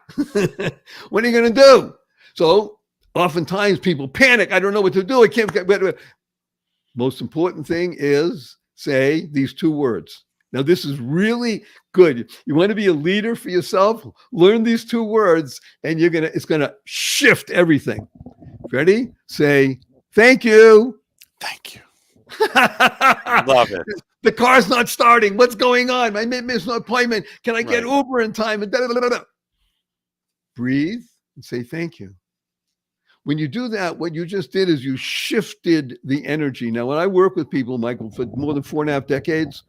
What are you going to do? So oftentimes people panic. I don't know what to do. I can't get. Most important thing is say these two words. Now, this is really good. You want to be a leader for yourself? Learn these two words, and it's gonna shift everything. Ready? Say, thank you. Thank you. Love it. The car's not starting. What's going on? I missed an appointment. Can I get Uber in time? Breathe and say thank you. When you do that, what you just did is you shifted the energy. Now, when I work with people, Michael, for more than 4.5 decades,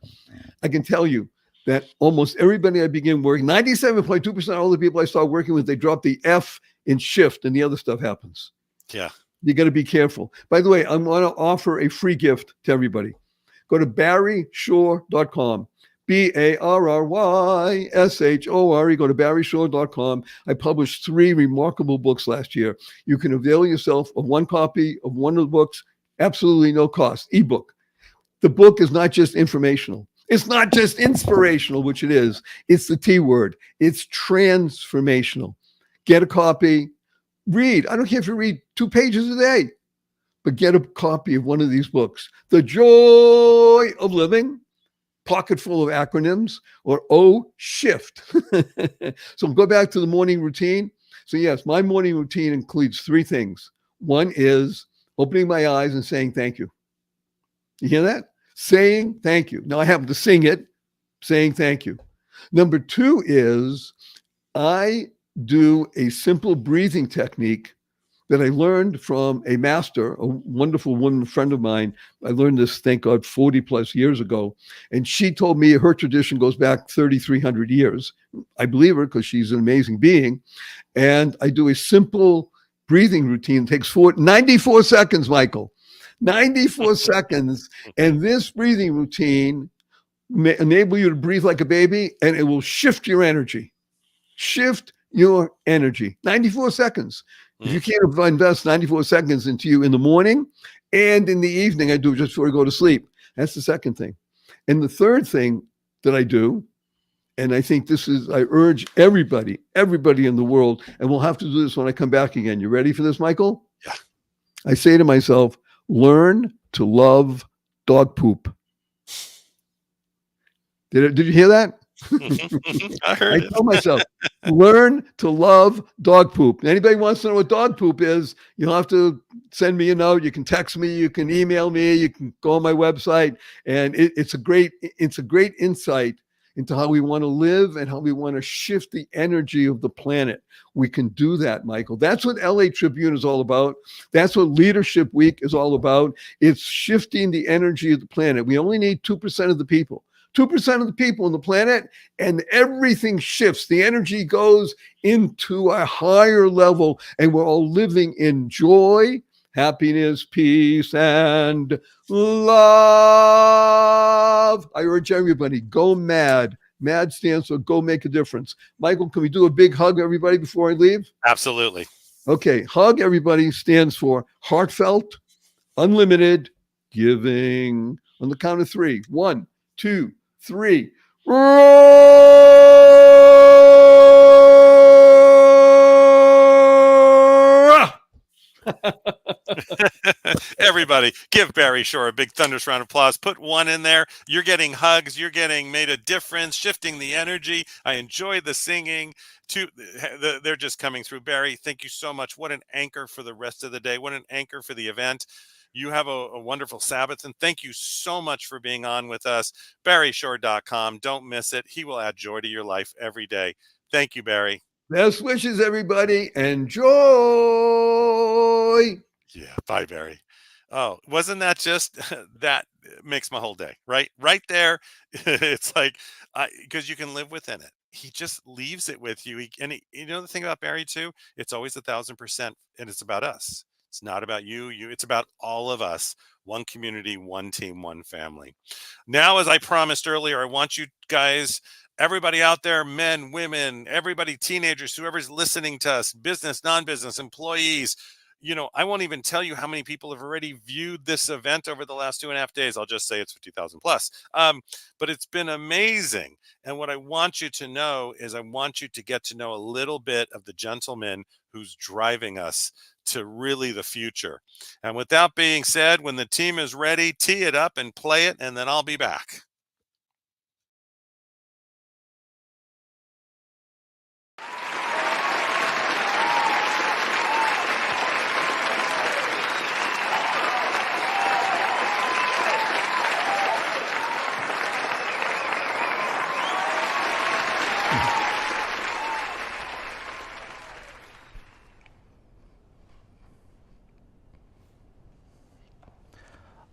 I can tell you that almost everybody I begin working, 97.2% of all the people I start working with, they drop the F in shift and the other stuff happens. Yeah. You got to be careful. By the way, I want to offer a free gift to everybody. Go to barryshore.com. BARRYSHORE. Go to barryshore.com. I published 3 remarkable books last year. You can avail yourself of one copy of one of the books, absolutely no cost, ebook. The book is not just informational. It's not just inspirational, which it is. It's the T word. It's transformational. Get a copy. Read. I don't care if you read 2 pages a day, but get a copy of one of these books. The Joy of Living, pocket full of acronyms, or O Shift. So go back to the morning routine. So yes, my morning routine includes 3 things. One is opening my eyes and saying thank you. You hear that? Saying thank you. Now I happen to sing it, saying thank you. Number 2 is I do a simple breathing technique that I learned from a master, a wonderful woman friend of mine. I learned this, thank God, 40 plus years ago. And she told me her tradition goes back 3,300 years. I believe her because she's an amazing being. And I do a simple breathing routine. It takes 94 seconds, Michael. 94 seconds. And this breathing routine may enable you to breathe like a baby, and it will shift your energy. Shift your energy. 94 seconds. If you can't invest 94 seconds into you in the morning and in the evening, I do just before I go to sleep. That's the second thing. And the third thing that I do, and I think this is, I urge everybody in the world, and we'll have to do this when I come back again. You ready for this, Michael? Yeah. I say to myself, learn to love dog poop. Did you hear that? I heard I tell myself, learn to love dog poop. Anybody wants to know what dog poop is, you'll have to send me a note. You can text me, you can email me, you can go on my website. And it's a great insight into how we want to live and how we want to shift the energy of the planet. We can do that, Michael. That's what LA Tribune is all about. That's what Leadership Week is all about. It's shifting the energy of the planet. We only need 2% of the people. 2% of the people on the planet, and everything shifts. The energy goes into a higher level, and we're all living in joy, happiness, peace, and love. I urge everybody, go mad. MAD stands for Go Make a Difference. Michael, can we do a big hug, everybody, before I leave? Absolutely. Okay, hug, everybody, stands for heartfelt, unlimited giving. On the count of 3. 1, 2, 3. Everybody, give Barry Shore a big thunderous round of applause. Put 1 in there. You're getting hugs. You're getting made a difference, shifting the energy. I enjoyed the singing. They're just coming through. Barry, thank you so much. What an anchor for the rest of the day. What an anchor for the event. You have a wonderful Sabbath, and thank you so much for being on with us. BarryShore.com. Don't miss it. He will add joy to your life every day. Thank you, Barry. Best wishes, everybody. Enjoy. Yeah. Bye, Barry. Oh, wasn't that just that makes my whole day, right? Right there. It's like, because you can live within it. He just leaves it with you. You know the thing about Barry too? It's always 1,000%, and it's about us. It's not about you. It's about all of us. One community, one team, one family. Now, as I promised earlier, I want you guys, everybody out there, men, women, everybody, teenagers, whoever's listening to us, business, non-business, employees, I won't even tell you how many people have already viewed this event over the last 2.5 days. I'll just say it's 50,000 plus. But it's been amazing. And what I want you to know is I want you to get to know a little bit of the gentleman who's driving us to really the future. And with that being said, when the team is ready, tee it up and play it, and then I'll be back.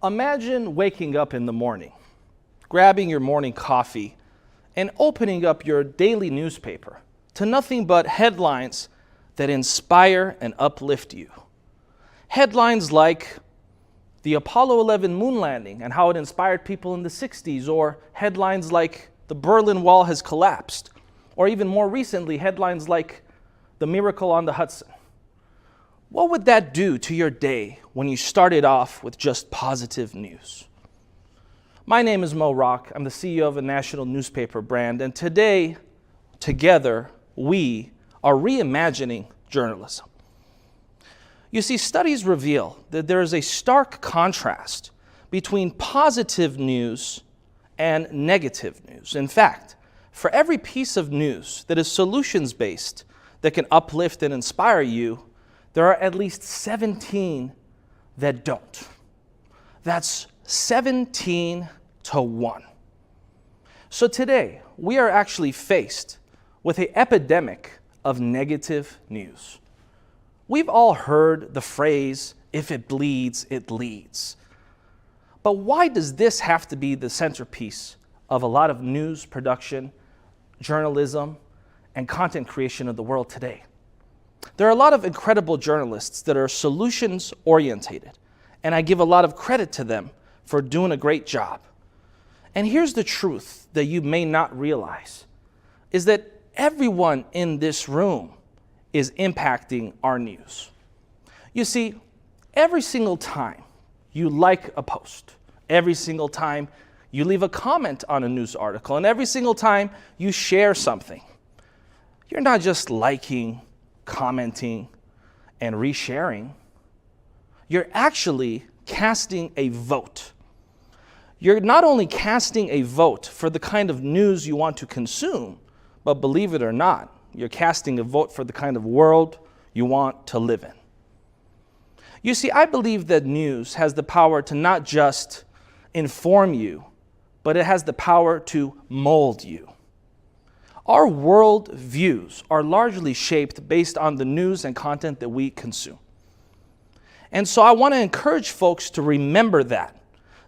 Imagine waking up in the morning, grabbing your morning coffee, and opening up your daily newspaper to nothing but headlines that inspire and uplift you. Headlines like the Apollo 11 moon landing and how it inspired people in the 60s, or headlines like the Berlin Wall has collapsed, or even more recently, headlines like the miracle on the Hudson. What would that do to your day when you started off with just positive news? My name is Mo Rock. I'm the CEO of a national newspaper brand, and today, together, we are reimagining journalism. You see, studies reveal that there is a stark contrast between positive news and negative news. In fact, for every piece of news that is solutions-based, that can uplift and inspire you, there are at least 17 that don't. That's 17 to 1. So today, we are actually faced with an epidemic of negative news. We've all heard the phrase, if it bleeds, it leads. But why does this have to be the centerpiece of a lot of news production, journalism, and content creation of the world today? There are a lot of incredible journalists that are solutions orientated, and I give a lot of credit to them for doing a great job. And here's the truth that you may not realize, is that everyone in this room is impacting our news. You see, every single time you like a post, every single time you leave a comment on a news article, and every single time you share something, you're not just liking, commenting, and resharing. You're actually casting a vote. You're not only casting a vote for the kind of news you want to consume, but believe it or not, you're casting a vote for the kind of world you want to live in. You see, I believe that news has the power to not just inform you, but it has the power to mold you. Our world views are largely shaped based on the news and content that we consume. And so I want to encourage folks to remember that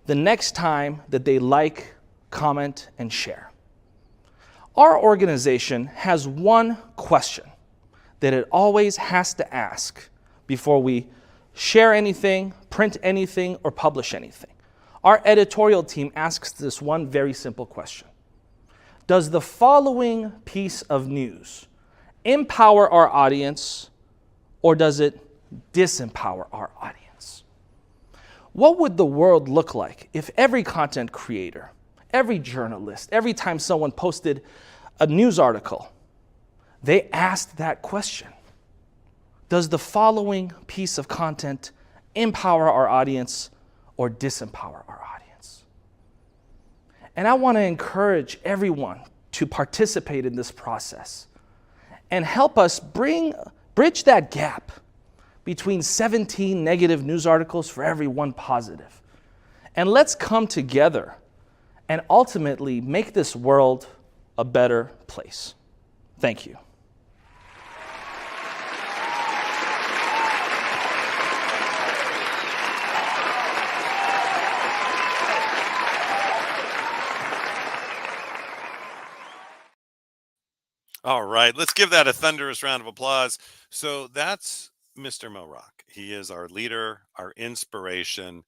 the next time that they like, comment, and share. Our organization has one question that it always has to ask before we share anything, print anything, or publish anything. Our editorial team asks this one very simple question. Does the following piece of news empower our audience, or does it disempower our audience? What would the world look like if every content creator, every journalist, every time someone posted a news article, they asked that question? Does the following piece of content empower our audience or disempower our audience? And I want to encourage everyone to participate in this process and help us bridge that gap between 17 negative news articles for every one positive. And let's come together and ultimately make this world a better place. Thank you. All right, let's give that a thunderous round of applause. So that's Mr. Mo Rock. He is our leader, our inspiration,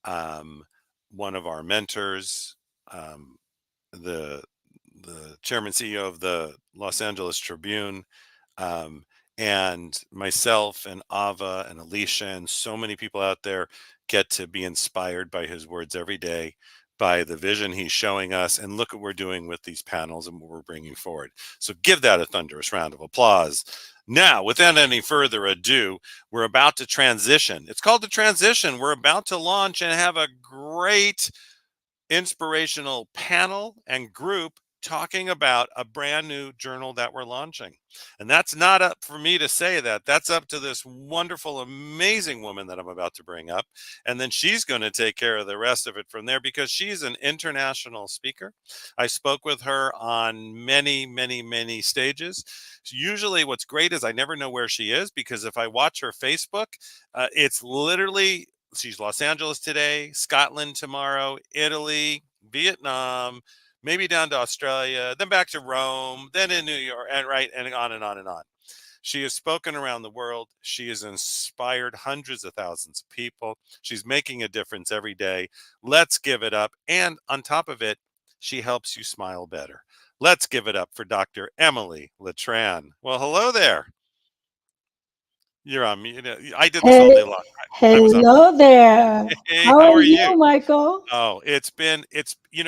one of our mentors, the chairman CEO of the Los Angeles Tribune, And myself and Ava and Alicia and so many people out there get to be inspired by his words every day, by the vision he's showing us. And look what we're doing with these panels and what we're bringing forward. So give that a thunderous round of applause. Now, without any further ado, we're about to transition. It's called the transition. We're about to launch and have a great inspirational panel and group talking about a brand new journal that we're launching. And that's not up for me to say that. That's up to this wonderful, amazing woman that I'm about to bring up. And then she's going to take care of the rest of it from there because she's an international speaker. I spoke with her on many, many, many stages. Usually what's great is I never know where she is because if I watch her Facebook, it's literally she's Los Angeles today, Scotland tomorrow, Italy, Vietnam, maybe down to Australia, then back to Rome, then in New York, and right, and on and on and on. She has spoken around the world. She has inspired hundreds of thousands of people. She's making a difference every day. Let's give it up. And on top of it, she helps you smile better. Let's give it up for Dr. Emily Letran. Well, hello there. You're on mute. I did this all day long. I was on. Hello there. Hey, How how are are you? you, Michael? Oh,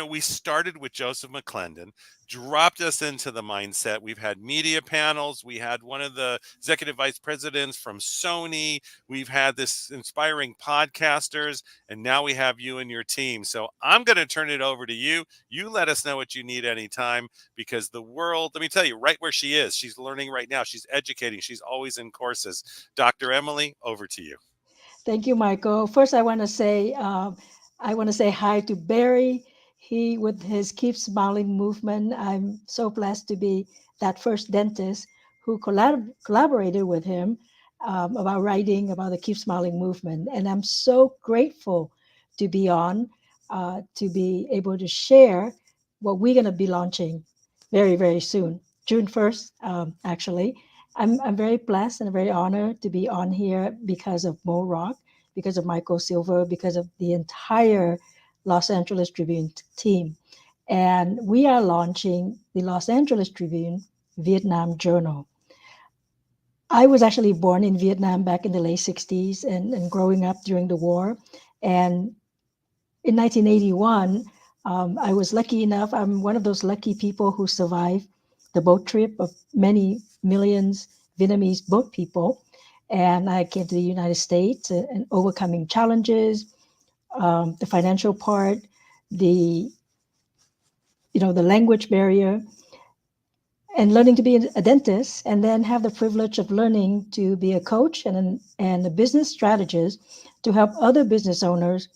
we started with Joseph McClendon, dropped us into the mindset. We've had media panels. We had one of the executive vice presidents from Sony. We've had this inspiring podcasters, and now we have you and your team. So I'm going to turn it over to you. You let us know what you need anytime because the world, let me tell you, right where she is, she's learning right now. She's educating. She's always in courses. Dr. Emily, over to you. Thank you, Michael. First, I want to say hi to Barry. He, with his Keep Smiling movement, I'm so blessed to be that first dentist who collaborated with him about writing about the Keep Smiling movement. And I'm so grateful to be on, to be able to share what we're going to be launching very, very soon, June 1st, actually. I'm very blessed and very honored to be on here because of Mo Rock, because of Michael Silver, because of the entire Los Angeles Tribune team. And we are launching the Los Angeles Tribune Vietnam Journal. I was actually born in Vietnam back in the late 60s and growing up during the war. And in 1981, I was lucky enough, I'm one of those lucky people who survived the boat trip of many millions Vietnamese boat people. And I came to the United States and overcoming challenges, the financial part, the language barrier, and learning to be a dentist, and then have the privilege of learning to be a coach and a business strategist to help other business owners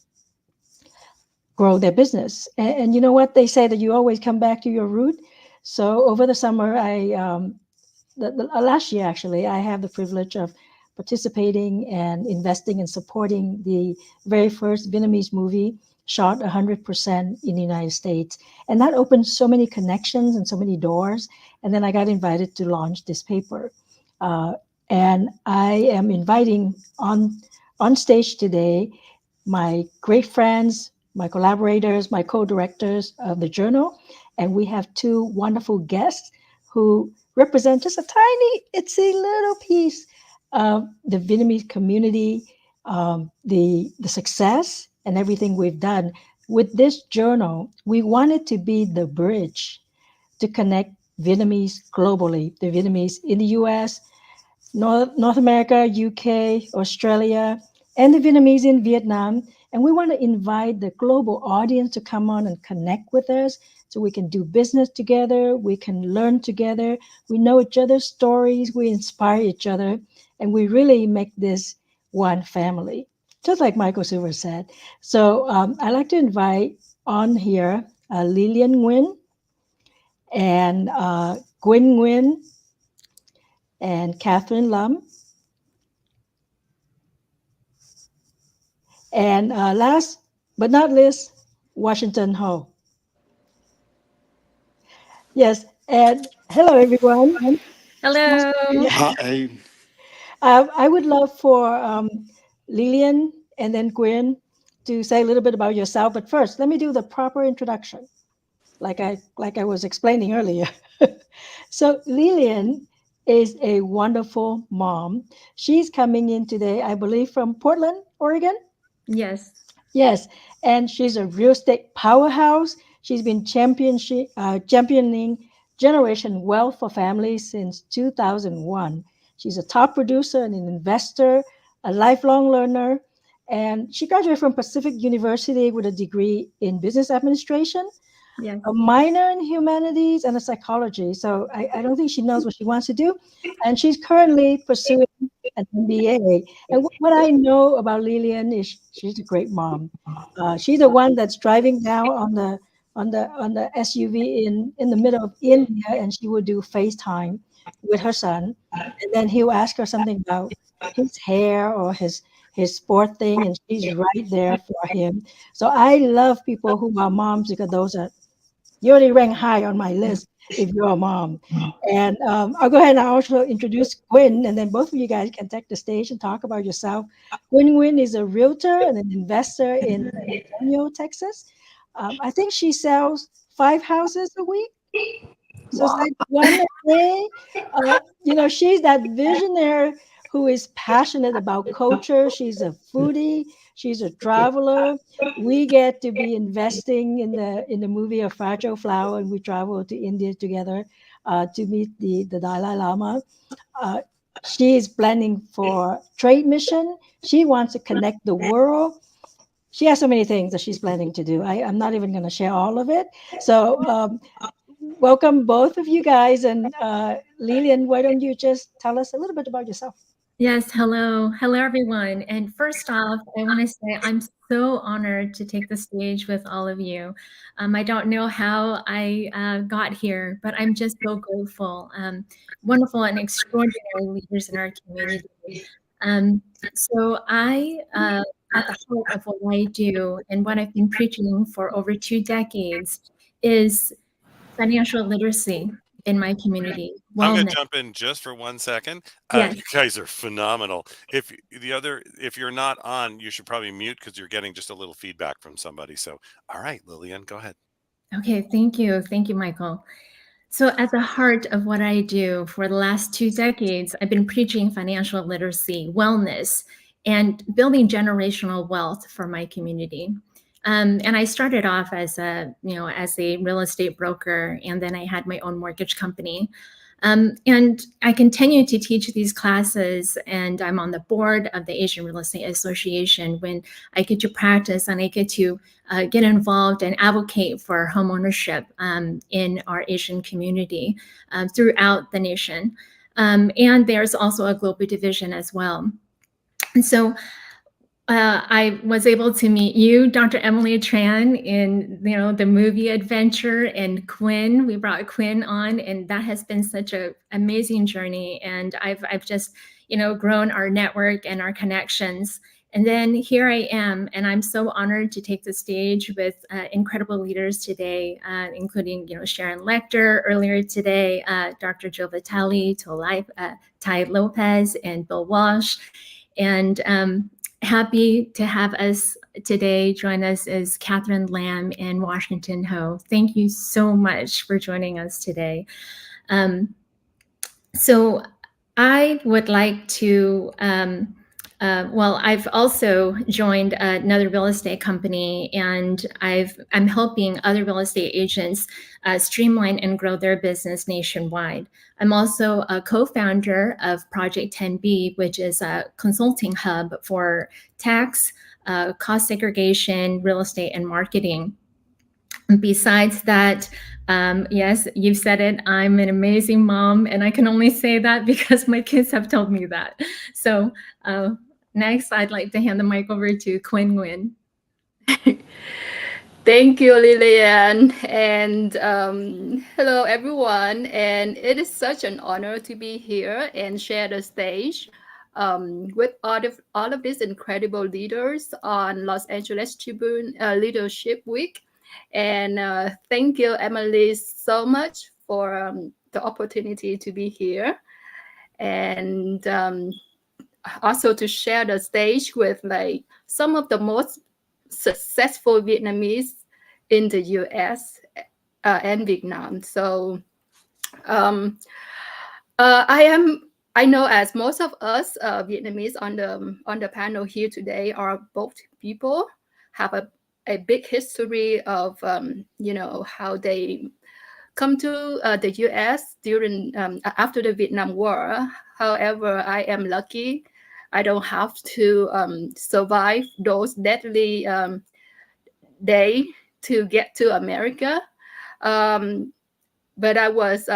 grow their business. And you know what? They say that you always come back to your root. So over the summer, last year, actually, I have the privilege of participating and investing and supporting the very first Vietnamese movie shot 100% in the United States. And that opened so many connections and so many doors. And then I got invited to launch this paper. And I am inviting on stage today my great friends, my collaborators, my co-directors of the journal. And we have two wonderful guests who represent just a tiny, itsy little piece of the Vietnamese community, the success and everything we've done. With this journal, we wanted to be the bridge to connect Vietnamese globally, the Vietnamese in the US, North America, UK, Australia, and the Vietnamese in Vietnam. And we want to invite the global audience to come on and connect with us so we can do business together, we can learn together, we know each other's stories, we inspire each other, and we really make this one family, just like Michael Silver said. So I'd like to invite on here Lillian Nguyen and Gwen Nguyen and Catherine Lam. And last but not least, Washington Ho. Yes, and hello, everyone. Hello. Hi. I would love for Lillian and then Gwen to say a little bit about yourself. But first, let me do the proper introduction, like I was explaining earlier. So Lillian is a wonderful mom. She's coming in today, I believe, from Portland, Oregon. Yes. Yes, and she's a real estate powerhouse. She's been championing generation wealth for families since 2001. She's a top producer and an investor, a lifelong learner, and she graduated from Pacific University with a degree in business administration, Yes. a minor in humanities, and a psychology. So I don't think she knows what she wants to do. And she's currently pursuing an MBA. And what I know about Lillian is she's a great mom. She's the one that's driving down on the SUV in the middle of India, and she would do FaceTime with her son. And then he'll ask her something about his hair or his sport thing, and she's right there for him. So I love people who are moms because those are you already rank high on my list if you're a mom. And I'll go ahead and I'll also introduce Gwen, and then both of you guys can take the stage and talk about yourself. Gwen is a realtor and an investor in San Antonio, Texas. I think she sells 5 houses a week. So it's like one a day. She's that visionary who is passionate about culture. She's a foodie. She's a traveler. We get to be investing in the movie A Fragile Flower, and we travel to India together to meet the Dalai Lama. She is planning for trade mission. She wants to connect the world. She has so many things that she's planning to do. I'm not even going to share all of it. So welcome both of you guys. And Lillian, why don't you just tell us a little bit about yourself? Yes, hello. Hello, everyone. And first off, I want to say I'm so honored to take the stage with all of you. I don't know how I got here, but I'm just so grateful. Wonderful and extraordinary leaders in our community. So I, at the heart of what I do and what I've been preaching for over 2 decades is financial literacy in my community. I'm going to Wellness. jump in just for 1 second. Yes. You guys are phenomenal. If you're not on, you should probably mute because you're getting just a little feedback from somebody. So, all right, Lillian, go ahead. Okay, thank you. Thank you, Michael. So at the heart of what I do for the last 2 decades, I've been preaching financial literacy, wellness, and building generational wealth for my community. And I started off as a real estate broker, and then I had my own mortgage company. And I continue to teach these classes, and I'm on the board of the Asian Real Estate Association when I get to practice and I get to get involved and advocate for homeownership in our Asian community throughout the nation. And there's also a global division as well. And so I was able to meet you, Dr. Emily Tran, in the movie Adventure, and Quinn. We brought Quinn on, and that has been such an amazing journey. And I've just grown our network and our connections. And then here I am, and I'm so honored to take the stage with incredible leaders today, including Sharon Lecter earlier today, Dr. Jill Vitale, Ty Lopez, and Bill Walsh, and happy to have us today. Join us is Catherine Lamb and Washington Ho. Thank you so much for joining us today. So I would like to, I've also joined another real estate company, and I'm helping other real estate agents streamline and grow their business nationwide. I'm also a co-founder of Project 10B, which is a consulting hub for tax, cost segregation, real estate, and marketing. Besides that, yes, you've said it, I'm an amazing mom, and I can only say that because my kids have told me that. So next, I'd like to hand the mic over to Quinn Nguyen. Thank you, Lillian, and hello, everyone. And it is such an honor to be here and share the stage with all of these incredible leaders on Los Angeles Tribune Leadership Week. And thank you, Emily, so much for the opportunity to be here, and also to share the stage with some of the most successful Vietnamese in the US and Vietnam. So I know, as most of us Vietnamese on the panel here today are both people, have a big history of how they come to the U.S. during after the Vietnam War. However, I am lucky; I don't have to survive those deadly days to get to America. But I was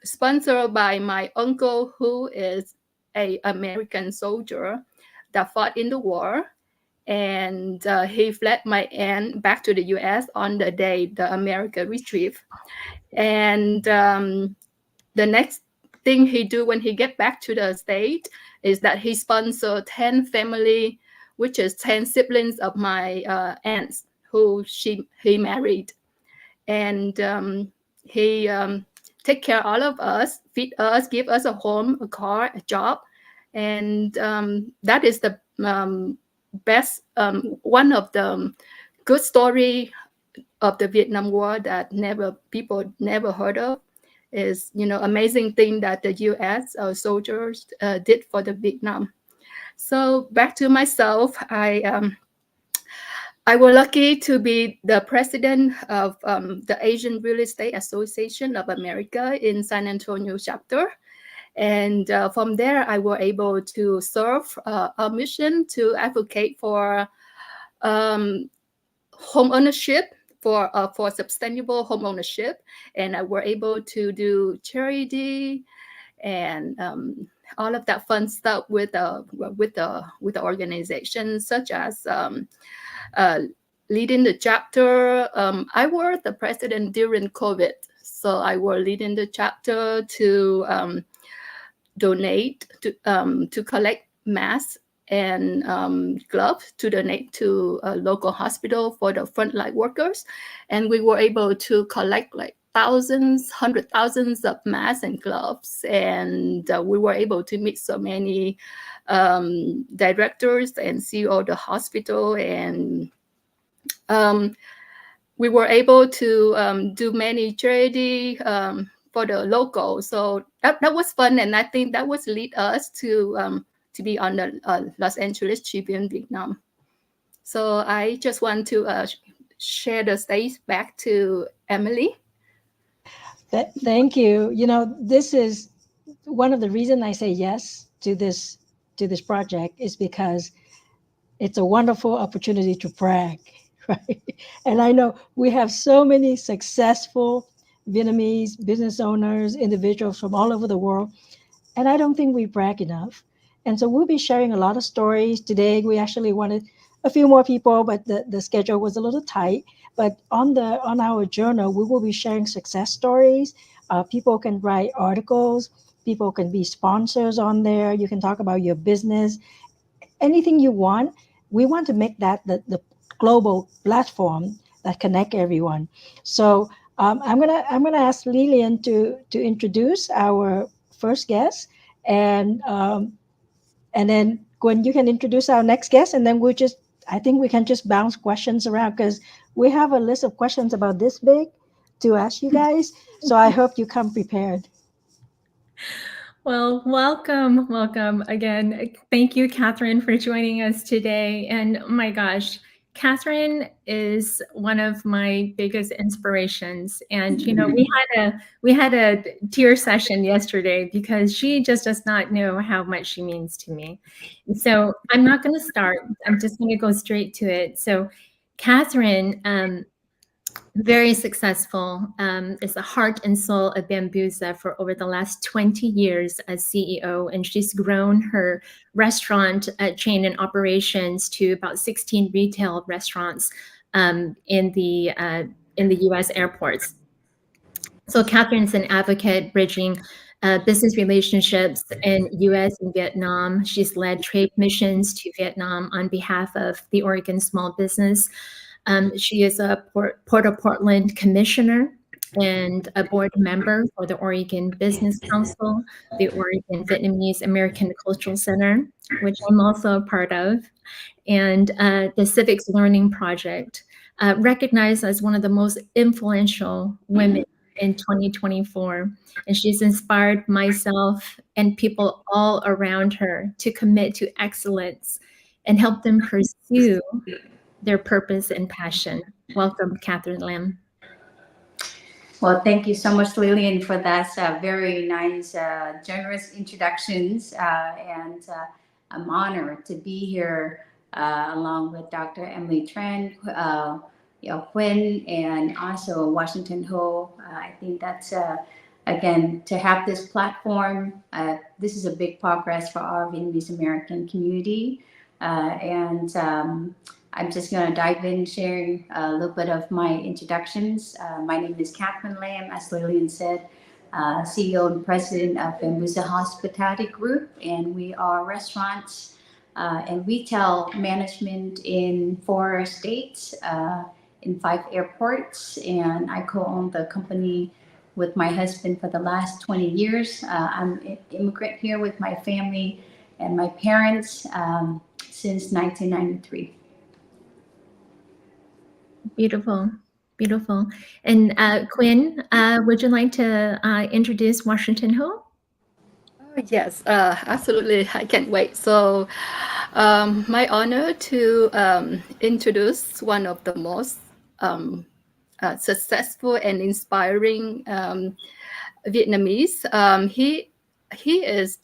sponsored by my uncle, who is an American soldier that fought in the war. And he fled my aunt back to the US on the day the America retrieved. And the next thing he do when he get back to the state is that he sponsored 10 family, which is 10 siblings of my aunts who he married. And he take care of all of us, feed us, give us a home, a car, a job. And that is the best, one of the good story of the Vietnam War that people never heard of, is amazing thing that the U.S. Soldiers did for the Vietnam. So back to myself, I was lucky to be the president of the Asian Real Estate Association of America in San Antonio chapter. And from there, I was able to serve a mission to advocate for home ownership, for sustainable home ownership. And I were able to do charity and all of that fun stuff with the organizations, such as leading the chapter. I was the president during COVID, so I was leading the chapter to donate to collect masks and gloves to donate to a local hospital for the frontline workers, and we were able to collect like hundred thousands of masks and gloves, and we were able to meet so many directors and CEO of the hospital, and we were able to do many charity for the local. So that was fun, and I think that was lead us to be on the Los Angeles Tribune Vietnam. So I just want to share the stage back to Emily. Thank you. This is one of the reasons I say yes to this project, is because it's a wonderful opportunity to brag, right? And I know we have so many successful Vietnamese business owners, individuals from all over the world, and I don't think we brag enough. And so we'll be sharing a lot of stories today. We actually wanted a few more people, but the schedule was a little tight. But on our journal, we will be sharing success stories. People can write articles. People can be sponsors on there. You can talk about your business, anything you want. We want to make that the global platform that connect everyone. So I'm gonna ask Lillian to introduce our first guest, and then Gwen, you can introduce our next guest, and then I think we can just bounce questions around, because we have a list of questions about this big to ask you guys. So I hope you come prepared. Well, welcome again. Thank you, Catherine, for joining us today. And oh my gosh, Catherine is one of my biggest inspirations. And we had a tear session yesterday, because she just does not know how much she means to me. So I'm not going to start. I'm just going to go straight to it. So Catherine, very successful, is the heart and soul of Bambusa for over the last 20 years as CEO, and she's grown her restaurant chain and operations to about 16 retail restaurants in the U.S. airports. So Catherine's an advocate bridging business relationships in U.S. and Vietnam. She's led trade missions to Vietnam on behalf of the Oregon Small Business. She is a Port of Portland commissioner and a board member for the Oregon Business Council, the Oregon Vietnamese American Cultural Center, which I'm also a part of, and the Civics Learning Project, recognized as one of the most influential women in 2024. And she's inspired myself and people all around her to commit to excellence and help them pursue their purpose and passion. Welcome, Catherine Lam. Well, thank you so much, Lillian, for that very nice, generous introductions. And I'm honored to be here along with Dr. Emily Tran, Quinn, and also Washington Ho. I think that's, again, to have this platform, this is a big progress for our Vietnamese American community. I'm just going to dive in, sharing a little bit of my introductions. My name is Catherine Lam, as Lillian said, CEO and President of Bambusa Hospitality Group, and we are restaurants and retail management in 4 states, in 5 airports, and I co-own the company with my husband for the last 20 years. I'm an immigrant here with my family and my parents since 1993. Beautiful, beautiful. And Quinn, would you like to introduce Washington Ho? Yes, absolutely. I can't wait. So, my honor to introduce one of the most successful and inspiring Vietnamese. He is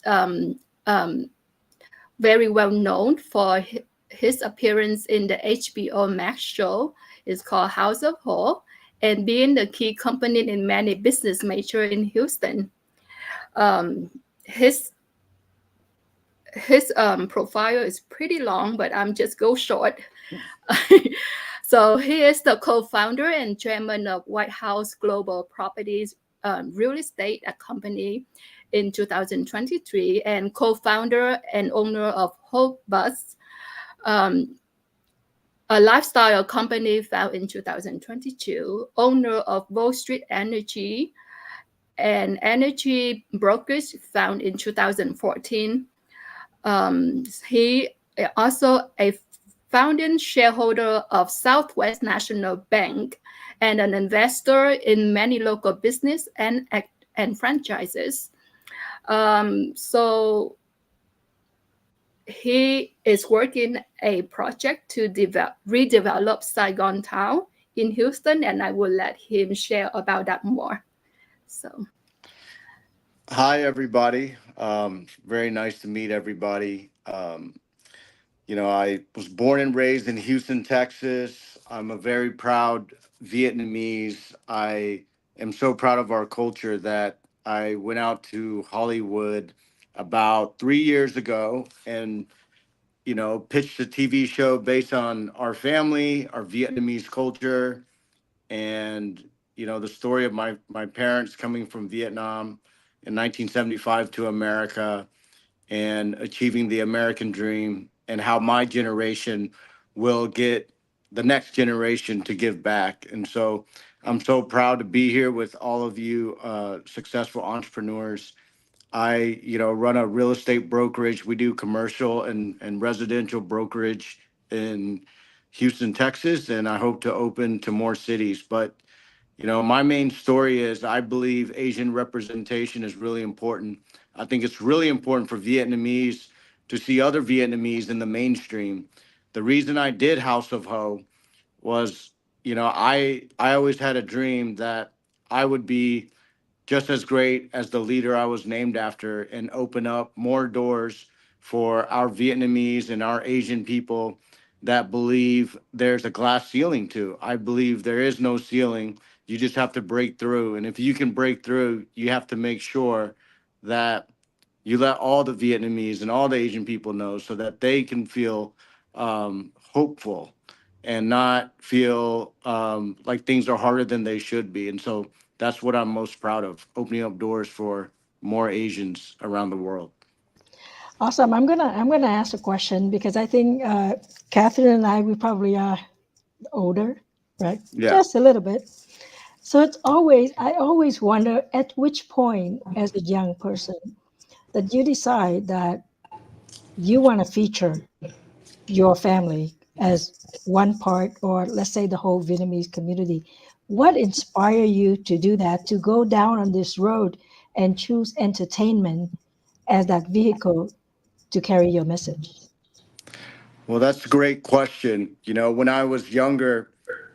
very well known for his appearance in the HBO Max show. It's called House of Ho, and being the key component in many business majors in Houston. His profile is pretty long, but I'm just go short. So he is the co-founder and chairman of White House Global Properties Real Estate Company in 2023, and co-founder and owner of Hope Bus, a lifestyle company founded in 2022, owner of Wall Street Energy, an energy brokerage founded in 2014. He also a founding shareholder of Southwest National Bank and an investor in many local business and franchises. So he is working a project to redevelop Saigon Town in Houston, and I will let him share about that more. So, hi everybody. Very nice to meet everybody. I was born and raised in Houston, Texas. I'm a very proud Vietnamese. I am so proud of our culture that I went out to Hollywood about 3 years ago and pitched a TV show based on our family, our Vietnamese culture, and the story of my parents coming from Vietnam in 1975 to America and achieving the American dream, and how my generation will get the next generation to give back. And so I'm so proud to be here with all of you successful entrepreneurs. I, run a real estate brokerage. We do commercial and residential brokerage in Houston, Texas, and I hope to open to more cities. But, my main story is I believe Asian representation is really important. I think it's really important for Vietnamese to see other Vietnamese in the mainstream. The reason I did House of Ho was, I always had a dream that I would be just as great as the leader I was named after and open up more doors for our Vietnamese and our Asian people that believe there's a glass ceiling to. I believe there is no ceiling. You just have to break through. And if you can break through, you have to make sure that you let all the Vietnamese and all the Asian people know so that they can feel hopeful and not feel like things are harder than they should be. And so that's what I'm most proud of, opening up doors for more Asians around the world. Awesome. I'm gonna ask a question because I think Catherine and I, we probably are older, right? Yeah. Just a little bit. So I always wonder at which point as a young person that you decide that you want to feature your family as one part, or let's say the whole Vietnamese community. What inspired you to do that, to go down on this road and choose entertainment as that vehicle to carry your message? Well, that's a great question. You know, when I was younger,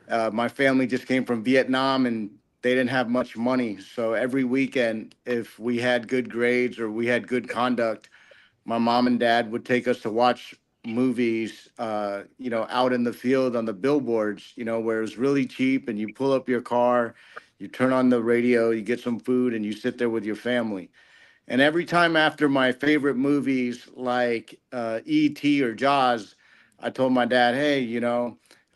my family just came from Vietnam and they didn't have much money. So every weekend, if we had good grades or we had good conduct, my mom and dad would take us to watch movies, out in the field on the billboards, where it was really cheap and you pull up your car, you turn on the radio, you get some food and you sit there with your family. And every time after my favorite movies like E.T. or Jaws, I told my dad, hey,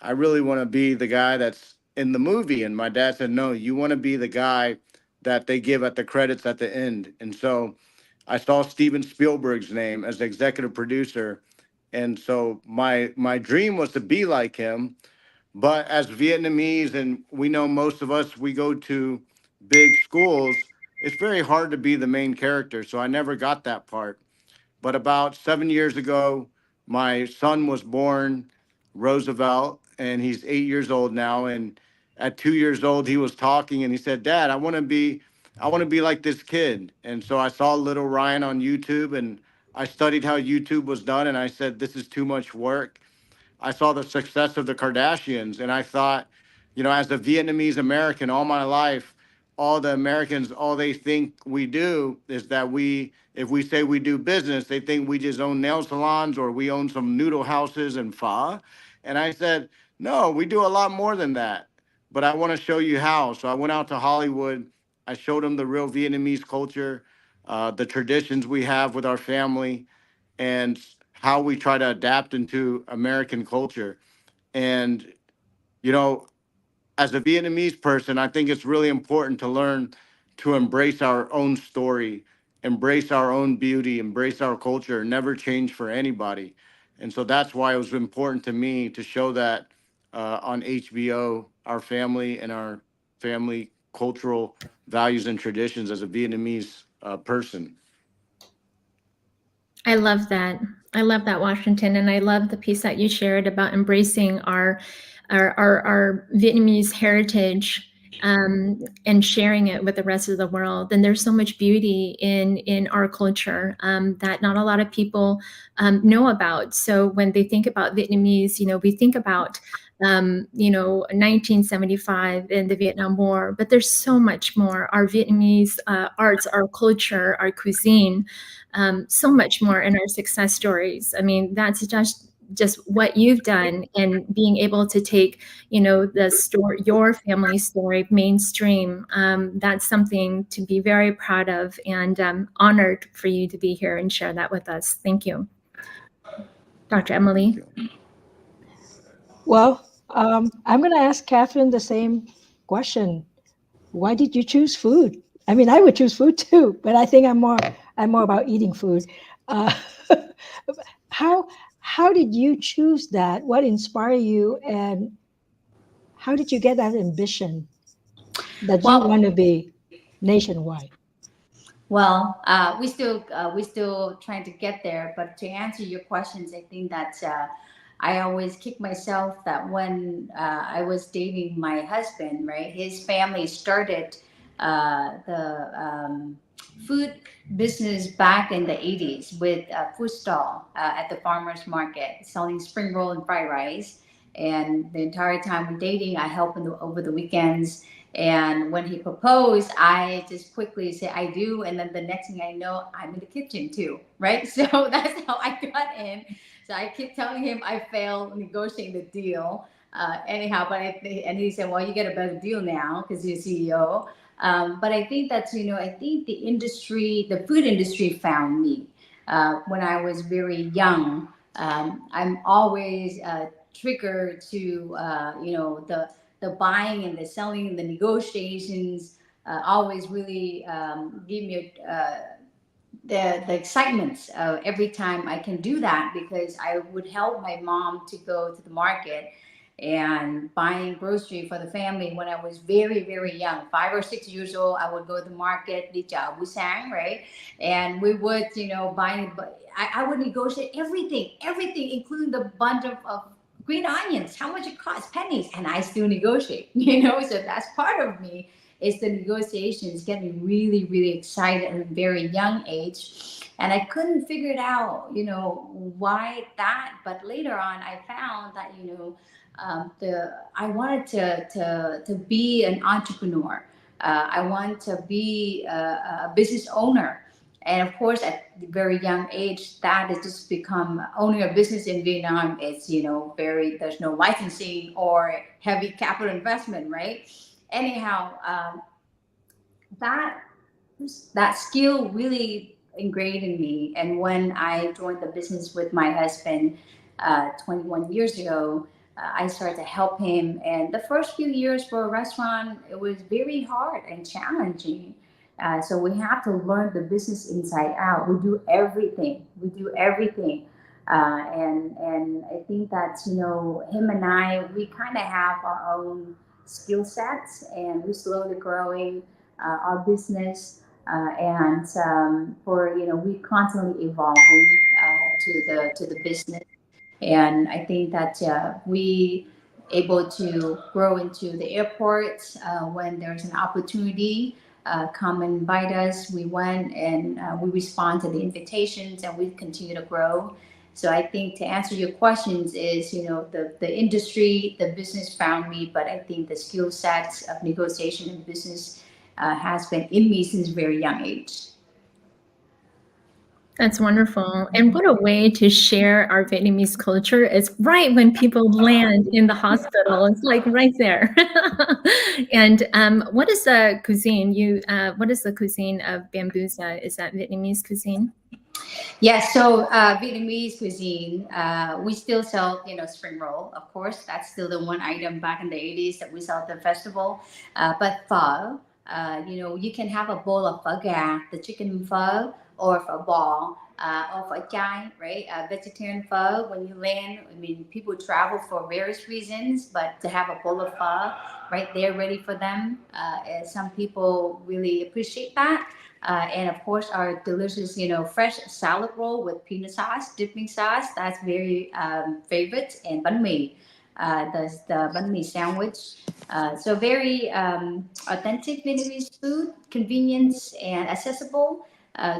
I really want to be the guy that's in the movie. And my dad said, no, you want to be the guy that they give at the credits at the end. And so I saw Steven Spielberg's name as the executive producer. And so my dream was to be like him. But as Vietnamese, and we know most of us, we go to big schools, it's very hard to be the main character. So I never got that part. But about 7 years ago, my son was born, Roosevelt, and he's 8 years old now. And at 2 years old, he was talking and he said, Dad, I want to be like this kid. And so I saw little Ryan on YouTube and I studied how YouTube was done. And I said, this is too much work. I saw the success of the Kardashians, and I thought, as a Vietnamese American all my life, all the Americans, all they think we do is that if we say we do business, they think we just own nail salons or we own some noodle houses and pho. And I said, no, we do a lot more than that. But I want to show you how. So I went out to Hollywood. I showed them the real Vietnamese culture, the traditions we have with our family, and how we try to adapt into American culture. And, you know, as a Vietnamese person, I think it's really important to learn to embrace our own story, embrace our own beauty, embrace our culture, never change for anybody. And so that's why it was important to me to show that on HBO, our family and our family cultural values and traditions as a Vietnamese person. I love that. I love that, Washington, and I love the piece that you shared about embracing our Vietnamese heritage, and sharing it with the rest of the world. And there's so much beauty in our culture that not a lot of people know about. So when they think about Vietnamese, we think about 1975 and the Vietnam War, but there's so much more. Our Vietnamese arts, our culture, our cuisine, so much more in our success stories. I mean, that's just what you've done, and being able to take, the story, your family story, mainstream. That's something to be very proud of, and honored for you to be here and share that with us. Thank you. Dr. Emily. Well, I'm going to ask Catherine the same question. Why did you choose food? I mean, I would choose food too, but I think I'm more about eating food. How did you choose that? What inspired you, and how did you get that ambition that you want to be nationwide? Well, we still trying to get there. But to answer your questions, I think that I always kick myself that when I was dating my husband, right, his family started the food business back in the 80s with a food stall at the farmers market selling spring roll and fried rice. And the entire time we're dating, I help him over the weekends. And when he proposed, I just quickly say, I do. And then the next thing I know, I'm in the kitchen too, right? So that's how I got in. So I keep telling him I failed negotiating the deal. Anyhow, and he said, well, you get a better deal now because you're CEO. But I think that's, I think the food industry found me when I was very young. I'm always triggered to, the buying and the selling and the negotiations always really give me the excitement every time I can do that, because I would help my mom to go to the market and buying grocery for the family when I was very, very young, 5 or 6 years old. I would go to the market, đi chợ buổi sáng, right? And we would, buy, I would negotiate everything, including the bunch of green onions, how much it costs, pennies, and I still negotiate, so that's part of me is the negotiations get me really, really excited at a very young age. And I couldn't figure it out, why that. But later on, I found that, I wanted to be an entrepreneur. I want to be a business owner. And of course, at the very young age, that has just become owning a business in Vietnam. It's, there's no licensing or heavy capital investment, right? Anyhow, that that skill really ingrained in me. And when I joined the business with my husband 21 years ago, I started to help him. And the first few years for a restaurant, it was very hard and challenging. So we have to learn the business inside out. We do everything. We do everything. And I think that, him and I, we kind of have our own skill sets, and we're slowly growing our business. And for we constantly evolving to the business. And I think that we able to grow into the airport when there's an opportunity. Come and invite us. We went and we respond to the invitations, and we continue to grow. So I think to answer your questions is, the industry, the business found me, but I think the skill sets of negotiation and business has been in me since a very young age. That's wonderful. And what a way to share our Vietnamese culture is right when people land in the hospital. It's like right there. And what is the cuisine? What is the cuisine of Bambusa? Is that Vietnamese cuisine? Yes, so Vietnamese cuisine, we still sell, spring roll, of course. That's still the one item back in the 80s that we sell at the festival. But pho, you can have a bowl of phở gà, the chicken pho, or phở bò, or phở chai, right? Vegetarian pho, when you land, people travel for various reasons, but to have a bowl of pho right there ready for them, some people really appreciate that. And of course, our delicious, fresh salad roll with peanut sauce, dipping sauce, that's very favorite. And bánh mì, the bánh mì sandwich. So very authentic Vietnamese food, convenience and accessible.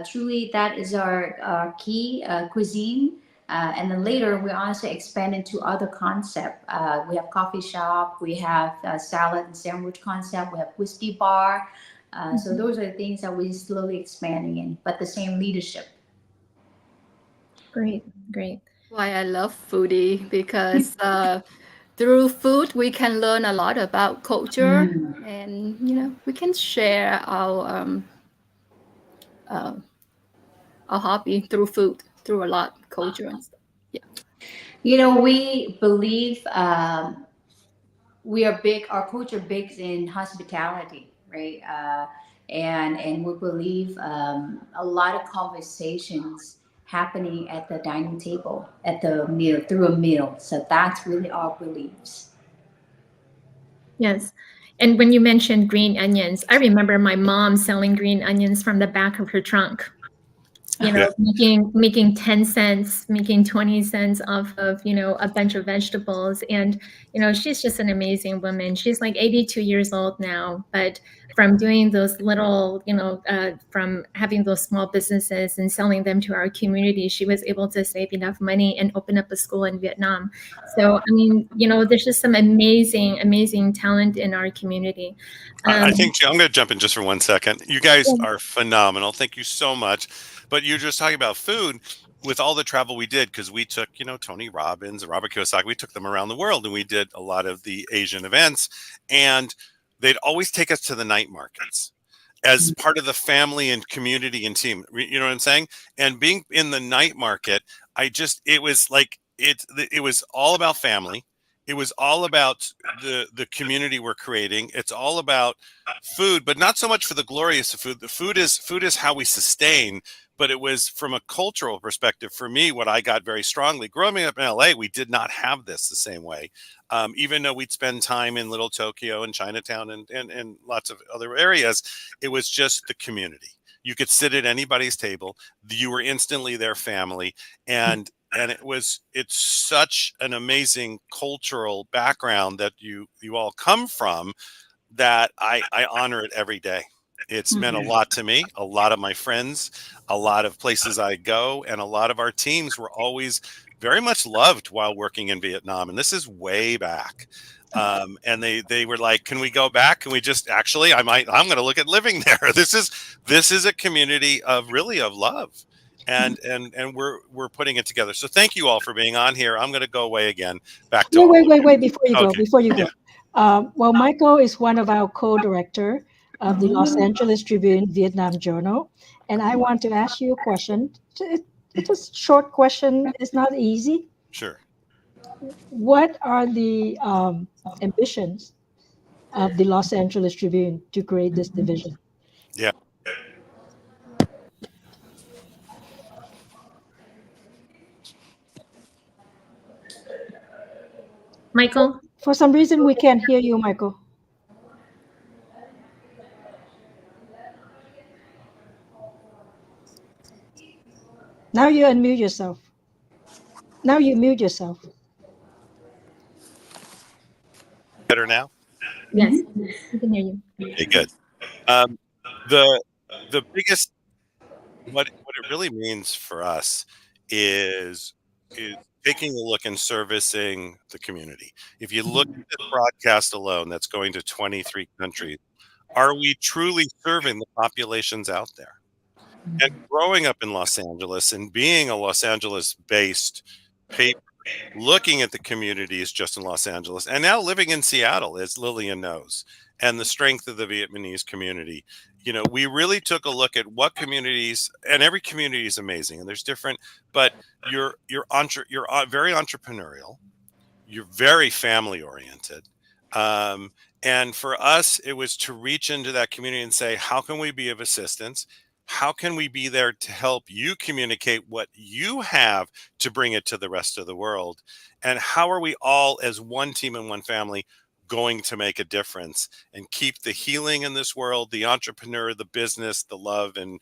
Truly, that is our key cuisine. And then later, we also expand into other concepts. We have coffee shop, we have salad and sandwich concept, we have whiskey bar. So those are the things that we're slowly expanding in, but the same leadership. Great. Why I love foodie, because through food we can learn a lot about culture, and we can share our hobby through food, through a lot of culture and stuff. Yeah. We believe we are big, our culture big in hospitality, right? And we believe a lot of conversations happening at the dining table, at the meal, through a meal. So that's really our beliefs. Yes. And when you mentioned green onions, I remember my mom selling green onions from the back of her trunk. Making 10 cents, making 20 cents off of, a bunch of vegetables. And, she's just an amazing woman. She's like 82 years old now, but from doing those little, from having those small businesses and selling them to our community, she was able to save enough money and open up a school in Vietnam. So, there's just some amazing, amazing talent in our community. I think, I'm going to jump in just for 1 second. You guys are phenomenal. Thank you so much. But you're just talking about food with all the travel we did, because we took, Tony Robbins and Robert Kiyosaki, we took them around the world, and we did a lot of the Asian events, and they'd always take us to the night markets as part of the family and community and team. You know what I'm saying? And being in the night market, it was all about family. It was all about the community we're creating. It's all about food, but not so much for the glorious of food. The food is how we sustain. But it was from a cultural perspective, for me, what I got very strongly. Growing up in LA, we did not have this the same way. Even though we'd spend time in Little Tokyo and Chinatown and lots of other areas, it was just the community. You could sit at anybody's table. You were instantly their family. And and it's such an amazing cultural background that you all come from, that I honor it every day. It's meant a lot to me, a lot of my friends, a lot of places I go, and a lot of our teams were always very much loved while working in Vietnam. And this is way back. And they were like, can we go back? Can we just actually, I'm going to look at living there. This is a community of love. And we're putting it together. So thank you all for being on here. I'm going to go away again. Back to Wait, before you go, Yeah. well, Michael is one of our co-director of the Los Angeles Tribune Vietnam Journal, and I want to ask you a question. It's a short question. It's not easy. Sure. What are the ambitions of the Los Angeles Tribune to create this division? Yeah. Michael? For some reason, we can't hear you, Michael. Now you unmute yourself. Now you mute yourself. Better now? Yes, we can hear you. Okay, good. The biggest, what it really means for us is taking a look and servicing the community. If you look at the broadcast alone, that's going to 23 countries, are we truly serving the populations out there? And growing up in Los Angeles and being a Los Angeles-based paper, looking at the communities just in Los Angeles, and now living in Seattle, as Lillian knows, and the strength of the Vietnamese community, we really took a look at what communities, and every community is amazing, and there's different, but you're very entrepreneurial, you're very family oriented, and for us, it was to reach into that community and say, how can we be of assistance? How can we be there to help you communicate what you have to bring it to the rest of the world? And how are we all, as one team and one family, going to make a difference and keep the healing in this world, the entrepreneur, the business, the love, and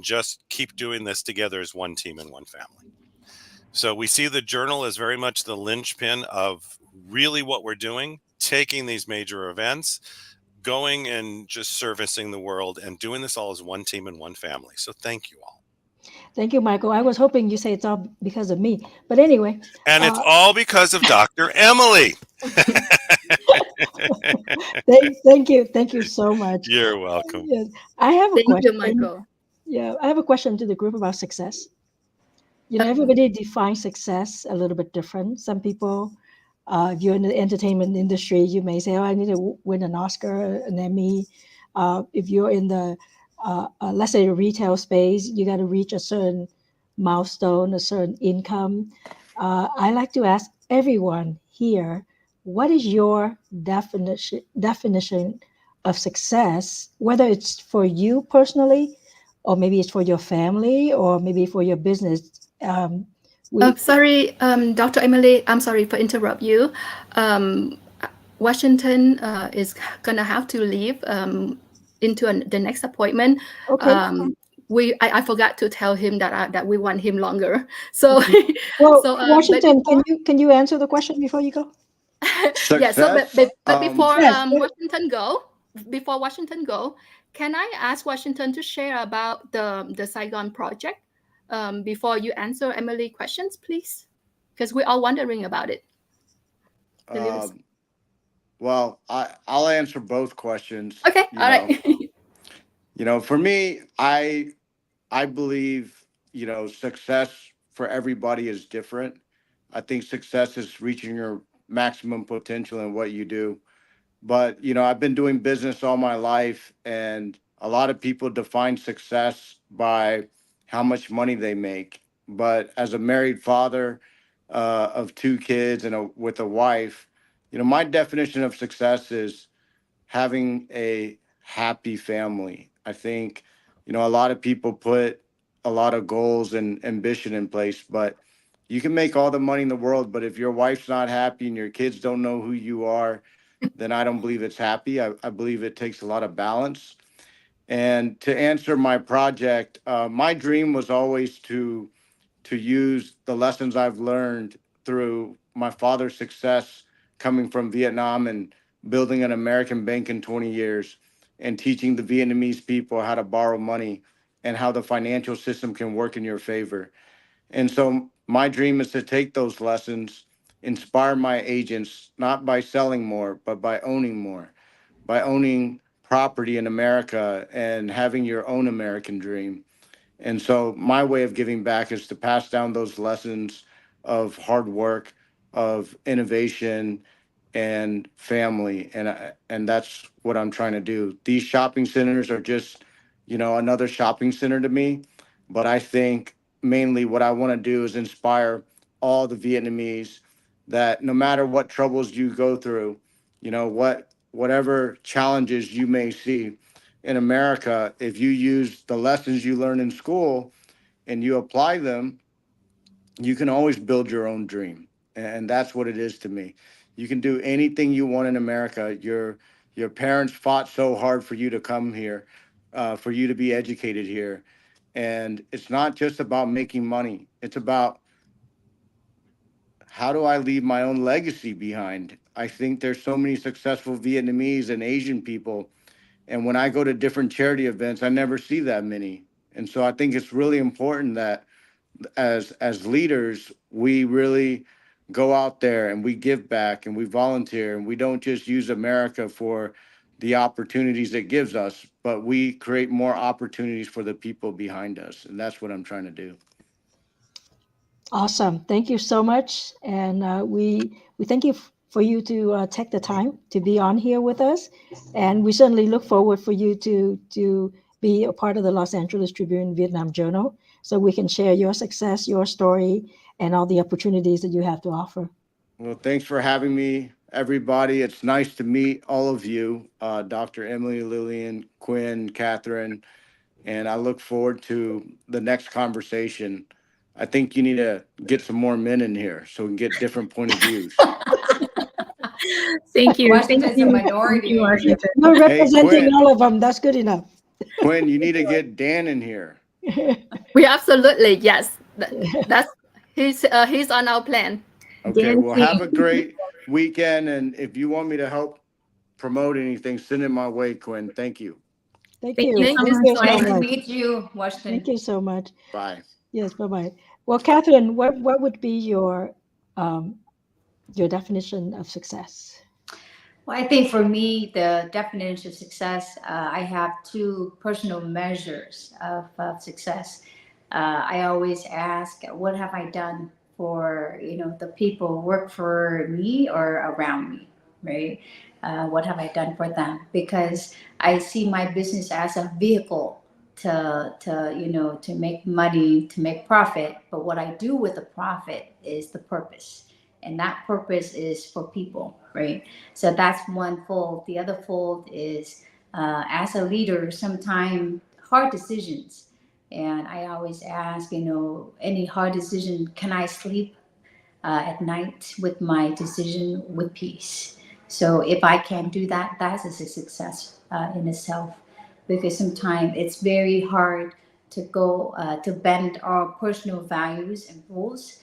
just keep doing this together as one team and one family? So we see the journal as very much the linchpin of really what we're doing, taking these major events, going and just servicing the world, and doing this all as one team and one family. So thank you all. Thank you, Michael. I was hoping you say it's all because of me, but anyway. And it's all because of Dr. Emily. Thank you so much. You're welcome. Yes, I have a question. Thank you, Michael. Yeah, I have a question to the group about success. Everybody defines success a little bit different. Some people, if you're in the entertainment industry, you may say, "Oh, I need to win an Oscar, an Emmy." If you're in the, let's say, the retail space, you got to reach a certain milestone, a certain income. I like to ask everyone here, what is your definition of success? Whether it's for you personally, or maybe it's for your family, or maybe for your business. Sorry, Dr. Emily, I'm sorry for interrupt you. Washington is gonna have to leave into the next appointment. Okay. I forgot to tell him that we want him longer. So, okay. Well, so Washington, can you answer the question before you go? Yeah. So, but before Yes. Before Washington go, can I ask Washington to share about the Saigon project before you answer Emily questions, please? Because we're all wondering about it. Well, I'll answer both questions. Okay. All right. For me, I believe, success for everybody is different. I think success is reaching your maximum potential in what you do. But, I've been doing business all my life, and a lot of people define success by how much money they make. But as a married father of 2 kids and with a wife, my definition of success is having a happy family. I think, a lot of people put a lot of goals and ambition in place, but you can make all the money in the world, but if your wife's not happy and your kids don't know who you are, then I don't believe it's happy. I believe it takes a lot of balance. And to answer my project, my dream was always to to use the lessons I've learned through my father's success coming from Vietnam and building an American bank in 20 years and teaching the Vietnamese people how to borrow money and how the financial system can work in your favor. And so my dream is to take those lessons, inspire my agents, not by selling more, but by owning more, by owning property in America and having your own American dream. And so my way of giving back is to pass down those lessons of hard work, of innovation, and family. And that's what I'm trying to do. These shopping centers are just, another shopping center to me. But I think mainly what I want to do is inspire all the Vietnamese that no matter what troubles you go through, whatever challenges you may see, in America, if you use the lessons you learn in school and you apply them, you can always build your own dream. And that's what it is to me. You can do anything you want in America. Your parents fought so hard for you to come here, for you to be educated here. And it's not just about making money. It's about, how do I leave my own legacy behind? I think there's so many successful Vietnamese and Asian people, and when I go to different charity events, I never see that many. And so I think it's really important that as leaders, we really go out there and we give back and we volunteer, and we don't just use America for the opportunities it gives us, but we create more opportunities for the people behind us. And that's what I'm trying to do. Awesome. Thank you so much. And we thank you for you to take the time to be on here with us. And we certainly look forward for you to be a part of the Los Angeles Tribune Vietnam Journal, so we can share your success, your story, and all the opportunities that you have to offer. Well, thanks for having me, everybody. It's nice to meet all of you, Dr. Emily, Lillian, Quinn, Catherine, and I look forward to the next conversation. I think you need to get some more men in here so we can get different point of views. Thank you. Thank Washington's a you. minority. Thank you, Washington. You're Hey, representing Quinn. all of them. That's good enough. Quinn, you need to get Dan in here. We absolutely, yes. That's he's on our plan. Okay, well, Dancing. have a great weekend. And if you want me to help promote anything, send it my way, Quinn. Thank you. Thank Thank you. you so Thank much. you so Nice to much. meet you, Washington. Thank you so much. Bye. Yes, bye-bye. Well, Catherine, what would be your definition of success? Well, I think for me, the definition of success, I have two personal measures of success. I always ask, what have I done for, the people who work for me or around me, right? What have I done for them? Because I see my business as a vehicle to make money, to make profit. But what I do with the profit is the purpose. And that purpose is for people, right? So that's one fold. The other fold is, as a leader, sometimes hard decisions. And I always ask, any hard decision, can I sleep at night with my decision with peace? So if I can do that, that's a success in itself. Because sometimes it's very hard to go to bend our personal values and rules,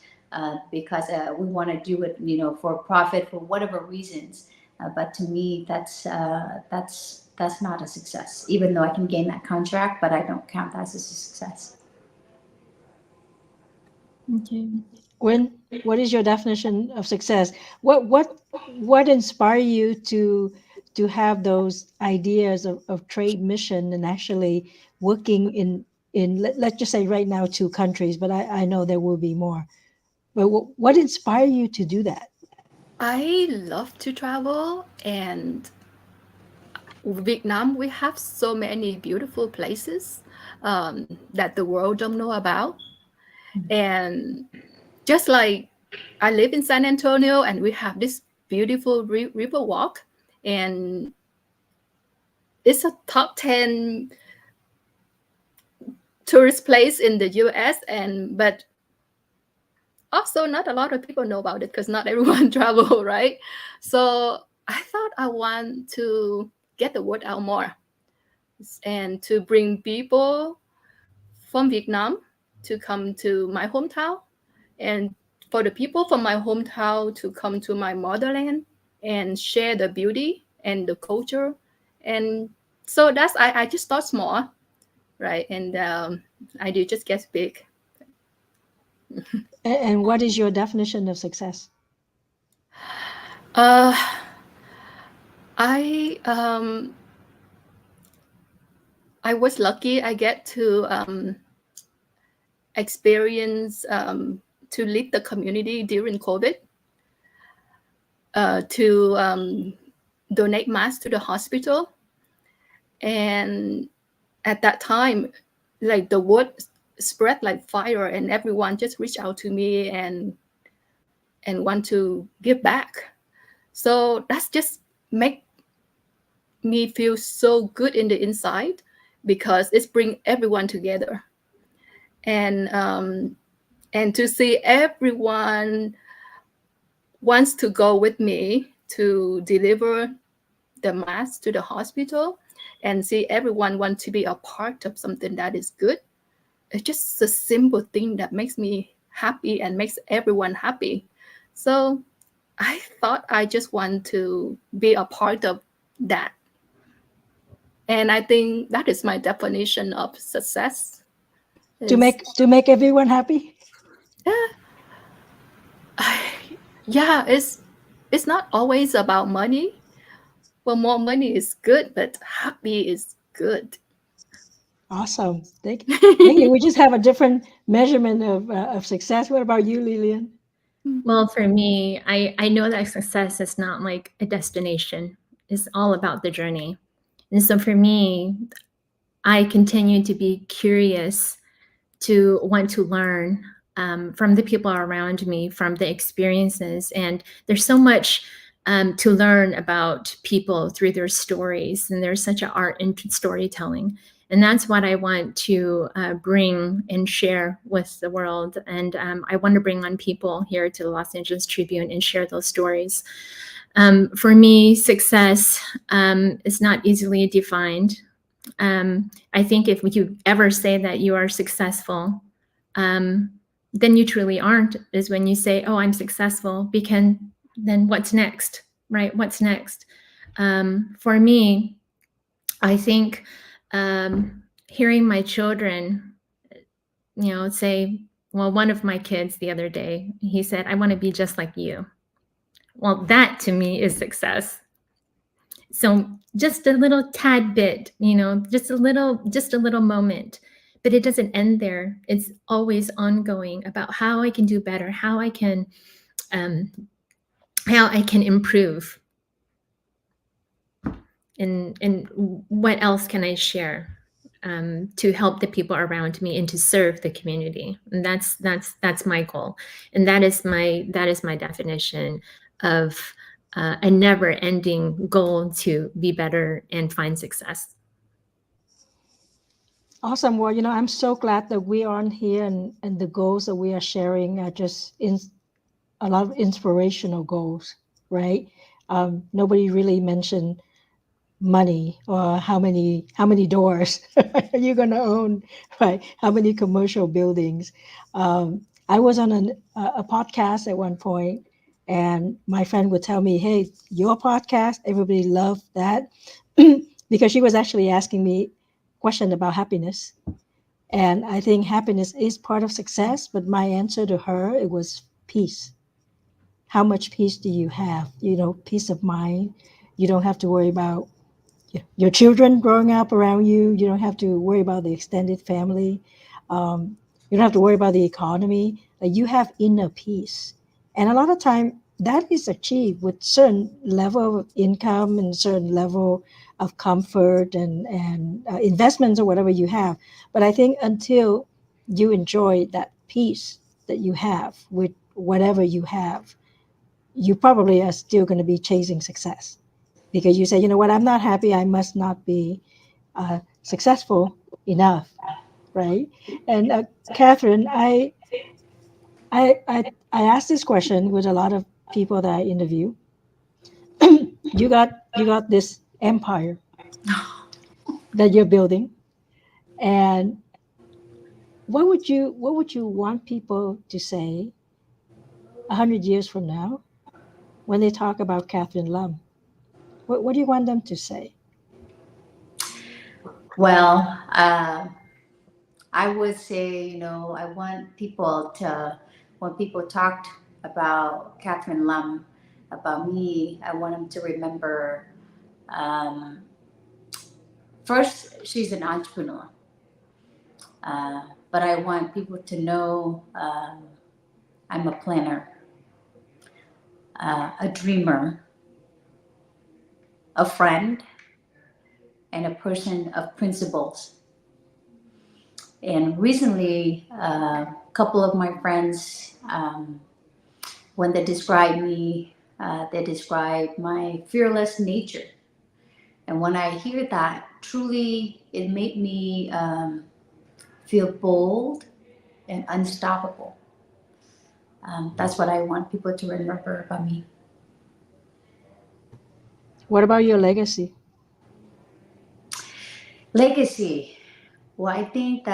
because we want to do it, for profit, for whatever reasons. But to me, that's not a success. Even though I can gain that contract, but I don't count that as a success. Okay. Gwen, what is your definition of success? What inspire you to have those ideas of trade mission and actually working in let's just say right now 2 countries, but I know there will be more. But what inspired you to do that? I love to travel, and Vietnam, we have so many beautiful places that the world don't know about. And just like I live in San Antonio, and we have this beautiful river walk, and it's a top 10 tourist place in the US, but also not a lot of people know about it because not everyone travel, right? So I thought I want to get the word out more and to bring people from Vietnam to come to my hometown, and for the people from my hometown to come to my motherland and share the beauty and the culture. And so I just start small, right? And I do just get big. And what is your definition of success? I was lucky. I get to experience to lead the community during COVID, to donate masks to the hospital. And at that time, like the word spread like fire, and everyone just reached out to me and want to give back. So that's just make me feel so good in the inside, because it's bring everyone together. And to see everyone wants to go with me to deliver the mask to the hospital, and see everyone want to be a part of something that is good. It's just a simple thing that makes me happy and makes everyone happy. So I thought I just want to be a part of that. And I think that is my definition of success. To make everyone happy? Yeah, it's not always about money. Well, more money is good, but happy is good. Awesome. Thank you. We just have a different measurement of success. What about you, Lillian? Well, for me, I know that success is not like a destination. It's all about the journey. And so for me, I continue to be curious, to want to learn from the people around me, from the experiences. And there's so much to learn about people through their stories. And there's such an art in storytelling. And that's what I want to bring and share with the world. And I want to bring on people here to the Los Angeles Tribune and share those stories. For me, success is not easily defined. I think if you ever say that you are successful, then you truly aren't, is when you say, oh, I'm successful, because then what's next, right? What's next? For me, I think hearing my children, say, well, one of my kids the other day, he said, I want to be just like you. Well, that to me is success. So just a little tad bit, just a little moment, but it doesn't end there. It's always ongoing about how I can do better, how I can improve, and what else can I share to help the people around me and to serve the community. And that's my goal, and that is my definition of a never-ending goal to be better and find success. Awesome. Well, I'm so glad that we are on here, and the goals that we are sharing are just a lot of inspirational goals, right? Nobody really mentioned money or how many doors are you going to own, right? How many commercial buildings? I was on a podcast at one point, and my friend would tell me, hey, your podcast, everybody loved that, because she was actually asking me a question about happiness. And I think happiness is part of success, but my answer to her, it was peace. How much peace do you have? Peace of mind. You don't have to worry about your children growing up around you. You don't have to worry about the extended family. You don't have to worry about the economy. You have inner peace. And a lot of time that is achieved with certain level of income and certain level of comfort and investments or whatever you have. But I think until you enjoy that peace that you have with whatever you have, you probably are still going to be chasing success, because you say, you know what, I'm not happy, I must not be successful enough, right? And Catherine, I asked this question with a lot of people that I interview. you got this empire that you're building, and what would you want people to say 100 years from now when they talk about Catherine Lum? What do you want them to say? Well, I would say, I want people to, when people talked about Catherine Lum, about me, I want them to remember, um, first, she's an entrepreneur. But I want people to know I'm a planner, a dreamer, a friend, and a person of principles. And recently, a couple of my friends, when they describe me, they describe my fearless nature. And when I hear that, truly, it made me feel bold and unstoppable. That's what I want people to remember about me. What about your legacy? Legacy. Well, I think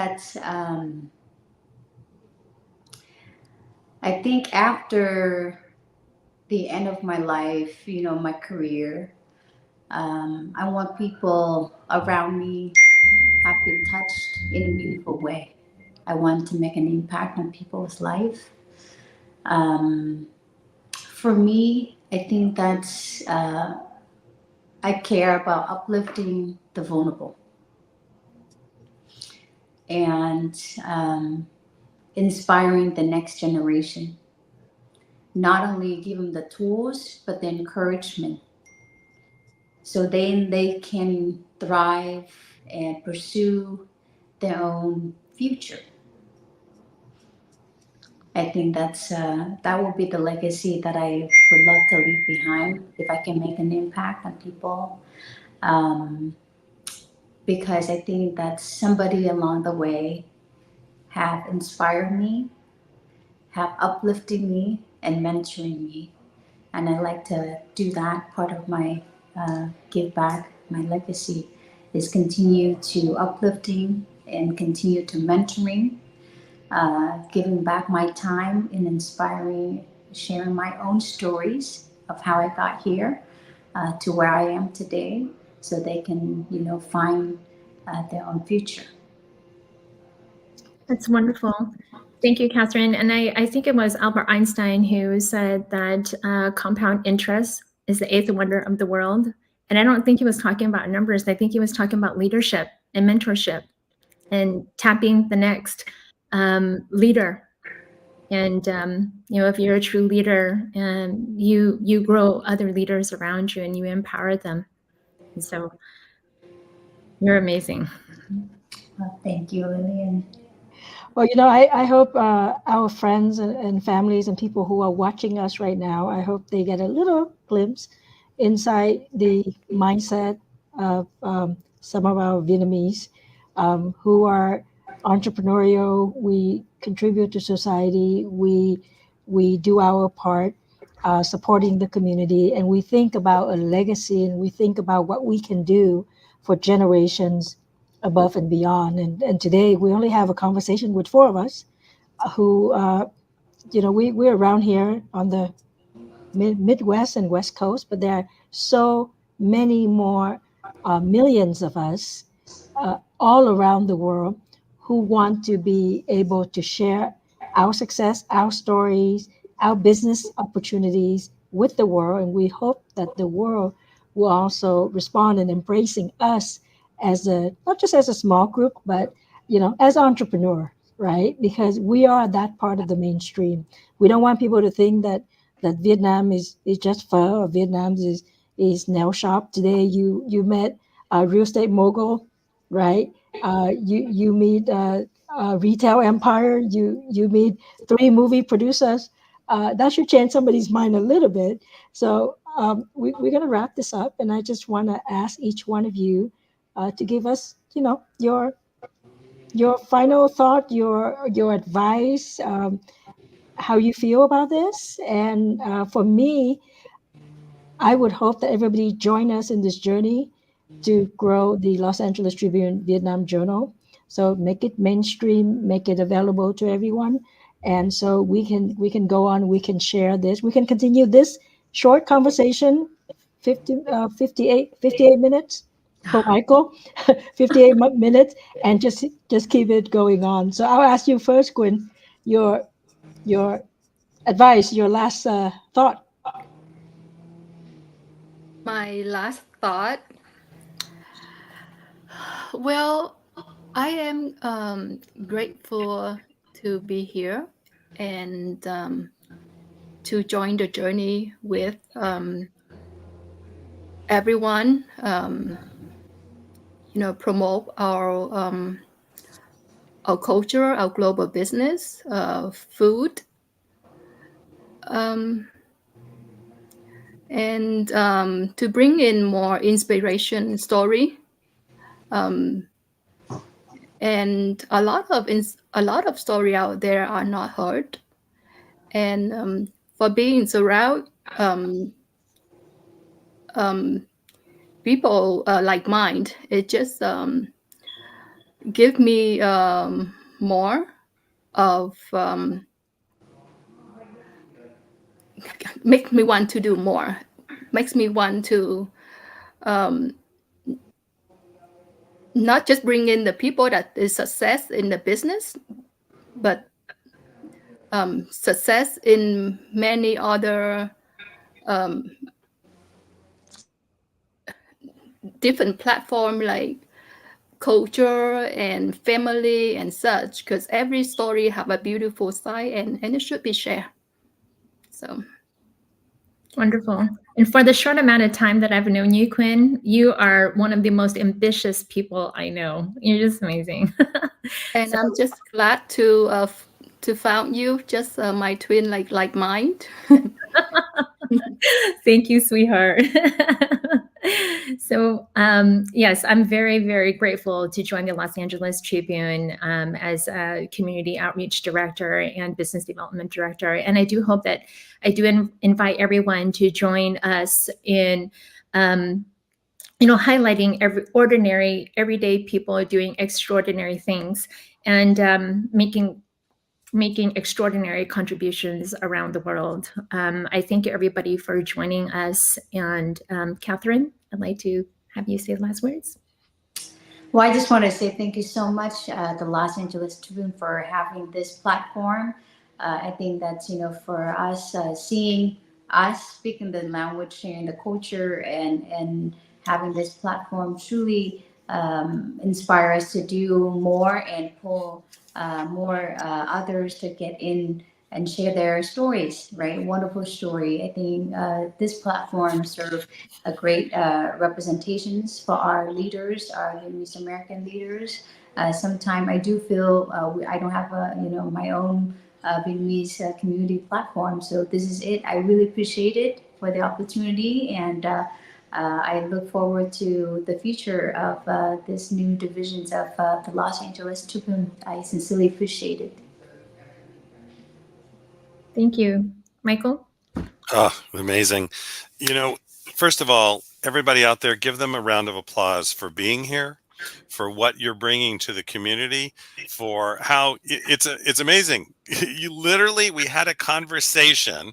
after the end of my life, my career, I want people around me have been touched in a meaningful way. I want to make an impact on people's life. For me, I think that's I care about uplifting the vulnerable and inspiring the next generation. Not only give them the tools, but the encouragement, so then they can thrive and pursue their own future. I think that will be the legacy that I would love to leave behind if I can make an impact on people. Because I think that somebody along the way have inspired me, have uplifted me, and mentoring me. And I like to do that. Part of my give back, my legacy, is continue to uplifting and continue to mentoring, giving back my time and inspiring, sharing my own stories of how I got here to where I am today, so they can, find their own future. That's wonderful. Thank you, Catherine. And I think it was Albert Einstein who said that compound interest is the eighth wonder of the world. And I don't think he was talking about numbers. I think he was talking about leadership and mentorship and tapping the next leader. And, if you're a true leader, you grow other leaders around you and you empower them. And so you're amazing. Well, thank you, Lillian. Well, I hope our friends and families and people who are watching us right now, I hope they get a little glimpse inside the mindset of some of our Vietnamese who are entrepreneurial. We contribute to society. We do our part supporting the community, and we think about a legacy, and we think about what we can do for generations above and beyond. And today we only have a conversation with four of us who, we're around here on the Midwest and West Coast, but there are so many more millions of us all around the world who want to be able to share our success, our stories, our business opportunities with the world. And we hope that the world will also respond in embracing us as not just as a small group, but as entrepreneurs, right? Because we are that part of the mainstream. We don't want people to think that Vietnam is just pho, or Vietnam is nail shop. Today you met a real estate mogul, right? You meet a retail empire. You meet 3 movie producers. That should change somebody's mind a little bit. So we're going to wrap this up, and I just want to ask each one of you to give us, your final thought, your advice, how you feel about this. And for me, I would hope that everybody join us in this journey to grow the Los Angeles Tribune Vietnam Journal, So make it mainstream, make it available to everyone. And so we can go on, we can share this, we can continue this short conversation, 58 minutes for Michael, 58 minutes, and just keep it going on. So I'll ask you first, Quinn, your advice, your last thought. My last thought. Well, I am grateful to be here and to join the journey with everyone. Promote our culture, our global business, food, and to bring in more inspiration story. And a lot of story out there are not heard, and for being around people like mind, it just give me more of make me want to do more, makes me want to not just bring in the people that is success in the business, but success in many other different platform like culture and family and such, because every story have a beautiful side and it should be shared. So wonderful. And for the short amount of time that I've known you, Quinn, you are one of the most ambitious people I know. You're just amazing. And so, I'm just glad to found you, just my twin like mind. Thank you, sweetheart. So yes, I'm very, very grateful to join the Los Angeles Tribune as a community outreach director and business development director. And I do hope that I do invite everyone to join us in highlighting everyday people doing extraordinary things and making extraordinary contributions around the world. I thank everybody for joining us. And Catherine, I'd like to have you say the last words. Well, I just want to say thank you so much, the Los Angeles Tribune, for having this platform. I think that's, for us, seeing us speaking the language, sharing the culture, and having this platform truly inspire us to do more and pull more others to get in and share their stories, right? Wonderful story. I think this platform serves a great representations for our leaders, our Vietnamese American leaders. Sometimes I do feel I don't have my own Vietnamese community platform. So this is it. I really appreciate it for the opportunity, and I look forward to the future of this new divisions of the Los Angeles Tribune. I sincerely appreciate it. Thank you. Michael? Oh, amazing. First of all, everybody out there, give them a round of applause for being here, for what you're bringing to the community, for how it's amazing. We had a conversation.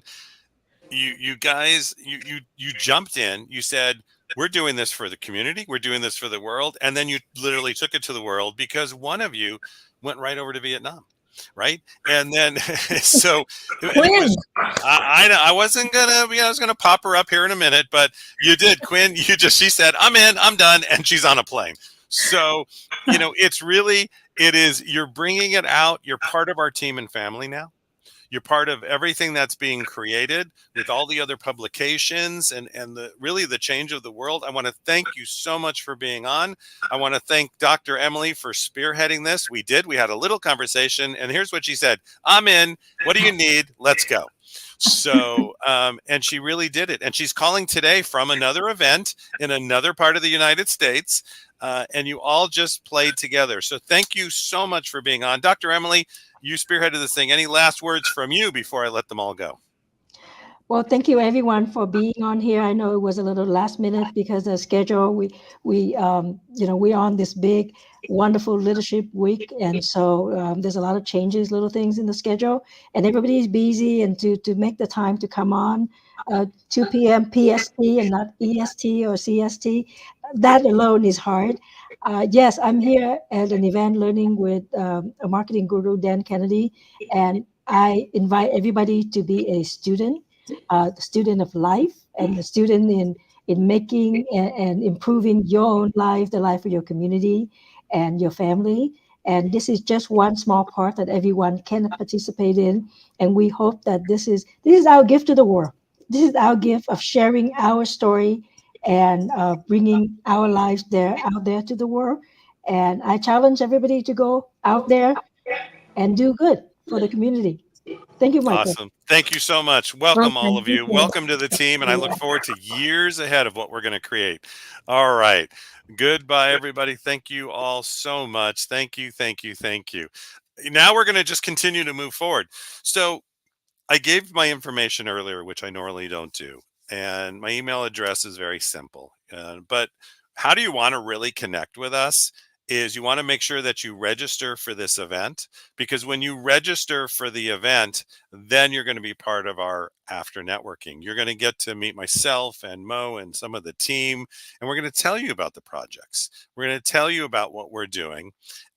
You guys, you jumped in, you said, we're doing this for the community, we're doing this for the world. And then you literally took it to the world because one of you went right over to Vietnam. Right. And then so it was, I wasn't gonna, I was gonna pop her up here in a minute, but you did, Quinn. She said, I'm in, I'm done. And she's on a plane. So, you're bringing it out. You're part of our team and family now. You're part of everything that's being created with all the other publications and the change of the world. I want to thank you so much for being on. I want to thank Dr. Emily for spearheading this. We had a little conversation, and here's what she said. I'm in. What do you need? Let's go. So, and she really did it. And she's calling today from another event in another part of the United States. And you all just played together. So thank you so much for being on. Dr. Emily, you spearheaded this thing. Any last words from you before I let them all go? Well, thank you everyone for being on here. I know it was a little last minute because of schedule. We're on this big, wonderful leadership week, and so there's a lot of changes, little things in the schedule, and everybody's busy. And to make the time to come on 2 p.m. PST and not EST or CST, that alone is hard. Yes, I'm here at an event learning with a marketing guru, Dan Kennedy, and I invite everybody to be a student. The student of life and the student in making and improving your own life, the life of your community and your family. And this is just one small part that everyone can participate in. And we hope that this is our gift to the world. This is our gift of sharing our story and bringing our lives out there to the world. And I challenge everybody to go out there and do good for the community. Thank you, Michael. Awesome. Thank you so much. Welcome, all of you. Welcome to the team, and I look forward to years ahead of what we're going to create. All right. Goodbye, everybody. Thank you all so much. Thank you, thank you, thank you. Now we're going to just continue to move forward. So I gave my information earlier, which I normally don't do, and my email address is very simple. But how do you want to really connect with us? Is you want to make sure that you register for this event, because when you register for the event, then you're going to be part of our after networking. You're going to get to meet myself and Mo and some of the team, and we're going to tell you about the projects. We're going to tell you about what we're doing.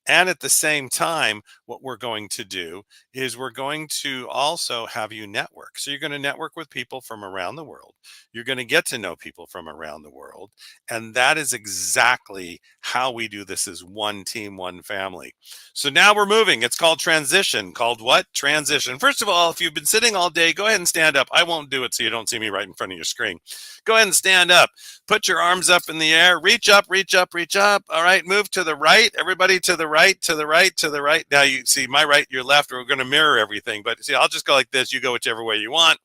And at the same time, what we're going to do is we're going to also have you network. So you're going to network with people from around the world. You're going to get to know people from around the world. And that is exactly how we do this as one team, one family. So now we're moving. It's called transition. Called what? Transition. First of all, if you've been sitting all day, go ahead and stand up. I won't do it so you don't see me right in front of your screen. Go ahead and stand up. Put your arms up in the air. Reach up, reach up, reach up. All right, move to the right. Everybody to the right, to the right, to the right. Now you see my right, your left. We're going to mirror everything. But see, I'll just go like this. You go whichever way you want.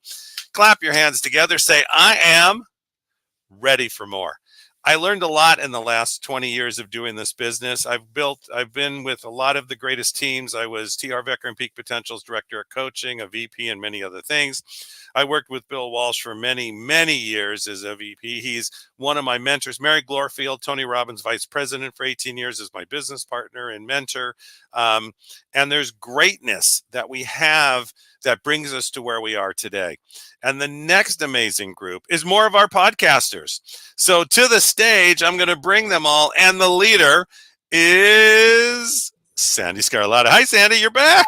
Clap your hands together. Say, I am ready for more. I learned a lot in the last 20 years of doing this business. I've been with a lot of the greatest teams. I was TR Vecker and Peak Potential's director of coaching, a VP, and many other things. I worked with Bill Walsh for many, many years as a VP. He's one of my mentors. Mary Glorfield, Tony Robbins' vice president for 18 years, is my business partner and mentor. And there's greatness that we have that brings us to where we are today. And the next amazing group is more of our podcasters. So to the stage, I'm going to bring them all. And the leader is Sandy Scarlatta. Hi, Sandy, you're back.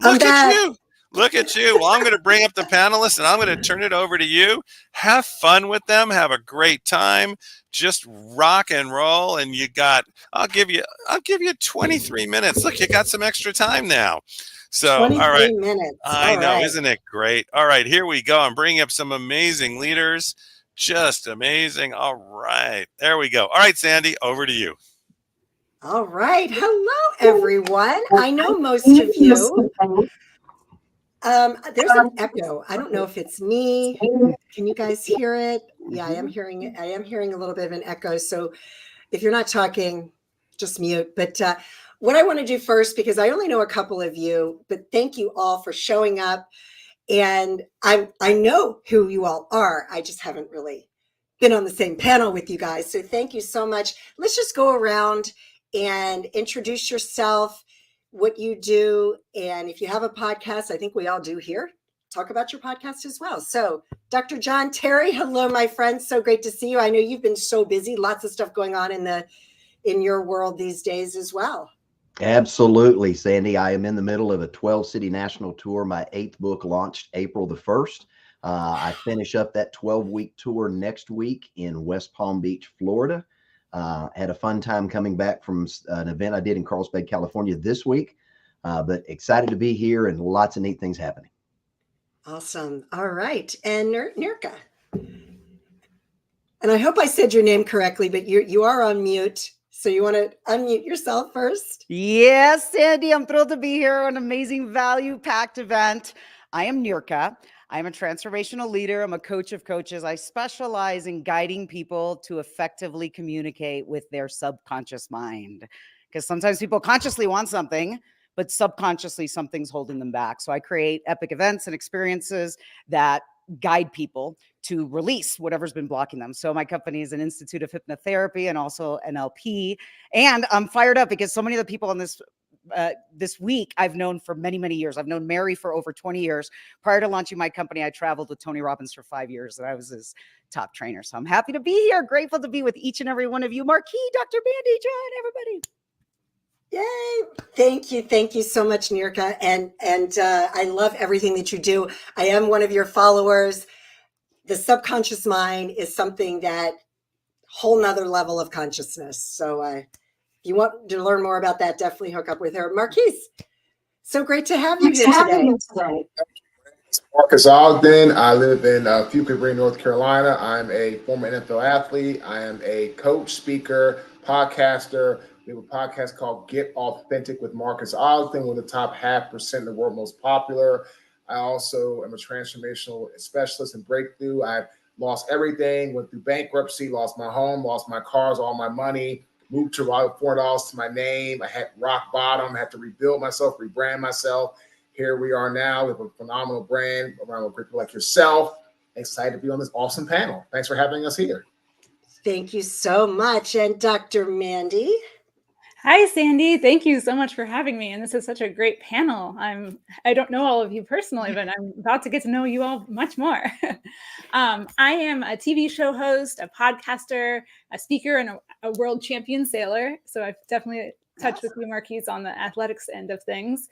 Look at you. Look at you. Well, I'm going to bring up the panelists and I'm going to turn it over to you. Have fun with them. Have a great time. Just rock and roll. And I'll give you 23 minutes. Look, you got some extra time now. So, all right. Minutes. I know. Isn't it great? All right, here we go. I'm bringing up some amazing leaders. Just amazing. All right. There we go. All right, Sandy, over to you. All right. Hello, everyone. I know most of you. There's an echo. I don't know if it's me. Can you guys hear it? Yeah, I am hearing it. I am hearing a little bit of an echo. So if you're not talking, just mute. But what I want to do first, because I only know a couple of you, but thank you all for showing up. And I know who you all are. I just haven't really been on the same panel with you guys. So thank you so much. Let's just go around and introduce yourself, what you do. And if you have a podcast, I think we all do here, talk about your podcast as well. So Dr. John Terry, hello, my friend. So great to see you. I know you've been so busy, lots of stuff going on in your world these days as well. Absolutely, Sandy. I am in the middle of a 12-city national tour. My 8th book launched April the 1st. I finish up that 12-week tour next week in West Palm Beach, Florida. Had a fun time coming back from an event I did in Carlsbad, California this week, but excited to be here and lots of neat things happening. Awesome. All right. And Nirka. And I hope I said your name correctly, but you are on mute. So you want to unmute yourself first? Yes, Sandy, I'm thrilled to be here on an amazing value-packed event. I am Nirka. I'm a transformational leader. I'm a coach of coaches. I specialize in guiding people to effectively communicate with their subconscious mind. Because sometimes people consciously want something, but subconsciously something's holding them back. So I create epic events and experiences that guide people to release whatever's been blocking them. So my company is an Institute of Hypnotherapy and also NLP. And I'm fired up because so many of the people on this week I've known for many, many years. I've known Mary for over 20 years. Prior to launching my company, I traveled with Tony Robbins for 5 years and I was his top trainer. So I'm happy to be here. Grateful to be with each and every one of you. Marquis, Dr. Mandy, John, everybody. Yay. Thank you so much, Nirka. And I love everything that you do. I am one of your followers. The subconscious mind is something that whole nother level of consciousness. So if you want to learn more about that, definitely hook up with her. Marquise, so great to have you here today. Marcus Ogden. I live in Fuquay Green, North Carolina. I'm a former NFL athlete. I am a coach, speaker, podcaster. We have a podcast called Get Authentic with Marcus Ogden, one of the top 0.5% of the world most popular. I also am a transformational specialist in breakthrough. I've lost everything, went through bankruptcy, lost my home, lost my cars, all my money, moved to $4 to my name. I had rock bottom, had to rebuild myself, rebrand myself. Here we are now with a phenomenal brand around with people like yourself. Excited to be on this awesome panel. Thanks for having us here. Thank you so much. And Dr. Mandy. Hi, Sandy. Thank you so much for having me. And this is such a great panel. I don't know all of you personally, but I'm about to get to know you all much more. I am a TV show host, a podcaster, a speaker, and a world champion sailor. So I've definitely touched with you, Marquise, on the athletics end of things.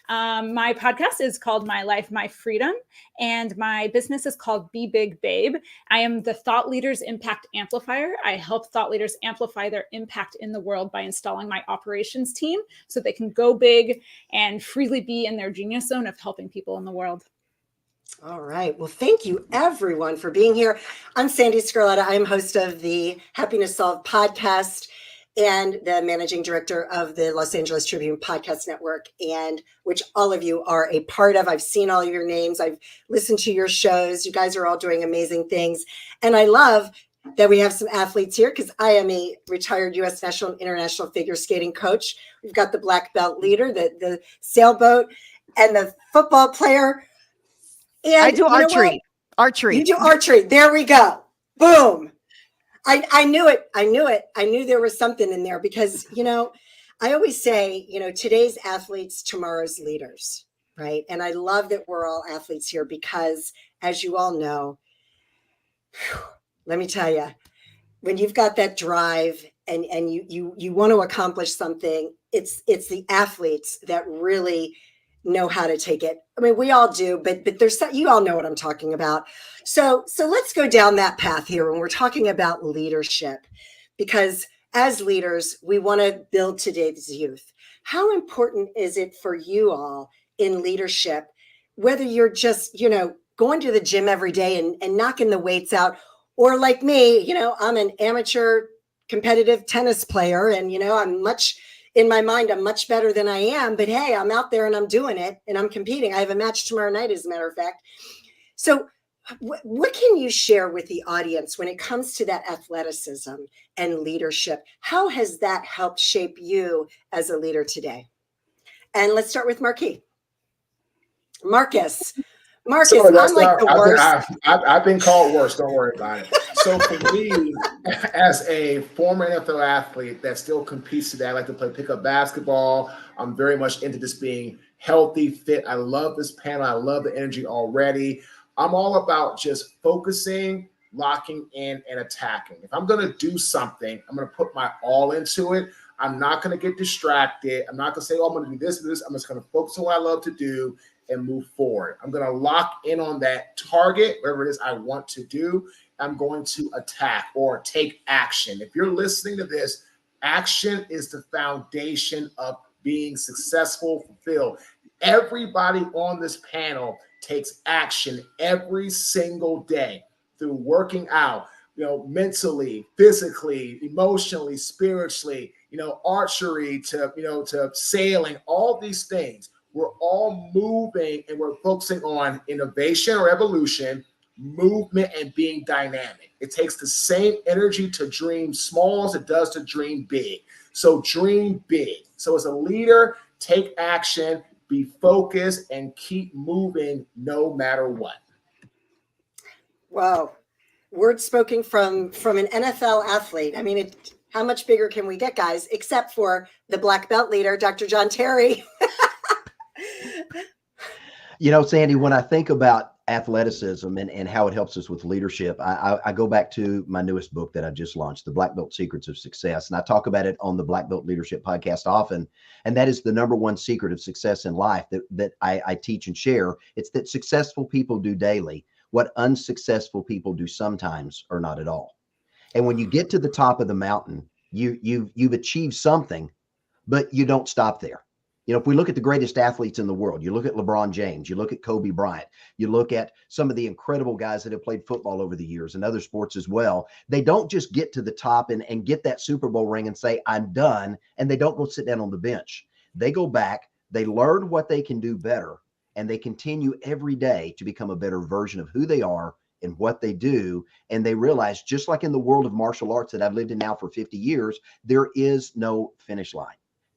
My podcast is called My Life, My Freedom, and my business is called Be Big Babe. I am the Thought Leaders Impact Amplifier. I help thought leaders amplify their impact in the world by installing my operations team so they can go big and freely be in their genius zone of helping people in the world. All right. Well, thank you everyone for being here. I'm Sandy Scarletta. I'm host of the Happiness Solved podcast and the managing director of the Los Angeles Tribune podcast network, and which all of you are a part of. I've seen all of your names. I've listened to your shows. You guys are all doing amazing things. And I love that we have some athletes here because I am a retired U.S. national and international figure skating coach. We've got the black belt leader, the sailboat, and the football player. And I do archery. Archery. You do archery. There we go. Boom. I knew it. I knew there was something in there because, I always say, today's athletes, tomorrow's leaders, right? And I love that we're all athletes here because, as you all know, let me tell you, when you've got that drive and you want to accomplish something, it's the athletes that really know how to take it. I mean, we all do, but there's you all know what I'm talking about. So let's go down that path here when we're talking about leadership, because as leaders, we want to build today's youth. How important is it for you all in leadership, whether you're just, going to the gym every day and knocking the weights out, or like me, I'm an amateur competitive tennis player and, in my mind, I'm much better than I am, but hey, I'm out there and I'm doing it and I'm competing. I have a match tomorrow night, as a matter of fact. So what can you share with the audience when it comes to that athleticism and leadership? How has that helped shape you as a leader today? And let's start with Marquis. Marcus, Sorry, I'm like the worst. I've been called worse. Don't worry about it. So for me, as a former NFL athlete that still competes today, I like to play pickup basketball. I'm very much into just being healthy, fit. I love this panel. I love the energy already. I'm all about just focusing, locking in, and attacking. If I'm going to do something, I'm going to put my all into it. I'm not going to get distracted. I'm not going to say, oh, I'm going to do this and this. I'm just going to focus on what I love to do and move forward. I'm going to lock in on that target, whatever it is I want to do. I'm going to attack or take action. If you're listening to this, action is the foundation of being successful, fulfilled. Everybody on this panel takes action every single day through working out, mentally, physically, emotionally, spiritually, archery to sailing, all these things. We're all moving and we're focusing on innovation or evolution, movement, and being dynamic. It takes the same energy to dream small as it does to dream big. So dream big. So as a leader, take action, be focused, and keep moving no matter what. Wow. Words spoken from an NFL athlete. I mean, how much bigger can we get, guys, except for the black belt leader, Dr. John Terry. You know, Sandy, when I think about athleticism and how it helps us with leadership, I go back to my newest book that I just launched, The Black Belt Secrets of Success. And I talk about it on the Black Belt Leadership podcast often. And that is the number one secret of success in life that I teach and share. It's that successful people do daily what unsuccessful people do sometimes or not at all. And when you get to the top of the mountain, you've achieved something, but you don't stop there. You know, if we look at the greatest athletes in the world, you look at LeBron James, you look at Kobe Bryant, you look at some of the incredible guys that have played football over the years and other sports as well. They don't just get to the top and get that Super Bowl ring and say, I'm done. And they don't go sit down on the bench. They go back, they learn what they can do better, and they continue every day to become a better version of who they are and what they do. And they realize, just like in the world of martial arts that I've lived in now for 50 years, there is no finish line.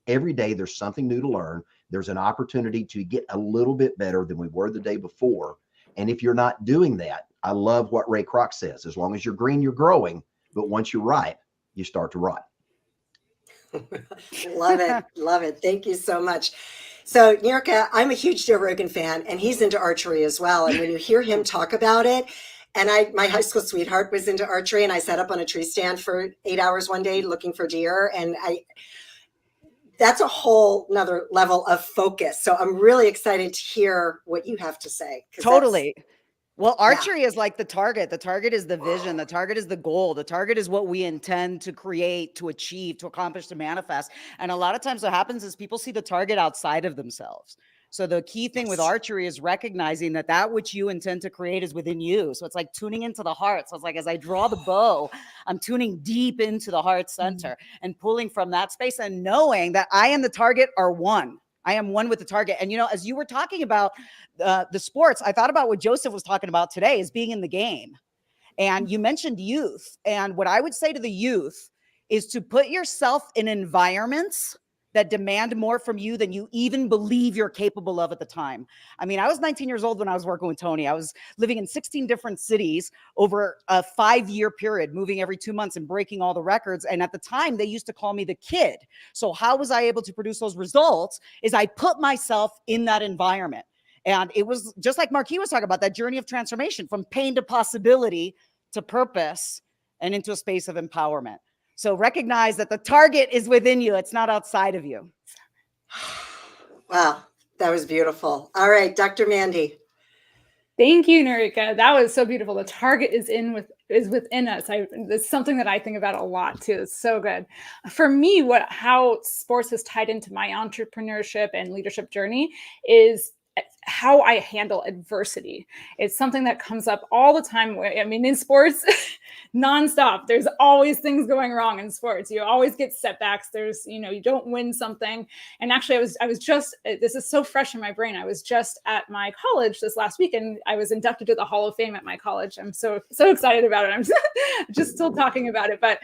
Every day there's something new to learn. There's an opportunity to get a little bit better than we were the day before. And if you're not doing that, I love what Ray Kroc says, as long as you're green, you're growing. But once you're ripe, you start to rot. Love it. Love it. Thank you so much. So, Nirka, I'm a huge Joe Rogan fan, and he's into archery as well. And when you hear him talk about it, and my high school sweetheart was into archery, and I sat up on a tree stand for 8 hours one day looking for deer. And that's a whole nother level of focus. So I'm really excited to hear what you have to say. Totally. Well, archery is like the target. The target is the vision. The target is the goal. The target is what we intend to create, to achieve, to accomplish, to manifest. And a lot of times what happens is people see the target outside of themselves. So the key thing with archery is recognizing that which you intend to create is within you. So it's like tuning into the heart. So it's like, as I draw the bow, I'm tuning deep into the heart center and pulling from that space and knowing that I and the target are one. I am one with the target. And, you know, as you were talking about the sports, I thought about what Joseph was talking about today is being in the game. And you mentioned youth. And what I would say to the youth is to put yourself in environments that demand more from you than you even believe you're capable of at the time. I mean, I was 19 years old when I was working with Tony. I was living in 16 different cities over a 5-year period, moving every 2 months and breaking all the records. And at the time, they used to call me the kid. So how was I able to produce those results? Is I put myself in that environment. And it was just like Marquis was talking about, that journey of transformation from pain to possibility to purpose and into a space of empowerment. So recognize that the target is within you. It's not outside of you. Wow, that was beautiful. All right, Dr. Mandy. Thank you, Nirka. That was so beautiful. The target is within us. It's something that I think about a lot too. It's so good. For me, how sports has tied into my entrepreneurship and leadership journey is how I handle adversity. It's something that comes up all the time. I mean, in sports, nonstop, there's always things going wrong in sports. You always get setbacks. There's, you don't win something. And actually I was just, this is so fresh in my brain. I was just at my college this last week and I was inducted to the Hall of Fame at my college. I'm so excited about it. I'm just still talking about it. But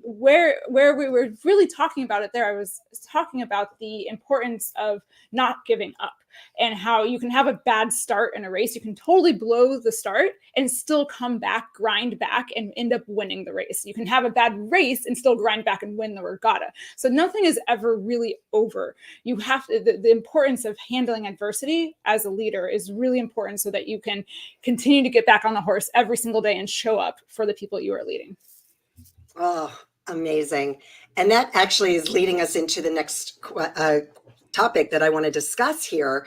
where we were really talking about it there, I was talking about the importance of not giving up. And how you can have a bad start in a race. You can totally blow the start and still come back, grind back, and end up winning the race. You can have a bad race and still grind back and win the regatta. So nothing is ever really over. You have to, the importance of handling adversity as a leader is really important so that you can continue to get back on the horse every single day and show up for the people you are leading. Oh, amazing. And that actually is leading us into the next topic that I want to discuss here.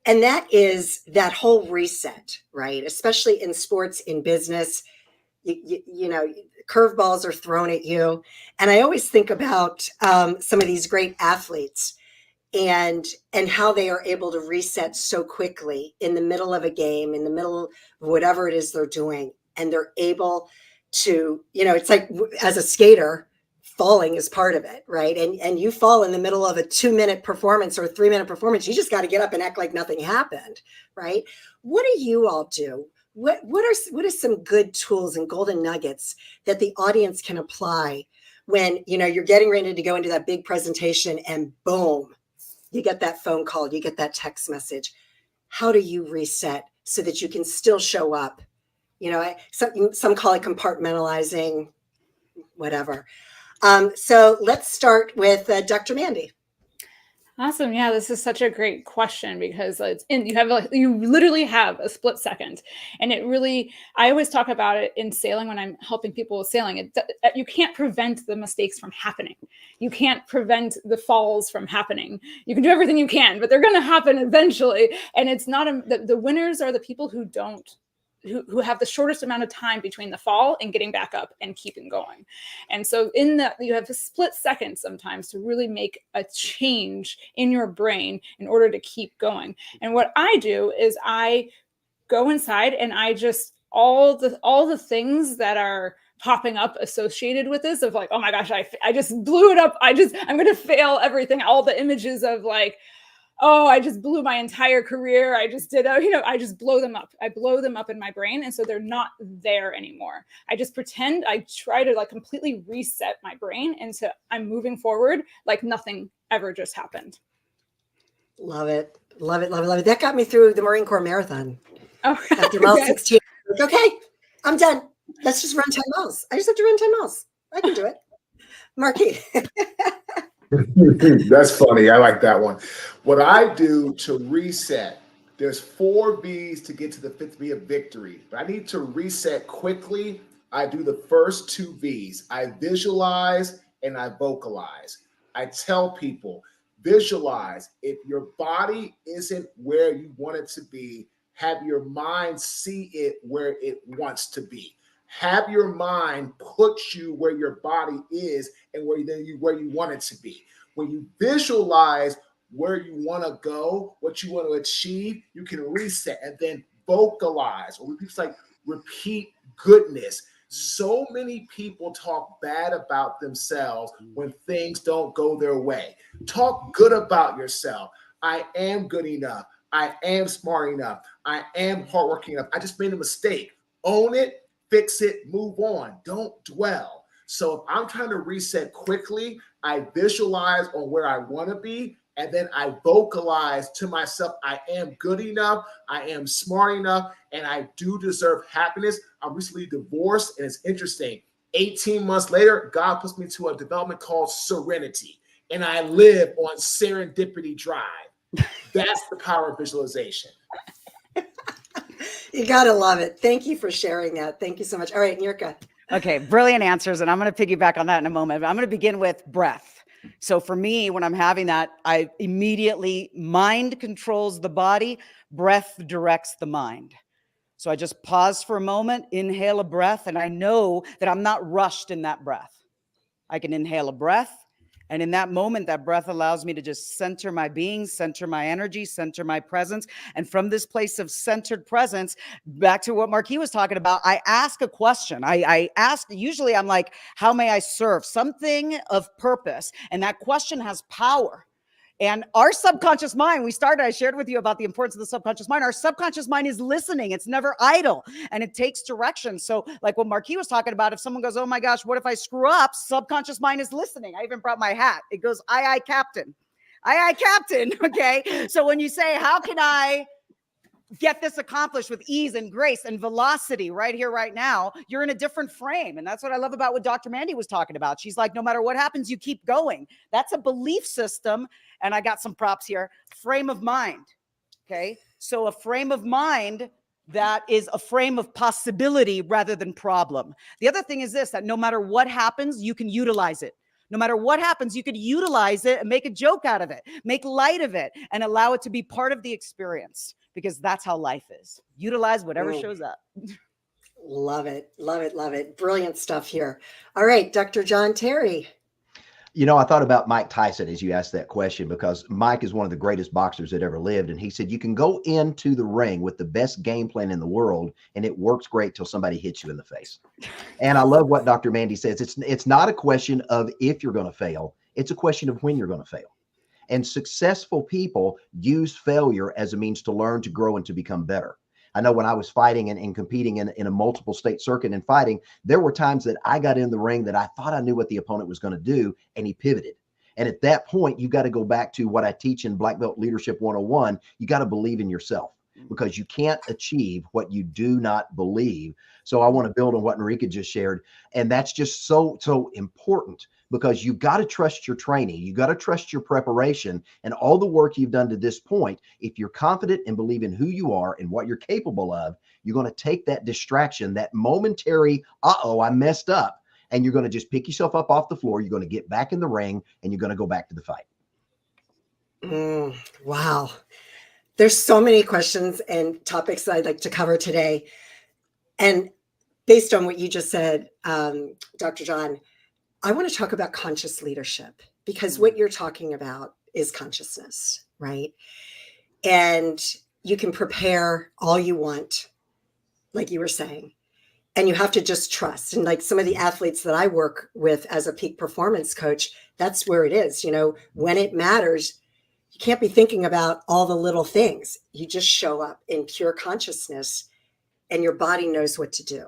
And that is that whole reset, right? Especially in sports, in business, you know, curveballs are thrown at you. And I always think about some of these great athletes and how they are able to reset so quickly in the middle of a game, in the middle of whatever it is they're doing. And they're able to, it's like as a skater, falling is part of it, right? And you fall in the middle of a 2-minute performance or a 3-minute performance, you just got to get up and act like nothing happened, right? What do you all do? What are some good tools and golden nuggets that the audience can apply when, you're getting ready to go into that big presentation and boom, you get that phone call, you get that text message. How do you reset so that you can still show up You know, some call it compartmentalizing, whatever. So let's start with Dr. Mandy. Awesome. Yeah, this is such a great question because you literally have a split second, and it really, I always talk about it in sailing when I'm helping people with sailing. You can't prevent the mistakes from happening. You can't prevent the falls from happening. You can do everything you can, but they're going to happen eventually. And it's not the winners are the people who who have the shortest amount of time between the fall and getting back up and keeping going. And so you have a split second sometimes to really make a change in your brain in order to keep going. And what I do is I go inside and I just, all the things that are popping up associated with this of like, oh my gosh, I just blew it up. I'm going to fail everything. All the images of like, oh, I just blew my entire career. I just did, I just blow them up. I blow them up in my brain. And so they're not there anymore. I just pretend, I try to like completely reset my brain. And so I'm moving forward like nothing ever just happened. Love it. Love it. Love it. Love it. That got me through the Marine Corps marathon. Oh, after mile 16. Like, okay, I'm done. Let's just run 10 miles. I just have to run 10 miles. I can do it. Marquis. That's funny. I like that one. What I do to reset, there's 4 V's to get to the 5th V of victory, but I need to reset quickly. I do the first 2 V's. I visualize and I vocalize. I tell people, visualize. If your body isn't where you want it to be, have your mind see it where it wants to be. Have your mind put you where your body is and where you want it to be. When you visualize where you want to go, what you want to achieve, you can reset and then vocalize, or it's like repeat goodness. So many people talk bad about themselves when things don't go their way. Talk good about yourself. I am good enough. I am smart enough. I am hardworking enough. I just made a mistake. Own it. Fix it, move on, don't dwell. So if I'm trying to reset quickly, I visualize on where I want to be, and then I vocalize to myself, I am good enough, I am smart enough, and I do deserve happiness. I'm recently divorced, and it's interesting. 18 months later, God puts me to a development called Serenity, and I live on Serendipity Drive. That's the power of visualization. You got to love it. Thank you for sharing that. Thank you so much. All right, Nirka. Okay, brilliant answers. And I'm going to piggyback on that in a moment. But I'm going to begin with breath. So for me, when I'm having that, I immediately, mind controls the body, breath directs the mind. So I just pause for a moment, inhale a breath, and I know that I'm not rushed in that breath. I can inhale a breath. And in that moment, that breath allows me to just center my being, center my energy, center my presence. And from this place of centered presence, back to what Marquis was talking about, I ask a question. I ask, usually I'm like, how may I serve? Something of purpose. And that question has power. And our subconscious mind, I shared with you about the importance of the subconscious mind. Our subconscious mind is listening. It's never idle and it takes direction. So like what Marquis was talking about, if someone goes, oh my gosh, what if I screw up? Subconscious mind is listening. I even brought my hat. It goes, aye, Captain. Aye, Captain. Okay. So when you say, how can I get this accomplished with ease and grace and velocity right here, right now, you're in a different frame. And that's what I love about what Dr. Mandy was talking about. She's like, no matter what happens, you keep going. That's a belief system. And I got some props here. Frame of mind. Okay. So a frame of mind that is a frame of possibility rather than problem. The other thing is this, that no matter what happens, you can utilize it. No matter what happens, you could utilize it and make a joke out of it, make light of it, and allow it to be part of the experience, because that's how life is. Utilize whatever shows up. Love it. Love it. Love it. Brilliant stuff here. All right, Dr. John Terry. You know, I thought about Mike Tyson as you asked that question, because Mike is one of the greatest boxers that ever lived. And he said, you can go into the ring with the best game plan in the world, and it works great till somebody hits you in the face. And I love what Dr. Mandy says. It's not a question of if you're going to fail. It's a question of when you're going to fail. And successful people use failure as a means to learn, to grow, and to become better. I know when I was fighting and competing in a multiple state circuit and fighting, there were times that I got in the ring that I thought I knew what the opponent was going to do, and he pivoted. And at that point, you got to go back to what I teach in Black Belt Leadership 101. You got to believe in yourself. because you can't achieve what you do not believe. So I want to build on what Enrica just shared. And that's just so important, because you've got to trust your training. You got to trust your preparation and all the work you've done to this point. If you're confident and believe in who you are and what you're capable of, you're going to take that distraction, that momentary, I messed up, and you're going to just pick yourself up off the floor. You're going to get back in the ring and you're going to go back to the fight. Wow. There's so many questions and topics that I'd like to cover today. And based on what you just said, Dr. John, I want to talk about conscious leadership, because what you're talking about is consciousness, right? And you can prepare all you want, like you were saying, and you have to just trust. And like some of the athletes that I work with as a peak performance coach, that's where it is. You know, when it matters, you can't be thinking about all the little things. You just show up in pure consciousness and your body knows what to do.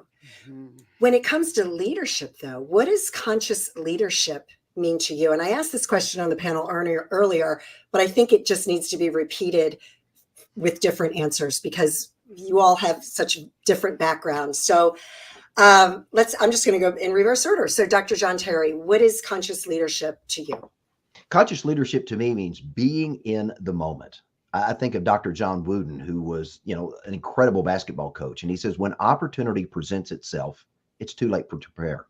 When it comes to leadership, though, what does conscious leadership mean to you? And I asked this question on the panel earlier, but I think it just needs to be repeated with different answers, because you all have such different backgrounds. So I'm just going to go in reverse order. So Dr. John Terry, what is conscious leadership to you? Conscious leadership to me means being in the moment. I think of Dr. John Wooden, who was, an incredible basketball coach. And he says, when opportunity presents itself, it's too late to prepare.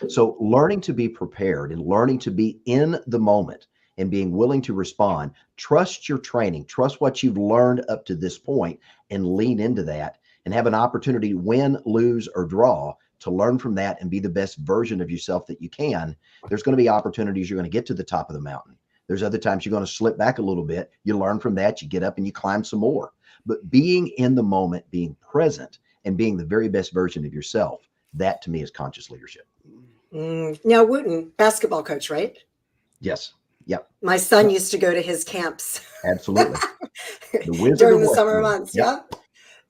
So learning to be prepared and learning to be in the moment and being willing to respond, trust your training, trust what you've learned up to this point, and lean into that and have an opportunity to win, lose, or draw, to learn from that and be the best version of yourself that you can. There's going to be opportunities you're going to get to the top of the mountain. There's other times you're going to slip back a little bit. You learn from that, you get up and you climb some more. But being in the moment, being present, and being the very best version of yourself, that to me is conscious leadership. Now, Wooten, basketball coach, right? Yes. Yep. My son used to go to his camps. Absolutely. The Wizard during of the summer Westwood. months. Yep.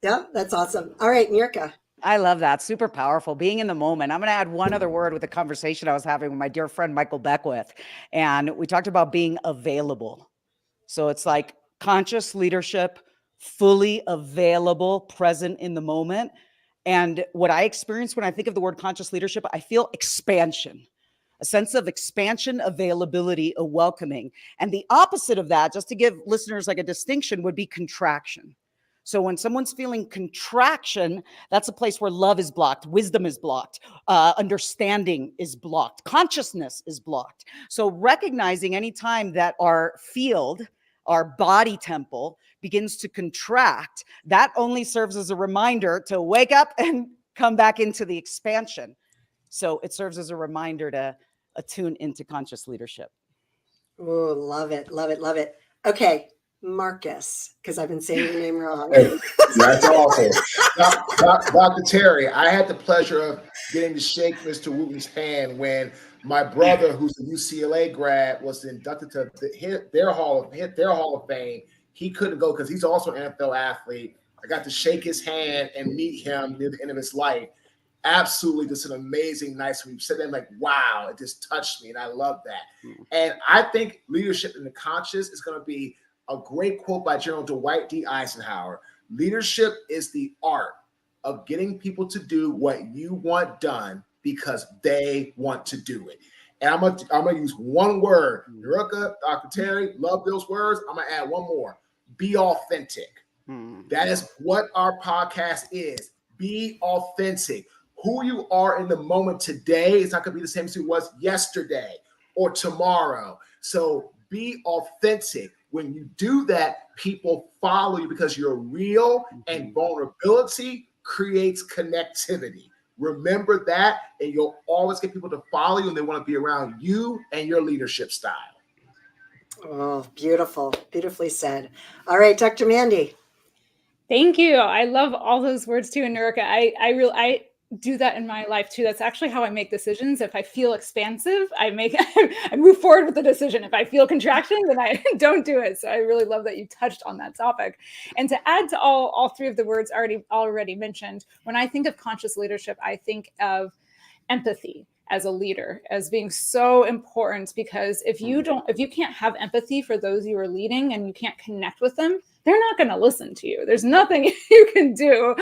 Yep. That's awesome. All right, Nirka. I love that. Super powerful. Being in the moment. I'm going to add one other word with the conversation I was having with my dear friend, Michael Beckwith. And we talked about being available. So it's like conscious leadership, fully available, present in the moment. And what I experience when I think of the word conscious leadership, I feel expansion, a sense of expansion, availability, a welcoming. And the opposite of that, just to give listeners like a distinction, would be contraction. So when someone's feeling contraction, that's a place where love is blocked, wisdom is blocked, understanding is blocked, consciousness is blocked. So recognizing any time that our field, our body temple begins to contract, that only serves as a reminder to wake up and come back into the expansion. So it serves as a reminder to attune into conscious leadership. Oh, love it, love it, love it. Okay. Marcus, because I've been saying your name wrong. Hey, that's awesome. Dr. Terry, I had the pleasure of getting to shake Mr. Wooten's hand when my brother, who's a UCLA grad, was inducted to their Hall of Fame. He couldn't go because he's also an NFL athlete. I got to shake his hand and meet him near the end of his life. Absolutely just an amazing night. So we said that, like, wow, it just touched me, and I love that. And I think leadership in the conscious is going to be a great quote by General Dwight D. Eisenhower. Leadership is the art of getting people to do what you want done because they want to do it. And I'm gonna use one word. Nirka, Dr. Terry, love those words. I'm gonna add one more. Be authentic. That is what our podcast is. Be authentic. Who you are in the moment today is not gonna be the same as it was yesterday or tomorrow. So be authentic. When you do that, people follow you because you're real, and vulnerability creates connectivity. Remember that, and you'll always get people to follow you, and they want to be around you and your leadership style. Oh, beautiful. Beautifully said. All right, Dr. Mandy. Thank you. I love all those words too, Nirka. I do that in my life too. That's actually how I make decisions. If I feel expansive, I move forward with the decision. If I feel contraction, then I don't do it. So I really love that you touched on that topic. And to add to all three of the words already mentioned, when I think of conscious leadership, I think of empathy as a leader as being so important, because if you can't have empathy for those you are leading and you can't connect with them, they're not going to listen to you. There's nothing you can do,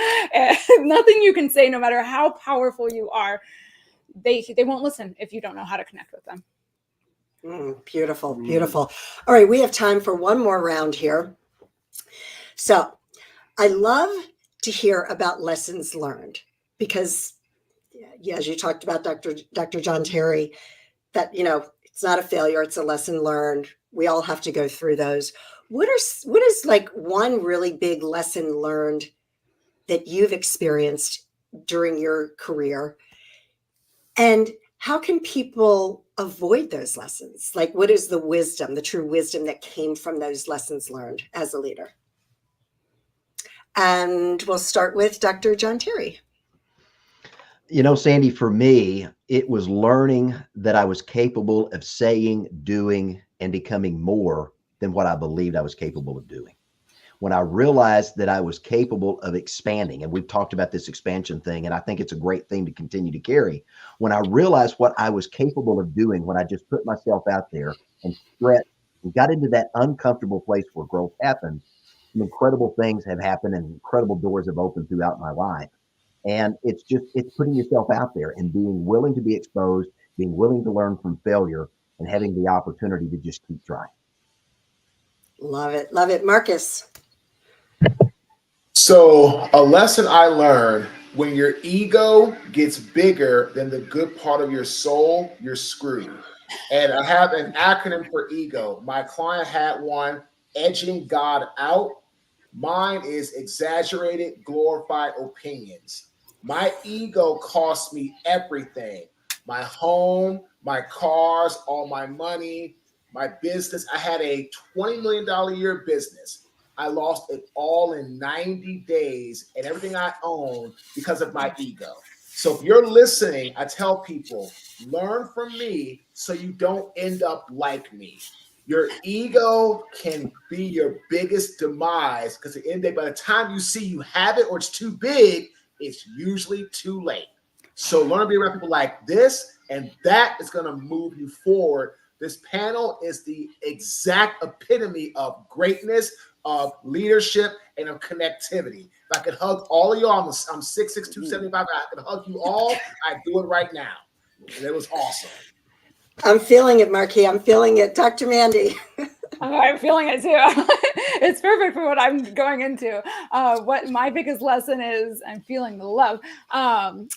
nothing you can say, no matter how powerful you are. They won't listen if you don't know how to connect with them. Beautiful, beautiful. All right, we have time for one more round here. So I love to hear about lessons learned because, yeah, as you talked about, Dr. John Terry, that, it's not a failure, it's a lesson learned. We all have to go through those. What is like one really big lesson learned that you've experienced during your career? And how can people avoid those lessons? Like, what is the wisdom, the true wisdom that came from those lessons learned as a leader? And we'll start with Dr. John Terry. Sandy, for me, it was learning that I was capable of saying, doing, and becoming more than what I believed I was capable of doing. When I realized that I was capable of expanding, and we've talked about this expansion thing, and I think it's a great thing to continue to carry. When I realized what I was capable of doing, when I just put myself out there and stretched and got into that uncomfortable place where growth happened, some incredible things have happened and incredible doors have opened throughout my life. And it's putting yourself out there and being willing to be exposed, being willing to learn from failure, and having the opportunity to just keep trying. Love it. Love it. Marcus. So a lesson I learned: when your ego gets bigger than the good part of your soul, you're screwed. And I have an acronym for ego. My client had one: edging God out. Mine is exaggerated, glorified opinions. My ego cost me everything: my home, my cars, all my money, my business. I had a $20 million a year business. I lost it all in 90 days and everything I own because of my ego. So if you're listening, I tell people, learn from me so you don't end up like me. Your ego can be your biggest demise because at the end of the day, by the time you see you have it or it's too big, it's usually too late. So learn to be around people like this, and that is going to move you forward. This panel is the exact epitome of greatness, of leadership, and of connectivity. If I could hug all of y'all, I'm 6'6", 275. I could hug you all. I'd do it right now. And it was awesome. I'm feeling it, Marquis. I'm feeling it. Dr. Mandy. I'm feeling it too. It's perfect for what I'm going into. What my biggest lesson is, I'm feeling the love,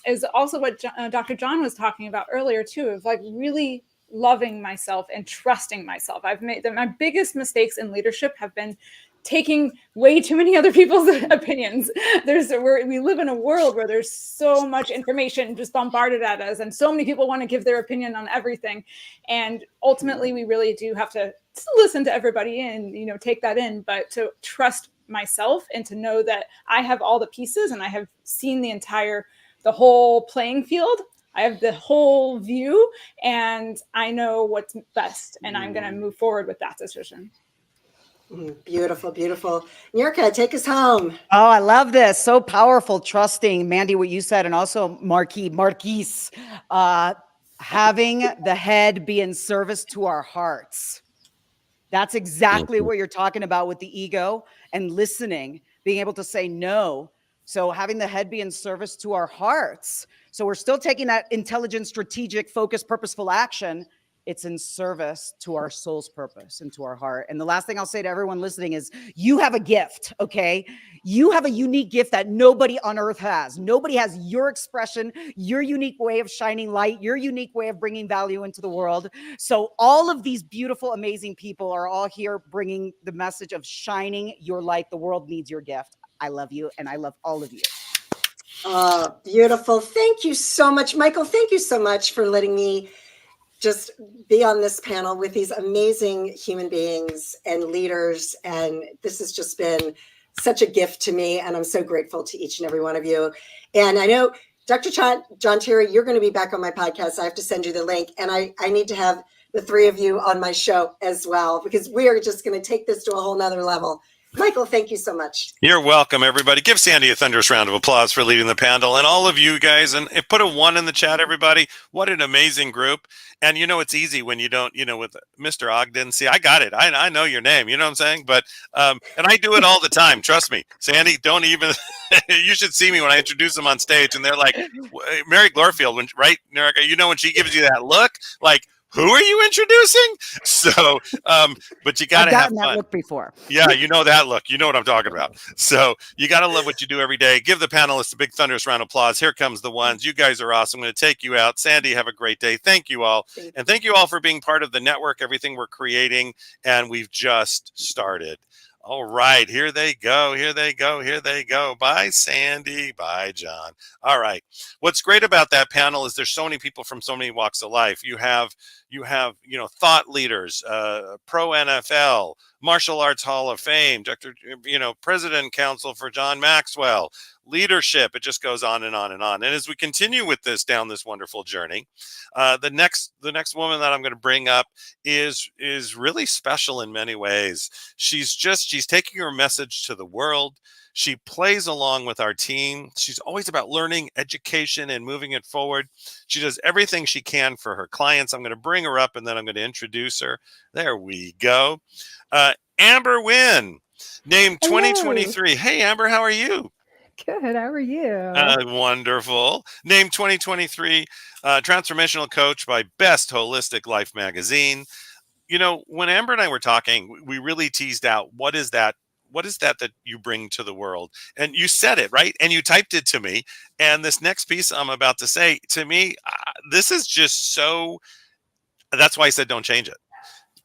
is also what Dr. John was talking about earlier too, of like really loving myself and trusting myself. I've made my biggest mistakes in leadership have been taking way too many other people's opinions. We live in a world where there's so much information just bombarded at us, and so many people want to give their opinion on everything. And ultimately, we really do have to listen to everybody and take that in, but to trust myself and to know that I have all the pieces and I have seen the whole playing field. I have the whole view, and I know what's best, and I'm going to move forward with that decision. Beautiful, beautiful. Nirka, take us home. Oh, I love this. So powerful, trusting, Mandy, what you said, and also Marquise, having the head be in service to our hearts. That's exactly what you're talking about with the ego and listening, being able to say no. So having the head be in service to our hearts. So we're still taking that intelligent, strategic, focused, purposeful action. It's in service to our soul's purpose and to our heart. And the last thing I'll say to everyone listening is you have a gift, okay? You have a unique gift that nobody on earth has. Nobody has your expression, your unique way of shining light, your unique way of bringing value into the world. So all of these beautiful, amazing people are all here bringing the message of shining your light. The world needs your gift. I love you, and I love all of you. Oh, beautiful. Thank you so much, Michael. Thank you so much for letting me just be on this panel with these amazing human beings and leaders. And this has just been such a gift to me. And I'm so grateful to each and every one of you. And I know, Dr. John Terry, you're going to be back on my podcast. I have to send you the link. And I need to have the three of you on my show as well, because we are just going to take this to a whole nother level. Michael, thank you so much. You're welcome, everybody. Give Sandy a thunderous round of applause for leading the panel, and all of you guys. And put a 1 in the chat, everybody. What an amazing group. And it's easy when you don't, with Mr. Ogden. See, I got it. I know your name. You know what I'm saying? But and I do it all the time. Trust me, Sandy. Don't even. You should see me when I introduce them on stage, and they're like, Mary Glorfield, right, Nerica? When she gives you that look, like, who are you introducing? So, but you got to have gotten that fun. look before. Yeah, you know that look. You know what I'm talking about. So you got to love what you do every day. Give the panelists a big thunderous round of applause. Here comes the ones. You guys are awesome. I'm going to take you out. Sandy, have a great day. Thank you all. And thank you all for being part of the network, everything we're creating. And we've just started. All right, here they go. Here they go. Here they go. Bye, Sandy. Bye, John. All right. What's great about that panel is there's so many people from so many walks of life. You have thought leaders, pro NFL, Martial Arts Hall of Fame, Dr. President Council for John Maxwell, leadership. It just goes on and on and on. And as we continue with this down this wonderful journey, the next woman that I'm going to bring up is really special in many ways. She's taking her message to the world. She plays along with our team. She's always about learning, education, and moving it forward. She does everything she can for her clients. I'm going to bring her up, and then I'm going to introduce her. There we go. Amber Wynn, named 2023. Hey, Amber, how are you? Good. How are you? Wonderful. Named 2023 transformational coach by Best Holistic Life magazine. When Amber and I were talking, we really teased out what is that you bring to the world? And you said it, right? And you typed it to me. And this next piece I'm about to say, to me, this is just so, that's why I said don't change it.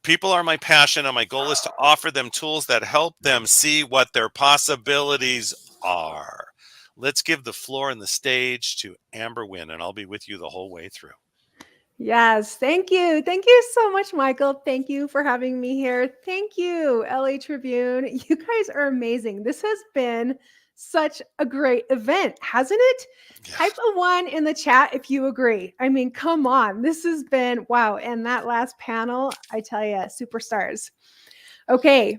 People are my passion, and my goal is to offer them tools that help them see what their possibilities are. Let's give the floor and the stage to Amber Wynn, and I'll be with you the whole way through. Yes. Thank you. Thank you so much, Michael. Thank you for having me here. Thank you, LA Tribune. You guys are amazing. This has been such a great event, hasn't it? Yeah. Type a 1 in the chat if you agree. I mean, come on. This has been, wow. And that last panel, I tell you, superstars. Okay.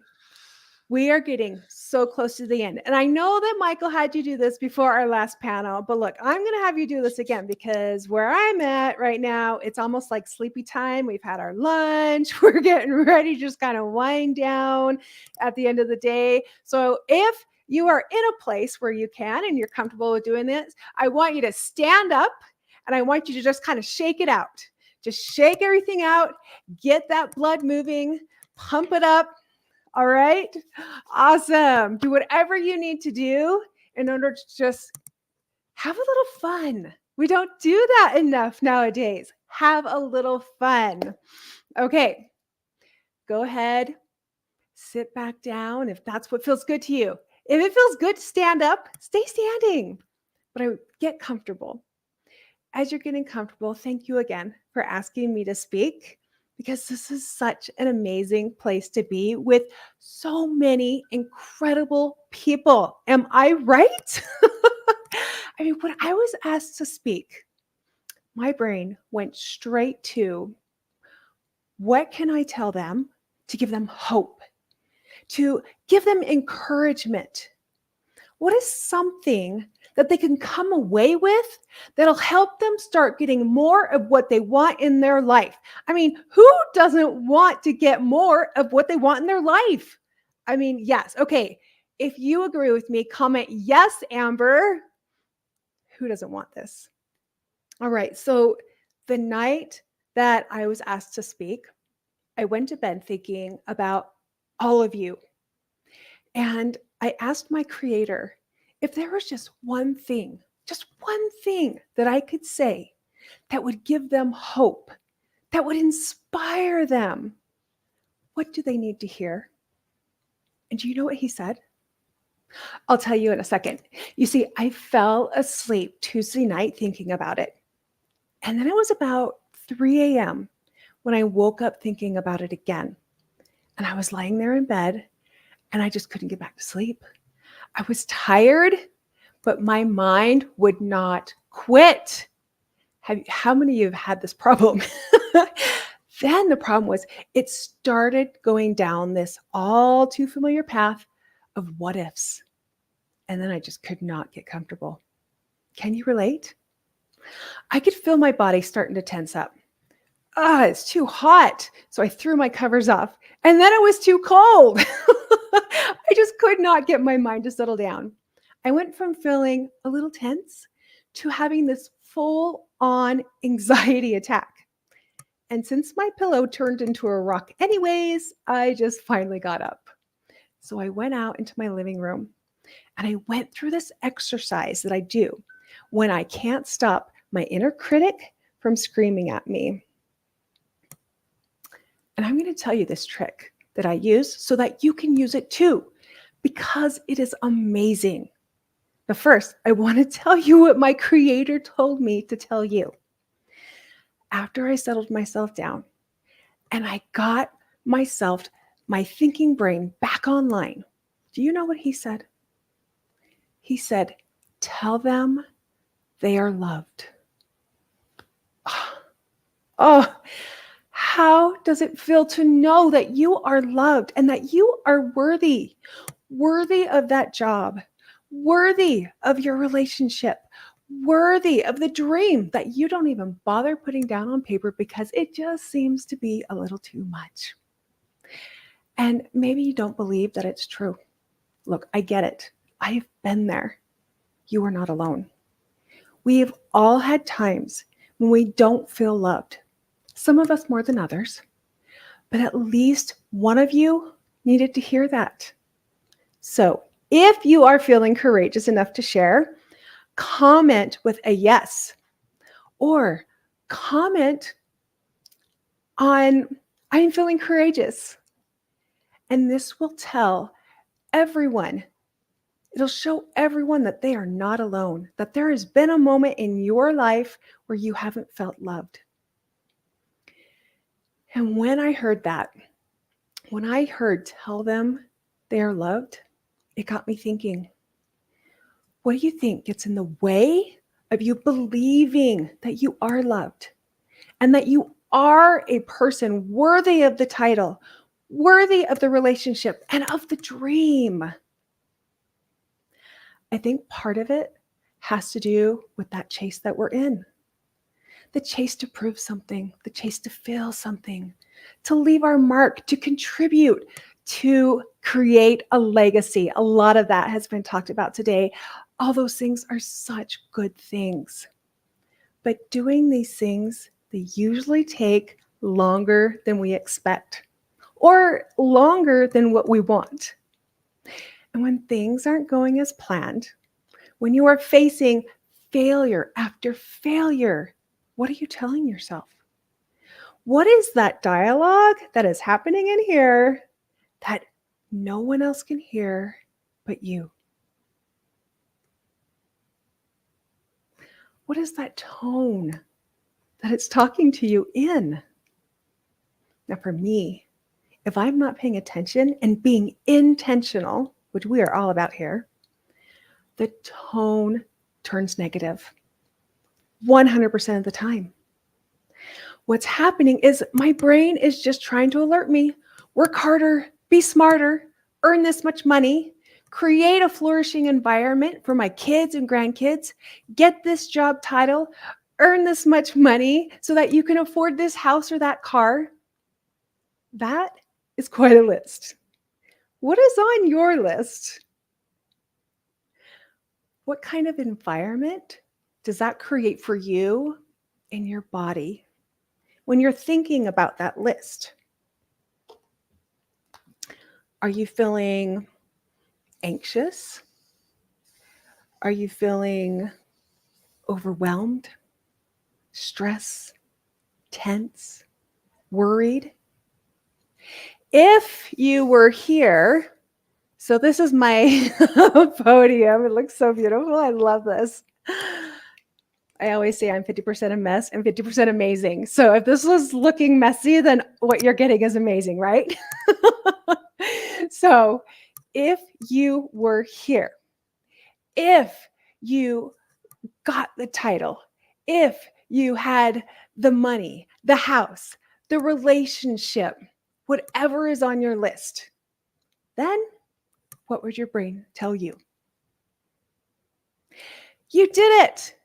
We are getting so close to the end. And I know that Michael had you do this before our last panel, but look, I'm going to have you do this again because where I'm at right now, it's almost like sleepy time. We've had our lunch. We're getting ready to just kind of wind down at the end of the day. So if you are in a place where you can and you're comfortable with doing this, I want you to stand up and I want you to just kind of shake it out. Just shake everything out, get that blood moving, pump it up. All right. Awesome. Do whatever you need to do in order to just have a little fun. We don't do that enough nowadays. Have a little fun. Okay. Go ahead. Sit back down if that's what feels good to you. If it feels good to stand up, stay standing. But get comfortable. As you're getting comfortable, thank you again for asking me to speak. Because this is such an amazing place to be with so many incredible people. Am I right? I mean, when I was asked to speak, my brain went straight to what can I tell them to give them hope, to give them encouragement? What is something that they can come away with that'll help them start getting more of what they want in their life? I mean, who doesn't want to get more of what they want in their life? I mean, yes. Okay. If you agree with me, comment yes, Amber. Who doesn't want this? All right. So the night that I was asked to speak, I went to bed thinking about all of you. And I asked my creator if there was just one thing that I could say that would give them hope, that would inspire them. What do they need to hear? And do you know what he said? I'll tell you in a second. You see, I fell asleep Tuesday night thinking about it. And then it was about 3 a.m. when I woke up thinking about it again. And I was lying there in bed and I just couldn't get back to sleep. I was tired, but my mind would not quit. How many of you have had this problem? Then the problem was it started going down this all too familiar path of what ifs. And then I just could not get comfortable. Can you relate? I could feel my body starting to tense up. It's too hot. So I threw my covers off. And then it was too cold. I just could not get my mind to settle down. I went from feeling a little tense to having this full-on anxiety attack. And since my pillow turned into a rock anyways, I just finally got up. So I went out into my living room and I went through this exercise that I do when I can't stop my inner critic from screaming at me. And I'm going to tell you this trick that I use so that you can use it too, because it is amazing. But first, I want to tell you what my creator told me to tell you. After I settled myself down and I got myself, my thinking brain back online, do you know what he said? He said, tell them they are loved. Oh, how does it feel to know that you are loved and that you are worthy of that job, worthy of your relationship, worthy of the dream that you don't even bother putting down on paper because it just seems to be a little too much. And maybe you don't believe that it's true. Look, I get it. I've been there. You are not alone. We've all had times when we don't feel loved. Some of us more than others, but at least one of you needed to hear that. So if you are feeling courageous enough to share, comment with a yes, or comment on I'm feeling courageous. And this will tell everyone, it'll show everyone that they are not alone, that there has been a moment in your life where you haven't felt loved. And when I heard that, when I heard tell them they are loved, it got me thinking, what do you think gets in the way of you believing that you are loved and that you are a person worthy of the title, worthy of the relationship, and of the dream? I think part of it has to do with that chase that we're in. The chase to prove something, the chase to feel something, to leave our mark, to contribute, to create a legacy. A lot of that has been talked about today. All those things are such good things. But doing these things, they usually take longer than we expect or longer than what we want. And when things aren't going as planned, when you are facing failure after failure, what are you telling yourself? What is that dialogue that is happening in here that no one else can hear but you? What is that tone that it's talking to you in? Now, for me, if I'm not paying attention and being intentional, which we are all about here, the tone turns negative 100% of the time. What's happening is my brain is just trying to alert me, work harder, be smarter, earn this much money, create a flourishing environment for my kids and grandkids, get this job title, earn this much money so that you can afford this house or that car. That is quite a list. What is on your list? What kind of environment does that create for you in your body when you're thinking about that list? Are you feeling anxious? Are you feeling overwhelmed, stress, tense, worried? If you were here, so this is my podium. It looks so beautiful. I love this. I always say I'm 50% a mess and 50% amazing. So if this was looking messy, then what you're getting is amazing, right? So if you were here, if you got the title, if you had the money, the house, the relationship, whatever is on your list, then what would your brain tell you? You did it.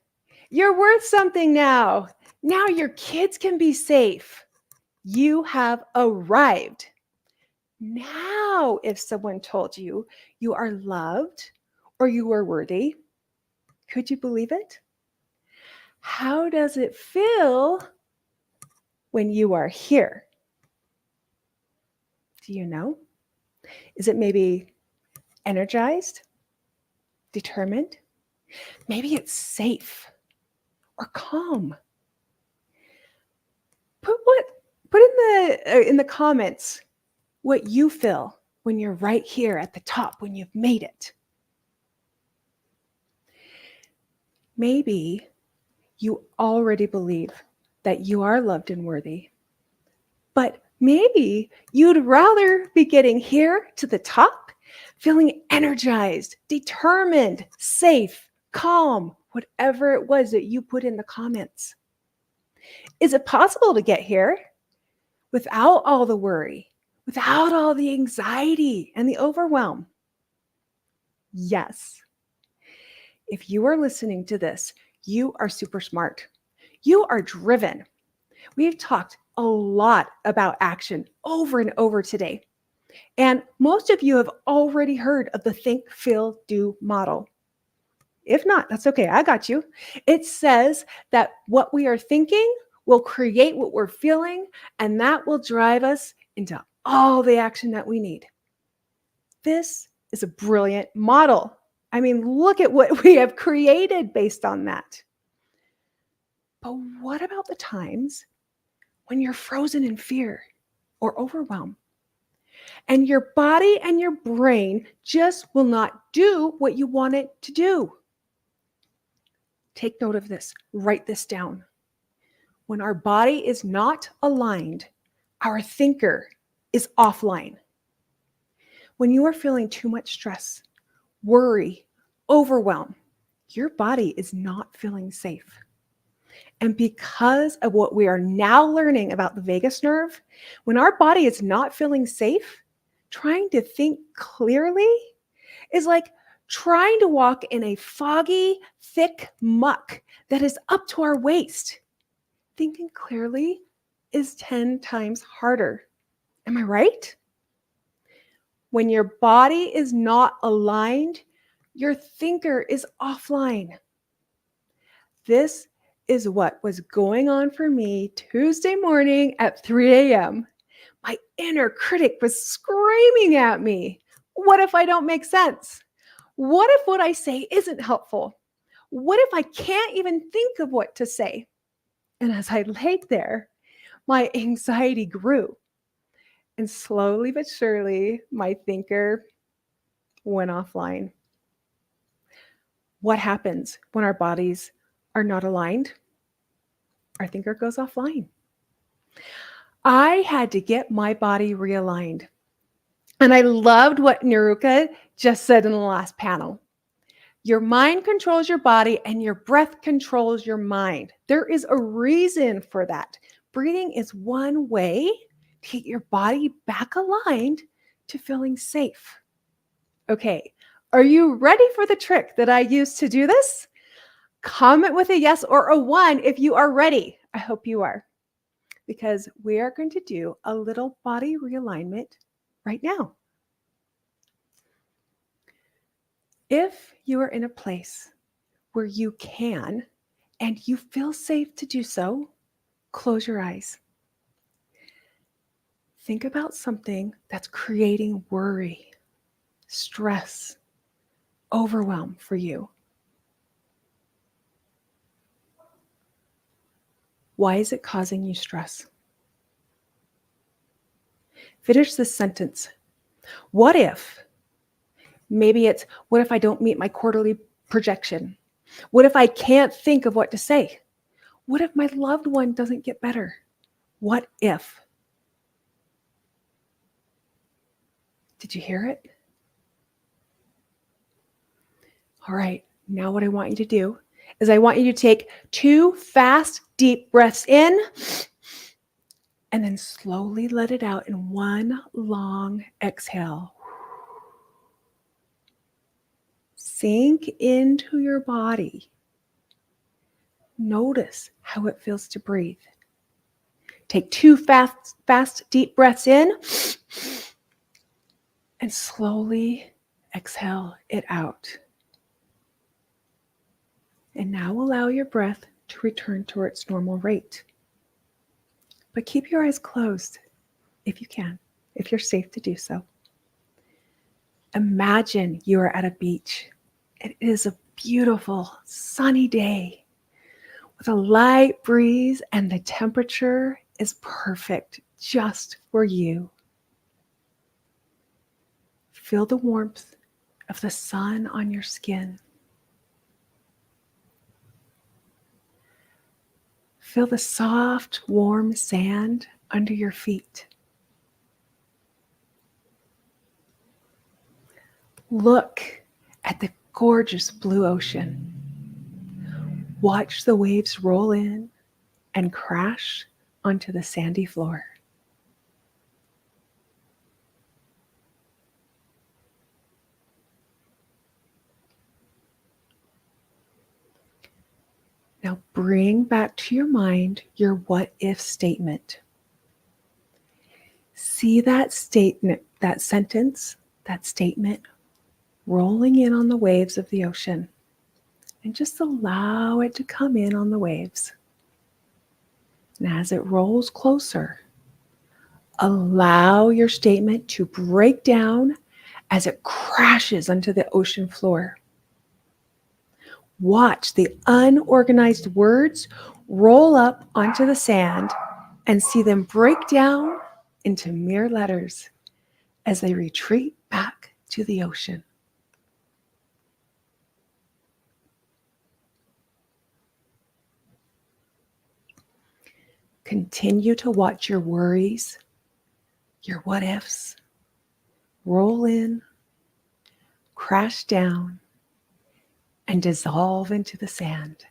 You're worth something now. Now your kids can be safe. You have arrived. Now, if someone told you you are loved or you are worthy, could you believe it? How does it feel when you are here? Do you know? Is it maybe energized, determined? Maybe it's safe or calm. Put in the comments what you feel when you're right here at the top, when you've made it. Maybe you already believe that you are loved and worthy, but maybe you'd rather be getting here to the top, feeling energized, determined, safe, calm, whatever it was that you put in the comments. Is it possible to get here without all the worry, without all the anxiety and the overwhelm? Yes. If you are listening to this, you are super smart. You are driven. We've talked a lot about action over and over today. And most of you have already heard of the think, feel, do model. If not, that's okay. I got you. It says that what we are thinking will create what we're feeling, and that will drive us into all the action that we need. This is a brilliant model. I mean, look at what we have created based on that. But what about the times when you're frozen in fear or overwhelm, and your body and your brain just will not do what you want it to do? Take note of this. Write this down. When our body is not aligned, our thinker is offline. When you are feeling too much stress, worry, overwhelm, your body is not feeling safe. And because of what we are now learning about the vagus nerve, when our body is not feeling safe, trying to think clearly is like trying to walk in a foggy, thick muck that is up to our waist. Thinking clearly is 10 times harder. Am I right? When your body is not aligned, your thinker is offline. This is what was going on for me Tuesday morning at 3 a.m. My inner critic was screaming at me. What if I don't make sense? What if what I say isn't helpful? What if I can't even think of what to say? And as I laid there, my anxiety grew. And slowly but surely, my thinker went offline. What happens when our bodies are not aligned? Our thinker goes offline. I had to get my body realigned. And I loved what Niruka just said in the last panel. Your mind controls your body and your breath controls your mind. There is a reason for that. Breathing is one way to get your body back aligned to feeling safe. Okay, are you ready for the trick that I use to do this? Comment with a yes or a 1 if you are ready. I hope you are, because we are going to do a little body realignment right now. If you are in a place where you can and you feel safe to do so, close your eyes. Think about something that's creating worry, stress, overwhelm for you. Why is it causing you stress? Finish this sentence. What if? Maybe it's, what if I don't meet my quarterly projection? What if I can't think of what to say? What if my loved one doesn't get better? What if? Did you hear it? All right, now what I want you to do is I want you to take 2 fast, deep breaths in and then slowly let it out in 1 long exhale. Sink into your body. Notice how it feels to breathe. Take 2 fast, deep breaths in and slowly exhale it out. And now allow your breath to return to its normal rate. But keep your eyes closed if you can, if you're safe to do so. Imagine you are at a beach. It is a beautiful sunny day with a light breeze, and the temperature is perfect just for you. Feel the warmth of the sun on your skin. Feel the soft, warm sand under your feet. Look at the gorgeous blue ocean. Watch the waves roll in and crash onto the sandy floor. Now bring back to your mind your what if statement. See that statement, that sentence, that statement rolling in on the waves of the ocean, and just allow it to come in on the waves. And as it rolls closer, allow your statement to break down as it crashes onto the ocean floor. Watch the unorganized words roll up onto the sand and see them break down into mere letters as they retreat back to the ocean. Continue to watch your worries, your what ifs, roll in, crash down, and dissolve into the sand.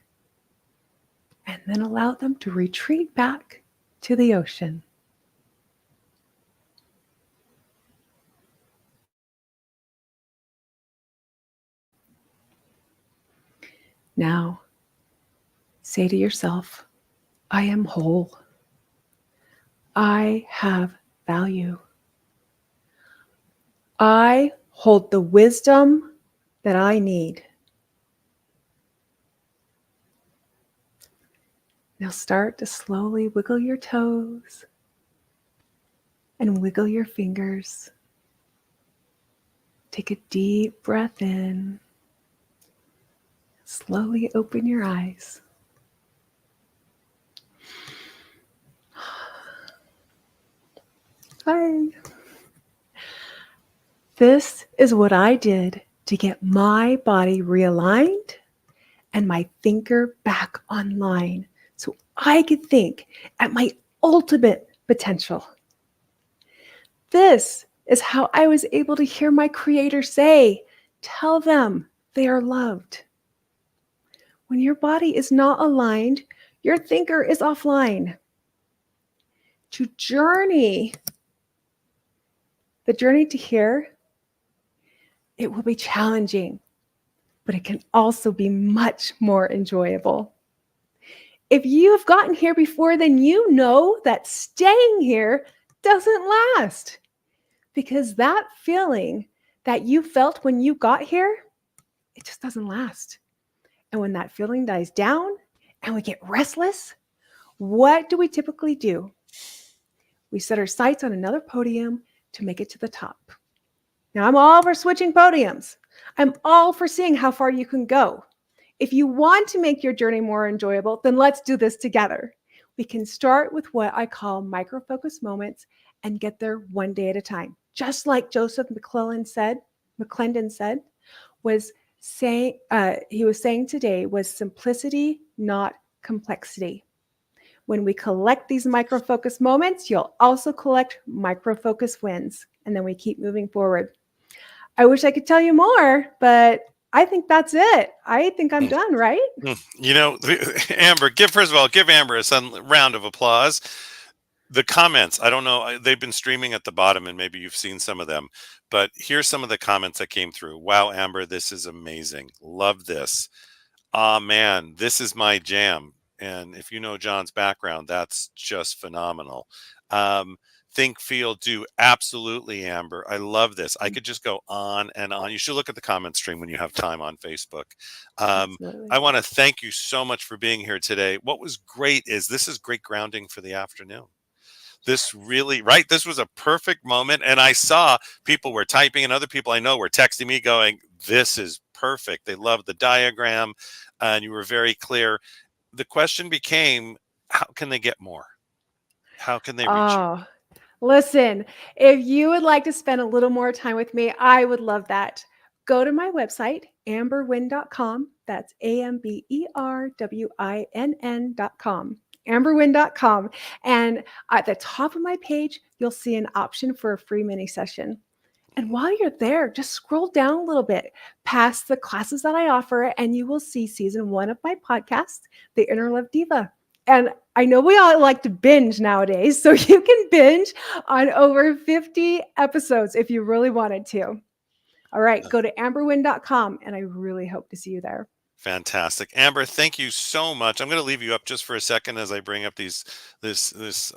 And then allow them to retreat back to the ocean. Now, say to yourself, I am whole. I have value. I hold the wisdom that I need. Now start to slowly wiggle your toes and wiggle your fingers. Take a deep breath in. Slowly open your eyes. Hi. This is what I did to get my body realigned and my thinker back online so I could think at my ultimate potential. This is how I was able to hear my Creator say, tell them they are loved. When your body is not aligned, your thinker is offline. To journey, the journey to here, it will be challenging, but it can also be much more enjoyable. If you have gotten here before, then you know that staying here doesn't last, because that feeling that you felt when you got here, it just doesn't last. And when that feeling dies down and we get restless, what do we typically do? We set our sights on another podium to make it to the top. Now, I'm all for switching podiums. I'm all for seeing how far you can go. If you want to make your journey more enjoyable, then let's do this together. We can start with what I call micro-focus moments and get there one day at a time. Just like Joseph McClellan said, he was saying today was simplicity, not complexity. When we collect these micro-focus moments, you'll also collect micro-focus wins, and then we keep moving forward. I wish I could tell you more, but I think that's it. I think I'm done, right? You know, Amber, give Amber a round of applause. The comments, I don't know, they've been streaming at the bottom and maybe you've seen some of them, but here's some of the comments that came through. Wow, Amber, this is amazing. Love this. Ah, man, this is my jam. And if you know John's background, that's just phenomenal. Um, think, feel, do. Absolutely, Amber. I love this. I could just go on and on. You should look at the comment stream when you have time on Facebook. Absolutely. I want to thank you so much for being here today. What was great is this is great grounding for the afternoon. This really, right? This was a perfect moment. And I saw people were typing and other people I know were texting me going, this is perfect. They loved the diagram and you were very clear. The question became, how can they get more? How can they reach you? Oh, listen, if you would like to spend a little more time with me, I would love that. Go to my website, amberwin.com. That's AMBERWINN.com. amberwin.com. And at the top of my page, you'll see an option for a free mini session. And while you're there, just scroll down a little bit past the classes that I offer, and you will see season 1 of my podcast, The Inner Love Diva. And I know we all like to binge nowadays, so you can binge on over 50 episodes if you really wanted to. All right, go to amberwin.com, and I really hope to see you there. Fantastic. Amber, thank you so much. I'm going to leave you up just for a second as I bring up this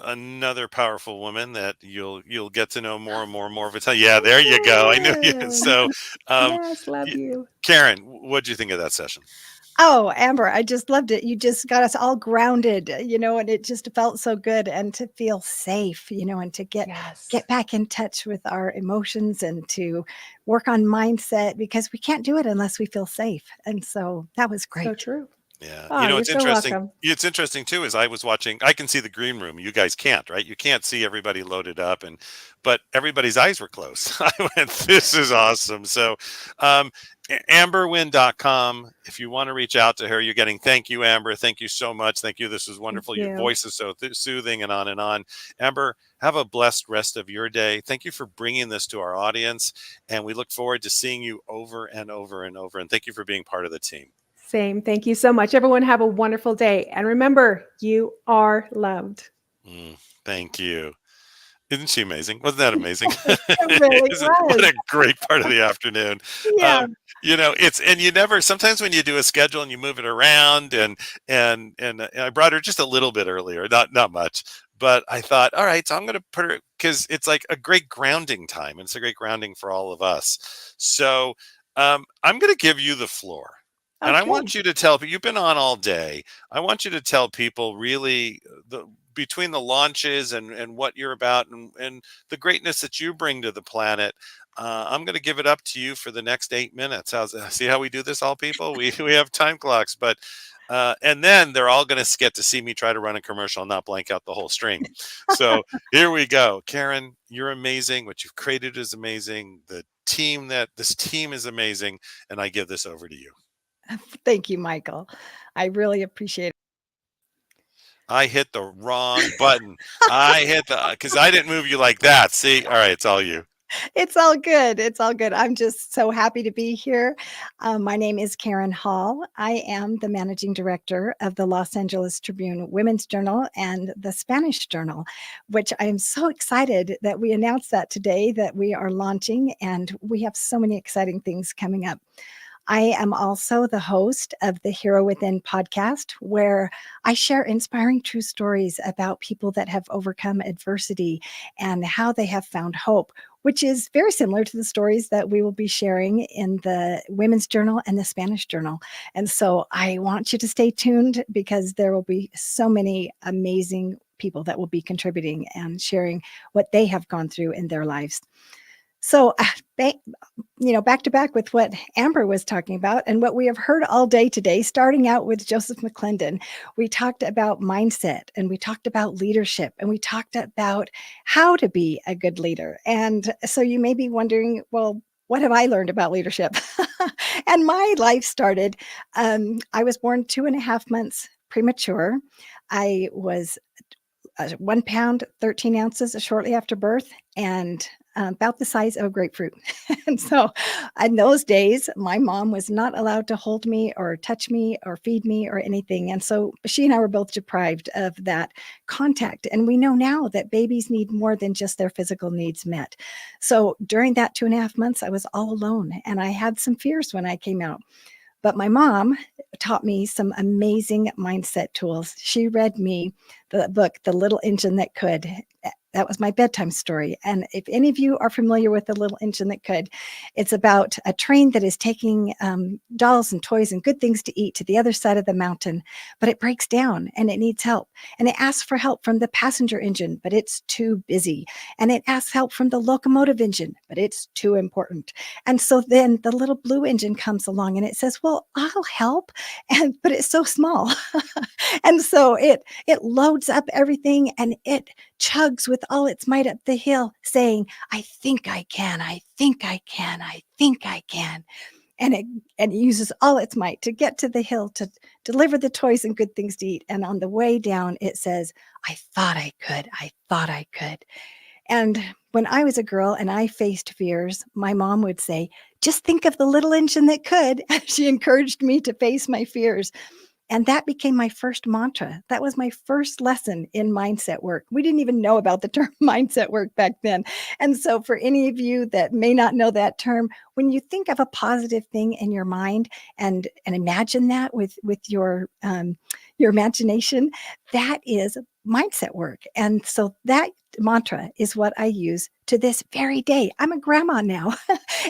another powerful woman that you'll get to know more and more and more of it. Yeah, there you go. I knew you. So, Yes, love you. Karen, what'd you think of that session? Oh, Amber, I just loved it. You just got us all grounded, and it just felt so good, and to feel safe, and to get back in touch with our emotions and to work on mindset, because we can't do it unless we feel safe. And so that was great. So true. Yeah. Oh, you're It's so interesting. welcome. It's interesting too, is I was watching, I can see the green room. You guys can't, right? You can't see everybody loaded up but everybody's eyes were closed. I went, this is awesome. So, amberwin.com. If you want to reach out to her, you're getting, thank you, Amber. Thank you so much. Thank you. This was wonderful. Your you. voice is so soothing and on and on. Amber, have a blessed rest of your day. Thank you for bringing this to our audience. And we look forward to seeing you over and over and over. And thank you for being part of the team. Same. Thank you so much. Everyone have a wonderful day. And remember, you are loved. Thank you. Isn't she amazing? Wasn't that amazing? It really was. What a great part of the afternoon. Yeah. And you never, sometimes when you do a schedule and you move it around and I brought her just a little bit earlier, not much, but I thought, all right, so I'm going to put her, because it's like a great grounding time. And it's a great grounding for all of us. So I'm going to give you the floor. And I want you to tell people, you've been on all day. I want you to tell people really between the launches and what you're about and the greatness that you bring to the planet. I'm going to give it up to you for the next 8 minutes. See how we do this, all people? We have time clocks, but and then they're all going to get to see me try to run a commercial and not blank out the whole stream. So here we go. Karen, you're amazing. What you've created is amazing. This team is amazing. And I give this over to you. Thank you, Michael. I really appreciate it. I hit the wrong button. Because I didn't move you like that. See? All right, it's all you. It's all good. It's all good. I'm just so happy to be here. My name is Karen Hall. I am the managing director of the Los Angeles Tribune Women's Journal and the Spanish Journal, which I am so excited that we announced that today, that we are launching, and we have so many exciting things coming up. I am also the host of the Hero Within podcast, where I share inspiring true stories about people that have overcome adversity and how they have found hope, which is very similar to the stories that we will be sharing in the Women's Journal and the Spanish Journal. And so I want you to stay tuned, because there will be so many amazing people that will be contributing and sharing what they have gone through in their lives. So, back to back with what Amber was talking about and what we have heard all day today, starting out with Joseph McClendon, we talked about mindset, and we talked about leadership, and we talked about how to be a good leader. And so you may be wondering, well, what have I learned about leadership? And my life started, I was born 2.5 months premature. I was 1 pound, 13 ounces shortly after birth. And about the size of a grapefruit. And so in those days, my mom was not allowed to hold me or touch me or feed me or anything. And so she and I were both deprived of that contact. And we know now that babies need more than just their physical needs met. So during that 2.5 months, I was all alone and I had some fears when I came out. But my mom taught me some amazing mindset tools. She read me the book, The Little Engine That Could. That was my bedtime story. And if any of you are familiar with The Little Engine That Could, it's about a train that is taking dolls and toys and good things to eat to the other side of the mountain, but it breaks down and it needs help. And it asks for help from the passenger engine, but it's too busy. And it asks help from the locomotive engine, but it's too important. And so then the little blue engine comes along and it says, well, I'll help. But it's so small. And so it loads up everything and it chugs with all its might up the hill saying, I think I can, I think I can, I think I can. And it uses all its might to get to the hill to deliver the toys and good things to eat. And on the way down, it says, I thought I could, I thought I could. And when I was a girl and I faced fears, my mom would say, just think of the little engine that could. She encouraged me to face my fears. And that became my first mantra. That was my first lesson in mindset work. We didn't even know about the term mindset work back then. And so for any of you that may not know that term, when you think of a positive thing in your mind and imagine that with your imagination, that is mindset work. And so that mantra is what I use to this very day. I'm a grandma now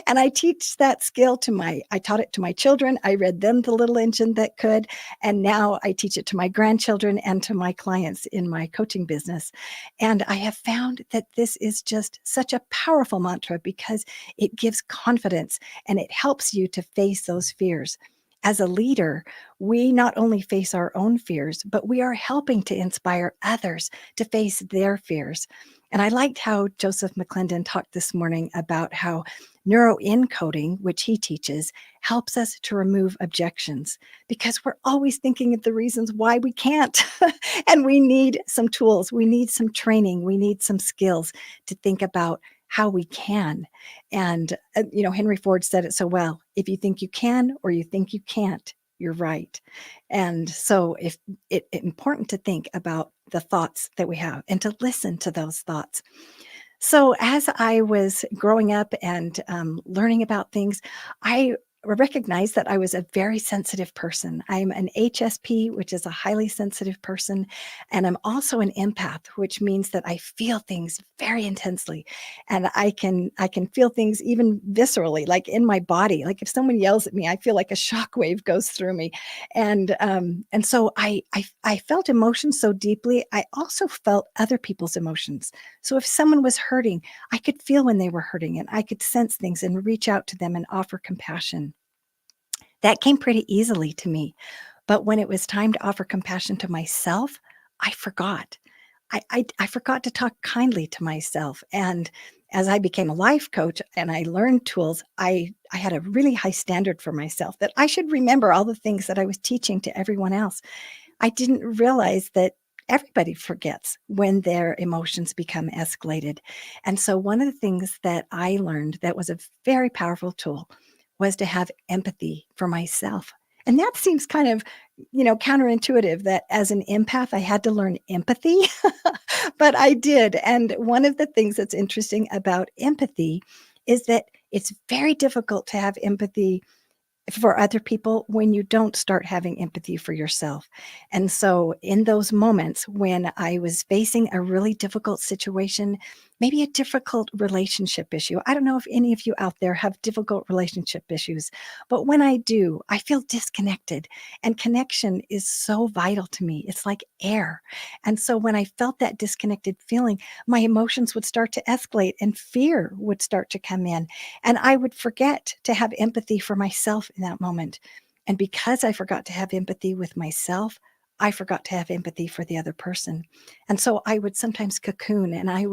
and I teach that skill I taught it to my children. I read them The Little Engine That Could. And now I teach it to my grandchildren and to my clients in my coaching business. And I have found that this is just such a powerful mantra because it gives confidence and it helps you to face those fears. As a leader, we not only face our own fears, but we are helping to inspire others to face their fears. And I liked how Joseph McClendon talked this morning about how neuroencoding, which he teaches, helps us to remove objections because we're always thinking of the reasons why we can't. And we need some tools, we need some training, we need some skills to think about how we can. And, Henry Ford said it so well, if you think you can or you think you can't, you're right. And so it's important to think about the thoughts that we have and to listen to those thoughts. So as I was growing up and learning about things, I recognized that I was a very sensitive person. I'm an HSP, which is a highly sensitive person. And I'm also an empath, which means that I feel things very intensely. And I can feel things even viscerally, like in my body. Like if someone yells at me, I feel like a shockwave goes through me. And so I felt emotions so deeply. I also felt other people's emotions. So if someone was hurting, I could feel when they were hurting and I could sense things and reach out to them and offer compassion. That came pretty easily to me. But when it was time to offer compassion to myself, I forgot. I forgot to talk kindly to myself. And as I became a life coach and I learned tools, I had a really high standard for myself that I should remember all the things that I was teaching to everyone else. I didn't realize that everybody forgets when their emotions become escalated. And so one of the things that I learned that was a very powerful tool was to have empathy for myself. And that seems kind of, counterintuitive that as an empath, I had to learn empathy, but I did. And one of the things that's interesting about empathy is that it's very difficult to have empathy for other people when you don't start having empathy for yourself. And so in those moments when I was facing a really difficult situation, maybe a difficult relationship issue. I don't know if any of you out there have difficult relationship issues, but when I do, I feel disconnected, and connection is so vital to me. It's like air. And so when I felt that disconnected feeling, my emotions would start to escalate and fear would start to come in, and I would forget to have empathy for myself in that moment. And because I forgot to have empathy with myself, I forgot to have empathy for the other person. And so I would sometimes cocoon, and I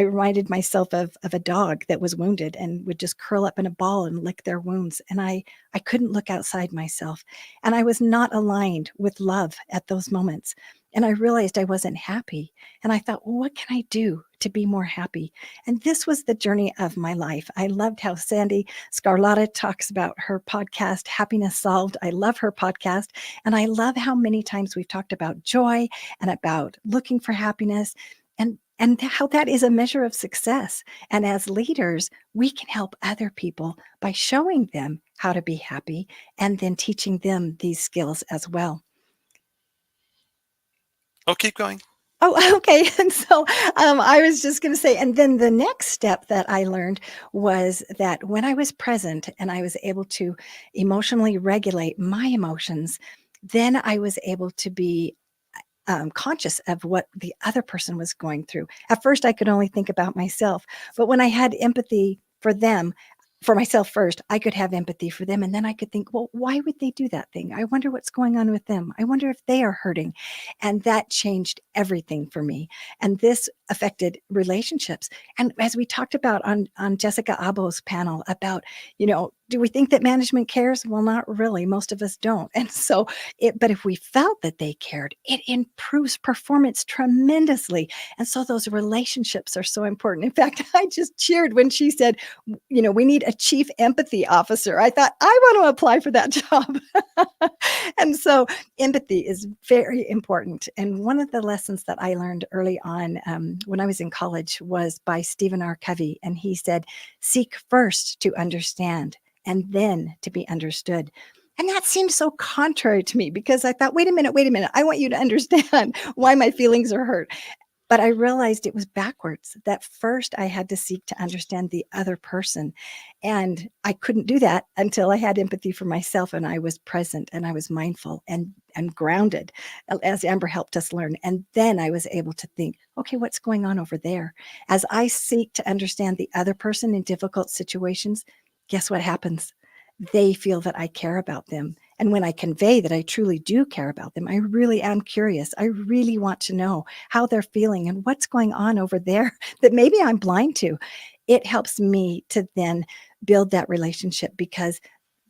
reminded myself of a dog that was wounded and would just curl up in a ball and lick their wounds. And I couldn't look outside myself. And I was not aligned with love at those moments. and I realized I wasn't happy. And I thought, well, what can I do to be more happy? And this was the journey of my life. I loved how Sandy Scarlata talks about her podcast, Happiness Solved. I love her podcast. And I love how many times we've talked about joy and about looking for happiness, and how that is a measure of success. And as leaders, we can help other people by showing them how to be happy and then teaching them these skills as well. Oh, keep going. Oh, okay. And so I was just going to say, and then the next step that I learned was that when I was present and I was able to emotionally regulate my emotions, then I was able to be conscious of what the other person was going through. At first, I could only think about myself, but when I had empathy for them, for myself first, I could have empathy for them. And then I could think, well, why would they do that thing? I wonder what's going on with them. I wonder if they are hurting. And that changed everything for me. And this affected relationships. And as we talked about on Jessica Abo's panel about, do we think that management cares? Well, not really. Most of us don't. And so, but if we felt that they cared, it improves performance tremendously. And so those relationships are so important. In fact, I just cheered when she said, we need a chief empathy officer. I thought, I want to apply for that job. And so empathy is very important. And one of the lessons that I learned early on when I was in college was by Stephen R. Covey. And he said, seek first to understand and then to be understood. And that seemed so contrary to me because I thought, wait a minute. I want you to understand why my feelings are hurt. But I realized it was backwards, that first I had to seek to understand the other person. And I couldn't do that until I had empathy for myself and I was present and I was mindful and grounded, as Amber helped us learn. And then I was able to think, okay, what's going on over there? As I seek to understand the other person in difficult situations, guess what happens? They feel that I care about them. And when I convey that I truly do care about them, I really am curious. I really want to know how they're feeling and what's going on over there that maybe I'm blind to. It helps me to then build that relationship because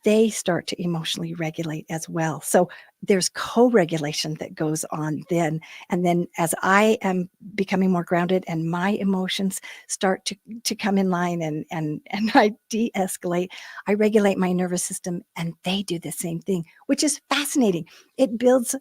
they start to emotionally regulate as well. So there's co-regulation that goes on then. And then as I am becoming more grounded and my emotions start to come in line and I de-escalate, I regulate my nervous system and they do the same thing, which is fascinating. It builds,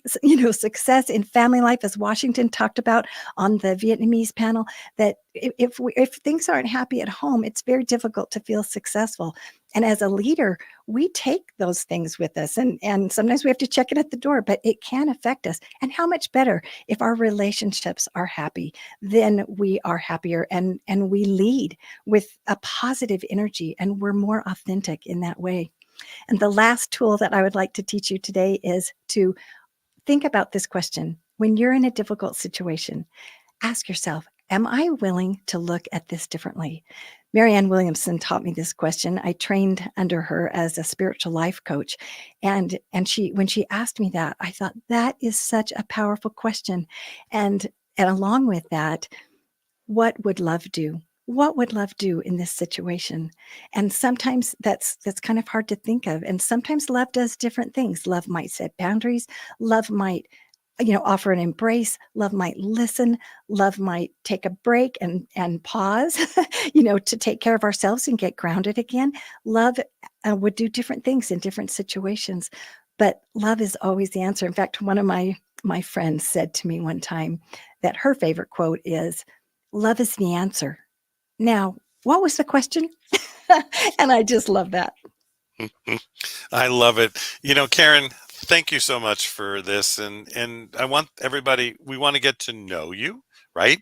success in family life, as Washington talked about on the Vietnamese panel, that if things aren't happy at home, it's very difficult to feel successful. And as a leader, we take those things with us and sometimes we have to check it at the door, but it can affect us. And how much better if our relationships are happy, then we are happier and we lead with a positive energy and we're more authentic in that way. And the last tool that I would like to teach you today is to think about this question. When you're in a difficult situation, ask yourself, am I willing to look at this differently? Marianne Williamson taught me this question. I trained under her as a spiritual life coach. And when she asked me that, I thought that is such a powerful question. And along with that, what would love do? What would love do in this situation? And sometimes that's kind of hard to think of. And sometimes love does different things. Love might set boundaries. Love might offer an embrace. Love might listen. Love might take a break and pause, to take care of ourselves and get grounded again. Love would do different things in different situations, but love is always the answer. In fact, one of my friends said to me one time that her favorite quote is, "Love is the answer." Now, what was the question? And I just love that. I love it. Karen, thank you so much for this. And I want everybody, we want to get to know you, right?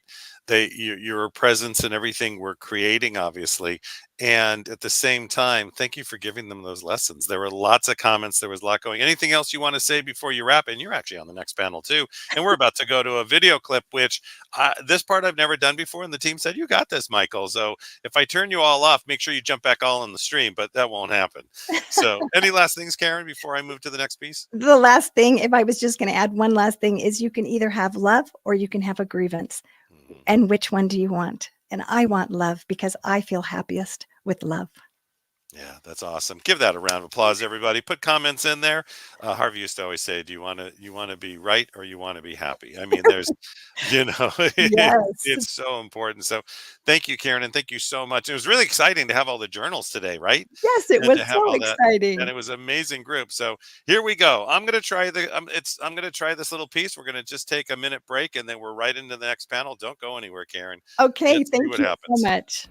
Your presence and everything we're creating, obviously. And at the same time, thank you for giving them those lessons. There were lots of comments. There was a lot going. Anything else you want to say before you wrap? And you're actually on the next panel too. And we're about to go to a video clip, which this part I've never done before. And the team said, you got this, Michael. So if I turn you all off, make sure you jump back all on the stream, but that won't happen. So any last things, Karen, before I move to the next piece? The last thing, if I was just going to add one last thing, is you can either have love or you can have a grievance. And which one do you want? And I want love because I feel happiest with love. Yeah, that's awesome. Give that a round of applause, everybody. Put comments in there. Harvey used to always say, "Do you want to be right or you want to be happy?" I mean, there's, Yes. it's so important. So, thank you, Karen, and thank you so much. It was really exciting to have all the journals today, right? Yes, it And was to have so all that, and exciting. it was an amazing group. So here we go. I'm gonna try I'm gonna try this little piece. We're gonna just take a minute break, and then we're right into the next panel. Don't go anywhere, Karen. Okay, Let's see thank what you so happens. much.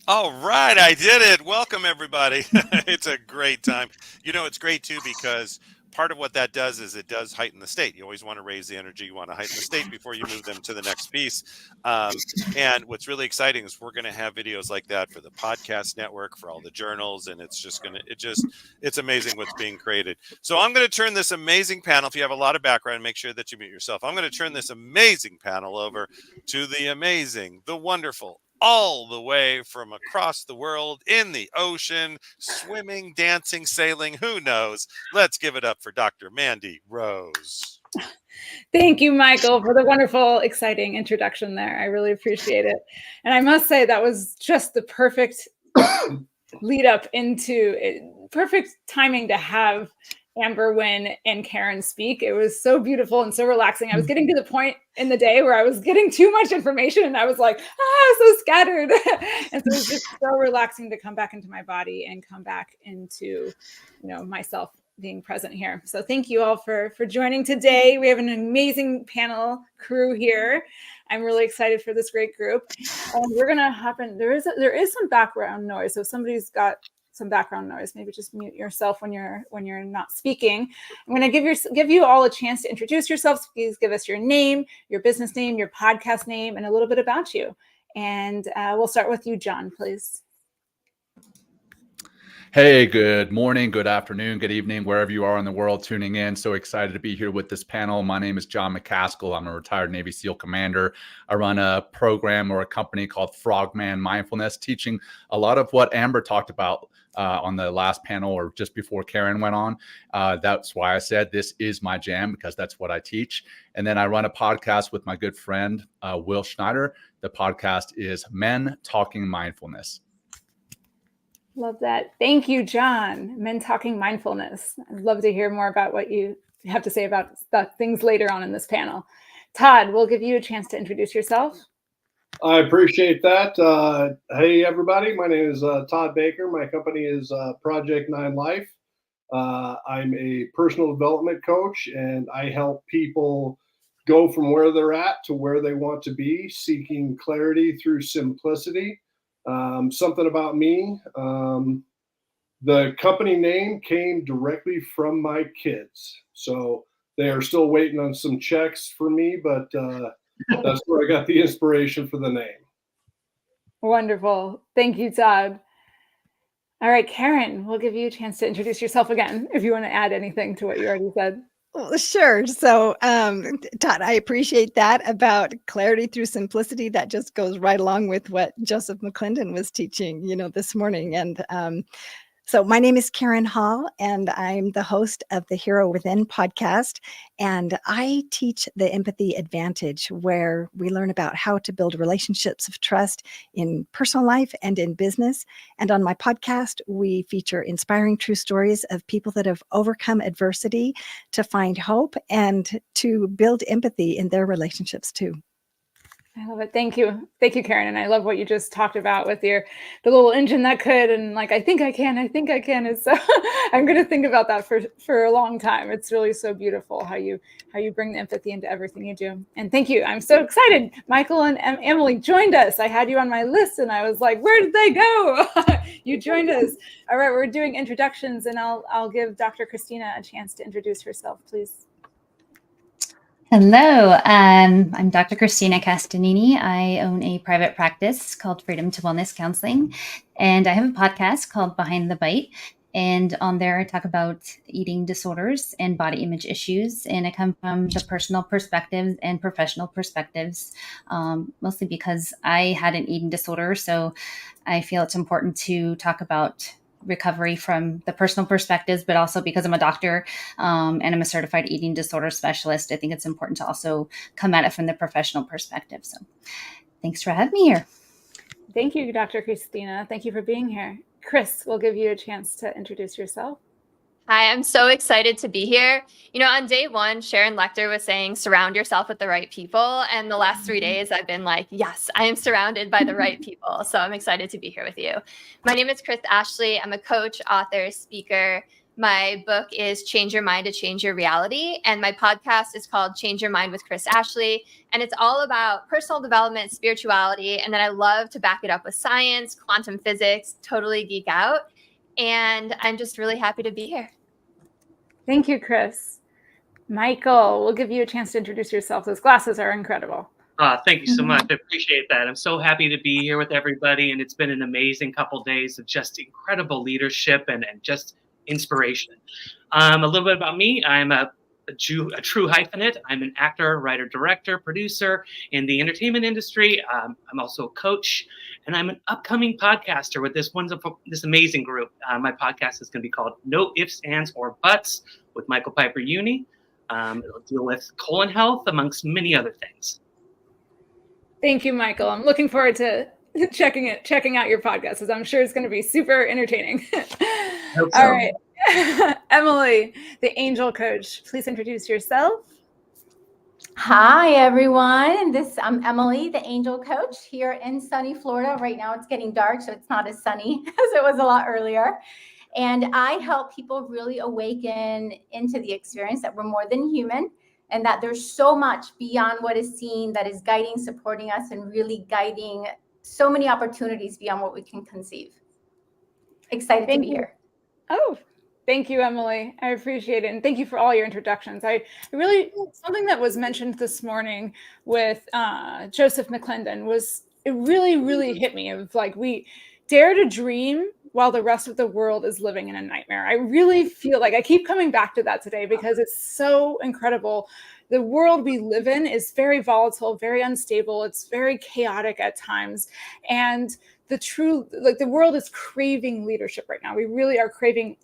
All right, I did it. Welcome, everybody. It's a great time. It's great too because part of what that does is it does heighten the state. You always want to raise the energy. You want to heighten the state before you move them to the next piece. And what's really exciting is we're going to have videos like that for the podcast network, for all the journals, and it's amazing what's being created. So I'm going to turn this amazing panel. If you have a lot of background, make sure that you mute yourself. I'm going to turn this amazing panel over to the amazing, the wonderful, all the way from across the world, in the ocean, swimming, dancing, sailing, who knows? Let's give it up for Dr. Mandy Rose. Thank you, Michael, for the wonderful, exciting introduction there. I really appreciate it. And I must say that was just the perfect lead up into it, perfect timing to have Amber Wynn and Karen speak. It was so beautiful and so relaxing. I was getting to the point in the day where I was getting too much information and I was like, so scattered. And so it was just so relaxing to come back into my body and come back into, myself being present here. So thank you all for joining today. We have an amazing panel crew here. I'm really excited for this great group. And we're going to hop in. There is some background noise. So if somebody's got some background noise, maybe just mute yourself when you're not speaking. I'm going to give you all a chance to introduce yourselves. Please give us your name, your business name, your podcast name, and a little bit about you. And we'll start with you, John, please. Hey, good morning, good afternoon, good evening, wherever you are in the world tuning in. So excited to be here with this panel. My name is John McCaskill. I'm a retired Navy SEAL commander. I run a program or a company called Frogman Mindfulness, teaching a lot of what Amber talked about on the last panel or just before Karen went on. That's why I said this is my jam, because that's what I teach. And then I run a podcast with my good friend, Will Schneider. The podcast is Men Talking Mindfulness. Love that. Thank you, John. Men Talking Mindfulness. I'd love to hear more about what you have to say about things later on in this panel. Todd, we'll give you a chance to introduce yourself. I appreciate that. Hey, everybody. My name is Todd Baker. My company is Project 9 Life. I'm a personal development coach, and I help people go from where they're at to where they want to be, seeking clarity through simplicity. Something about me. The company name came directly from my kids. So they are still waiting on some checks for me, but that's where I got the inspiration for the name. Wonderful. Thank you, Todd. All right, Karen, we'll give you a chance to introduce yourself again if you want to add anything to what you already said. Well, sure. So, Todd, I appreciate that about clarity through simplicity. That just goes right along with what Joseph McClendon was teaching, this morning. And so my name is Karen Hall, and I'm the host of the Hero Within podcast. And I teach the empathy advantage, where we learn about how to build relationships of trust in personal life and in business. And on my podcast, we feature inspiring true stories of people that have overcome adversity to find hope and to build empathy in their relationships too. I love it. Thank you. Thank you, Karen. And I love what you just talked about with the little engine that could, and like, I think I can. Is I'm going to think about that for a long time. It's really so beautiful how you bring the empathy into everything you do. And thank you. I'm so excited. Michael and Emily joined us. I had you on my list and I was like, where did they go? You joined us. All right, we're doing introductions, and I'll give Dr. Christina a chance to introduce herself, please. Hello, I'm Dr. Christina Castanini. I own a private practice called Freedom to Wellness Counseling, and I have a podcast called Behind the Bite. And on there, I talk about eating disorders and body image issues. And I come from the personal perspectives and professional perspectives, mostly because I had an eating disorder. So I feel it's important to talk about recovery from the personal perspectives, but also because I'm a doctor and I'm a certified eating disorder specialist, I think it's important to also come at it from the professional perspective. So thanks for having me here. Thank you, Dr. Christina. Thank you for being here. Chris, we'll give you a chance to introduce yourself. Hi, I'm so excited to be here. You know, on day one, Sharon Lechter was saying, surround yourself with the right people. And the last 3 days, I've been like, yes, I am surrounded by the right people. So I'm excited to be here with you. My name is Chris Ashley. I'm a coach, author, speaker. My book is Change Your Mind to Change Your Reality. And my podcast is called Change Your Mind with Chris Ashley. And it's all about personal development, spirituality. And then I love to back it up with science, quantum physics, totally geek out. And I'm just really happy to be here. Thank you, Chris. Michael, we'll give you a chance to introduce yourself. Those glasses are incredible. Thank you so much. I appreciate that. I'm so happy to be here with everybody. And it's been an amazing couple of days of just incredible leadership and just inspiration. A little bit about me. I'm a true hyphenate. I'm an actor, writer, director, producer in the entertainment industry. I'm also a coach, and I'm an upcoming podcaster with this amazing group. My podcast is going to be called No Ifs, Ands, or Buts with Michael Piper Uni. It'll deal with colon health, amongst many other things. Thank you, Michael. I'm looking forward to checking out your podcast, because I'm sure it's going to be super entertaining. Hope so. All right. Emily, the angel coach, please introduce yourself. Hi, everyone. I'm Emily, the angel coach here in sunny Florida. Right now it's getting dark, so it's not as sunny as it was a lot earlier. And I help people really awaken into the experience that we're more than human, and that there's so much beyond what is seen that is guiding, supporting us, and really guiding so many opportunities beyond what we can conceive. Excited to be here. Oh, thank you, Emily. I appreciate it. And thank you for all your introductions. Something that was mentioned this morning with Joseph McClendon it really hit me of like, we dare to dream while the rest of the world is living in a nightmare. I really feel like I keep coming back to that today because it's so incredible. The world we live in is very volatile, very unstable. It's very chaotic at times. And the world is craving leadership right now. We really are craving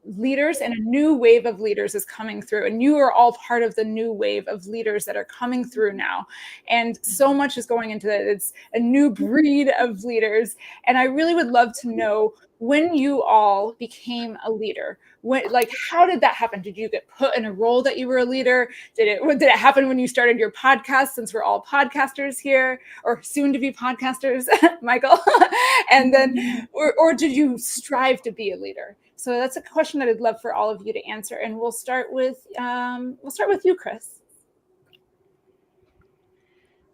leaders, and a new wave of leaders is coming through. And you are all part of the new wave of leaders that are coming through now. And so much is going into that. It's a new breed of leaders. And I really would love to know when you all became a leader. How did that happen? Did you get put in a role that you were a leader? Did it happen when you started your podcast, since we're all podcasters here, or soon to be podcasters, Michael? And then, or did you strive to be a leader? So that's a question that I'd love for all of you to answer. And we'll start with you, Chris.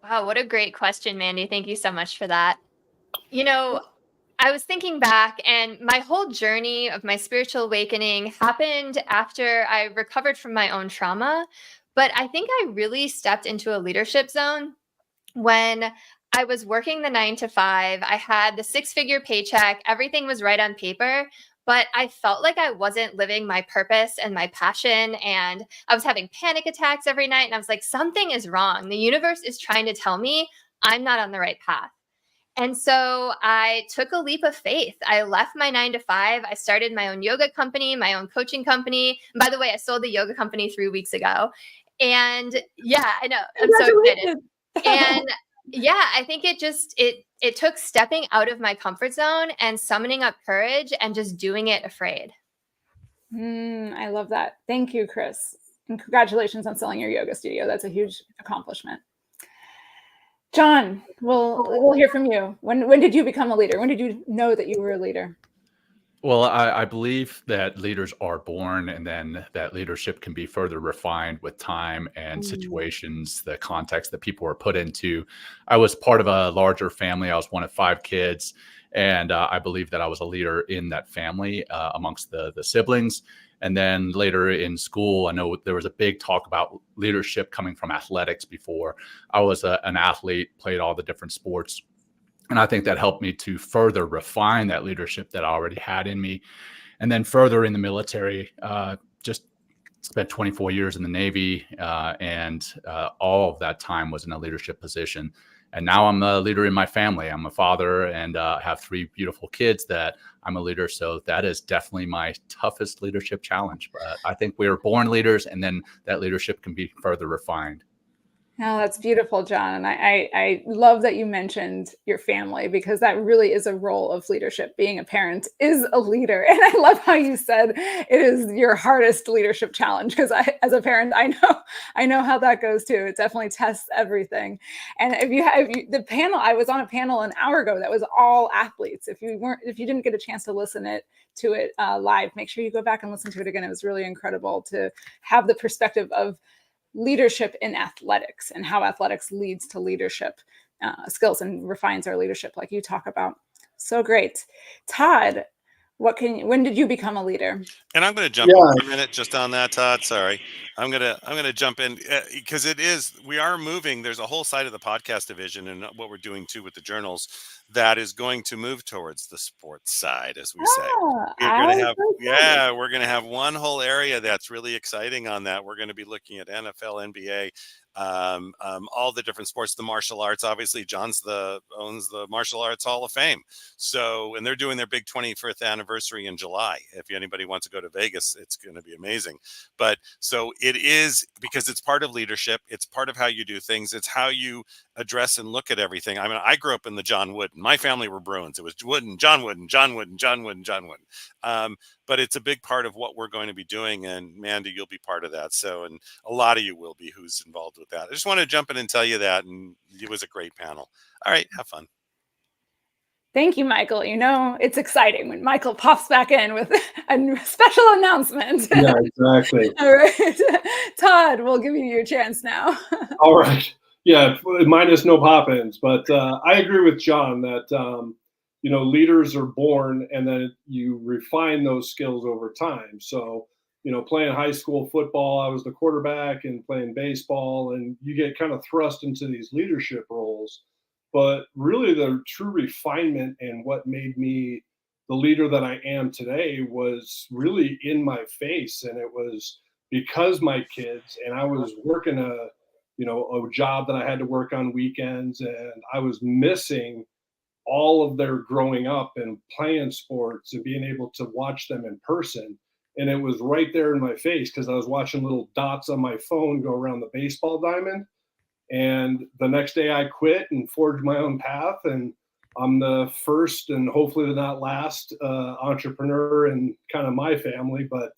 Wow, what a great question, Mandy. Thank you so much for that. You know, I was thinking back, and my whole journey of my spiritual awakening happened after I recovered from my own trauma. But I think I really stepped into a leadership zone when I was working the 9 to 5. I had the 6-figure paycheck. Everything was right on paper, but I felt like I wasn't living my purpose and my passion. And I was having panic attacks every night. And I was like, something is wrong. The universe is trying to tell me I'm not on the right path. And so I took a leap of faith. I left my 9 to 5. I started my own yoga company, my own coaching company. And by the way, I sold the yoga company 3 weeks ago. And yeah, I know. I'm so excited. And yeah, I think it took stepping out of my comfort zone and summoning up courage and just doing it afraid. I love that. Thank you, Chris. And congratulations on selling your yoga studio. That's a huge accomplishment. John, we'll hear from you. When did you become a leader? When did you know that you were a leader? Well, I believe that leaders are born, and then that leadership can be further refined with time and situations, the context that people are put into. I was part of a larger family. I was one of 5 kids, and I believe that I was a leader in that family amongst the siblings. And then later in school, I know there was a big talk about leadership coming from athletics before. I was an athlete, played all the different sports. And I think that helped me to further refine that leadership that I already had in me. And then further in the military, just spent 24 years in the Navy, and all of that time was in a leadership position. And now I'm a leader in my family. I'm a father and have 3 beautiful kids that I'm a leader. So that is definitely my toughest leadership challenge. But I think we are born leaders, and then that leadership can be further refined. Oh, that's beautiful, John. And I love that you mentioned your family, because that really is a role of leadership. Being a parent is a leader. And I love how you said it is your hardest leadership challenge, because as a parent, I know how that goes too. It definitely tests everything. And the panel, I was on a panel an hour ago that was all athletes. If you didn't get a chance to listen to it live, make sure you go back and listen to it again. It was really incredible to have the perspective of leadership in athletics and how athletics leads to leadership skills and refines our leadership, like you talk about. So great. Todd, when did you become a leader? And I'm going to jump in for a minute just on that, Todd. Sorry. I'm going to jump in because we are moving. There's a whole side of the podcast division and what we're doing too with the journals that is going to move towards the sports side, as we say. We're going to have one whole area that's really exciting on that. We're going to be looking at NFL, NBA, all the different sports, the martial arts. Obviously, John's owns the Martial Arts Hall of Fame. So, and they're doing their big 25th anniversary in July. If anybody wants to go to Vegas, it's going to be amazing. But so it is, because it's part of leadership. It's part of how you do things. It's how you address and look at everything. I mean, I grew up in the John Wooden. My family were Bruins. It was Wooden, John Wooden, John Wooden, John Wooden, John Wooden. But it's a big part of what we're going to be doing. And Mandy, you'll be part of that. So, and a lot of you will be who's involved with that. I just want to jump in and tell you that. And it was a great panel. All right. Have fun. Thank you, Michael. You know, it's exciting when Michael pops back in with a special announcement. Yeah, exactly. All right. Todd, we'll give you your chance now. All right. Yeah, minus no pop-ins. But I agree with John that, leaders are born and then you refine those skills over time. So, playing high school football, I was the quarterback, and playing baseball, and you get kind of thrust into these leadership roles. But really the true refinement and what made me the leader that I am today was really in my face. And it was because my kids, and I was working a job that I had to work on weekends, and I was missing all of their growing up and playing sports and being able to watch them in person. And it was right there in my face because I was watching little dots on my phone go around the baseball diamond. And the next day I quit and forged my own path. And I'm the first and hopefully not last entrepreneur in kind of my family. But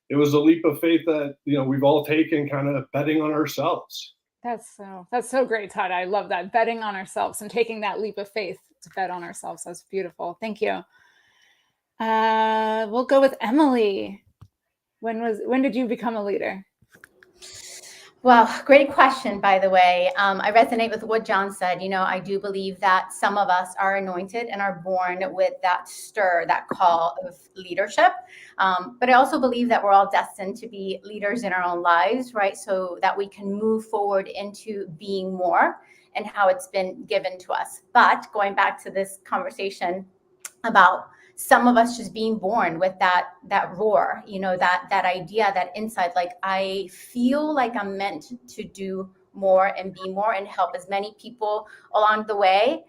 it was a leap of faith that, we've all taken, kind of betting on ourselves. That's so great, Todd. I love that. Betting on ourselves and taking that leap of faith to bet on ourselves. That's beautiful. Thank you. We'll go with Emily. When did you become a leader? Well, great question, by the way. I resonate with what John said. I do believe that some of us are anointed and are born with that stir, that call of leadership. But I also believe that we're all destined to be leaders in our own lives, right? So that we can move forward into being more and how it's been given to us. But going back to this conversation about some of us just being born with that roar, that idea, that insight, like I feel like I'm meant to do more and be more and help as many people along the way,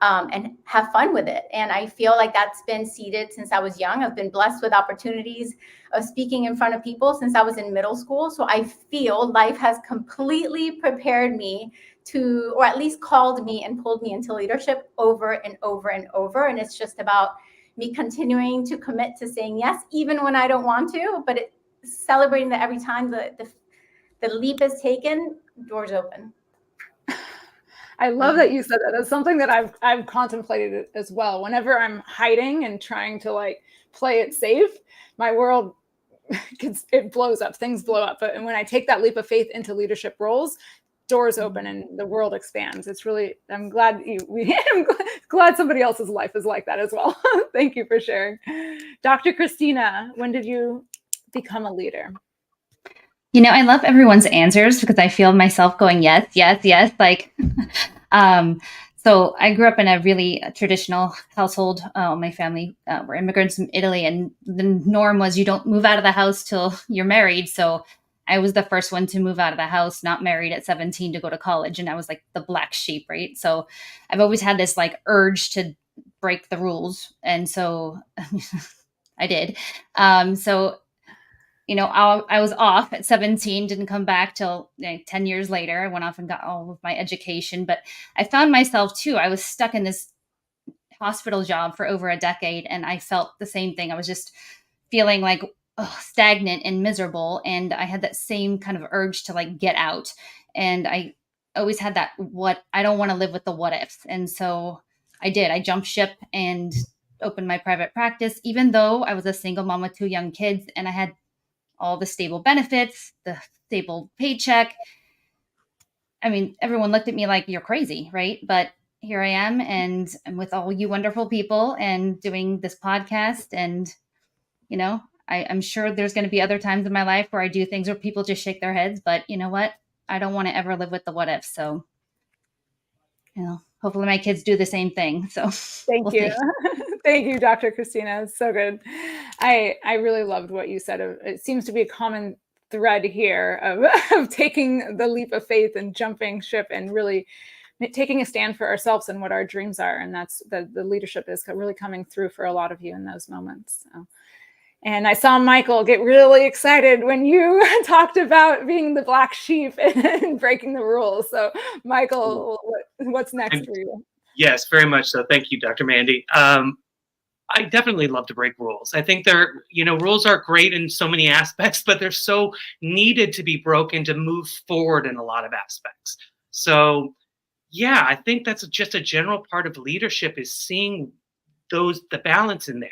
and have fun with it. And I feel like that's been seeded since I was young. I've been blessed with opportunities of speaking in front of people since I was in middle school. So I feel life has completely prepared me to, or at least called me and pulled me into leadership over and over and over. And it's just about me continuing to commit to saying yes, even when I don't want to, but celebrating that every time the leap is taken, doors open. I love that you said that. That's something that I've contemplated as well. Whenever I'm hiding and trying to like play it safe, my world it blows up. Things blow up. But when I take that leap of faith into leadership roles, doors open and the world expands. It's really, I'm glad I'm glad somebody else's life is like that as well. Thank you for sharing. Dr. Christina, when did you become a leader? You know, I love everyone's answers because I feel myself going, yes, yes, yes. Like, so I grew up in a really traditional household. My family were immigrants from Italy, and the norm was you don't move out of the house till you're married. So I was the first one to move out of the house, not married at 17 to go to college. And I was like the black sheep, right? So I've always had this like urge to break the rules. And so I did. So you know, I was off at 17, didn't come back till 10 years later. I went off and got all of my education, but I found myself too, I was stuck in this hospital job for over a decade. And I felt the same thing. I was just feeling like stagnant and miserable. And I had that same kind of urge to like get out. And I always had that, I don't want to live with the what ifs. And so I did, I jumped ship and opened my private practice, even though I was a single mom with 2 young kids and I had all the stable benefits, the stable paycheck. I mean, everyone looked at me like you're crazy, right? But here I am, and I'm with all you wonderful people and doing this podcast. And, you know, I'm sure there's going to be other times in my life where I do things where people just shake their heads. But you know what? I don't want to ever live with the what ifs. So, you know, hopefully my kids do the same thing. So Thank you. Thank you, Dr. Christina. It's so good. I really loved what you said. It seems to be a common thread here of taking the leap of faith and jumping ship and really taking a stand for ourselves and what our dreams are. And that's the leadership is really coming through for a lot of you in those moments. So. And I saw Michael get really excited when you talked about being the black sheep and breaking the rules. So Michael, what's next for you? Yes, very much so. Thank you, Dr. Mandy. I definitely love to break rules. I think rules are great in so many aspects, but they're so needed to be broken to move forward in a lot of aspects. So yeah, I think that's just a general part of leadership is seeing the balance in there.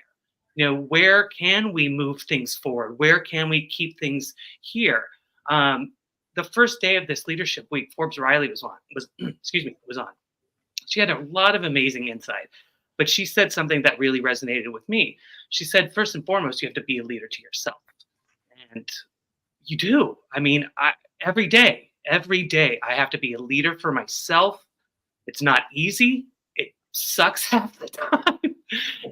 You know, where can we move things forward? Where can we keep things here? The first day of this leadership week, Forbes Riley was on. She had a lot of amazing insight, but she said something that really resonated with me. She said, first and foremost, you have to be a leader to yourself. And you do. I mean, every day, I have to be a leader for myself. It's not easy. It sucks half the time.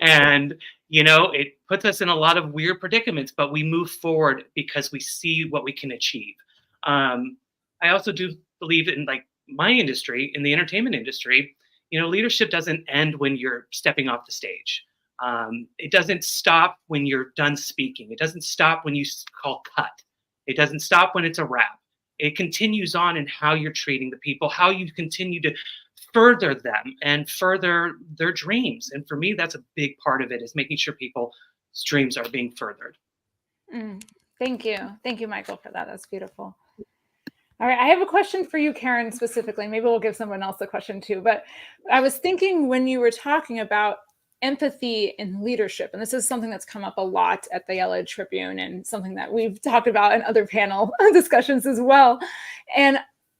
And, you know, it puts us in a lot of weird predicaments, but we move forward because we see what we can achieve. I also do believe in like my industry, in the entertainment industry, you know, leadership doesn't end when you're stepping off the stage. It doesn't stop when you're done speaking. It doesn't stop when you call cut. It doesn't stop when it's a wrap. It continues on in how you're treating the people, how you continue to further them and further their dreams. And for me, that's a big part of it, is making sure people's dreams are being furthered. Thank you. Thank you, Michael, for that. That's beautiful. All right, I have a question for you, Karen, specifically. Maybe we'll give someone else a question too. But I was thinking when you were talking about empathy in leadership, and this is something that's come up a lot at the LA Tribune and something that we've talked about in other panel discussions as well. And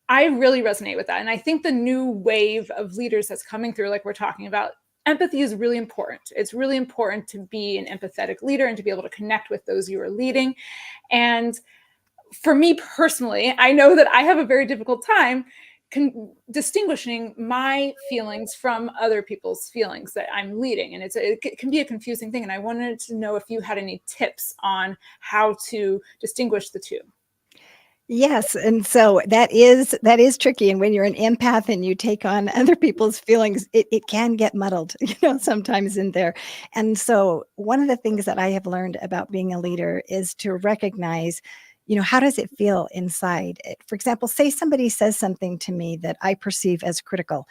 I really resonate with that. And I think the new wave of leaders that's coming through, like we're talking about, empathy is really important. It's really important to be an empathetic leader and to be able to connect with those you are leading. And for me personally, I know that I have a very difficult time distinguishing my feelings from other people's feelings that I'm leading. And it can be a confusing thing. And I wanted to know if you had any tips on how to distinguish the two. Yes. And so that is tricky. And when you're an empath and you take on other people's feelings, it can get muddled, sometimes in there. And so one of the things that I have learned about being a leader is to recognize, how does it feel inside? For example, say somebody says something to me that I perceive as critical.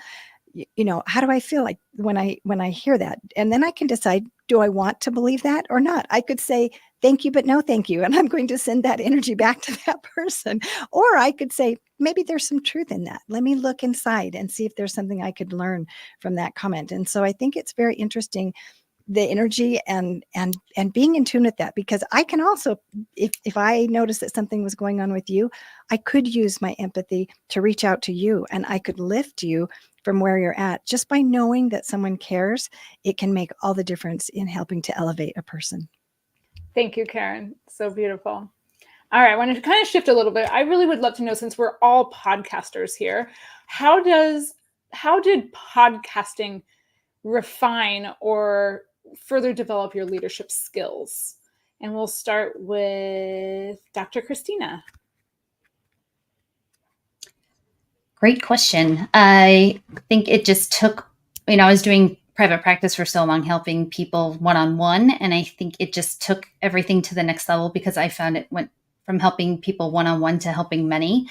how do I feel like when I hear that? And then I can decide, do I want to believe that or not? I could say, thank you, but no, thank you. And I'm going to send that energy back to that person. Or I could say, maybe there's some truth in that. Let me look inside and see if there's something I could learn from that comment. And so I think it's very interesting, the energy and being in tune with that, because I can also, if I notice that something was going on with you, I could use my empathy to reach out to you, and I could lift you from where you're at. Just by knowing that someone cares, it can make all the difference in helping to elevate a person. Thank you, Karen. So beautiful. All right, I want to kind of shift a little bit. I really would love to know, since we're all podcasters here, how did podcasting refine or further develop your leadership skills? And we'll start with Dr. Christina. Great question. I think it just took, I was doing private practice for so long, helping people one-on-one. And I think it just took everything to the next level, because I found it went from helping people one-on-one to helping many.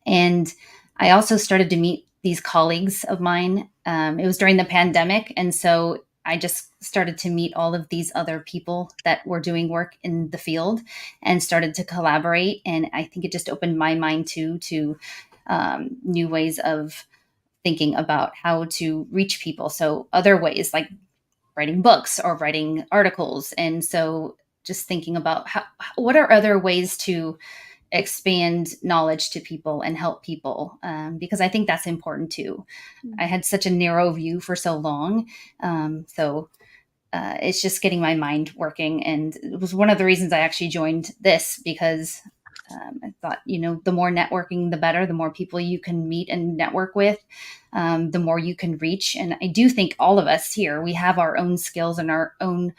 And I also started to meet these colleagues of mine. It was during the pandemic. And so I just started to meet all of these other people that were doing work in the field and started to collaborate. And I think it just opened my mind to new ways of thinking about how to reach people. So other ways like writing books or writing articles. And so just thinking about what are other ways to expand knowledge to people and help people, because I think that's important too. I had such a narrow view for so long. So it's just getting my mind working. And it was one of the reasons I actually joined this, because I thought, the more networking, the better. The more people you can meet and network with, the more you can reach. And I do think all of us here, we have our own skills and our own,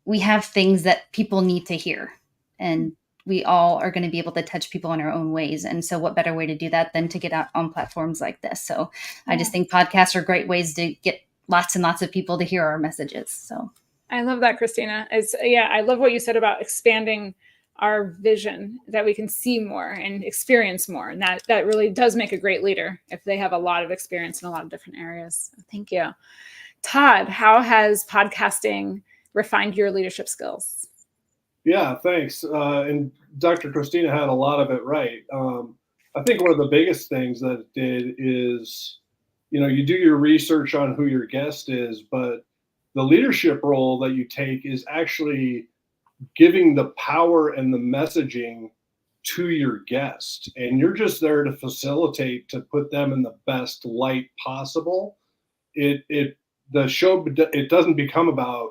we have things that people need to hear. And we all are going to be able to touch people in our own ways. And so what better way to do that than to get out on platforms like this? So I just think podcasts are great ways to get lots and lots of people to hear our messages. So I love that, Christina. I love what you said about expanding our vision, that we can see more and experience more. And that really does make a great leader if they have a lot of experience in a lot of different areas. Thank you. Todd, how has podcasting refined your leadership skills? Yeah, thanks. And Dr. Christina had a lot of it right. I think one of the biggest things that it did is, you do your research on who your guest is, but the leadership role that you take is actually giving the power and the messaging to your guest. And you're just there to facilitate, to put them in the best light possible. The show, it doesn't become about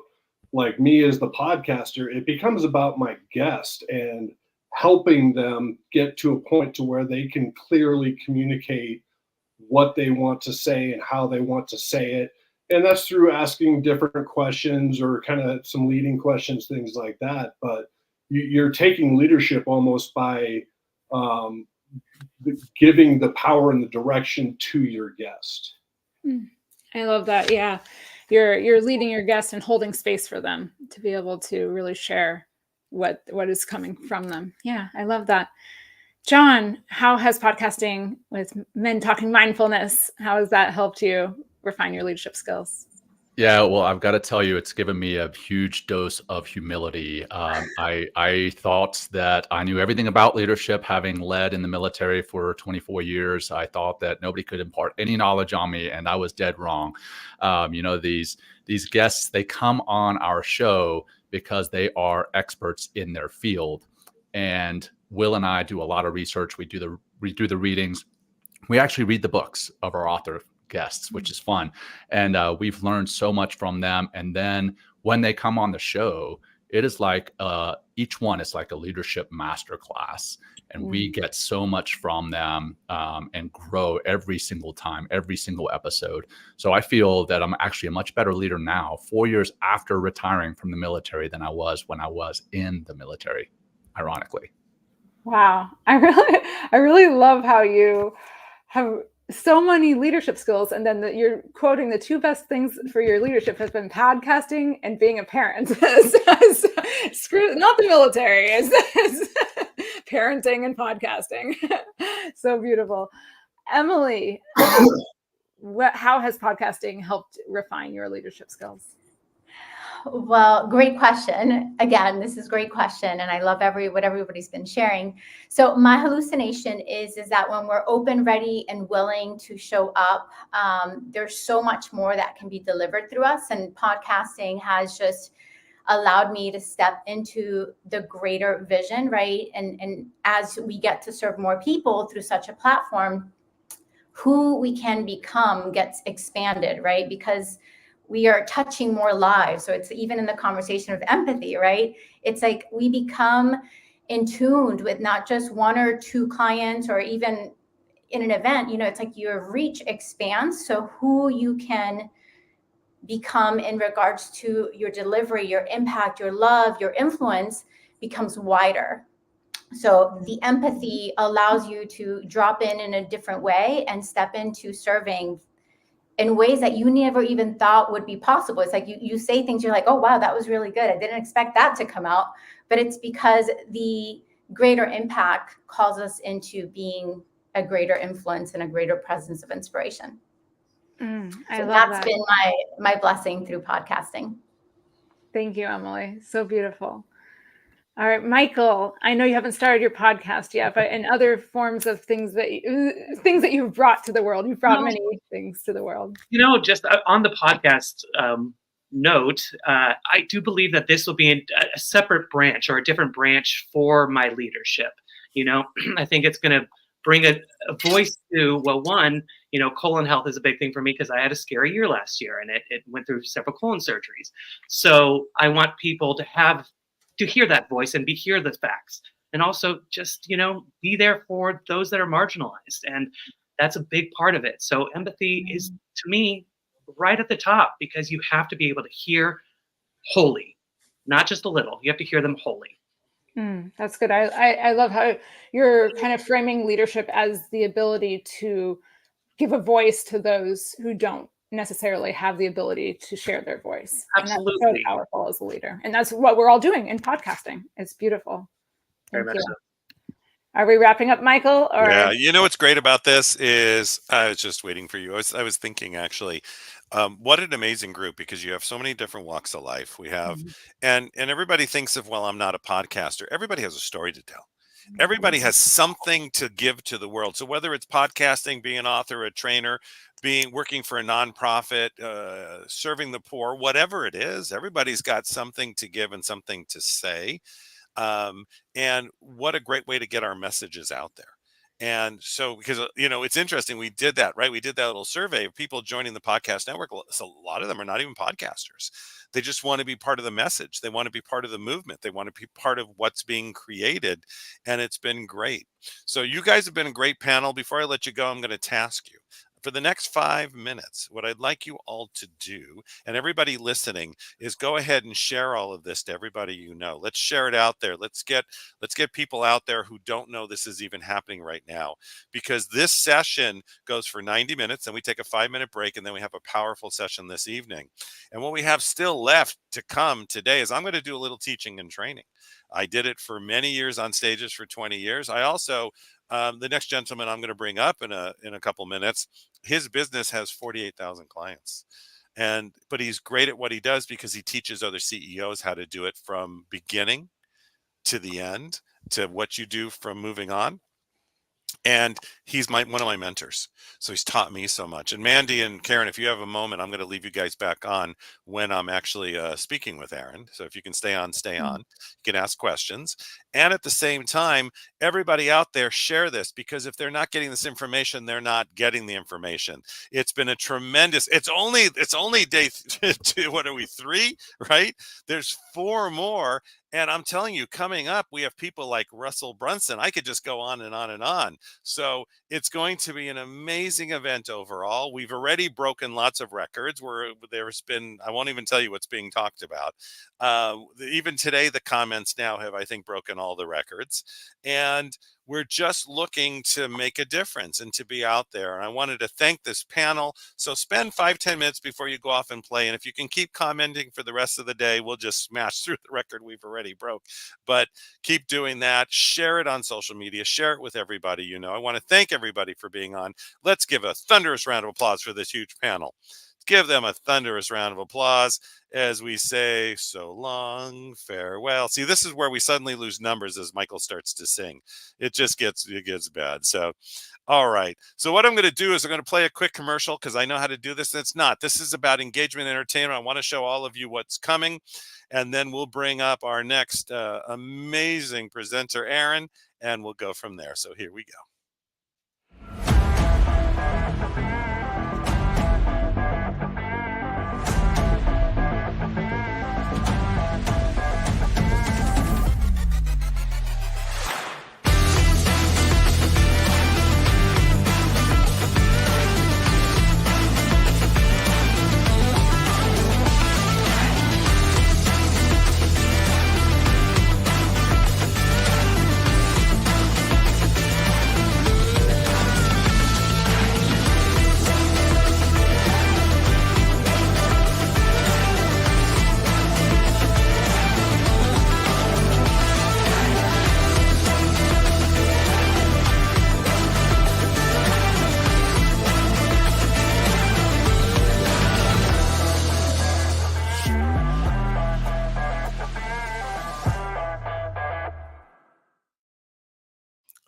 like me as the podcaster. It becomes about my guest and helping them get to a point to where they can clearly communicate what they want to say and how they want to say it. And that's through asking different questions or kind of some leading questions, things like that. But you're taking leadership almost by giving the power and the direction to your guest. I love that. Yeah. You're leading your guest and holding space for them to be able to really share what is coming from them. Yeah, I love that. John, how has podcasting with Men Talking Mindfulness, how has that helped you refine your leadership skills? Yeah, well, I've got to tell you, it's given me a huge dose of humility. I thought that I knew everything about leadership, having led in the military for 24 years. I thought that nobody could impart any knowledge on me, and I was dead wrong. These guests, they come on our show because they are experts in their field. And Will and I do a lot of research. We do the readings. We actually read the books of our author guests, which is fun. And we've learned so much from them. And then when they come on the show, it is like each one is like a leadership masterclass. And we get so much from them and grow every single time, every single episode. So I feel that I'm actually a much better leader now, 4 years after retiring from the military, than I was when I was in the military, ironically. Wow. I really love how you have so many leadership skills, and then you're quoting the two best things for your leadership has been podcasting and being a parent. Screw not the military, is parenting and podcasting. So beautiful. Emily, how has podcasting helped refine your leadership skills? Well, great question. Again, this is a great question, and I love what everybody's been sharing. So my hallucination is that when we're open, ready, and willing to show up, there's so much more that can be delivered through us. And podcasting has just allowed me to step into the greater vision, right? And as we get to serve more people through such a platform, who we can become gets expanded, right? Because we are touching more lives. So it's even in the conversation of empathy, right? It's like we become in tuned with not just one or two clients, or even in an event, it's like your reach expands. So who you can become in regards to your delivery, your impact, your love, your influence becomes wider. So the empathy allows you to drop in a different way and step into serving in ways that you never even thought would be possible. It's like you say things, you're like, oh, wow, that was really good. I didn't expect that to come out. But it's because the greater impact calls us into being a greater influence and a greater presence of inspiration. I So love that's that. been my blessing through podcasting. Thank you, Emily. So beautiful. All right, Michael, I know you haven't started your podcast yet, but in other forms of things that you've brought to the world, you've brought many things to the world. Just on the podcast note, I do believe that this will be a separate branch or a different branch for my leadership. I think it's going to bring a voice to, well, one, colon health is a big thing for me because I had a scary year last year and it went through several colon surgeries. So I want people to hear that voice and hear the facts, and also just, be there for those that are marginalized. And that's a big part of it. So empathy is, to me, right at the top, because you have to be able to hear wholly, not just a little. You have to hear them wholly. That's good. I love how you're kind of framing leadership as the ability to give a voice to those who don't necessarily have the ability to share their voice. Absolutely. And that's so powerful as a leader. And that's what we're all doing in podcasting. It's beautiful. Very much so. Are we wrapping up, Michael? Or? Yeah, what's great about this is I was just waiting for you. I was thinking actually, what an amazing group, because you have so many different walks of life. We have, and everybody thinks of, well, I'm not a podcaster. Everybody has a story to tell. Everybody has something to give to the world. So whether it's podcasting, being an author, a trainer, working for a nonprofit, serving the poor, whatever it is, everybody's got something to give and something to say. And what a great way to get our messages out there. And so, because, it's interesting, we did that, right? We did that little survey of people joining the podcast network. So a lot of them are not even podcasters. They just want to be part of the message. They want to be part of the movement. They want to be part of what's being created. And it's been great. So you guys have been a great panel. Before I let you go, I'm going to task you. For the next 5 minutes, what I'd like you all to do, and everybody listening, is go ahead and share all of this to everybody you know. Let's share it out there. Let's get people out there who don't know this is even happening right now, because this session goes for 90 minutes, and we take a 5-minute break, and then we have a powerful session this evening. And what we have still left to come today is I'm going to do a little teaching and training. I did it for many years on stages for 20 years. I also, the next gentleman I'm going to bring up in a couple minutes, his business has 48,000 clients. But he's great at what he does because he teaches other CEOs how to do it from beginning to the end, to what you do from moving on. And he's one of my mentors. So he's taught me so much. And Mandy and Karen, if you have a moment, I'm going to leave you guys back on when I'm actually speaking with Aaron. So if you can stay on, stay on. You can ask questions. And at the same time, everybody out there, share this, because if they're not getting this information, they're not getting the information. It's been a tremendous, it's only day 2, what are we, 3, right? There's 4 more. And I'm telling you, coming up, we have people like Russell Brunson. I could just go on and on and on. So it's going to be an amazing event overall. We've already broken lots of records where there's been, I won't even tell you what's being talked about. Even today, the comments now have, I think, broken broken all the records. And we're just looking to make a difference and to be out there. And I wanted to thank this panel. So spend 5-10 minutes before you go off and play. And if you can keep commenting for the rest of the day, we'll just smash through the record we've already broke. But keep doing that. Share it on social media. Share it with everybody you know. I want to thank everybody for being on. Let's give a thunderous round of applause for this huge panel. Give them a thunderous round of applause as we say, so long, farewell. See, this is where we suddenly lose numbers as Michael starts to sing. It gets bad. So, all right. So what I'm going to do is I'm going to play a quick commercial because I know how to do this. It's not. This is about engagement and entertainment. I want to show all of you what's coming. And then we'll bring up our next amazing presenter, Aaron, and we'll go from there. So here we go.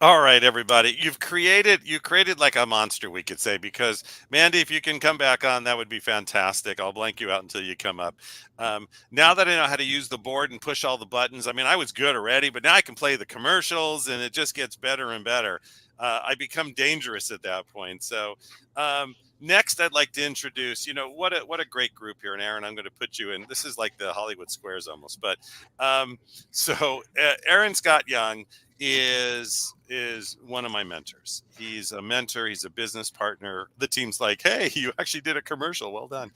All right, everybody. You created like a monster, we could say, because Mandy, if you can come back on, that would be fantastic. I'll blank you out until you come up. Now that I know how to use the board and push all the buttons, I mean, I was good already, but now I can play the commercials and it just gets better and better. I become dangerous at that point. So next, I'd like to introduce, what a great group here. And Aaron, I'm going to put you in. This is like the Hollywood Squares almost. But so Aaron Scott Young is one of my mentors. He's a mentor. He's a business partner. The team's like, hey, you actually did a commercial. Well done.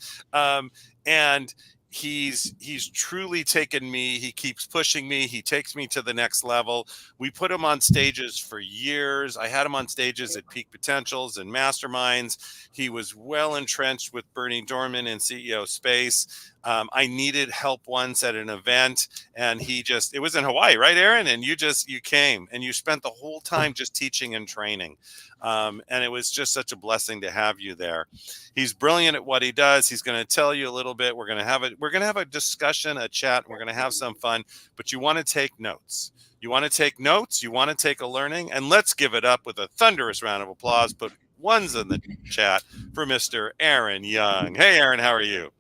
And he's truly taken me. He keeps pushing me. He takes me to the next level. We put him on stages for years. I had him on stages at Peak Potentials and Masterminds. He was well entrenched with Bernie Dorman in CEO Space. I needed help once at an event, and it was in Hawaii, right, Aaron? And you came and you spent the whole time just teaching and training. And it was just such a blessing to have you there. He's brilliant at what he does. He's going to tell you a little bit. We're going to have a discussion, a chat. We're going to have some fun, but you want to take notes. You want to take notes. You want to take a learning, and let's give it up with a thunderous round of applause. Put ones in the chat for Mr. Aaron Young. Hey, Aaron, how are you?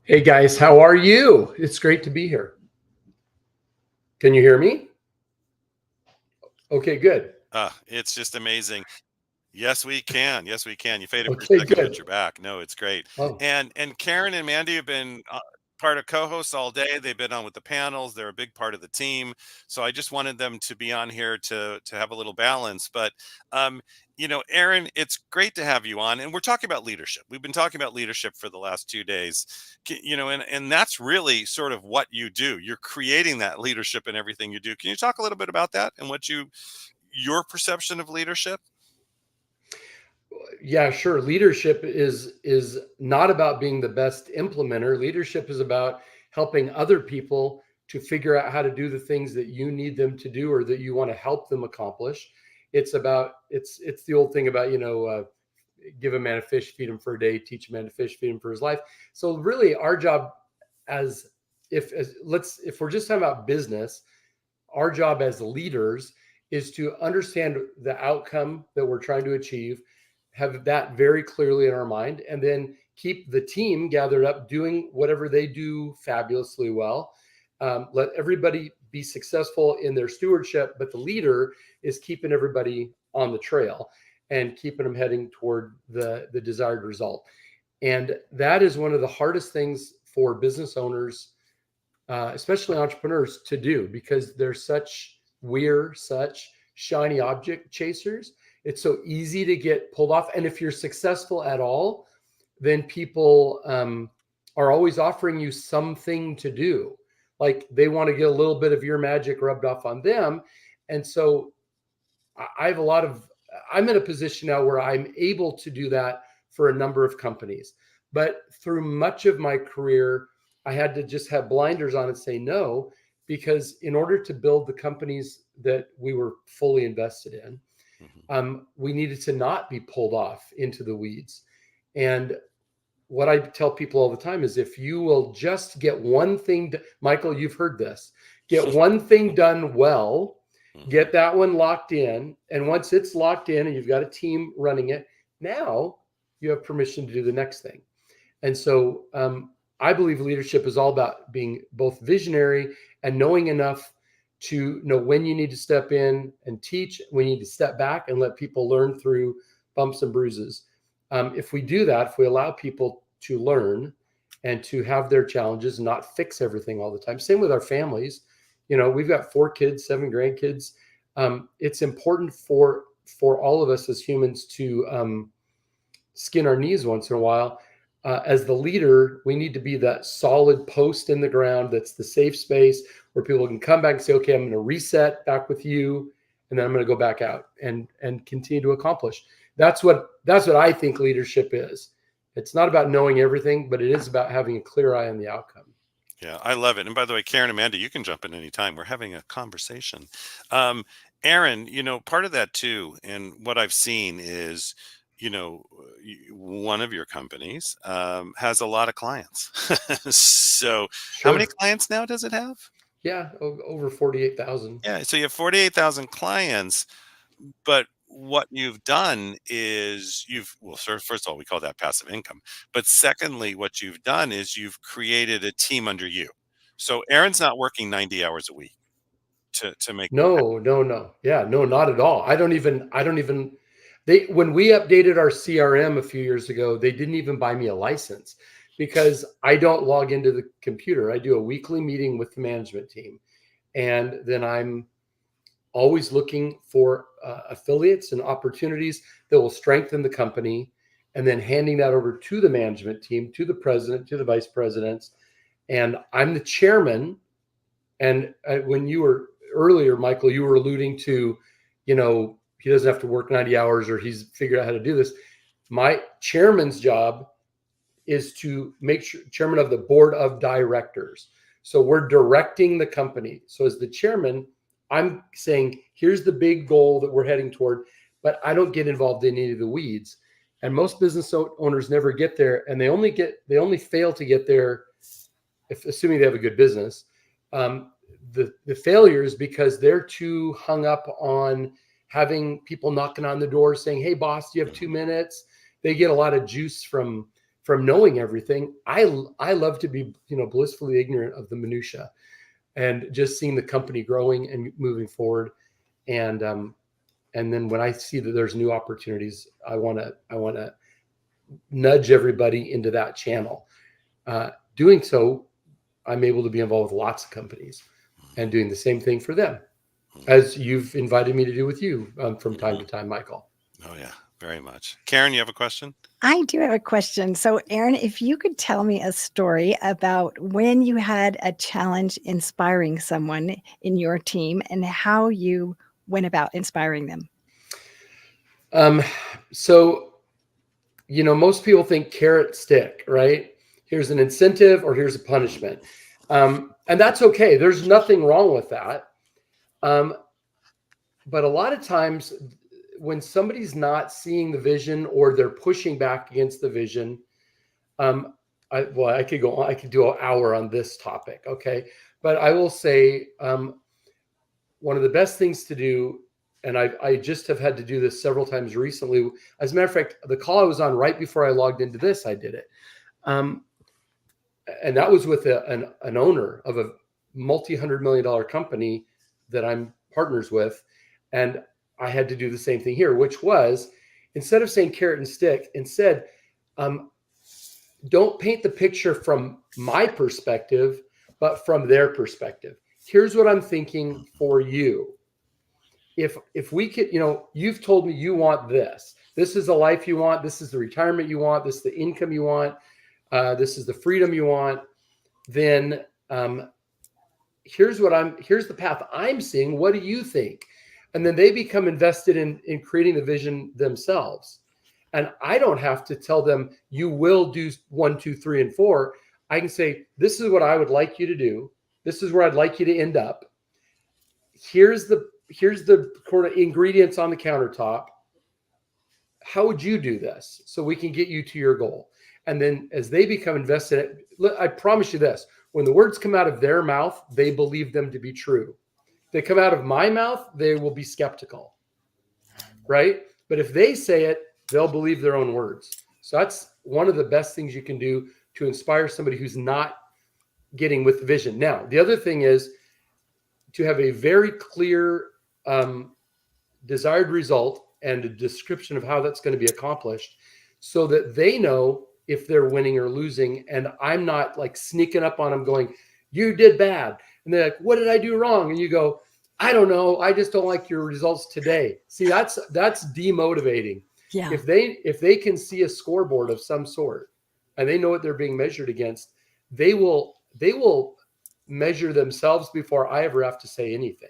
Hey guys, how are you? It's great to be here. Can you hear me? Okay, good. It's just amazing. Yes, we can. Yes, we can. You faded for a Okay, second, good. but you're back. No, it's great. Oh. And Karen and Mandy have been part of co-hosts all day. They've been on with the panels. They're a big part of the team. So I just wanted them to be on here to have a little balance. But Aaron, it's great to have you on. And we're talking about leadership. We've been talking about leadership for the last 2 days. And that's really sort of what you do. You're creating that leadership in everything you do. Can you talk a little bit about that and your perception of leadership? Yeah, sure. Leadership is not about being the best implementer. Leadership is about helping other people to figure out how to do the things that you need them to do or that you want to help them accomplish. It's the old thing about, give a man a fish, feed him for a day, teach a man to fish, feed him for his life. So really our job if we're just talking about business, our job as leaders is to understand the outcome that we're trying to achieve, have that very clearly in our mind, and then keep the team gathered up doing whatever they do fabulously well. Let everybody be successful in their stewardship, but the leader is keeping everybody on the trail and keeping them heading toward the desired result. And that is one of the hardest things for business owners, especially entrepreneurs, to do, because we're such shiny object chasers. It's so easy to get pulled off. And if you're successful at all, then people are always offering you something to do. like they want to get a little bit of your magic rubbed off on them. And so I have I'm in a position now where I'm able to do that for a number of companies. But through much of my career, I had to just have blinders on and say no, because in order to build the companies that we were fully invested in, we needed to not be pulled off into the weeds. And what I tell people all the time is, if you will just get one thing, Michael, you've heard this, get one thing done well, get that one locked in. And once it's locked in and you've got a team running it, now you have permission to do the next thing. And so I believe leadership is all about being both visionary and knowing enough to know when you need to step in and teach, when you need to step back and let people learn through bumps and bruises. If we do that, if we allow people to learn and to have their challenges and not fix everything all the time. Same with our families. We've got 4 kids, 7 grandkids. It's important for all of us as humans to skin our knees once in a while. As the leader, we need to be that solid post in the ground that's the safe space where people can come back and say, okay, I'm going to reset back with you, and then I'm going to go back out and continue to accomplish. That's what I think leadership is. It's not about knowing everything, but it is about having a clear eye on the outcome. Yeah, I love it. And by the way, Karen, Amanda, you can jump in anytime. We're having a conversation. Aaron, part of that too, and what I've seen is, one of your companies has a lot of clients. So how many clients now does it have? Yeah, over 48,000. Yeah, so you have 48,000 clients, but what you've done is first of all, we call that passive income. But secondly, what you've done is you've created a team under you. So Aaron's not working 90 hours a week to make. No. Yeah, no, not at all. When we updated our CRM a few years ago, they didn't even buy me a license because I don't log into the computer. I do a weekly meeting with the management team, and then I'm always looking for affiliates and opportunities that will strengthen the company, and then handing that over to the management team, to the president, to the vice presidents. And I'm the chairman. And when you were earlier, Michael, you were alluding to, he doesn't have to work 90 hours or he's figured out how to do this. My chairman's job is to make sure, chairman of the board of directors. So we're directing the company. So as the chairman, I'm saying, here's the big goal that we're heading toward, but I don't get involved in any of the weeds. And most business owners never get there, and they only fail to get there assuming they have a good business. The failure is because they're too hung up on having people knocking on the door saying, hey boss, do you have 2 minutes? They get a lot of juice from knowing everything. I love to be, blissfully ignorant of the minutia, and just seeing the company growing and moving forward. And then when I see that there's new opportunities, I want to nudge everybody into that channel. Doing so, I'm able to be involved with lots of companies and doing the same thing for them, as you've invited me to do with you from time to time, Michael. Oh yeah, very much. Karen, you have a question? I do have a question. So, Aaron, if you could tell me a story about when you had a challenge inspiring someone in your team and how you went about inspiring them. So, most people think carrot stick, right? Here's an incentive or here's a punishment. And that's okay. There's nothing wrong with that. But a lot of times when somebody's not seeing the vision or they're pushing back against the vision, I could go on, I could do an hour on this topic. Okay. But I will say, one of the best things to do, and I just have had to do this several times recently. As a matter of fact, the call I was on right before I logged into this, I did it. And that was with an owner of a multi-$100-million company that I'm partners with. And I had to do the same thing here, which was, instead of saying carrot and stick, instead, don't paint the picture from my perspective, but from their perspective. Here's what I'm thinking for you. If we could, you've told me you want this. This is the life you want. This is the retirement you want. This is the income you want. This is the freedom you want. Then here's the path I'm seeing. What do you think? And then they become invested in creating the vision themselves. And I don't have to tell them, you will do 1, 2, 3, and 4. I can say, this is what I would like you to do. This is where I'd like you to end up. Here's the kind of ingredients on the countertop. How would you do this so we can get you to your goal? And then as they become invested, I promise you this, when the words come out of their mouth, they believe them to be true. If they come out of my mouth, they will be skeptical, right? But if they say it, they'll believe their own words. So that's one of the best things you can do to inspire somebody who's not getting with the vision. Now, the other thing is to have a very clear desired result and a description of how that's going to be accomplished so that they know if they're winning or losing. And I'm not like sneaking up on them going, you did bad. And they're like, what did I do wrong? And you go, I don't know. I just don't like your results today. See, that's demotivating. Yeah. If they can see a scoreboard of some sort and they know what they're being measured against, they will measure themselves before I ever have to say anything.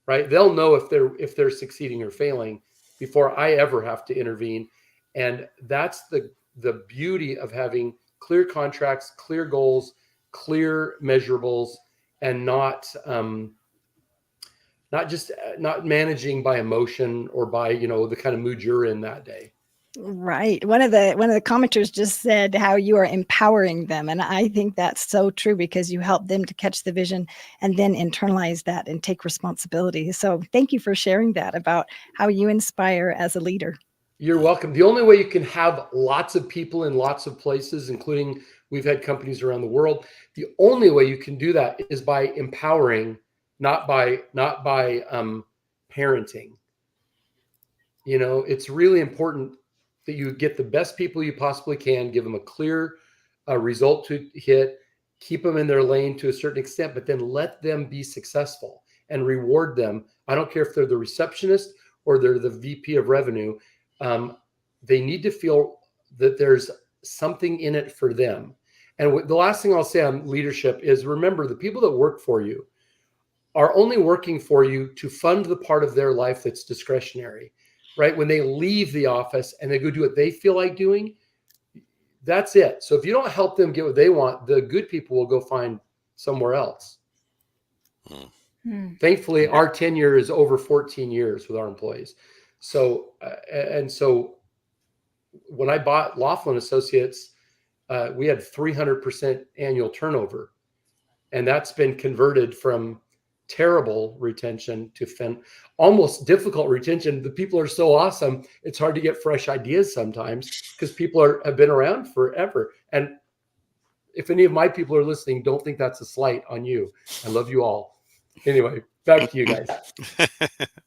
Right? They'll know if they're succeeding or failing before I ever have to intervene. And that's the beauty of having clear contracts, clear goals, clear measurables, and not managing by emotion or by, the kind of mood you're in that day. Right. One of the commenters just said how you are empowering them. And I think that's so true because you help them to catch the vision and then internalize that and take responsibility. So thank you for sharing that about how you inspire as a leader. You're welcome. The only way you can have lots of people in lots of places, including we've had companies around the world, the only way you can do that is by empowering, not by parenting. It's really important that you get the best people you possibly can, give them a clear result to hit, keep them in their lane to a certain extent, but then let them be successful and reward them. I don't care if they're the receptionist or they're the VP of revenue. They need to feel that there's something in it for them. And the last thing I'll say on leadership is, remember, the people that work for you are only working for you to fund the part of their life that's discretionary. Right? When they leave the office and they go do what they feel like doing, that's it. So if you don't help them get what they want, the good people will go find somewhere else. Thankfully, our tenure is over 14 years with our employees. So, so when I bought Laughlin Associates, we had 300% annual turnover. And that's been converted from terrible retention to almost difficult retention. The people are so awesome. It's hard to get fresh ideas sometimes because people have been around forever. And if any of my people are listening, don't think that's a slight on you. I love you all. Anyway, back to you guys.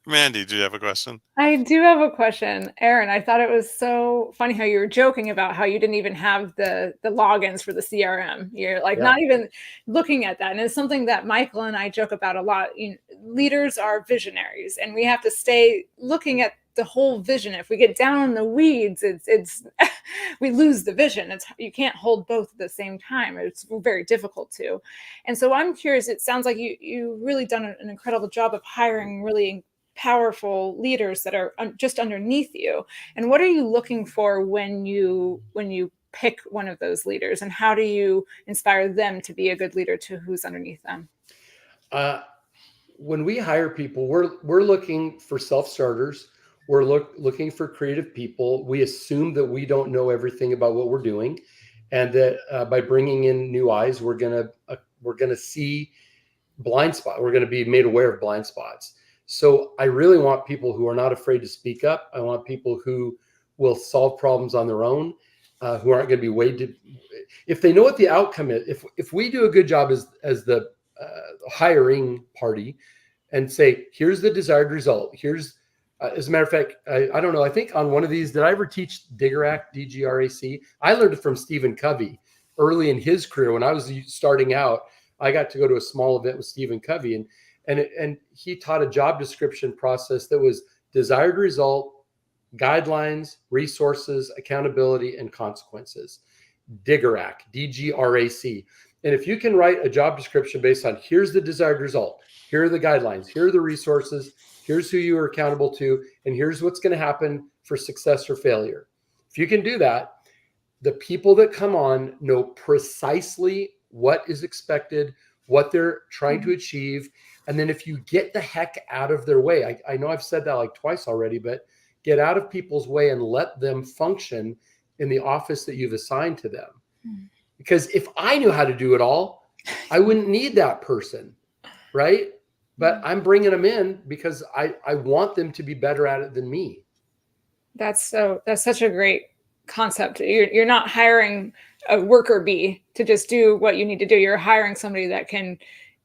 Mandy, do you have a question? I do have a question. Aaron, I thought it was so funny how you were joking about how you didn't even have the logins for the CRM. You're like not even looking at that. And it's something that Michael and I joke about a lot. Leaders are visionaries and we have to stay looking at the whole vision. If we get down in the weeds, it's we lose the vision. You can't hold both at the same time. It's very difficult to. And so I'm curious, it sounds like you really done an incredible job of hiring really powerful leaders that are just underneath you. And what are you looking for when you pick one of those leaders, and how do you inspire them to be a good leader to who's underneath them? When we hire people, we're looking for self-starters. We're looking for creative people. We assume that we don't know everything about what we're doing, and that by bringing in new eyes, we're gonna see blind spot. We're gonna be made aware of blind spots. So I really want people who are not afraid to speak up. I want people who will solve problems on their own, who aren't going to be weighed. If they know what the outcome is, if we do a good job as the hiring party and say, here's the desired result. Here's, as a matter of fact, I don't know. I think on one of these, did I ever teach DGRAC, D-G-R-A-C? I learned it from Stephen Covey early in his career. When I was starting out, I got to go to a small event with Stephen Covey, and he taught a job description process that was desired result, guidelines, resources, accountability, and consequences. DGRAC, D-G-R-A-C. And if you can write a job description based on here's the desired result, here are the guidelines, here are the resources, here's who you are accountable to, and here's what's going to happen for success or failure. If you can do that, the people that come on know precisely what is expected, what they're trying to achieve. And then if you get the heck out of their way, I know I've said that like twice already, but get out of people's way and let them function in the office that you've assigned to them. Because if I knew how to do it all, I wouldn't need that person, right? But I'm bringing them in because I want them to be better at it than me. That's such a great concept. You're not hiring a worker bee to just do what you need to do. You're hiring somebody that can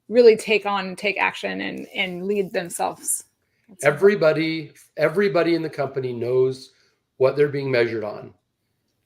really take action and lead themselves. Everybody in the company knows what they're being measured on.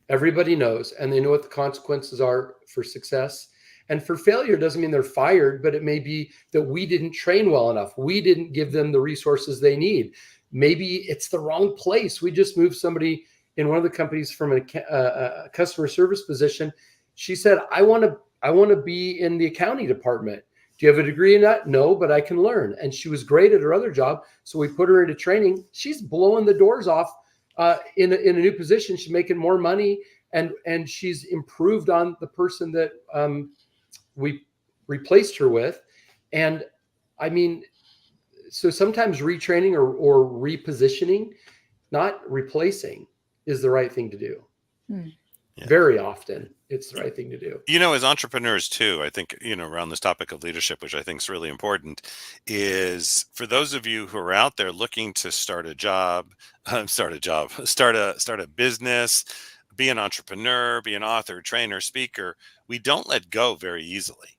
Everybody knows, and they know what the consequences are for success. And for failure doesn't mean they're fired, but it may be that we didn't train well enough. We didn't give them the resources they need. Maybe it's the wrong place. We just moved somebody in one of the companies from a customer service position. She said, I want to be in the accounting department. Do you have a degree in that? No, but I can learn. And she was great at her other job. So we put her into training. She's blowing the doors off in a new position. She's making more money, and she's improved on the person that we replaced her with. And I mean, so sometimes retraining or repositioning, not replacing, is the right thing to do. Yeah. Very often it's the right thing to do. You know, as entrepreneurs too, I think, you know, around this topic of leadership, which I think is really important, is for those of you who are out there looking to start a business, be an entrepreneur, be an author, trainer, speaker, we don't let go very easily.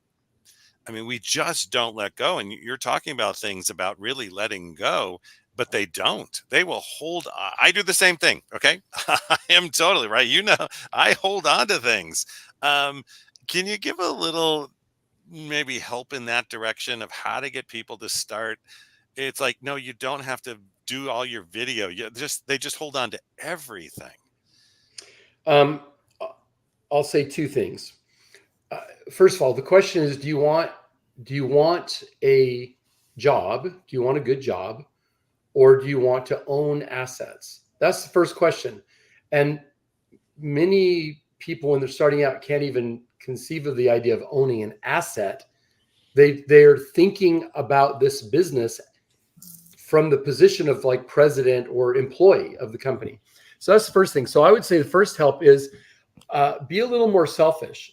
I mean, we just don't let go. And you're talking about things about really letting go, but they don't. They will hold. I do the same thing. Okay. I am totally right. You know, I hold on to things. Can you give a little maybe help in that direction of how to get people to start? It's like, no, you don't have to do all your video. They just hold on to everything. I'll say two things. First of all, the question is, do you want a job? Do you want a good job? Or do you want to own assets? That's the first question. And many people, when they're starting out, can't even conceive of the idea of owning an asset. They're thinking about this business from the position of like president or employee of the company. So that's the first thing. So I would say the first help is be a little more selfish.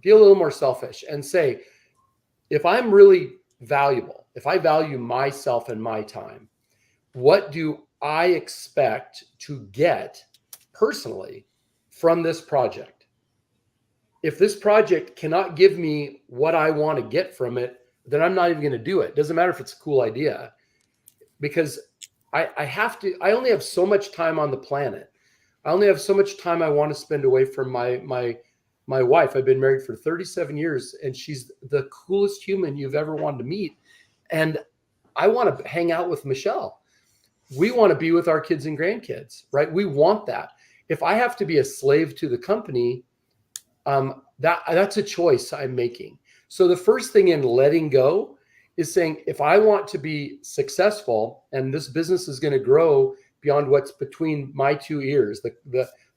Be a little more selfish and say, if I'm really valuable, if I value myself and my time, what do I expect to get personally from this project? If this project cannot give me what I want to get from it, then I'm not even going to do it. Doesn't matter if it's a cool idea, because I only have so much time on the planet. I only have so much time I want to spend away from my wife. I've been married for 37 years, and she's the coolest human you've ever wanted to meet. And I want to hang out with Michelle. We want to be with our kids and grandkids, right? We want that. If I have to be a slave to the company, that's a choice I'm making. So the first thing in letting go is saying, if I want to be successful and this business is going to grow beyond what's between my two ears,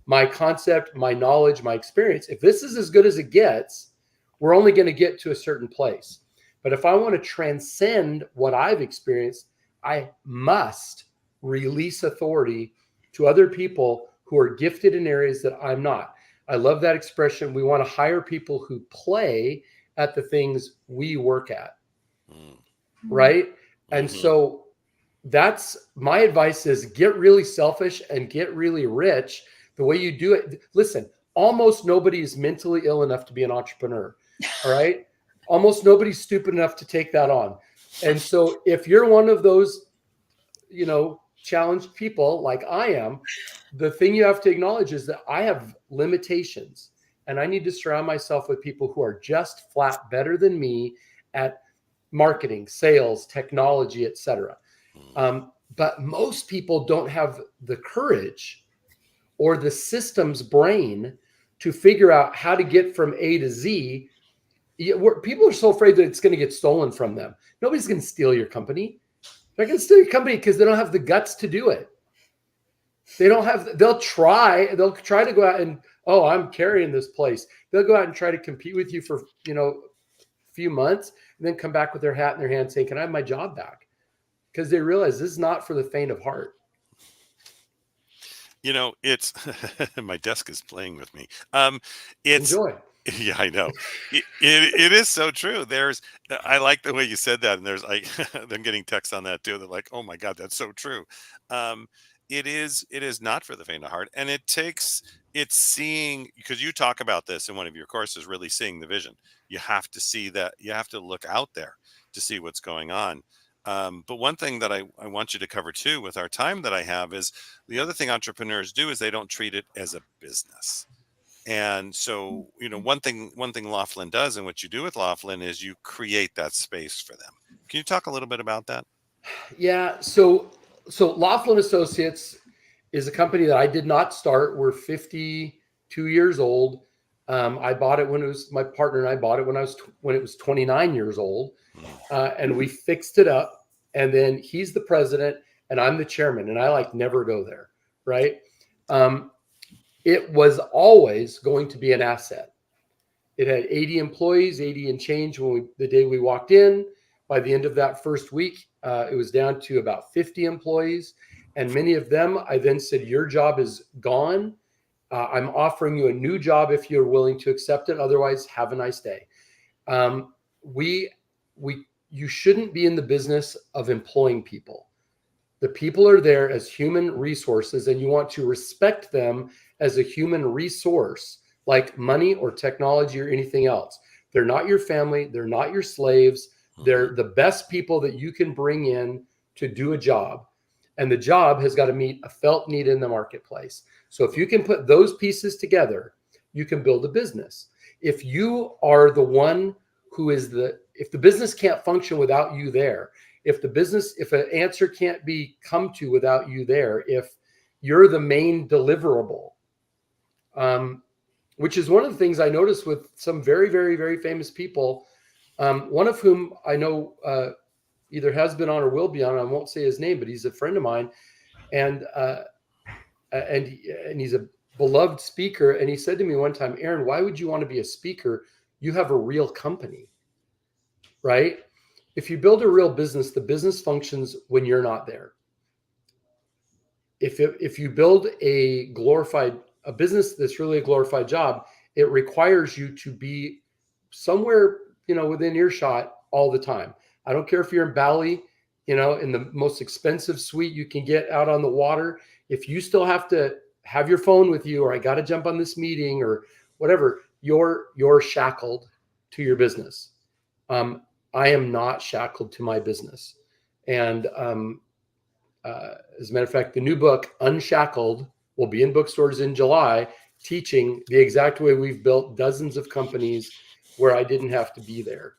my concept, my knowledge, my experience, if this is as good as it gets, we're only going to get to a certain place. But if I want to transcend what I've experienced, I must release authority to other people who are gifted in areas that I'm not. I love that expression. We want to hire people who play at the things we work at. Right? And so that's my advice, is get really selfish and get really rich. The way you do it, listen, almost nobody is mentally ill enough to be an entrepreneur. All right. Almost nobody's stupid enough to take that on. And so if you're one of those, challenged people like I am, the thing you have to acknowledge is that I have limitations, and I need to surround myself with people who are just flat better than me at marketing, sales, technology, etc. But most people don't have the courage or the systems brain to figure out how to get from A to Z people are so afraid that it's going to get stolen from them. Nobody's going to steal your company. They're going to steal your company because they don't have the guts to do it. They'll try to go out and, oh, I'm carrying this place. They'll go out and try to compete with you for, a few months and then come back with their hat in their hand saying, can I have my job back? Because they realize this is not for the faint of heart. It's my desk is playing with me. Enjoy. Yeah, I know. It is so true. I like the way you said that. And there's like, them getting texts on that too. They're like, oh my God, that's so true. It is not for the faint of heart. And it's seeing, because you talk about this in one of your courses, really seeing the vision. You have to see that, you have to look out there to see what's going on. But one thing that I want you to cover too with our time that I have is the other thing entrepreneurs do is they don't treat it as a business. And so, one thing Laughlin does, and what you do with Laughlin is you create that space for them. Can you talk a little bit about that? Yeah. So Laughlin Associates is a company that I did not start. We're 52 years old. I bought it when it was, my partner and I bought it when it was 29 years old. And we fixed it up, and then he's the president and I'm the chairman, and I never go there. Right. It was always going to be an asset. It had 80 employees, 80 and change the day we walked in. By the end of that first week, it was down to about 50 employees. And many of them, I then said, your job is gone. I'm offering you a new job if you're willing to accept it. Otherwise, have a nice day. You shouldn't be in the business of employing people. The people are there as human resources, and you want to respect them as a human resource, like money or technology or anything else. They're not your family. They're not your slaves. They're the best people that you can bring in to do a job. And the job has got to meet a felt need in the marketplace. So if you can put those pieces together, you can build a business. If you are the one who is if the business can't function without you there, if an answer can't be come to without you there, if you're the main deliverable, which is one of the things I noticed with some very, very, very famous people, one of whom I know either has been on or will be on. I won't say his name, but he's a friend of mine, and he's a beloved speaker. And he said to me one time, Aaron, why would you want to be a speaker? You have a real company, right? If you build a real business, the business functions when you're not there. If you build a business that's really a glorified job, it requires you to be somewhere, within earshot all the time. I don't care if you're in Bali, in the most expensive suite you can get out on the water. If you still have to have your phone with you, or I got to jump on this meeting or whatever, you're shackled to your business. I am not shackled to my business. And as a matter of fact, the new book, Unshackled, will be in bookstores in July, teaching the exact way we've built dozens of companies where I didn't have to be there.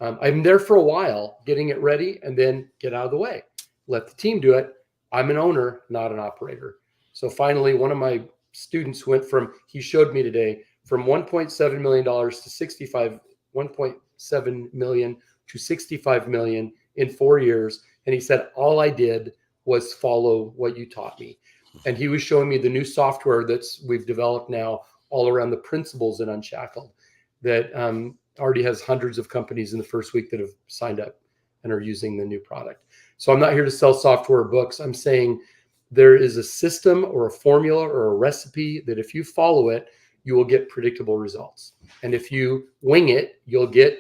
I'm there for a while, getting it ready, and then get out of the way. Let the team do it. I'm an owner, not an operator. So finally, one of my students he showed me today, from $1.7 million to $1.7 million to $65 million in 4 years. And he said, all I did was follow what you taught me. And he was showing me the new software we've developed now all around the principles in Unshackled that already has hundreds of companies in the first week that have signed up and are using the new product. So I'm not here to sell software or books. I'm saying there is a system or a formula or a recipe that if you follow it, you will get predictable results. And if you wing it, you'll get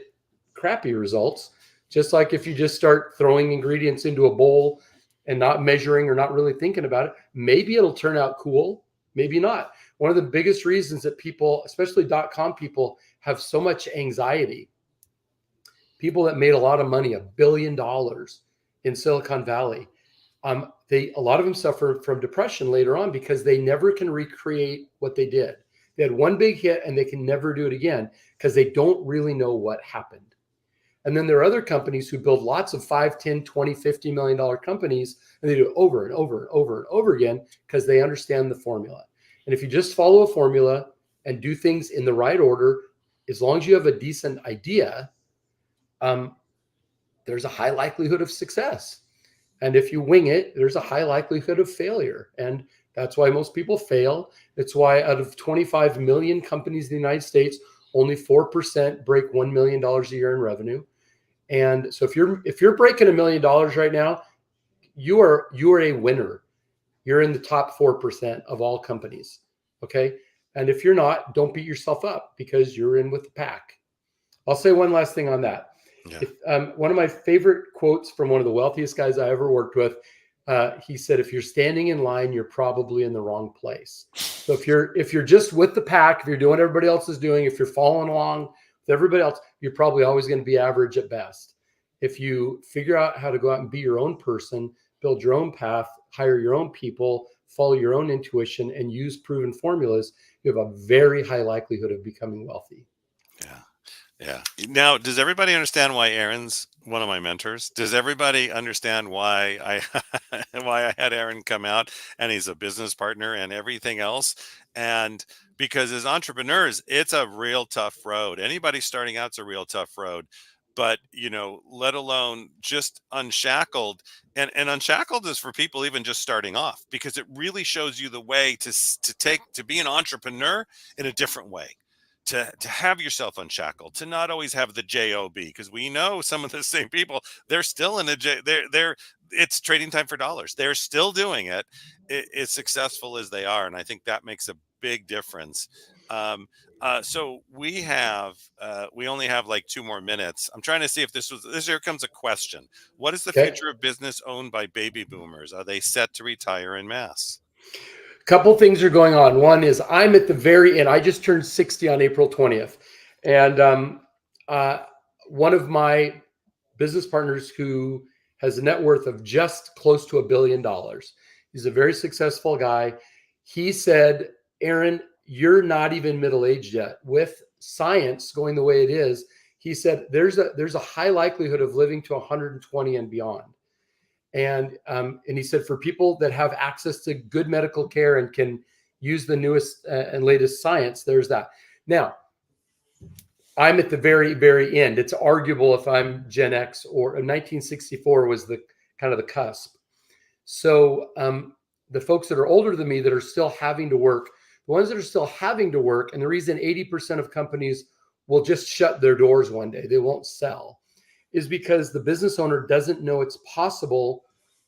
crappy results. Just like if you just start throwing ingredients into a bowl and not measuring or not really thinking about it, maybe it'll turn out cool, maybe not. One of the biggest reasons that people, especially .com people, have so much anxiety, people that made a lot of money, $1 billion in Silicon Valley, a lot of them suffer from depression later on because they never can recreate what they did. They had one big hit and they can never do it again because they don't really know what happened. And then there are other companies who build lots of 5, 10, 20, $50 million companies, and they do it over and over and over and over again because they understand the formula. And if you just follow a formula and do things in the right order, as long as you have a decent idea, there's a high likelihood of success. And if you wing it, there's a high likelihood of failure. And that's why most people fail. It's why out of 25 million companies in the United States, only 4% break $1 million a year in revenue. And so if you're breaking $1 million right now, you are a winner. You're in the top 4% of all companies. Okay. And if you're not, don't beat yourself up because you're in with the pack. I'll say one last thing on that. Yeah. One of my favorite quotes from one of the wealthiest guys I ever worked with, he said, if you're standing in line, you're probably in the wrong place. So if you're just with the pack, if you're doing what everybody else is doing, if you're following along with everybody else, you're probably always going to be average at best. If you figure out how to go out and be your own person, build your own path, hire your own people, follow your own intuition, and use proven formulas, you have a very high likelihood of becoming wealthy. Yeah. Yeah. Now, does everybody understand why Aaron's one of my mentors? Does everybody understand why I had Aaron come out, and he's a business partner and everything else? And because as entrepreneurs, it's a real tough road. Anybody starting out's a real tough road. But, let alone just unshackled. And unshackled is for people even just starting off, because it really shows you the way to be an entrepreneur in a different way. To have yourself unshackled, to not always have the job, because we know some of the same people, they're still in it's trading time for dollars. They're still doing it as successful as they are, and I think that makes a big difference. So we only have like 2 more minutes. I'm trying to see if here comes a question. What is the future of business owned by baby boomers? Are they set to retire en masse? Couple things are going on. One is I'm at the very end. I just turned 60 on April 20th. And one of my business partners who has a net worth of just close to $1 billion. He's a very successful guy. He said, Aaron, you're not even middle-aged yet. With science going the way it is, he said, there's a high likelihood of living to 120 and beyond. And he said, for people that have access to good medical care and can use the newest and latest science, there's that. Now, I'm at the very, very end. It's arguable if I'm Gen X, or 1964 was the kind of the cusp. So the folks that are older than me that are still having to work, the ones that are still having to work, and the reason 80% of companies will just shut their doors one day, they won't sell, is because the business owner doesn't know it's possible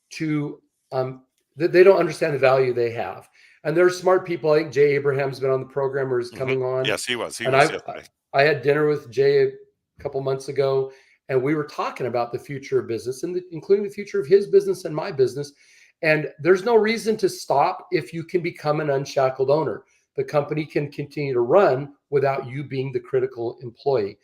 to, that they don't understand the value they have. And there are smart people. I think Jay Abraham's been on the program or is coming on. Yes, he was. I had dinner with Jay a couple months ago, and we were talking about the future of business, and including the future of his business and my business. And there's no reason to stop if you can become an unshackled owner. The company can continue to run without you being the critical employee.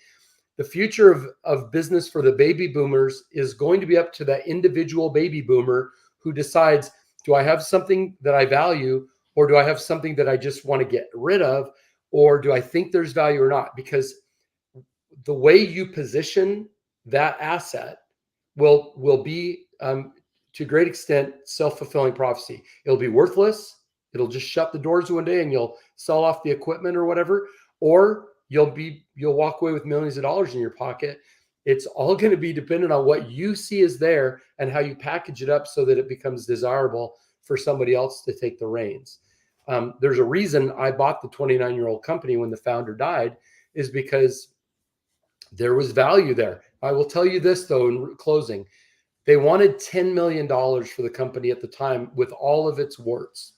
The future of business for the baby boomers is going to be up to that individual baby boomer who decides, do I have something that I value, or do I have something that I just want to get rid of, or do I think there's value or not? Because the way you position that asset will be, to a great extent, self-fulfilling prophecy. It'll be worthless. It'll just shut the doors one day and you'll sell off the equipment or whatever, or you'll walk away with millions of dollars in your pocket. It's all going to be dependent on what you see is there and how you package it up so that it becomes desirable for somebody else to take the reins. There's a reason I bought the 29-year-old company when the founder died, is because there was value there. I will tell you this, though, in closing. They wanted $10 million for the company at the time with all of its warts.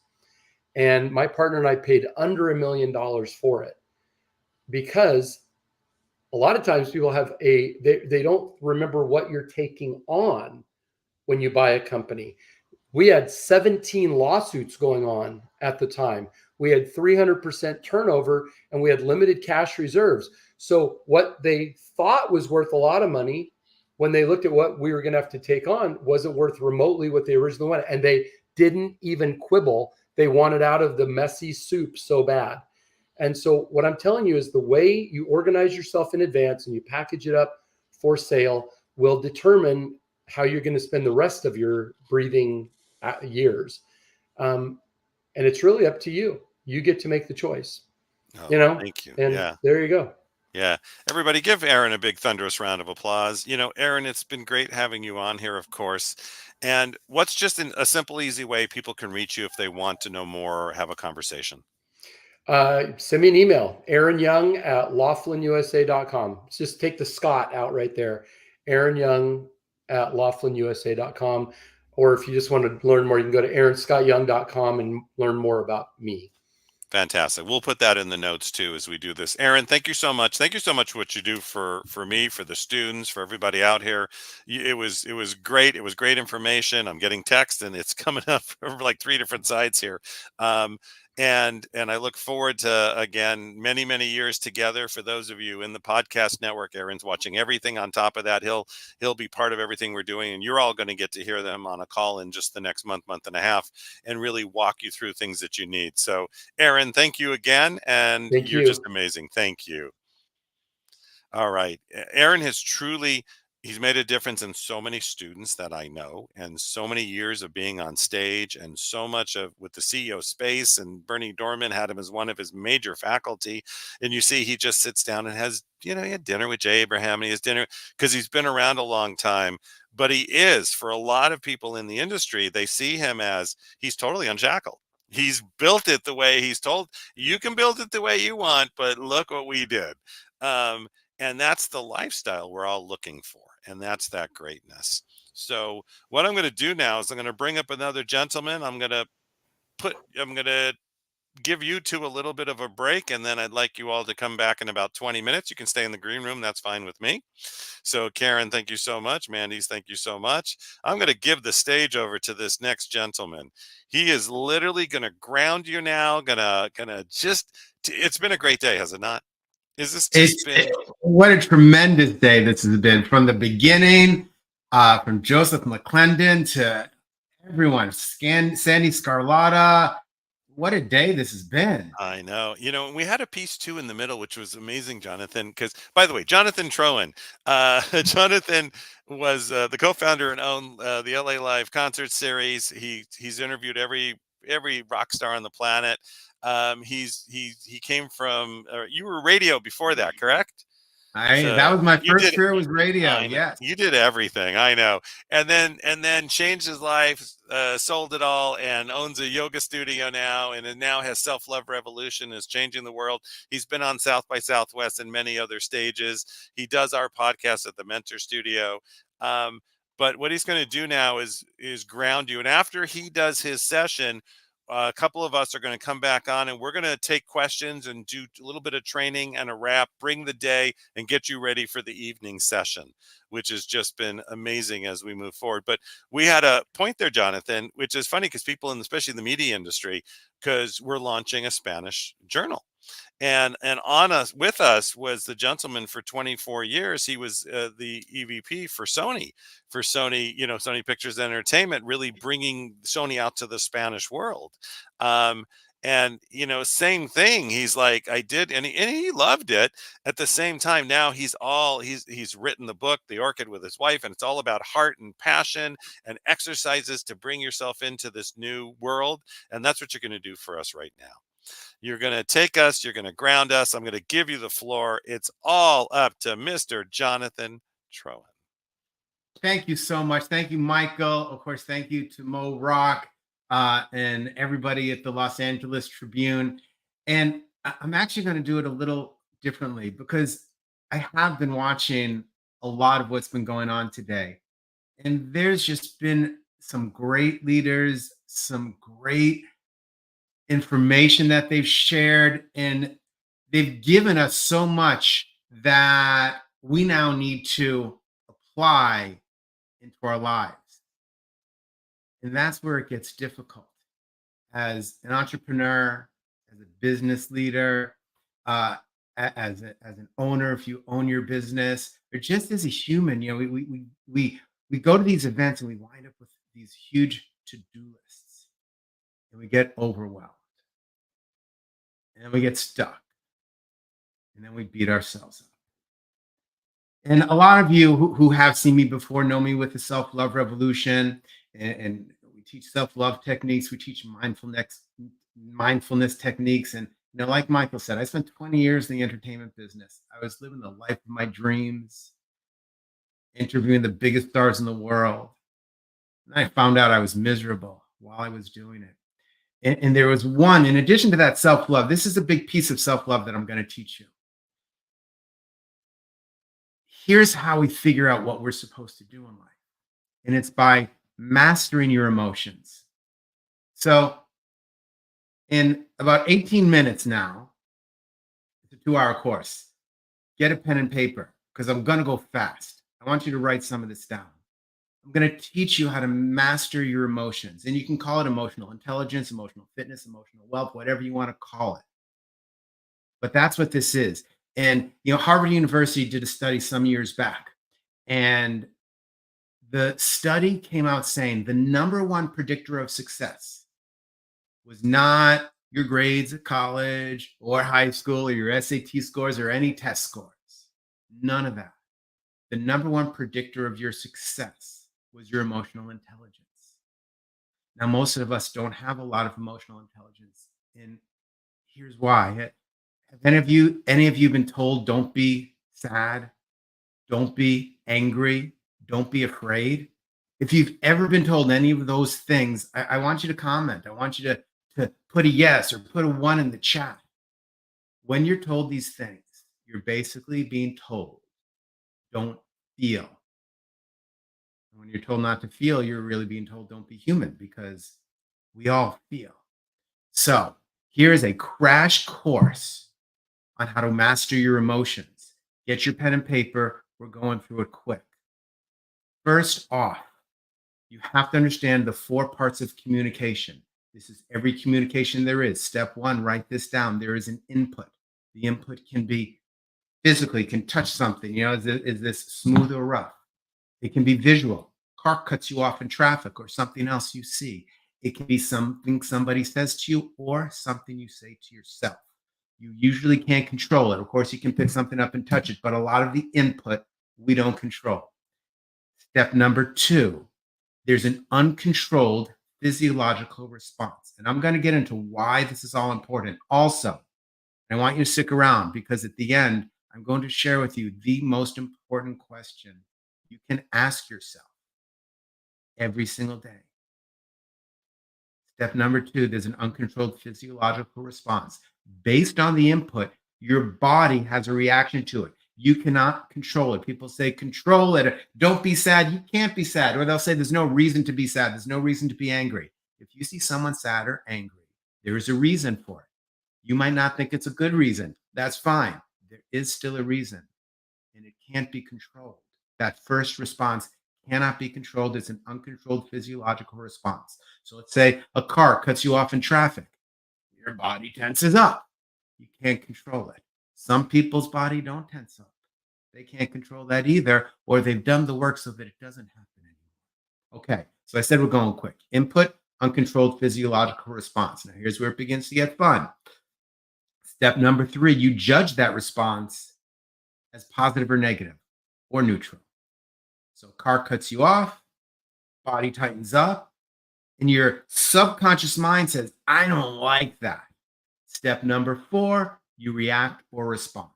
And my partner and I paid under $1 million for it, because a lot of times people have they don't remember what you're taking on when you buy a company. We had 17 lawsuits going on at the time. We had 300% turnover, and we had limited cash reserves. So what they thought was worth a lot of money, when they looked at what we were going to have to take on, wasn't worth remotely what they originally wanted. And they didn't even quibble. They wanted out of the messy soup so bad. And so what I'm telling you is the way you organize yourself in advance and you package it up for sale will determine how you're going to spend the rest of your breathing years. And it's really up to you. You get to make the choice. Thank you. And there you go. Yeah. Everybody give Aaron a big thunderous round of applause. Aaron, it's been great having you on here, of course. And what's just a simple, easy way people can reach you if they want to know more or have a conversation? Send me an email, Aaron Young at laughlinusa.com. Just take the Scott out right there. Aaron Young at laughlinusa.com. Or if you just want to learn more, you can go to aaronscottyoung.com and learn more about me. Fantastic. We'll put that in the notes too as we do this. Aaron, thank you so much. Thank you so much for what you do for me, for the students, for everybody out here. It was great. It was great information. I'm getting text and it's coming up from like 3 different sides here. And I look forward to, again, many, many years together. For those of you in the podcast network, Aaron's watching everything. On top of that, he'll be part of everything we're doing, and you're all going to get to hear them on a call in just the next month and a half, and really walk you through things that you need. So Aaron, thank you again, and Thank you're you. just amazing. Thank you. All right. Aaron he's made a difference in so many students that I know, and so many years of being on stage, and so much of with the CEO space, and Bernie Dorman had him as one of his major faculty. And you see, he just sits down and has, he had dinner with Jay Abraham, and he has dinner because he's been around a long time. But he is, for a lot of people in the industry, they see him as he's totally unshackled. He's built it the way he's told. You can build it the way you want, but look what we did. And that's the lifestyle we're all looking for. And that's that greatness. So what I'm going to do now is I'm going to bring up another gentleman. I'm going to give you two a little bit of a break, and then I'd like you all to come back in about 20 minutes. You can stay in the green room. That's fine with me. So Karen, thank you so much. Mandy's, thank you so much. I'm going to give the stage over to this next gentleman. He is literally going to ground you now. It's been a great day, has it not? Is this just been... What a tremendous day this has been, from the beginning, from Joseph McClendon to everyone, Sandy Scarlata. What a day this has been. I know. We had a piece too in the middle, which was amazing, Jonathan, because, by the way, Jonathan Trowan, Jonathan was the co-founder and owned the LA Live concert series. He's interviewed every rock star on the planet. He came from, you were radio before that, correct? That was my first career, was radio. Yes, you did everything. I know. And then changed his life, sold it all, and owns a yoga studio now, and it now has Self-Love Revolution, is changing the world. He's been on South by Southwest and many other stages. He does our podcast at the Mentor Studio. But what he's going to do now is ground you. And after he does his session, a couple of us are going to come back on, and we're going to take questions and do a little bit of training and a wrap, bring the day, and get you ready for the evening session, which has just been amazing as we move forward. But we had a point there, Jonathan, which is funny because people, especially the media industry, because we're launching a Spanish journal. And with us was the gentleman for 24 years. He was the EVP for Sony, Sony Pictures Entertainment, really bringing Sony out to the Spanish world. And same thing. He's like, I did, and he loved it. At the same time, now he's written the book, The Orchid, with his wife, and it's all about heart and passion and exercises to bring yourself into this new world. And that's what you're going to do for us right now. You're going to take us, you're going to ground us. I'm going to give you the floor. It's all up to Mr. Jonathan Trowan. Thank you so much. Thank you, Michael. Of course, thank you to Mo Rock and everybody at the Los Angeles Tribune. And I'm actually going to do it a little differently, because I have been watching a lot of what's been going on today. And there's just been some great leaders, some great information that they've shared, and they've given us so much that we now need to apply into our lives. And that's where it gets difficult. As an entrepreneur, as a business leader, as an owner, if you own your business, or just as a human, we go to these events and we wind up with these huge to-do lists, and we get overwhelmed, and then we get stuck, and then we beat ourselves up. And a lot of you who have seen me before know me with the Self-Love Revolution, and we teach self-love techniques. We teach mindfulness techniques, and Like Michael said, I spent 20 years in the entertainment business. I was living the life of my dreams, interviewing the biggest stars in the world. And I found out I was miserable while I was doing it. And there was one, in addition to that self-love, this is a big piece of self-love that I'm going to teach you. Here's how we figure out what we're supposed to do in life. And it's by mastering your emotions. So in about 18 minutes now, it's a 2-hour course. Get a pen and paper because I'm going to go fast. I want you to write some of this down. I'm going to teach you how to master your emotions. And you can call it emotional intelligence, emotional fitness, emotional wealth, whatever you want to call it. But that's what this is. And, Harvard University did a study some years back. And the study came out saying the number one predictor of success was not your grades at college or high school or your SAT scores or any test scores. None of that. The number one predictor of your success was your emotional intelligence. Now, most of us don't have a lot of emotional intelligence. And here's why. Have any of you been told, don't be sad, don't be angry, don't be afraid? If you've ever been told any of those things, I want you to comment. I want you to put a yes or put a 1 in the chat. When you're told these things, you're basically being told, don't feel. And when you're told not to feel, you're really being told, don't be human, because we all feel. So here's a crash course on how to master your emotions. Get your pen and paper. We're going through it quick. First off, you have to understand the 4 parts of communication. This is every communication there is. Step 1, write this down. There is an input. The input can be physically, can touch something. Is this smooth or rough? It can be visual. Car cuts you off in traffic or something else you see. It can be something somebody says to you or something you say to yourself. You usually can't control it. Of course, you can pick something up and touch it, but a lot of the input we don't control. Step number 2, there's an uncontrolled physiological response. And I'm going to get into why this is all important. Also, I want you to stick around because at the end, I'm going to share with you the most important question you can ask yourself every single day. Step number 2, there's an uncontrolled physiological response. Based on the input, your body has a reaction to it. You cannot control it. People say, control it. Don't be sad. You can't be sad. Or they'll say, there's no reason to be sad. There's no reason to be angry. If you see someone sad or angry, there is a reason for it. You might not think it's a good reason. That's fine. There is still a reason, and it can't be controlled. That first response cannot be controlled. It's an uncontrolled physiological response. So let's say a car cuts you off in traffic. Your body tenses up. You can't control it. Some people's body don't tense up. They can't control that either, or they've done the work so that it doesn't happen anymore. Okay, so I said we're going quick. Input, uncontrolled physiological response. Now here's where it begins to get fun. Step number 3, you judge that response as positive or negative or neutral. So car cuts you off, body tightens up, and your subconscious mind says, I don't like that. Step number 4, you react or respond.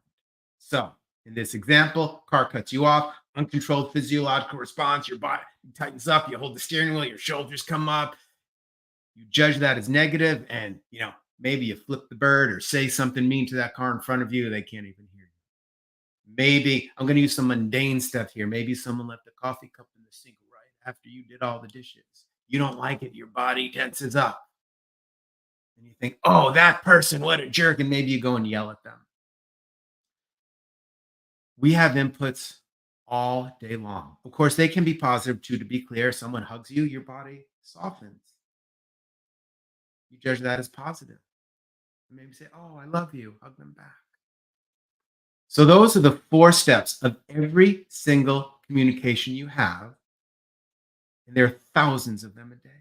So in this example, car cuts you off, uncontrolled physiological response, your body tightens up, you hold the steering wheel, your shoulders come up. You judge that as negative, and maybe you flip the bird or say something mean to that car in front of you. They can't even hear you. Maybe I'm going to use some mundane stuff here. Maybe someone left a coffee cup in the sink right after you did all the dishes. You don't like it. Your body tenses up. And you think, oh, that person, what a jerk. And maybe you go and yell at them. We have inputs all day long. Of course, they can be positive too. To be clear, someone hugs you, your body softens. You judge that as positive. And maybe say, oh, I love you. Hug them back. So those are the 4 steps of every single communication you have. And there are thousands of them a day.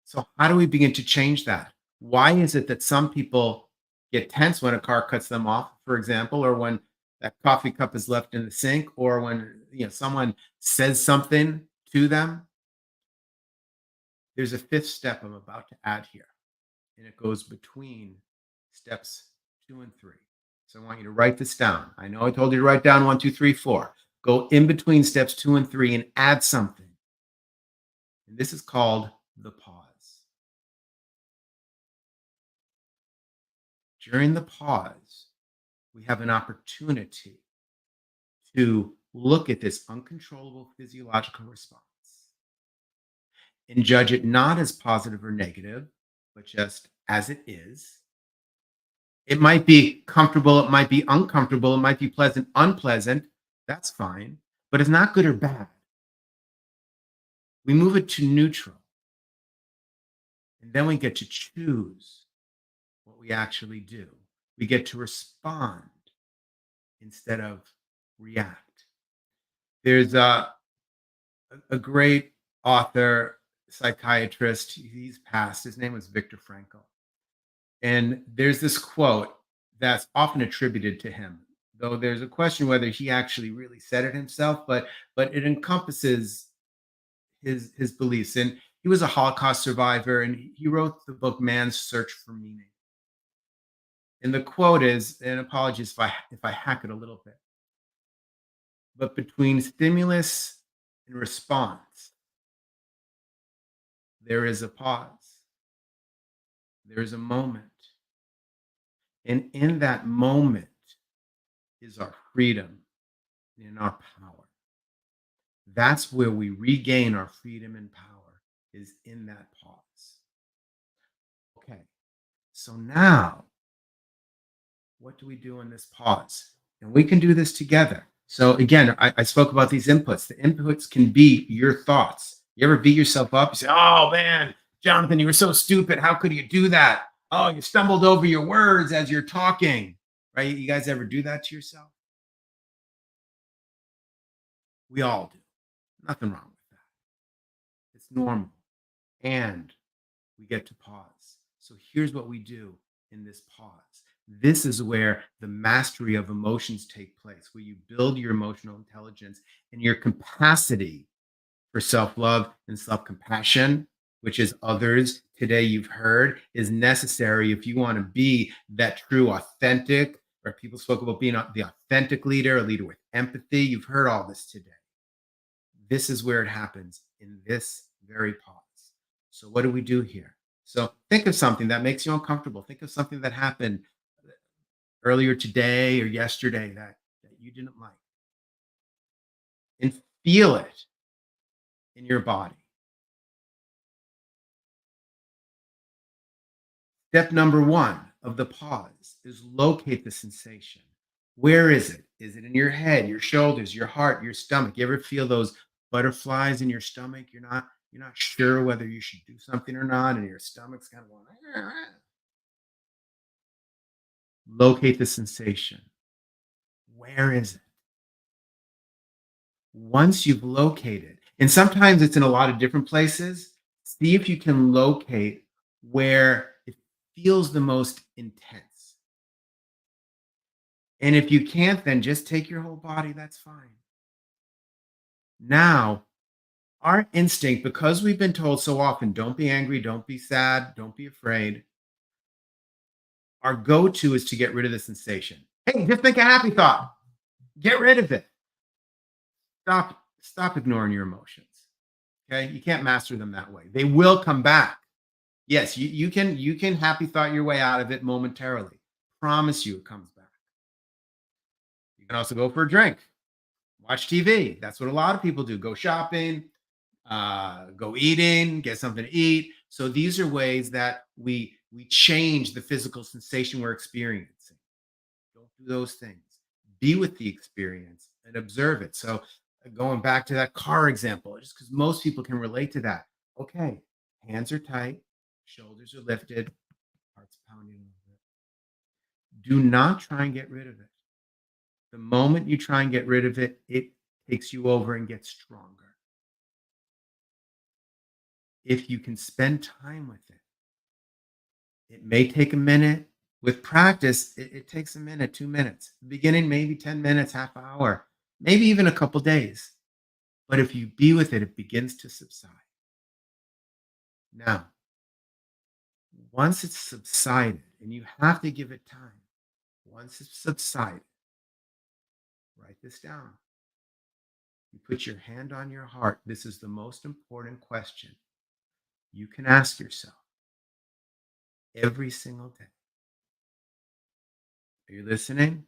So how do we begin to change that? Why is it that some people get tense when a car cuts them off, for example, or when that coffee cup is left in the sink, or when someone says something to them? There's a 5th step I'm about to add here. and it goes between steps 2 and 3. So I want you to write this down. I know I told you to write down 1, 2, 3, 4. Go in between steps 2 and 3 and add something. And this is called the pause. During the pause, we have an opportunity to look at this uncontrollable physiological response and judge it not as positive or negative, but just as it is. It might be comfortable, it might be uncomfortable, it might be pleasant, unpleasant. That's fine, but it's not good or bad. We move it to neutral. And then we get to choose what we actually do. We get to respond instead of react. There's a great author, psychiatrist, he's passed. His name was Viktor Frankl. And there's this quote that's often attributed to him, though there's a question whether he actually really said it himself, but it encompasses his beliefs. And he was a Holocaust survivor, and he wrote the book Man's Search for Meaning. And the quote is, and apologies if I hack it a little bit, but between stimulus and response, there is a pause. There is a moment. And in that moment is our freedom and our power. That's where we regain our freedom and power, is in that pause. Okay, so now, what do we do in this pause? And we can do this together. So again, I spoke about these inputs. The inputs can be your thoughts. You ever beat yourself up? You say, oh man, Jonathan, you were so stupid. How could you do that? Oh, you stumbled over your words as you're talking, right? You guys ever do that to yourself? We all do. Nothing wrong with that. It's normal. And we get to pause. So here's what we do in this pause. This is where the mastery of emotions take place, where you build your emotional intelligence and your capacity for self-love and self-compassion, which is others today you've heard, is necessary if you want to be that true, authentic, or people spoke about being the authentic leader, a leader with empathy. You've heard all this today. This is where it happens, in this very pause. So what do we do here? So think of something that makes you uncomfortable. Think of something that happened earlier today or yesterday that you didn't like. And feel it in your body. Step number 1 of the pause is locate the sensation. Where is it? Is it in your head, your shoulders, your heart, your stomach? You ever feel those butterflies in your stomach? You're not sure whether you should do something or not, and your stomach's kind of going, ah. Locate the sensation. Where is it? Once you've located, and sometimes it's in a lot of different places, see if you can locate where it feels the most intense. And if you can't, then just take your whole body, that's fine. Now, our instinct, because we've been told so often, don't be angry, don't be sad, don't be afraid, our go-to is to get rid of the sensation. Hey, just think a happy thought. Get rid of it. Stop ignoring your emotions. Okay? You can't master them that way. They will come back. Yes, you can happy thought your way out of it momentarily. Promise you it comes back. You can also go for a drink. Watch TV. That's what a lot of people do. Go shopping, go eating, get something to eat. So these are ways that we change the physical sensation we're experiencing. Don't do those things. Be with the experience and observe it. So going back to that car example, just because most people can relate to that. Okay, hands are tight, shoulders are lifted, heart's pounding a little bit. Do not try and get rid of it. The moment you try and get rid of it, it takes you over and gets stronger. If you can spend time with it, it may take a minute. With practice, it takes a minute, 2 minutes. The beginning, maybe 10 minutes, half hour, maybe even a couple days. But if you be with it, it begins to subside. Now, once it's subsided, and you have to give it time, once it's subsided, write this down. You put your hand on your heart. This is the most important question you can ask yourself every single day. Are you listening?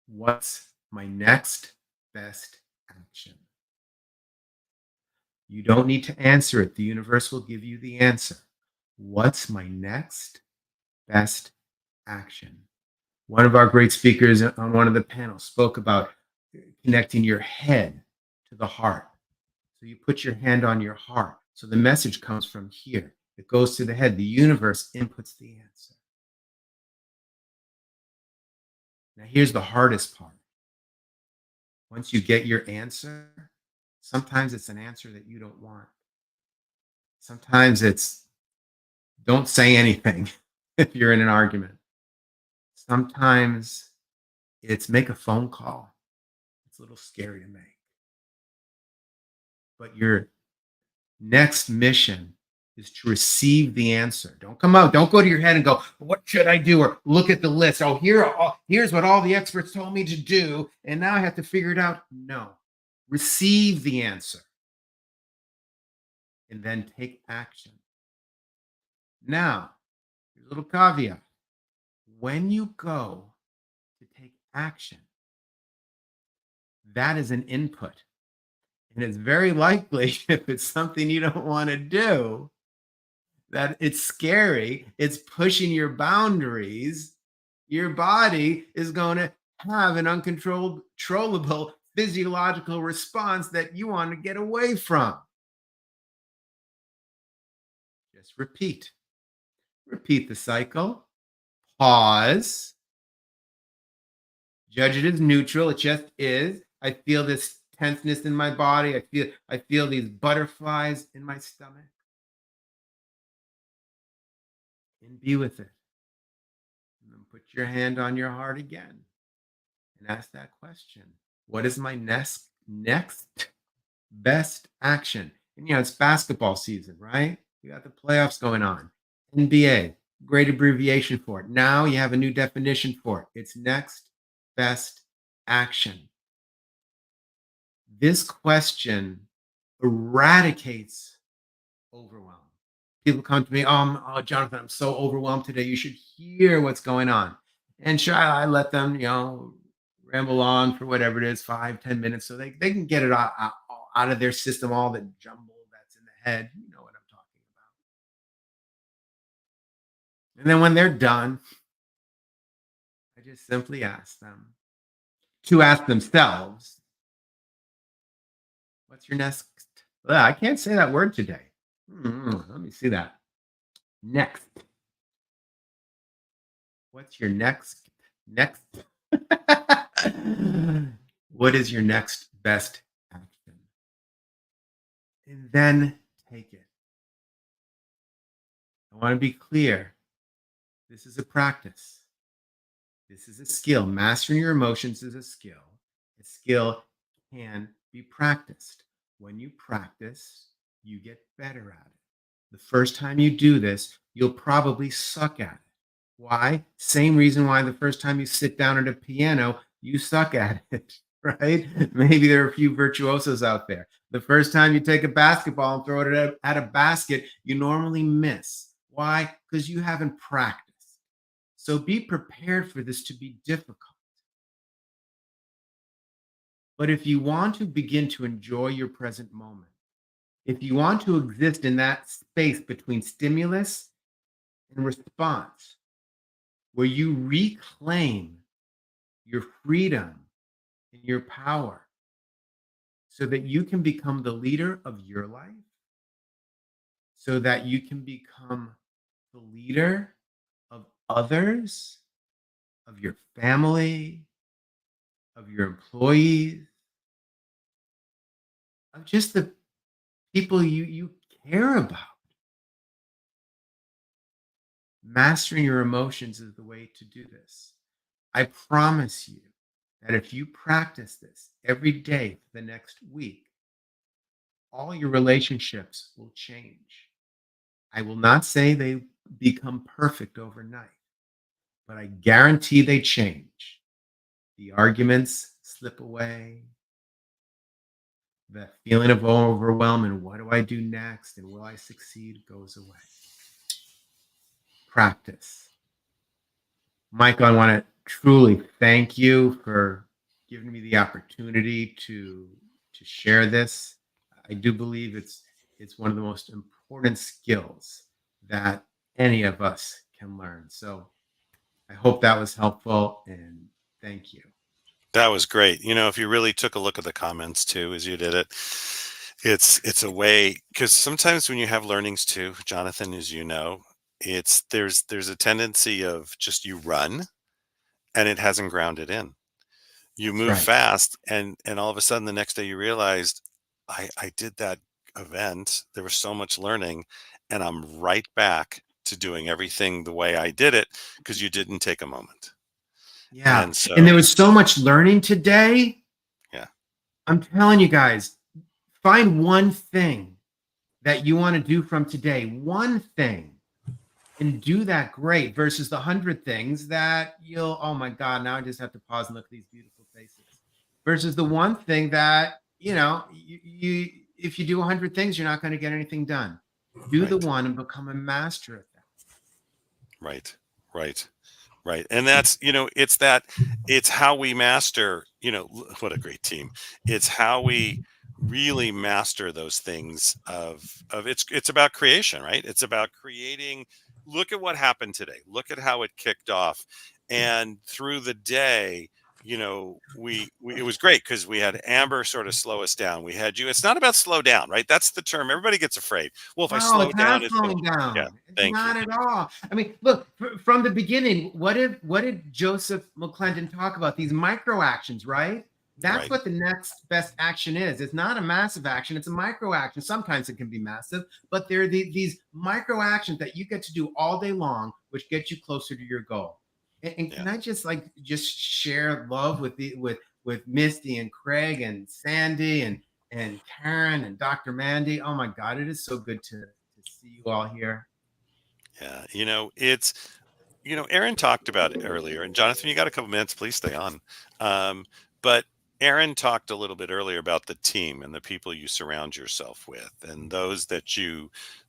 What's my next best action? You don't need to answer it. The universe will give you the answer. What's my next best action? One of our great speakers on one of the panels spoke about connecting your head to the heart. So you put your hand on your heart. So the message comes from here. It goes to the head. The universe inputs the answer. Now here's the hardest part. Once you get your answer, sometimes it's an answer that you don't want. Sometimes it's don't say anything if you're in an argument. Sometimes it's make a phone call. It's a little scary to make. But your next mission is to receive the answer. Don't come out. Don't go to your head and go, what should I do? Or look at the list. Oh, here's what all the experts told me to do. And now I have to figure it out. No. Receive the answer. And then take action. Now, here's a little caveat. When you go to take action, that is an input. And it's very likely, if it's something you don't want to do, that it's scary, it's pushing your boundaries, your body is going to have an uncontrollable physiological response that you want to get away from. Just repeat. Repeat the cycle. Pause. Judge it as neutral. It just is. I feel this tenseness in my body. I feel these butterflies in my stomach. And be with it. And then put your hand on your heart again and ask that question. What is my next best action? And it's basketball season, right? We got the playoffs going on. NBA, great abbreviation for it. Now you have a new definition for it. It's next best action. This question eradicates overwhelm. People come to me, oh, Jonathan, I'm so overwhelmed today. You should hear what's going on. And sure, I let them, ramble on for whatever it is, 5-10 minutes, so they can get it out of their system, all the jumble that's in the head. You know what I'm talking about. And then when they're done, I just simply ask them to ask themselves, what's your next? I can't say that word today. Let me see that. Next. What's your next? What is your next best action? And then take it. I want to be clear. This is a practice. This is a skill. Mastering your emotions is a skill. A skill can be practiced. When you practice, you get better at it. The first time you do this, you'll probably suck at it. Why? Same reason why the first time you sit down at a piano, you suck at it, right? Maybe there are a few virtuosos out there. The first time you take a basketball and throw it at a basket, you normally miss. Why? Because you haven't practiced. So be prepared for this to be difficult. But if you want to begin to enjoy your present moment, if you want to exist in that space between stimulus and response, where you reclaim your freedom and your power so that you can become the leader of your life, so that you can become the leader of others, of your family, of your employees, of just the people you care about. Mastering your emotions is the way to do this. I promise you that if you practice this every day for the next week, all your relationships will change. I will not say they become perfect overnight, but I guarantee they change. The arguments slip away. That feeling of overwhelm and what do I do next and will I succeed goes away. Practice. Michael, I want to truly thank you for giving me the opportunity to share this. I do believe it's one of the most important skills that any of us can learn. So I hope that was helpful, and thank you. That was great. If you really took a look at the comments too, as you did it, it's a way, because sometimes when you have learnings too, Jonathan, as you know, there's a tendency of just you run and it hasn't grounded in. You That's move right. fast and all of a sudden the next day you realized I did that event. There was so much learning and I'm right back to doing everything the way I did it because you didn't take a moment. Yeah. And so, And there was so much learning today. yeah, I'm telling you guys, find one thing that you want to do from today, one thing, and do that great versus the 100 things that oh my God, now I just have to pause and look at these beautiful faces. Versus the one thing that, you if you do 100 things, you're not going to get anything done. Do the one and become a master at that. Right. And that's, it's how we master, what a great team. It's how we really master those things of it's about creation, right? It's about creating. Look at what happened today. Look at how it kicked off. And through the day, it was great because we had Amber sort of slow us down. We had you. It's not about slow down, right? That's the term. Everybody gets afraid. Well, if I slow It's down, not it's slowing down. Yeah, It's not at all. I mean, look, from the beginning, what did Joseph McClendon talk about? These micro actions, right? That's what the next best action is. It's not a massive action. It's a micro action. Sometimes it can be massive, but they're these micro actions that you get to do all day long, which get you closer to your goal. And can I just share love with Misty and Craig and Sandy and Karen and Dr. Mandy. Oh my God, it is so good to see you all here. Yeah, Aaron talked about it earlier, and Jonathan, you got a couple minutes, please stay on. But Aaron talked a little bit earlier about the team and the people you surround yourself with, and those that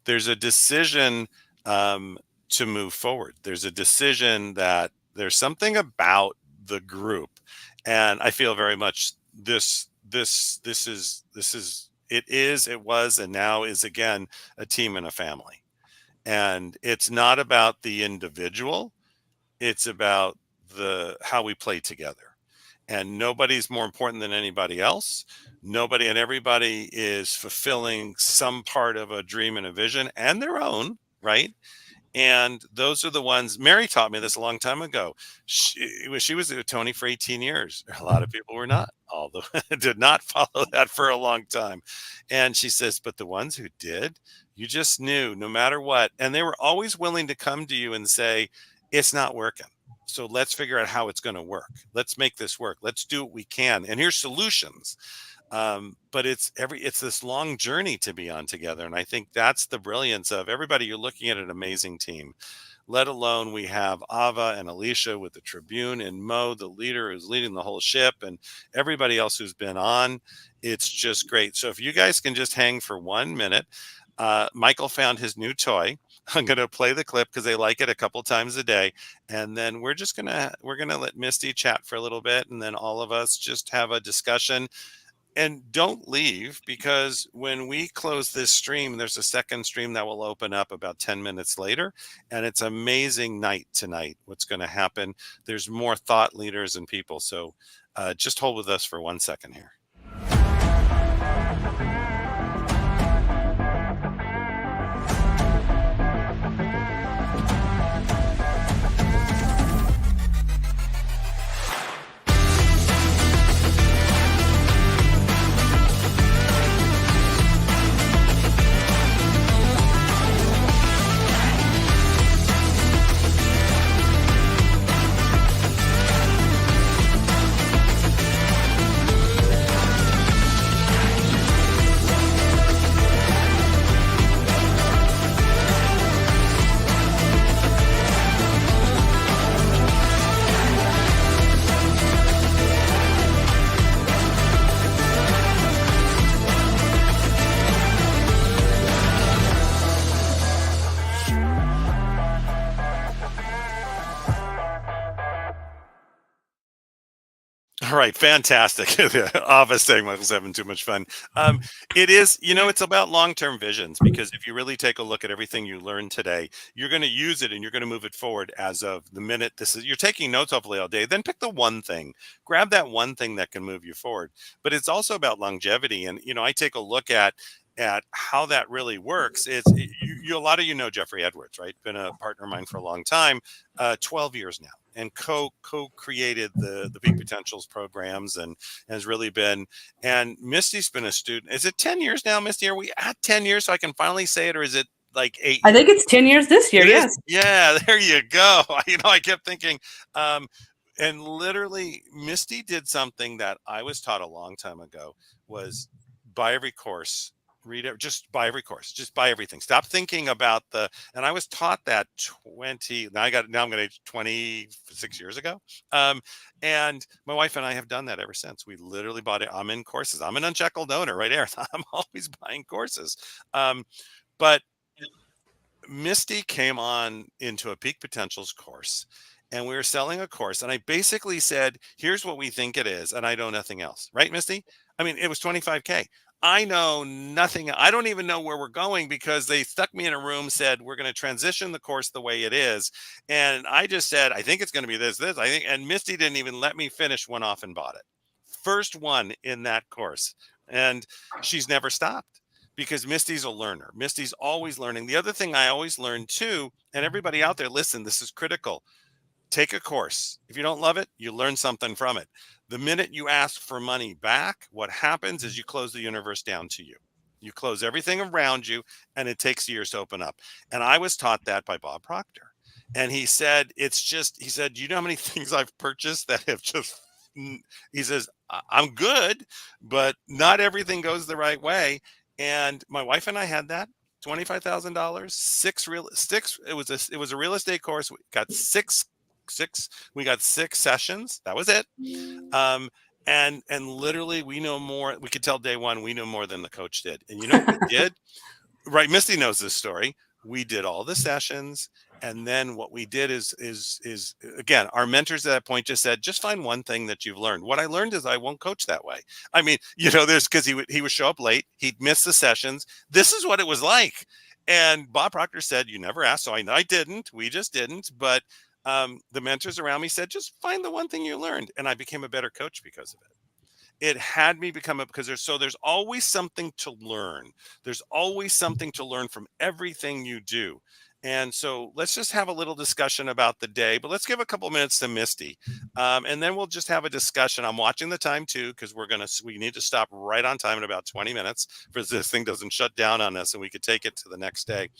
there's a decision to move forward. There's a decision that there's something about the group, and I feel very much it was, and now is again a team and a family. And it's not about the individual, it's about how we play together. And nobody's more important than anybody else. Nobody and everybody is fulfilling some part of a dream and a vision and their own, right? And those are the ones. Mary taught me this a long time ago. She was a Tony for 18 years. A lot of people were not, although did not follow that for a long time. And she says, but the ones who did, you just knew no matter what. And they were always willing to come to you and say, it's not working. So let's figure out how it's going to work. Let's make this work. Let's do what we can. And here's solutions. But it's this long journey to be on together. And I think that's the brilliance of everybody. You're looking at an amazing team, let alone we have Ava and Alicia with the Tribune and Mo, the leader who's leading the whole ship, and everybody else who's been on. It's just great. So if you guys can just hang for 1 minute, Michael found his new toy. I'm going to play the clip because they like it a couple times a day. And then we're going to let Misty chat for a little bit. And then all of us just have a discussion. And don't leave, because when we close this stream, there's a second stream that will open up about 10 minutes later. And it's amazing night tonight, what's going to happen. There's more thought leaders and people. So just hold with us for 1 second here. right. Fantastic. Office saying Michael's having too much fun. It is, it's about long-term visions, because if you really take a look at everything you learned today, you're going to use it and you're going to move it forward as of the minute you're taking notes hopefully all day. Then pick the one thing, grab that one thing that can move you forward. But it's also about longevity. And, I take a look at how that really works. A lot of Jeffrey Edwards, right? Been a partner of mine for a long time, 12 years now, and co-created the Peak Potentials programs, and has really been. And Misty's been a student. Is it 10 years now, Misty? Are we at 10 years so I can finally say it, or is it like 8 years? I think it's 10 years this year. Yes. Yeah, there you go. I kept thinking, and literally Misty did something that I was taught a long time ago, was buy every course. Read it, just buy every course, just buy everything. Stop thinking about and I was taught that I'm going to 26 years ago. And my wife and I have done that ever since. We literally bought it. I'm in courses. I'm an unshackled owner right there. I'm always buying courses. But Misty came on into a Peak Potentials course, and we were selling a course, and I basically said, here's what we think it is, and I know nothing else. Right, Misty? I mean, it was $25K. I know nothing. I don't even know where we're going, because they stuck me in a room, said, we're going to transition the course the way it is. And I just said, I think it's going to be this, I think. And Misty didn't even let me finish, went off and bought it. First one in that course. And she's never stopped, because Misty's a learner. Misty's always learning. The other thing I always learn too, and everybody out there, listen, this is critical. Take a course. If you don't love it, you learn something from it. The minute you ask for money back, what happens is you close the universe down to you. You close everything around you, and it takes years to open up. And I was taught that by Bob Proctor. And he said, you know how many things I've purchased that have just, he says, I'm good, but not everything goes the right way. And my wife and I had that. $25,000, it was a real estate course. We got six sessions. That was it. And literally we know more. We could tell day one, we know more than the coach did. And you know what we did? Right. Misty knows this story. We did all the sessions. And then what we did is again, our mentors at that point just said, just find one thing that you've learned. What I learned is I won't coach that way. I mean, because he would show up late. He'd miss the sessions. This is what it was like. And Bob Proctor said, you never asked. So I didn't. We just didn't. But the mentors around me said, just find the one thing you learned. And I became a better coach because of it. It had me become because there's always something to learn. There's always something to learn from everything you do. And so let's just have a little discussion about the day, but let's give a couple minutes to Misty. And then we'll just have a discussion. I'm watching the time too, because we need to stop right on time in about 20 minutes for this thing doesn't shut down on us and we could take it to the next day.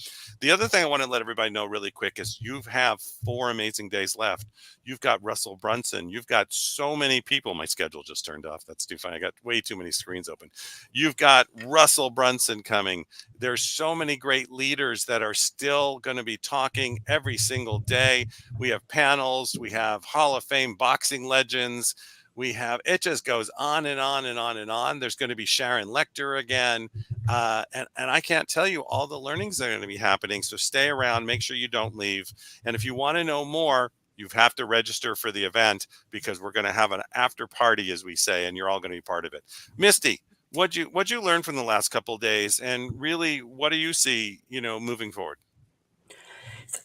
The other thing I want to let everybody know really quick is you have 4 amazing days left. You've got Russell Brunson. You've got so many people. My schedule just turned off. That's too funny. I got way too many screens open. You've got Russell Brunson coming. There's so many great leaders that are still going to be talking every single day. We have panels. We have Hall of Fame boxing legends. It just goes on and on and on and on. There's going to be Sharon Lecter again. And I can't tell you all the learnings that are going to be happening. So stay around, make sure you don't leave. And if you want to know more, you have to register for the event, because we're going to have an after party, as we say, and you're all going to be part of it. Misty, what'd you learn from the last couple of days? And really, what do you see, moving forward?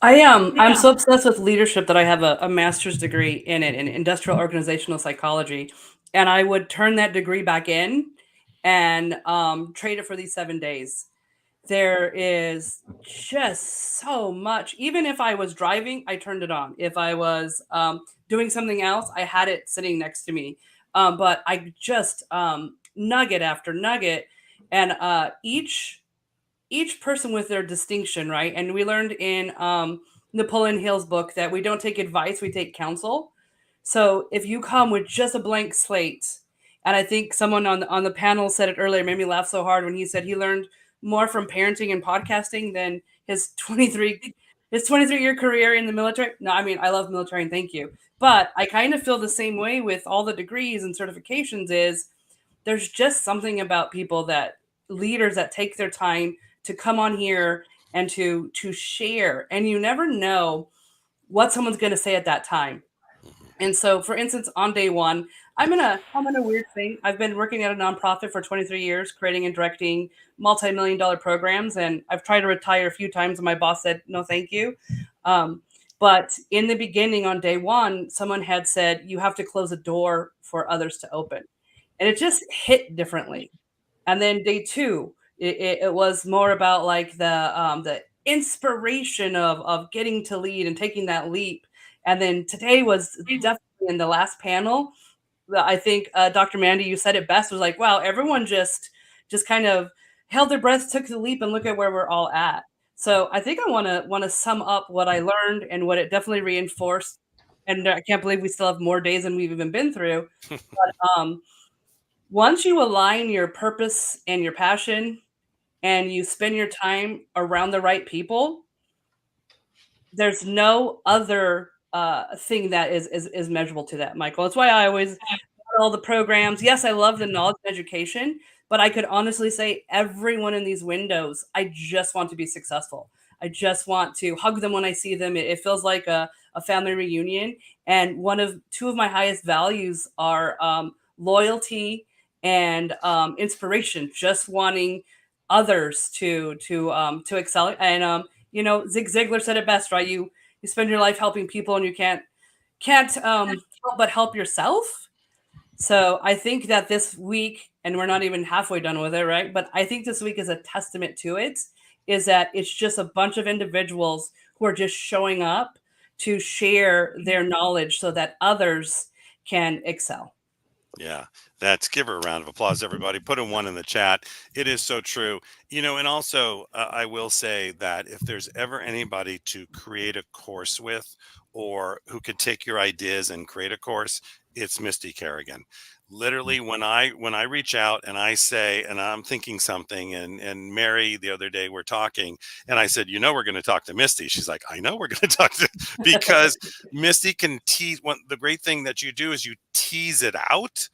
I'm so obsessed with leadership that I have a master's degree in it, in industrial organizational psychology. And I would turn that degree back in and trade it for these 7 days. There is just so much. Even if I was driving, I turned it on. If I was doing something else, I had it sitting next to me. But I just nugget after nugget, and each person with their distinction, right? And we learned in Napoleon Hill's book that we don't take advice, we take counsel. So if you come with just a blank slate, and I think someone on the panel said it earlier, made me laugh so hard when he said he learned more from parenting and podcasting than his 23-year career in the military. No, I mean, I love military and thank you. But I kind of feel the same way with all the degrees and certifications. Is there's just something about people, that leaders that take their time to come on here and to share, and you never know what someone's going to say at that time. And so, for instance, on day one, I'm in a weird thing. I've been working at a nonprofit for 23 years, creating and directing multi-million-dollar programs, and I've tried to retire a few times, and my boss said, "No, thank you." But in the beginning, on day one, someone had said, "You have to close a door for others to open," and it just hit differently. And then day two, it was more about like the inspiration of getting to lead and taking that leap. And then today was definitely in the last panel. I think Dr. Mandy, you said it best. Was like, wow, everyone just kind of held their breath, took the leap, and look at where we're all at. So I think I want to sum up what I learned and what it definitely reinforced. And I can't believe we still have more days than we've even been through. But once you align your purpose and your passion and you spend your time around the right people, there's no other thing that is measurable to that, Michael. That's why I always all the programs. Yes, I love the knowledge and education, but I could honestly say everyone in these windows, I just want to be successful. I just want to hug them when I see them. It feels like a family reunion. And two of my highest values are loyalty and inspiration. Just wanting others to excel. And Zig Ziglar said it best, right? You spend your life helping people, and you can't help but help yourself. So I think that this week, and we're not even halfway done with it, right? But I think this week is a testament to it, is that it's just a bunch of individuals who are just showing up to share their knowledge so that others can excel. Yeah, give her a round of applause, everybody. Put a one in the chat. It is so true. And also I will say that if there's ever anybody to create a course with, or who could take your ideas and create a course, it's Misty Kerrigan. Literally, when I reach out and I say, and I'm thinking something, and Mary the other day we're talking, and I said, we're going to talk to Misty. She's like, I know we're going to talk to, because Misty can tease. The great thing that you do is you tease it out,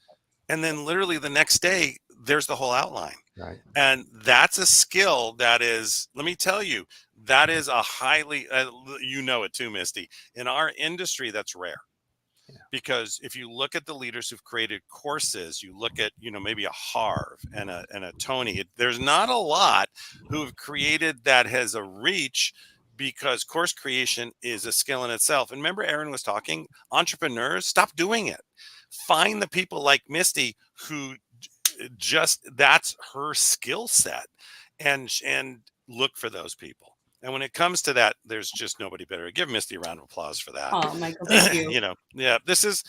and then literally the next day there's the whole outline. Right. And that's a skill that is, let me tell you, that is a highly, it too, Misty, in our industry, that's rare. Because if you look at the leaders who've created courses, you look at, maybe a Harv and a Tony, there's not a lot who've created that has a reach, because course creation is a skill in itself. And remember, Aaron was talking, entrepreneurs, stop doing it. Find the people like Misty who that's her skill set, and look for those people. And when it comes to that, there's just nobody better. Give Misty a round of applause for that. Oh, Michael, thank you. This is,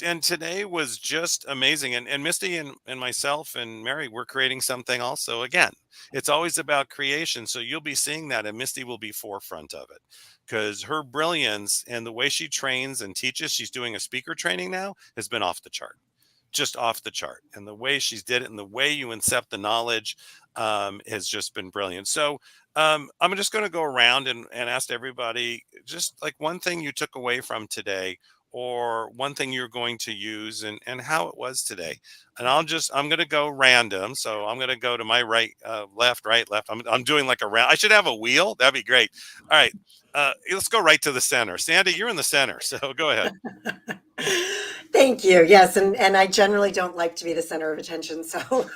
and today was just amazing. And Misty and myself and Mary, we're creating something also. Again, it's always about creation. So you'll be seeing that, and Misty will be forefront of it, because her brilliance and the way she trains and teaches, she's doing a speaker training now, has been off the chart. Just off the chart. And the way she's did it and the way you incept the knowledge has just been brilliant. So I'm just going to go around and ask everybody just like one thing you took away from today, or one thing you're going to use, and how it was today. And I'm going to go random. So I'm going to go to my right, left. I'm doing like a round. I should have a wheel. That'd be great. All right. Let's go right to the center. Sandy, you're in the center. So go ahead. Thank you. Yes, and I generally don't like to be the center of attention, so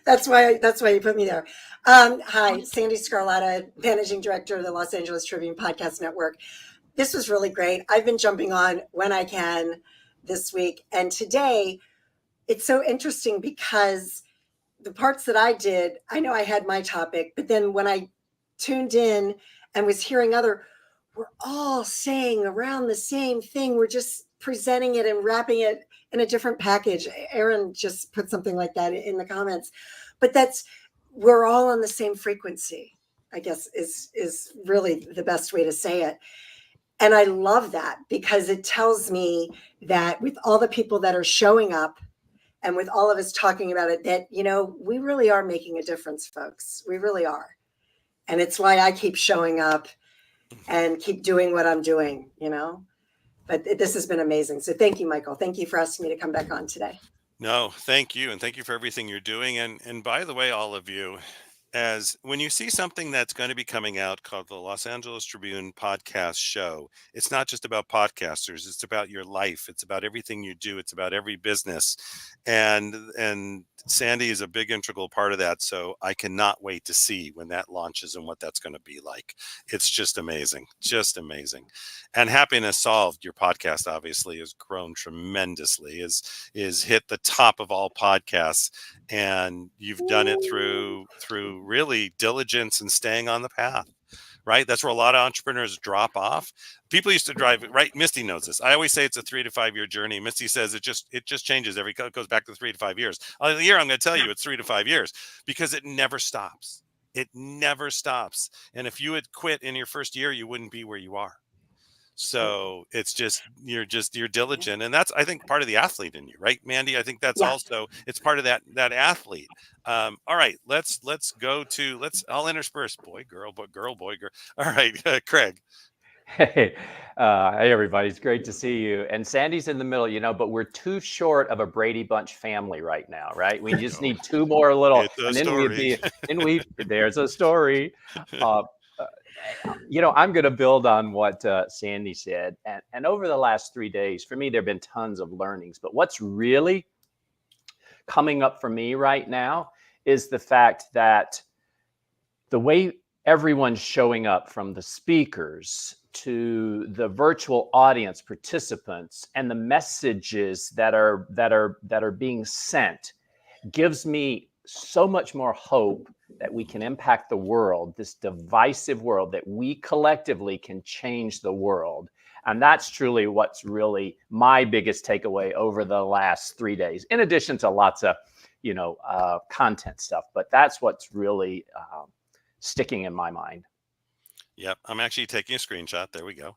that's why you put me there. Hi, Sandy Scarletta, Managing Director of the Los Angeles Tribune Podcast Network. This was really great. I've been jumping on when I can this week, and today it's so interesting because the parts that I did, I know I had my topic, but then when I tuned in and was hearing we're all saying around the same thing. We're just presenting it and wrapping it in a different package. Aaron just put something like that in the comments, but we're all on the same frequency, I guess is really the best way to say it. And I love that, because it tells me that with all the people that are showing up and with all of us talking about it, that, we really are making a difference, folks. We really are. And it's why I keep showing up and keep doing what I'm doing, but this has been amazing. So thank you, Michael. Thank you for asking me to come back on today. No, thank you. And thank you for everything you're doing. And by the way, all of you, as when you see something that's going to be coming out called the Los Angeles Tribune podcast show, it's not just about podcasters, it's about your life, it's about everything you do, it's about every business. And Sandy is a big integral part of that. So I cannot wait to see when that launches and what that's going to be like. It's just amazing, just amazing. And Happiness Solved, your podcast obviously has grown tremendously, is hit the top of all podcasts, and you've done it through really diligence and staying on the path. Right, that's where a lot of entrepreneurs drop off. People used to drive, right? Misty knows this. I always say it's a 3 to 5 year journey. Misty says it just changes it goes back to 3 to 5 years. A year, I'm going to tell you it's 3 to 5 years, because it never stops. It never stops. And if you had quit in your first year, you wouldn't be where you are. So it's just you're diligent, and that's, I think, part of the athlete in you, right, Mandy? I think that's also, it's part of that athlete. All right, let's go to, I'll intersperse boy, girl, girl, boy, girl. All right, Craig. Hey, hey, everybody. It's great to see you. And Sandy's in the middle, but we're too short of a Brady Bunch family right now, right? We just need 2 more little, and then there's a story. I'm going to build on what Sandy said. And over the last 3 days, for me, there have been tons of learnings. But what's really coming up for me right now is the fact that the way everyone's showing up, from the speakers to the virtual audience participants, and the messages that are being sent, gives me so much more hope that we can impact the world, this divisive world, that we collectively can change the world. And that's truly what's really my biggest takeaway over the last 3 days, in addition to lots of, content stuff. But that's what's really sticking in my mind. Yep, I'm actually taking a screenshot. There we go.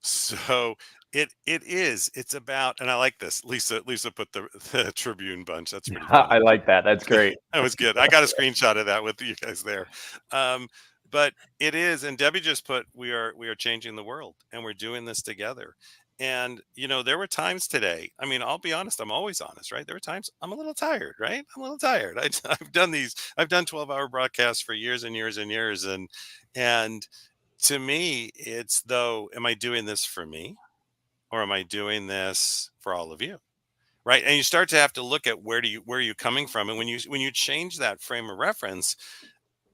So it's about, and I like this. Lisa put the Tribune bunch. That's pretty funny. I like that. That's great. That was good. I got a screenshot of that with you guys there. But it is, and Debbie just put, we are changing the world, and we're doing this together. And there were times today, I mean, I'll be honest, I'm always honest, right? There were times I'm a little tired, right? I'm a little tired. I've done 12-hour broadcasts for years and years and years, and to me, it's, though, am I doing this for me, or am I doing this for all of you? Right. And you start to have to look at where are you coming from? And when you change that frame of reference,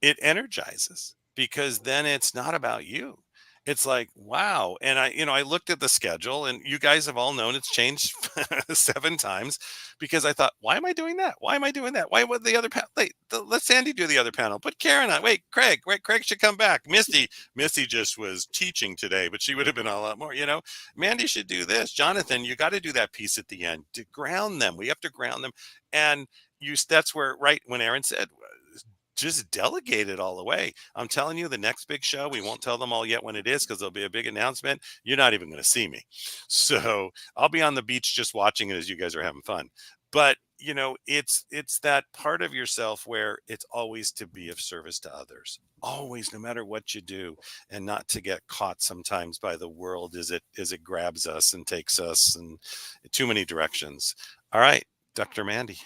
it energizes, because then it's not about you. It's like, wow. And I looked at the schedule, and you guys have all known it's changed 7 times, because I thought, why am I doing that? Why am I doing that? Why would the other panel? Let Sandy do the other panel. Put Karen on. Wait, Craig should come back. Misty just was teaching today, but she would have been a lot more, Mandy should do this. Jonathan, you got to do that piece at the end to ground them. We have to ground them. And that's where, right, when Aaron said, just delegate it all away. I'm telling you, the next big show, we won't tell them all yet when it is, because there'll be a big announcement. You're not even going to see me. So I'll be on the beach just watching it as you guys are having fun. But, it's that part of yourself where it's always to be of service to others. Always, no matter what you do, and not to get caught sometimes by the world as it grabs us and takes us in too many directions. All right, Dr. Mandy.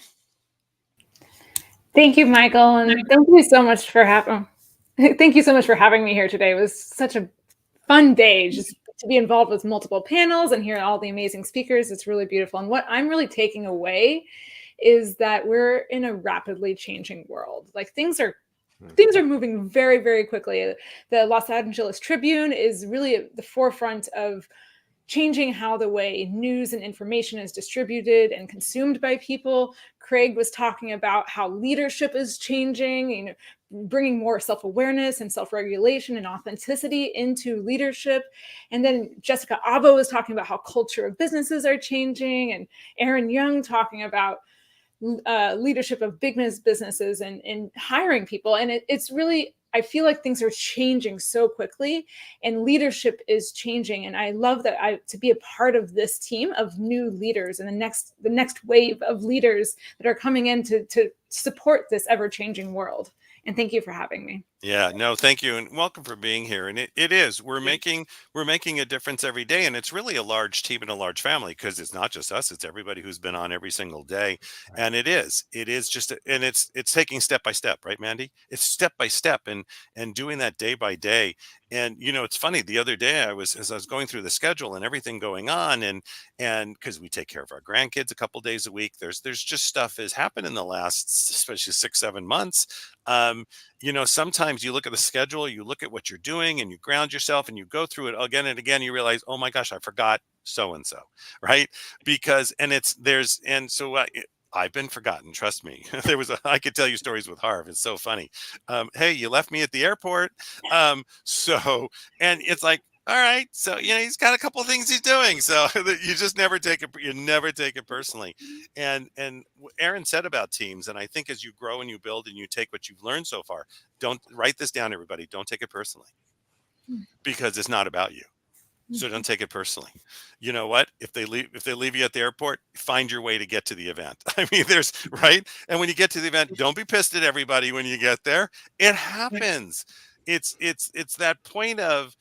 Thank you, Michael, and thank you so much for having me here today. It was such a fun day just to be involved with multiple panels and hear all the amazing speakers. It's really beautiful. And what I'm really taking away is that we're in a rapidly changing world. Like, things are moving very, very quickly. The Los Angeles Tribune is really at the forefront of changing how the way news and information is distributed and consumed by people. Craig was talking about how leadership is changing, bringing more self-awareness and self-regulation and authenticity into leadership. And then Jessica Abo was talking about how culture of businesses are changing, and Aaron Young talking about leadership of big businesses and hiring people. And it's really, I feel like things are changing so quickly, and leadership is changing. And I love that to be a part of this team of new leaders and the next wave of leaders that are coming in to support this ever-changing world. And thank you for having me. Yeah, no, thank you, and welcome for being here. And it is we're making a difference every day, and it's really a large team and a large family because it's not just us; it's everybody who's been on every single day. And it is just, and it's taking step by step, right, Mandy? It's step by step, and doing that day by day. And it's funny. The other day, as I was going through the schedule and everything going on, and because we take care of our grandkids a couple days a week, there's just stuff has happened in the last, especially 6 7 months. Um, sometimes you look at the schedule, you look at what you're doing, and you ground yourself, and you go through it again and again. You realize, oh my gosh, I forgot so and so, right? Because and it's there's and so I've been forgotten. Trust me. I could tell you stories with Harv. It's so funny. Hey, you left me at the airport. And it's like, all right, so he's got a couple of things he's doing, so you just never take it personally. And Aaron said about teams, and I think as you grow and you build and you take what you've learned so far, don't write this down, everybody. Don't take it personally, because it's not about you. So don't take it personally. You know what? If they leave you at the airport, find your way to get to the event. I mean, there's right. And when you get to the event, don't be pissed at everybody when you get there. It happens. It's that point of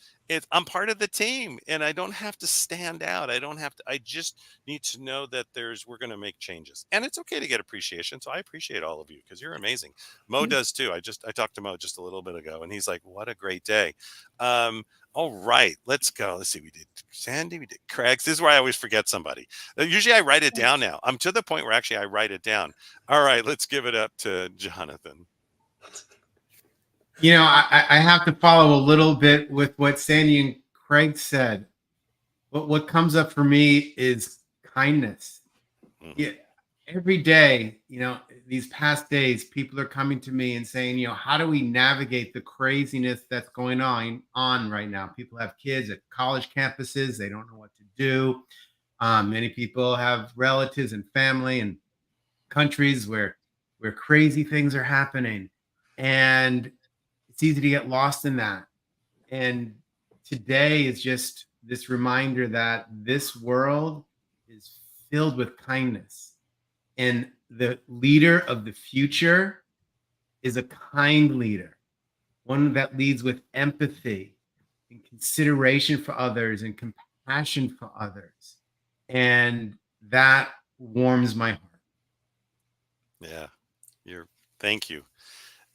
I'm part of the team, and I don't have to stand out. I just need to know that we're going to make changes, and it's okay to get appreciation. So I appreciate all of you because you're amazing. Mo does too. I talked to Mo just a little bit ago, and he's like, what a great day. All right, let's go. Let's see. We did Sandy, we did Craig's. This is where I always forget somebody. Usually I write it down now. I'm to the point where actually I write it down. All right, let's give it up to Jonathan. I have to follow a little bit with what Sandy and Craig said. What comes up for me is kindness. Yeah, every day, these past days, people are coming to me and saying, how do we navigate the craziness that's going on right now? People have kids at college campuses. They don't know what to do. Many people have relatives and family and countries where crazy things are happening. And it's easy to get lost in that. And today is just this reminder that this world is filled with kindness. And the leader of the future is a kind leader, one that leads with empathy and consideration for others and compassion for others. And that warms my heart. Yeah, thank you.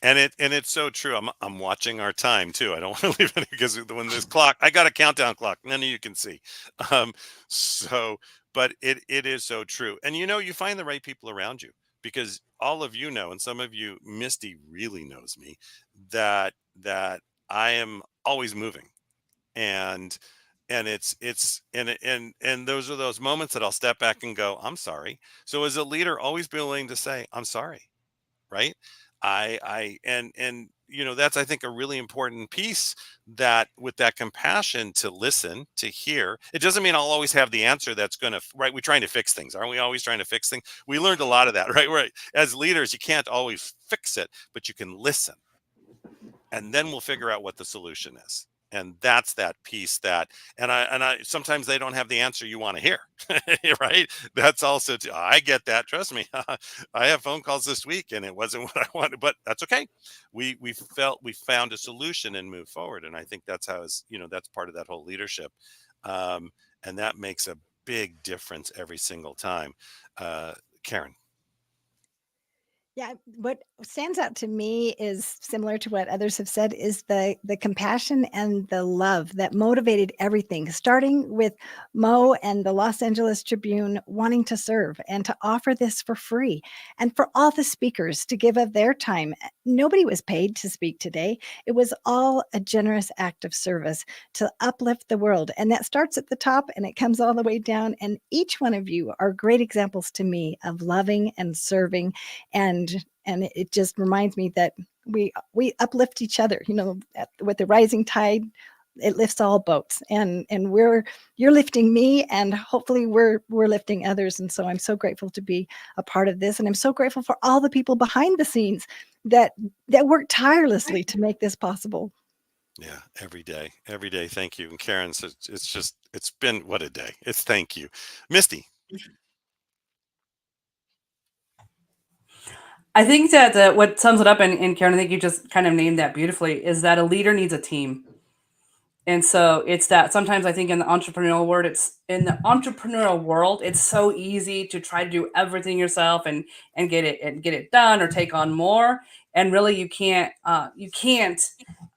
And it's so true. I'm watching our time too. I don't want to leave it because when this clock, I got a countdown clock. None of you can see. But it is so true. And you find the right people around you, because all of you know, and some of you, Misty really knows me, that I am always moving, and and those are those moments that I'll step back and go, I'm sorry. So as a leader, always be willing to say, I'm sorry, right? That's, I think, a really important piece, that with that compassion to listen, to hear. It doesn't mean I'll always have the answer that's going to, right? We're trying to fix things. Aren't we always trying to fix things? We learned a lot of that, right? Right. As leaders, you can't always fix it, but you can listen, and then we'll figure out what the solution is. And that's that piece and I sometimes they don't have the answer you want to hear, right? That's also, I get that. Trust me. I have phone calls this week and it wasn't what I wanted, but that's okay. We found a solution and moved forward. And I think that's that's part of that whole leadership. And that makes a big difference every single time. Karen. Yeah, what stands out to me is similar to what others have said, is the compassion and the love that motivated everything, starting with Mo and the Los Angeles Tribune wanting to serve and to offer this for free, and for all the speakers to give of their time. Nobody was paid to speak today. It was all a generous act of service to uplift the world. And that starts at the top and it comes all the way down. And each one of you are great examples to me of loving and serving, and it just reminds me that we uplift each other. With the rising tide, it lifts all boats, and you're lifting me, and hopefully we're lifting others. And so I'm so grateful to be a part of this, and I'm so grateful for all the people behind the scenes that work tirelessly to make this possible. Yeah, every day. Thank you. And Karen, so it's been, what a day. It's thank you. Misty. I think that what sums it up, and Karen, I think you just kind of named that beautifully, is that a leader needs a team. And so it's that sometimes I think in the entrepreneurial world, it's so easy to try to do everything yourself and get it done or take on more. And really you can't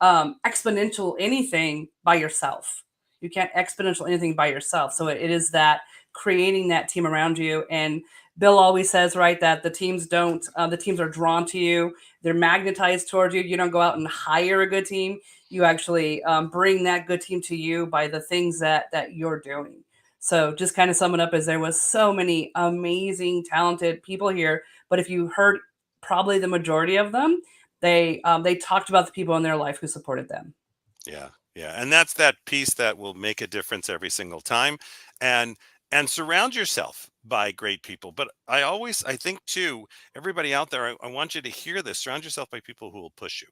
exponential anything by yourself. You can't exponential anything by yourself. So it is that creating that team around you. And Bill always says, right, that the teams are drawn to you. They're magnetized towards you. You don't go out and hire a good team. You actually bring that good team to you by the things that you're doing. So just kind of sum it up as there was so many amazing, talented people here. But if you heard probably the majority of them, they talked about the people in their life who supported them. Yeah. Yeah. And that's that piece that will make a difference every single time. And surround yourself by great people. But I think too, everybody out there, I want you to hear this. Surround yourself by people who will push you.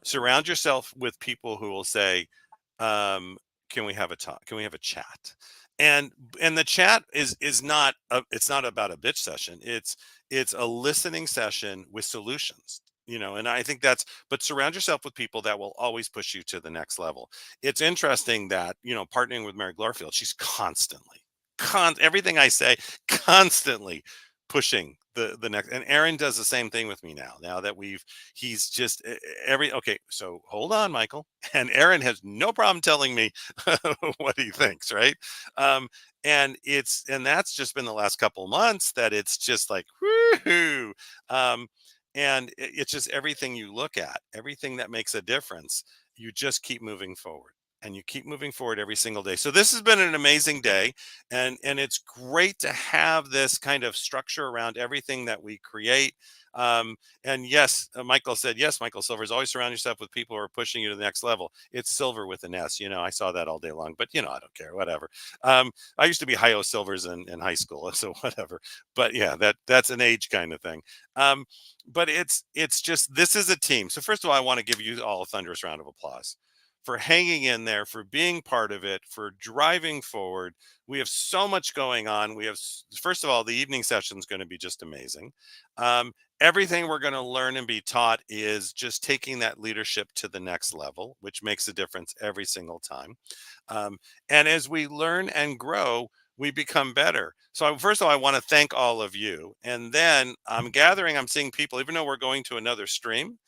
Surround yourself with people who will say, can we have a talk? Can we have a chat? And the chat is not it's not about a bitch session. It's a listening session with solutions. And I think but surround yourself with people that will always push you to the next level. It's interesting that, partnering with Mary Glorfield, she's constantly, everything I say, constantly pushing the next. And Aaron does the same thing with me now that he's just okay, so hold on, Michael. And Aaron has no problem telling me what he thinks, right? And that's just been the last couple of months that it's just like, woohoo. And it's just everything you look at, everything that makes a difference, you just keep moving forward. And you keep moving forward every single day. So this has been an amazing day. And it's great to have this kind of structure around everything that we create. And yes, Michael said, yes, Michael Silvers, always surround yourself with people who are pushing you to the next level. It's Silver with an S. I saw that all day long, but I don't care, whatever. I used to be Hi-O Silvers in high school, so whatever. But yeah, that's an age kind of thing. But it's just, this is a team. So first of all, I want to give you all a thunderous round of applause for hanging in there, for being part of it, for driving forward. We have so much going on. We have, first of all, the evening session is going to be just amazing. Everything we're going to learn and be taught is just taking that leadership to the next level, which makes a difference every single time. And as we learn and grow, we become better. So first of all, I want to thank all of you. And then I'm seeing people, even though we're going to another stream,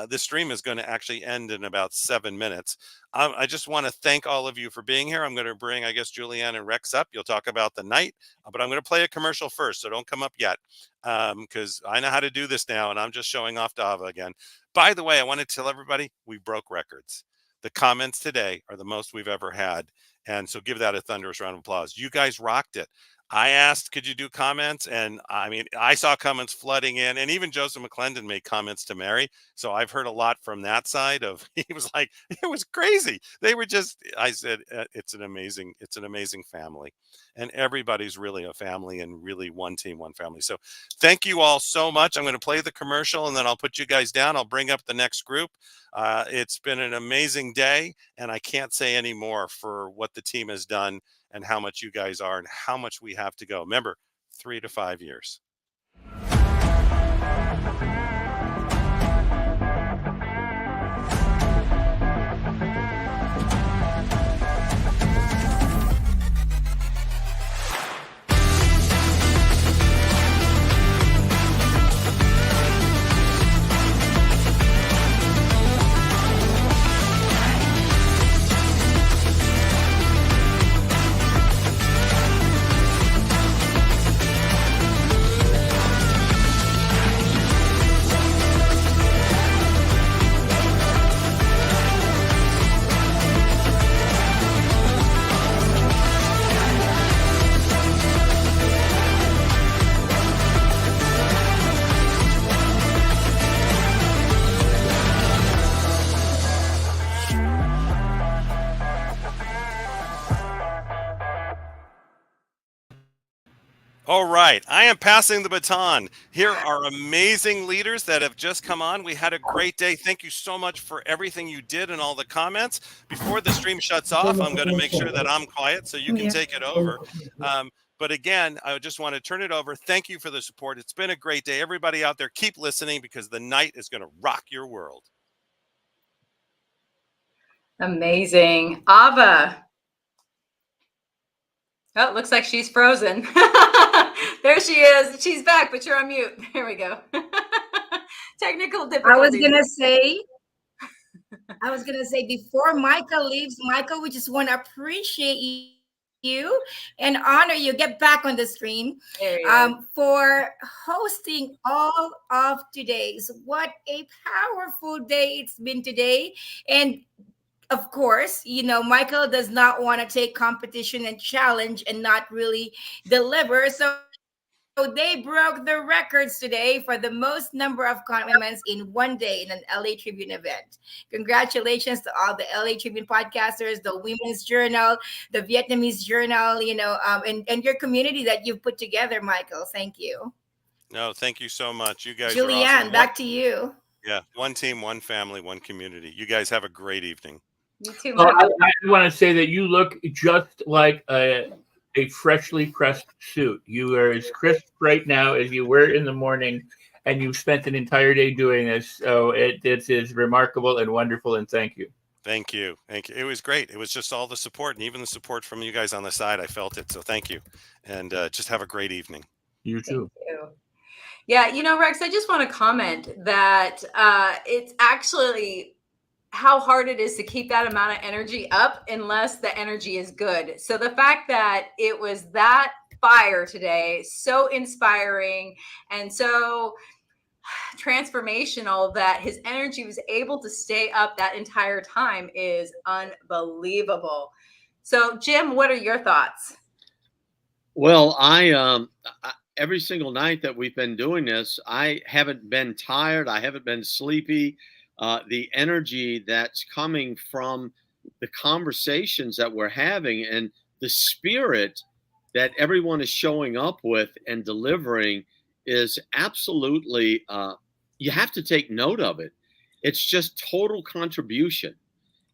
this stream is going to actually end in about 7 minutes. I just want to thank all of you for being here. I'm going to bring, I guess, Julianne and Rex up. You'll talk about the night, but I'm going to play a commercial first, so don't come up yet, because I know how to do this now, and I'm just showing off to Ava again. By the way, I want to tell everybody we broke records. The comments today are the most we've ever had, and so give that a thunderous round of applause. You guys rocked it. I asked, could you do comments? And I mean, I saw comments flooding in, and even Joseph McClendon made comments to Mary. So I've heard a lot from that side of, he was like, it was crazy. They were just, I said, it's an amazing family, and everybody's really a family and really one team, one family. So thank you all so much. I'm going to play the commercial and then I'll put you guys down. I'll bring up the next group. It's been an amazing day, and I can't say any more for what the team has done and how much you guys are and how much we have to go. Remember, 3 to 5 years. All right, I am passing the baton. Here are amazing leaders that have just come on. We had a great day. Thank you so much for everything you did and all the comments. Before the stream shuts off, I'm going to make sure that I'm quiet so you can take it over. But again, I just want to turn it over. Thank you for the support. It's been a great day. Everybody out there, keep listening because the night is going to rock your world. Amazing. Ava. Oh, it looks like she's frozen. There she is. She's back, but you're on mute. There we go. Technical difficulties. I was gonna say before Michael leaves, Michael, we just want to appreciate you and honor you. Get back on the screen for hosting all of today's. What a powerful day it's been today. And of course, you know, Michael does not want to take competition and challenge and not really deliver. So they broke the records today for the most number of comments in one day in an LA Tribune event. Congratulations to all the LA Tribune podcasters, the Women's Journal, the Vietnamese Journal, you know, and your community that you've put together, Michael. Thank you. No, thank you so much. You guys Julianne, are awesome. back to you. Yeah, one team, one family, one community. You guys have a great evening. You too, I want to say that you look just like a freshly pressed suit. You are as crisp right now as you were in the morning, and you've spent an entire day doing this. So it is remarkable and wonderful, and thank you. Thank you. Thank you. It was great. It was just all the support, and even the support from you guys on the side. I felt it. So thank you. And just have a great evening. You too. Thank you. Yeah, you know, Rex, I just want to comment that it's actually how hard it is to keep that amount of energy up unless the energy is good. So the fact that it was that fire today, so inspiring and so transformational that his energy was able to stay up that entire time is unbelievable. So Jim, what are your thoughts? Well, I every single night that we've been doing this, I haven't been tired. I haven't been sleepy. The energy that's coming from the conversations that we're having and the spirit that everyone is showing up with and delivering is absolutely, you have to take note of it. It's just total contribution.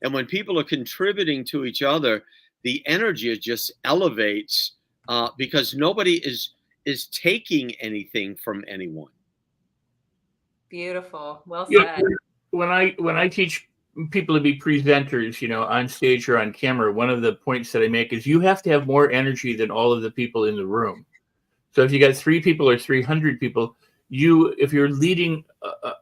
And when people are contributing to each other, the energy just elevates because nobody is taking anything from anyone. Beautiful. Well said. When I teach people to be presenters, you know, on stage or on camera, one of the points that I make is you have to have more energy than all of the people in the room. So if you got 3 people or 300 people, if you're leading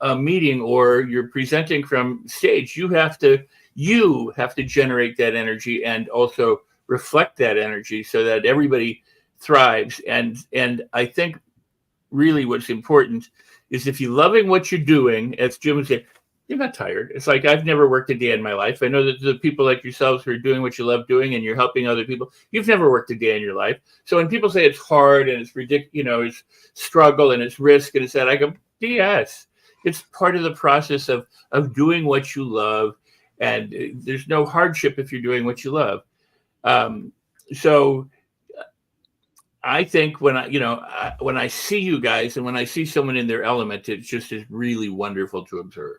a meeting or you're presenting from stage, you have to generate that energy and also reflect that energy so that everybody thrives. And I think really what's important is if you're loving what you're doing, as Jim would say, you're not tired. It's like, I've never worked a day in my life. I know that the people like yourselves who are doing what you love doing and you're helping other people, you've never worked a day in your life. So when people say it's hard and it's ridiculous, you know, it's struggle and it's risk and it's that, I go, yes, it's part of the process of doing what you love. And there's no hardship if you're doing what you love. So I think when I see you guys and when I see someone in their element, it just is really wonderful to observe.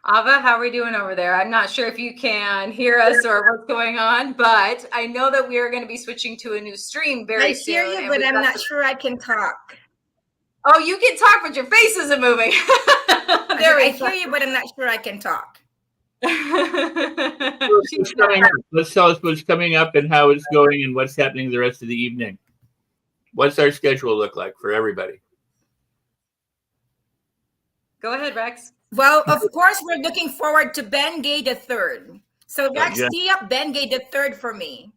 Ava, how are we doing over there? I'm not sure if you can hear us or what's going on, but I know that we are going to be switching to a new stream very soon. I hear you, but I'm not sure I can talk. Oh, you can talk, but your face isn't moving. I hear you, but I'm not sure I can talk. Let's tell us what's coming up and how it's going and what's happening the rest of the evening. What's our schedule look like for everybody? Go ahead, Rex. Well, of course, we're looking forward to Ben Gay III. So Rex, tee up Ben Gay III for me.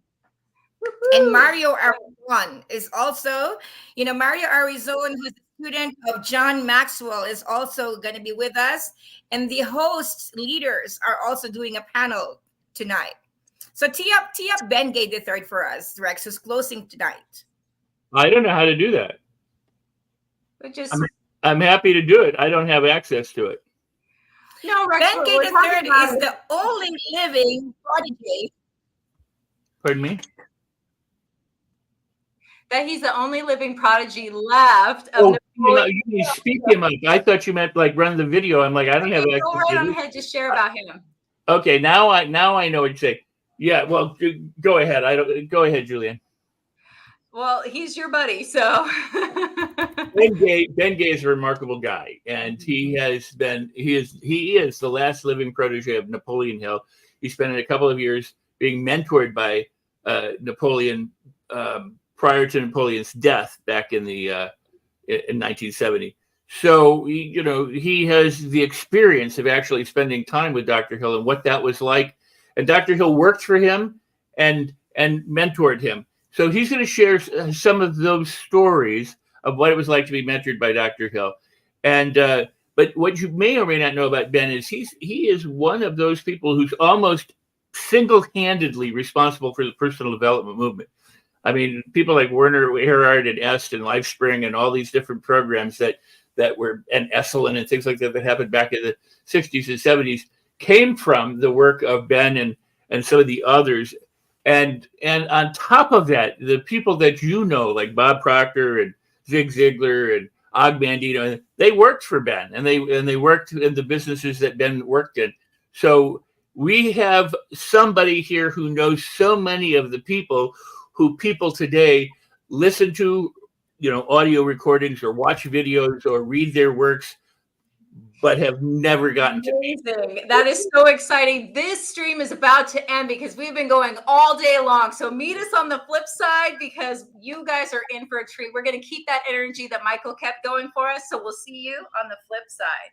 Woo-hoo. And Mario Arizon is also, you know, Mario Arizon, who's a student of John Maxwell, is also going to be with us. And the hosts leaders are also doing a panel tonight. So tee up Ben Gay III for us, Rex, who's closing tonight. I don't know how to do that. I'm happy to do it. I don't have access to it. No, Rex, Ben Gay III is the only living prodigy. Pardon me? That he's the only living prodigy left. You speak him up. I thought you meant like run the video. I'm like, I don't have access to it. Go right on ahead, just share about him. Okay, now I know what you say. Yeah, well, go ahead. Go ahead, Julian. Well, he's your buddy, so. Ben Gay is a remarkable guy, and he is the last living protege of Napoleon Hill. He spent a couple of years being mentored by Napoleon prior to Napoleon's death back in 1970. So he has the experience of actually spending time with Dr. Hill and what that was like. And Dr. Hill worked for him and mentored him. So he's going to share some of those stories of what it was like to be mentored by Dr. Hill. And but what you may or may not know about Ben is he is one of those people who's almost single-handedly responsible for the personal development movement. I mean, people like Werner Erhard and Est and LifeSpring and all these different programs that were, and Esalen and things like that happened back in the 60s and 70s came from the work of Ben and some of the others. And on top of that, the people that like Bob Proctor and Zig Ziglar and Og Mandino, they worked for Ben and they worked in the businesses that Ben worked in. So we have somebody here who knows so many of the people who people today listen to, audio recordings or watch videos or read their works, but have never gotten to meet. Amazing. That is so exciting. This stream is about to end because we've been going all day long. So meet us on the flip side because you guys are in for a treat. We're going to keep that energy that Michael kept going for us. So we'll see you on the flip side.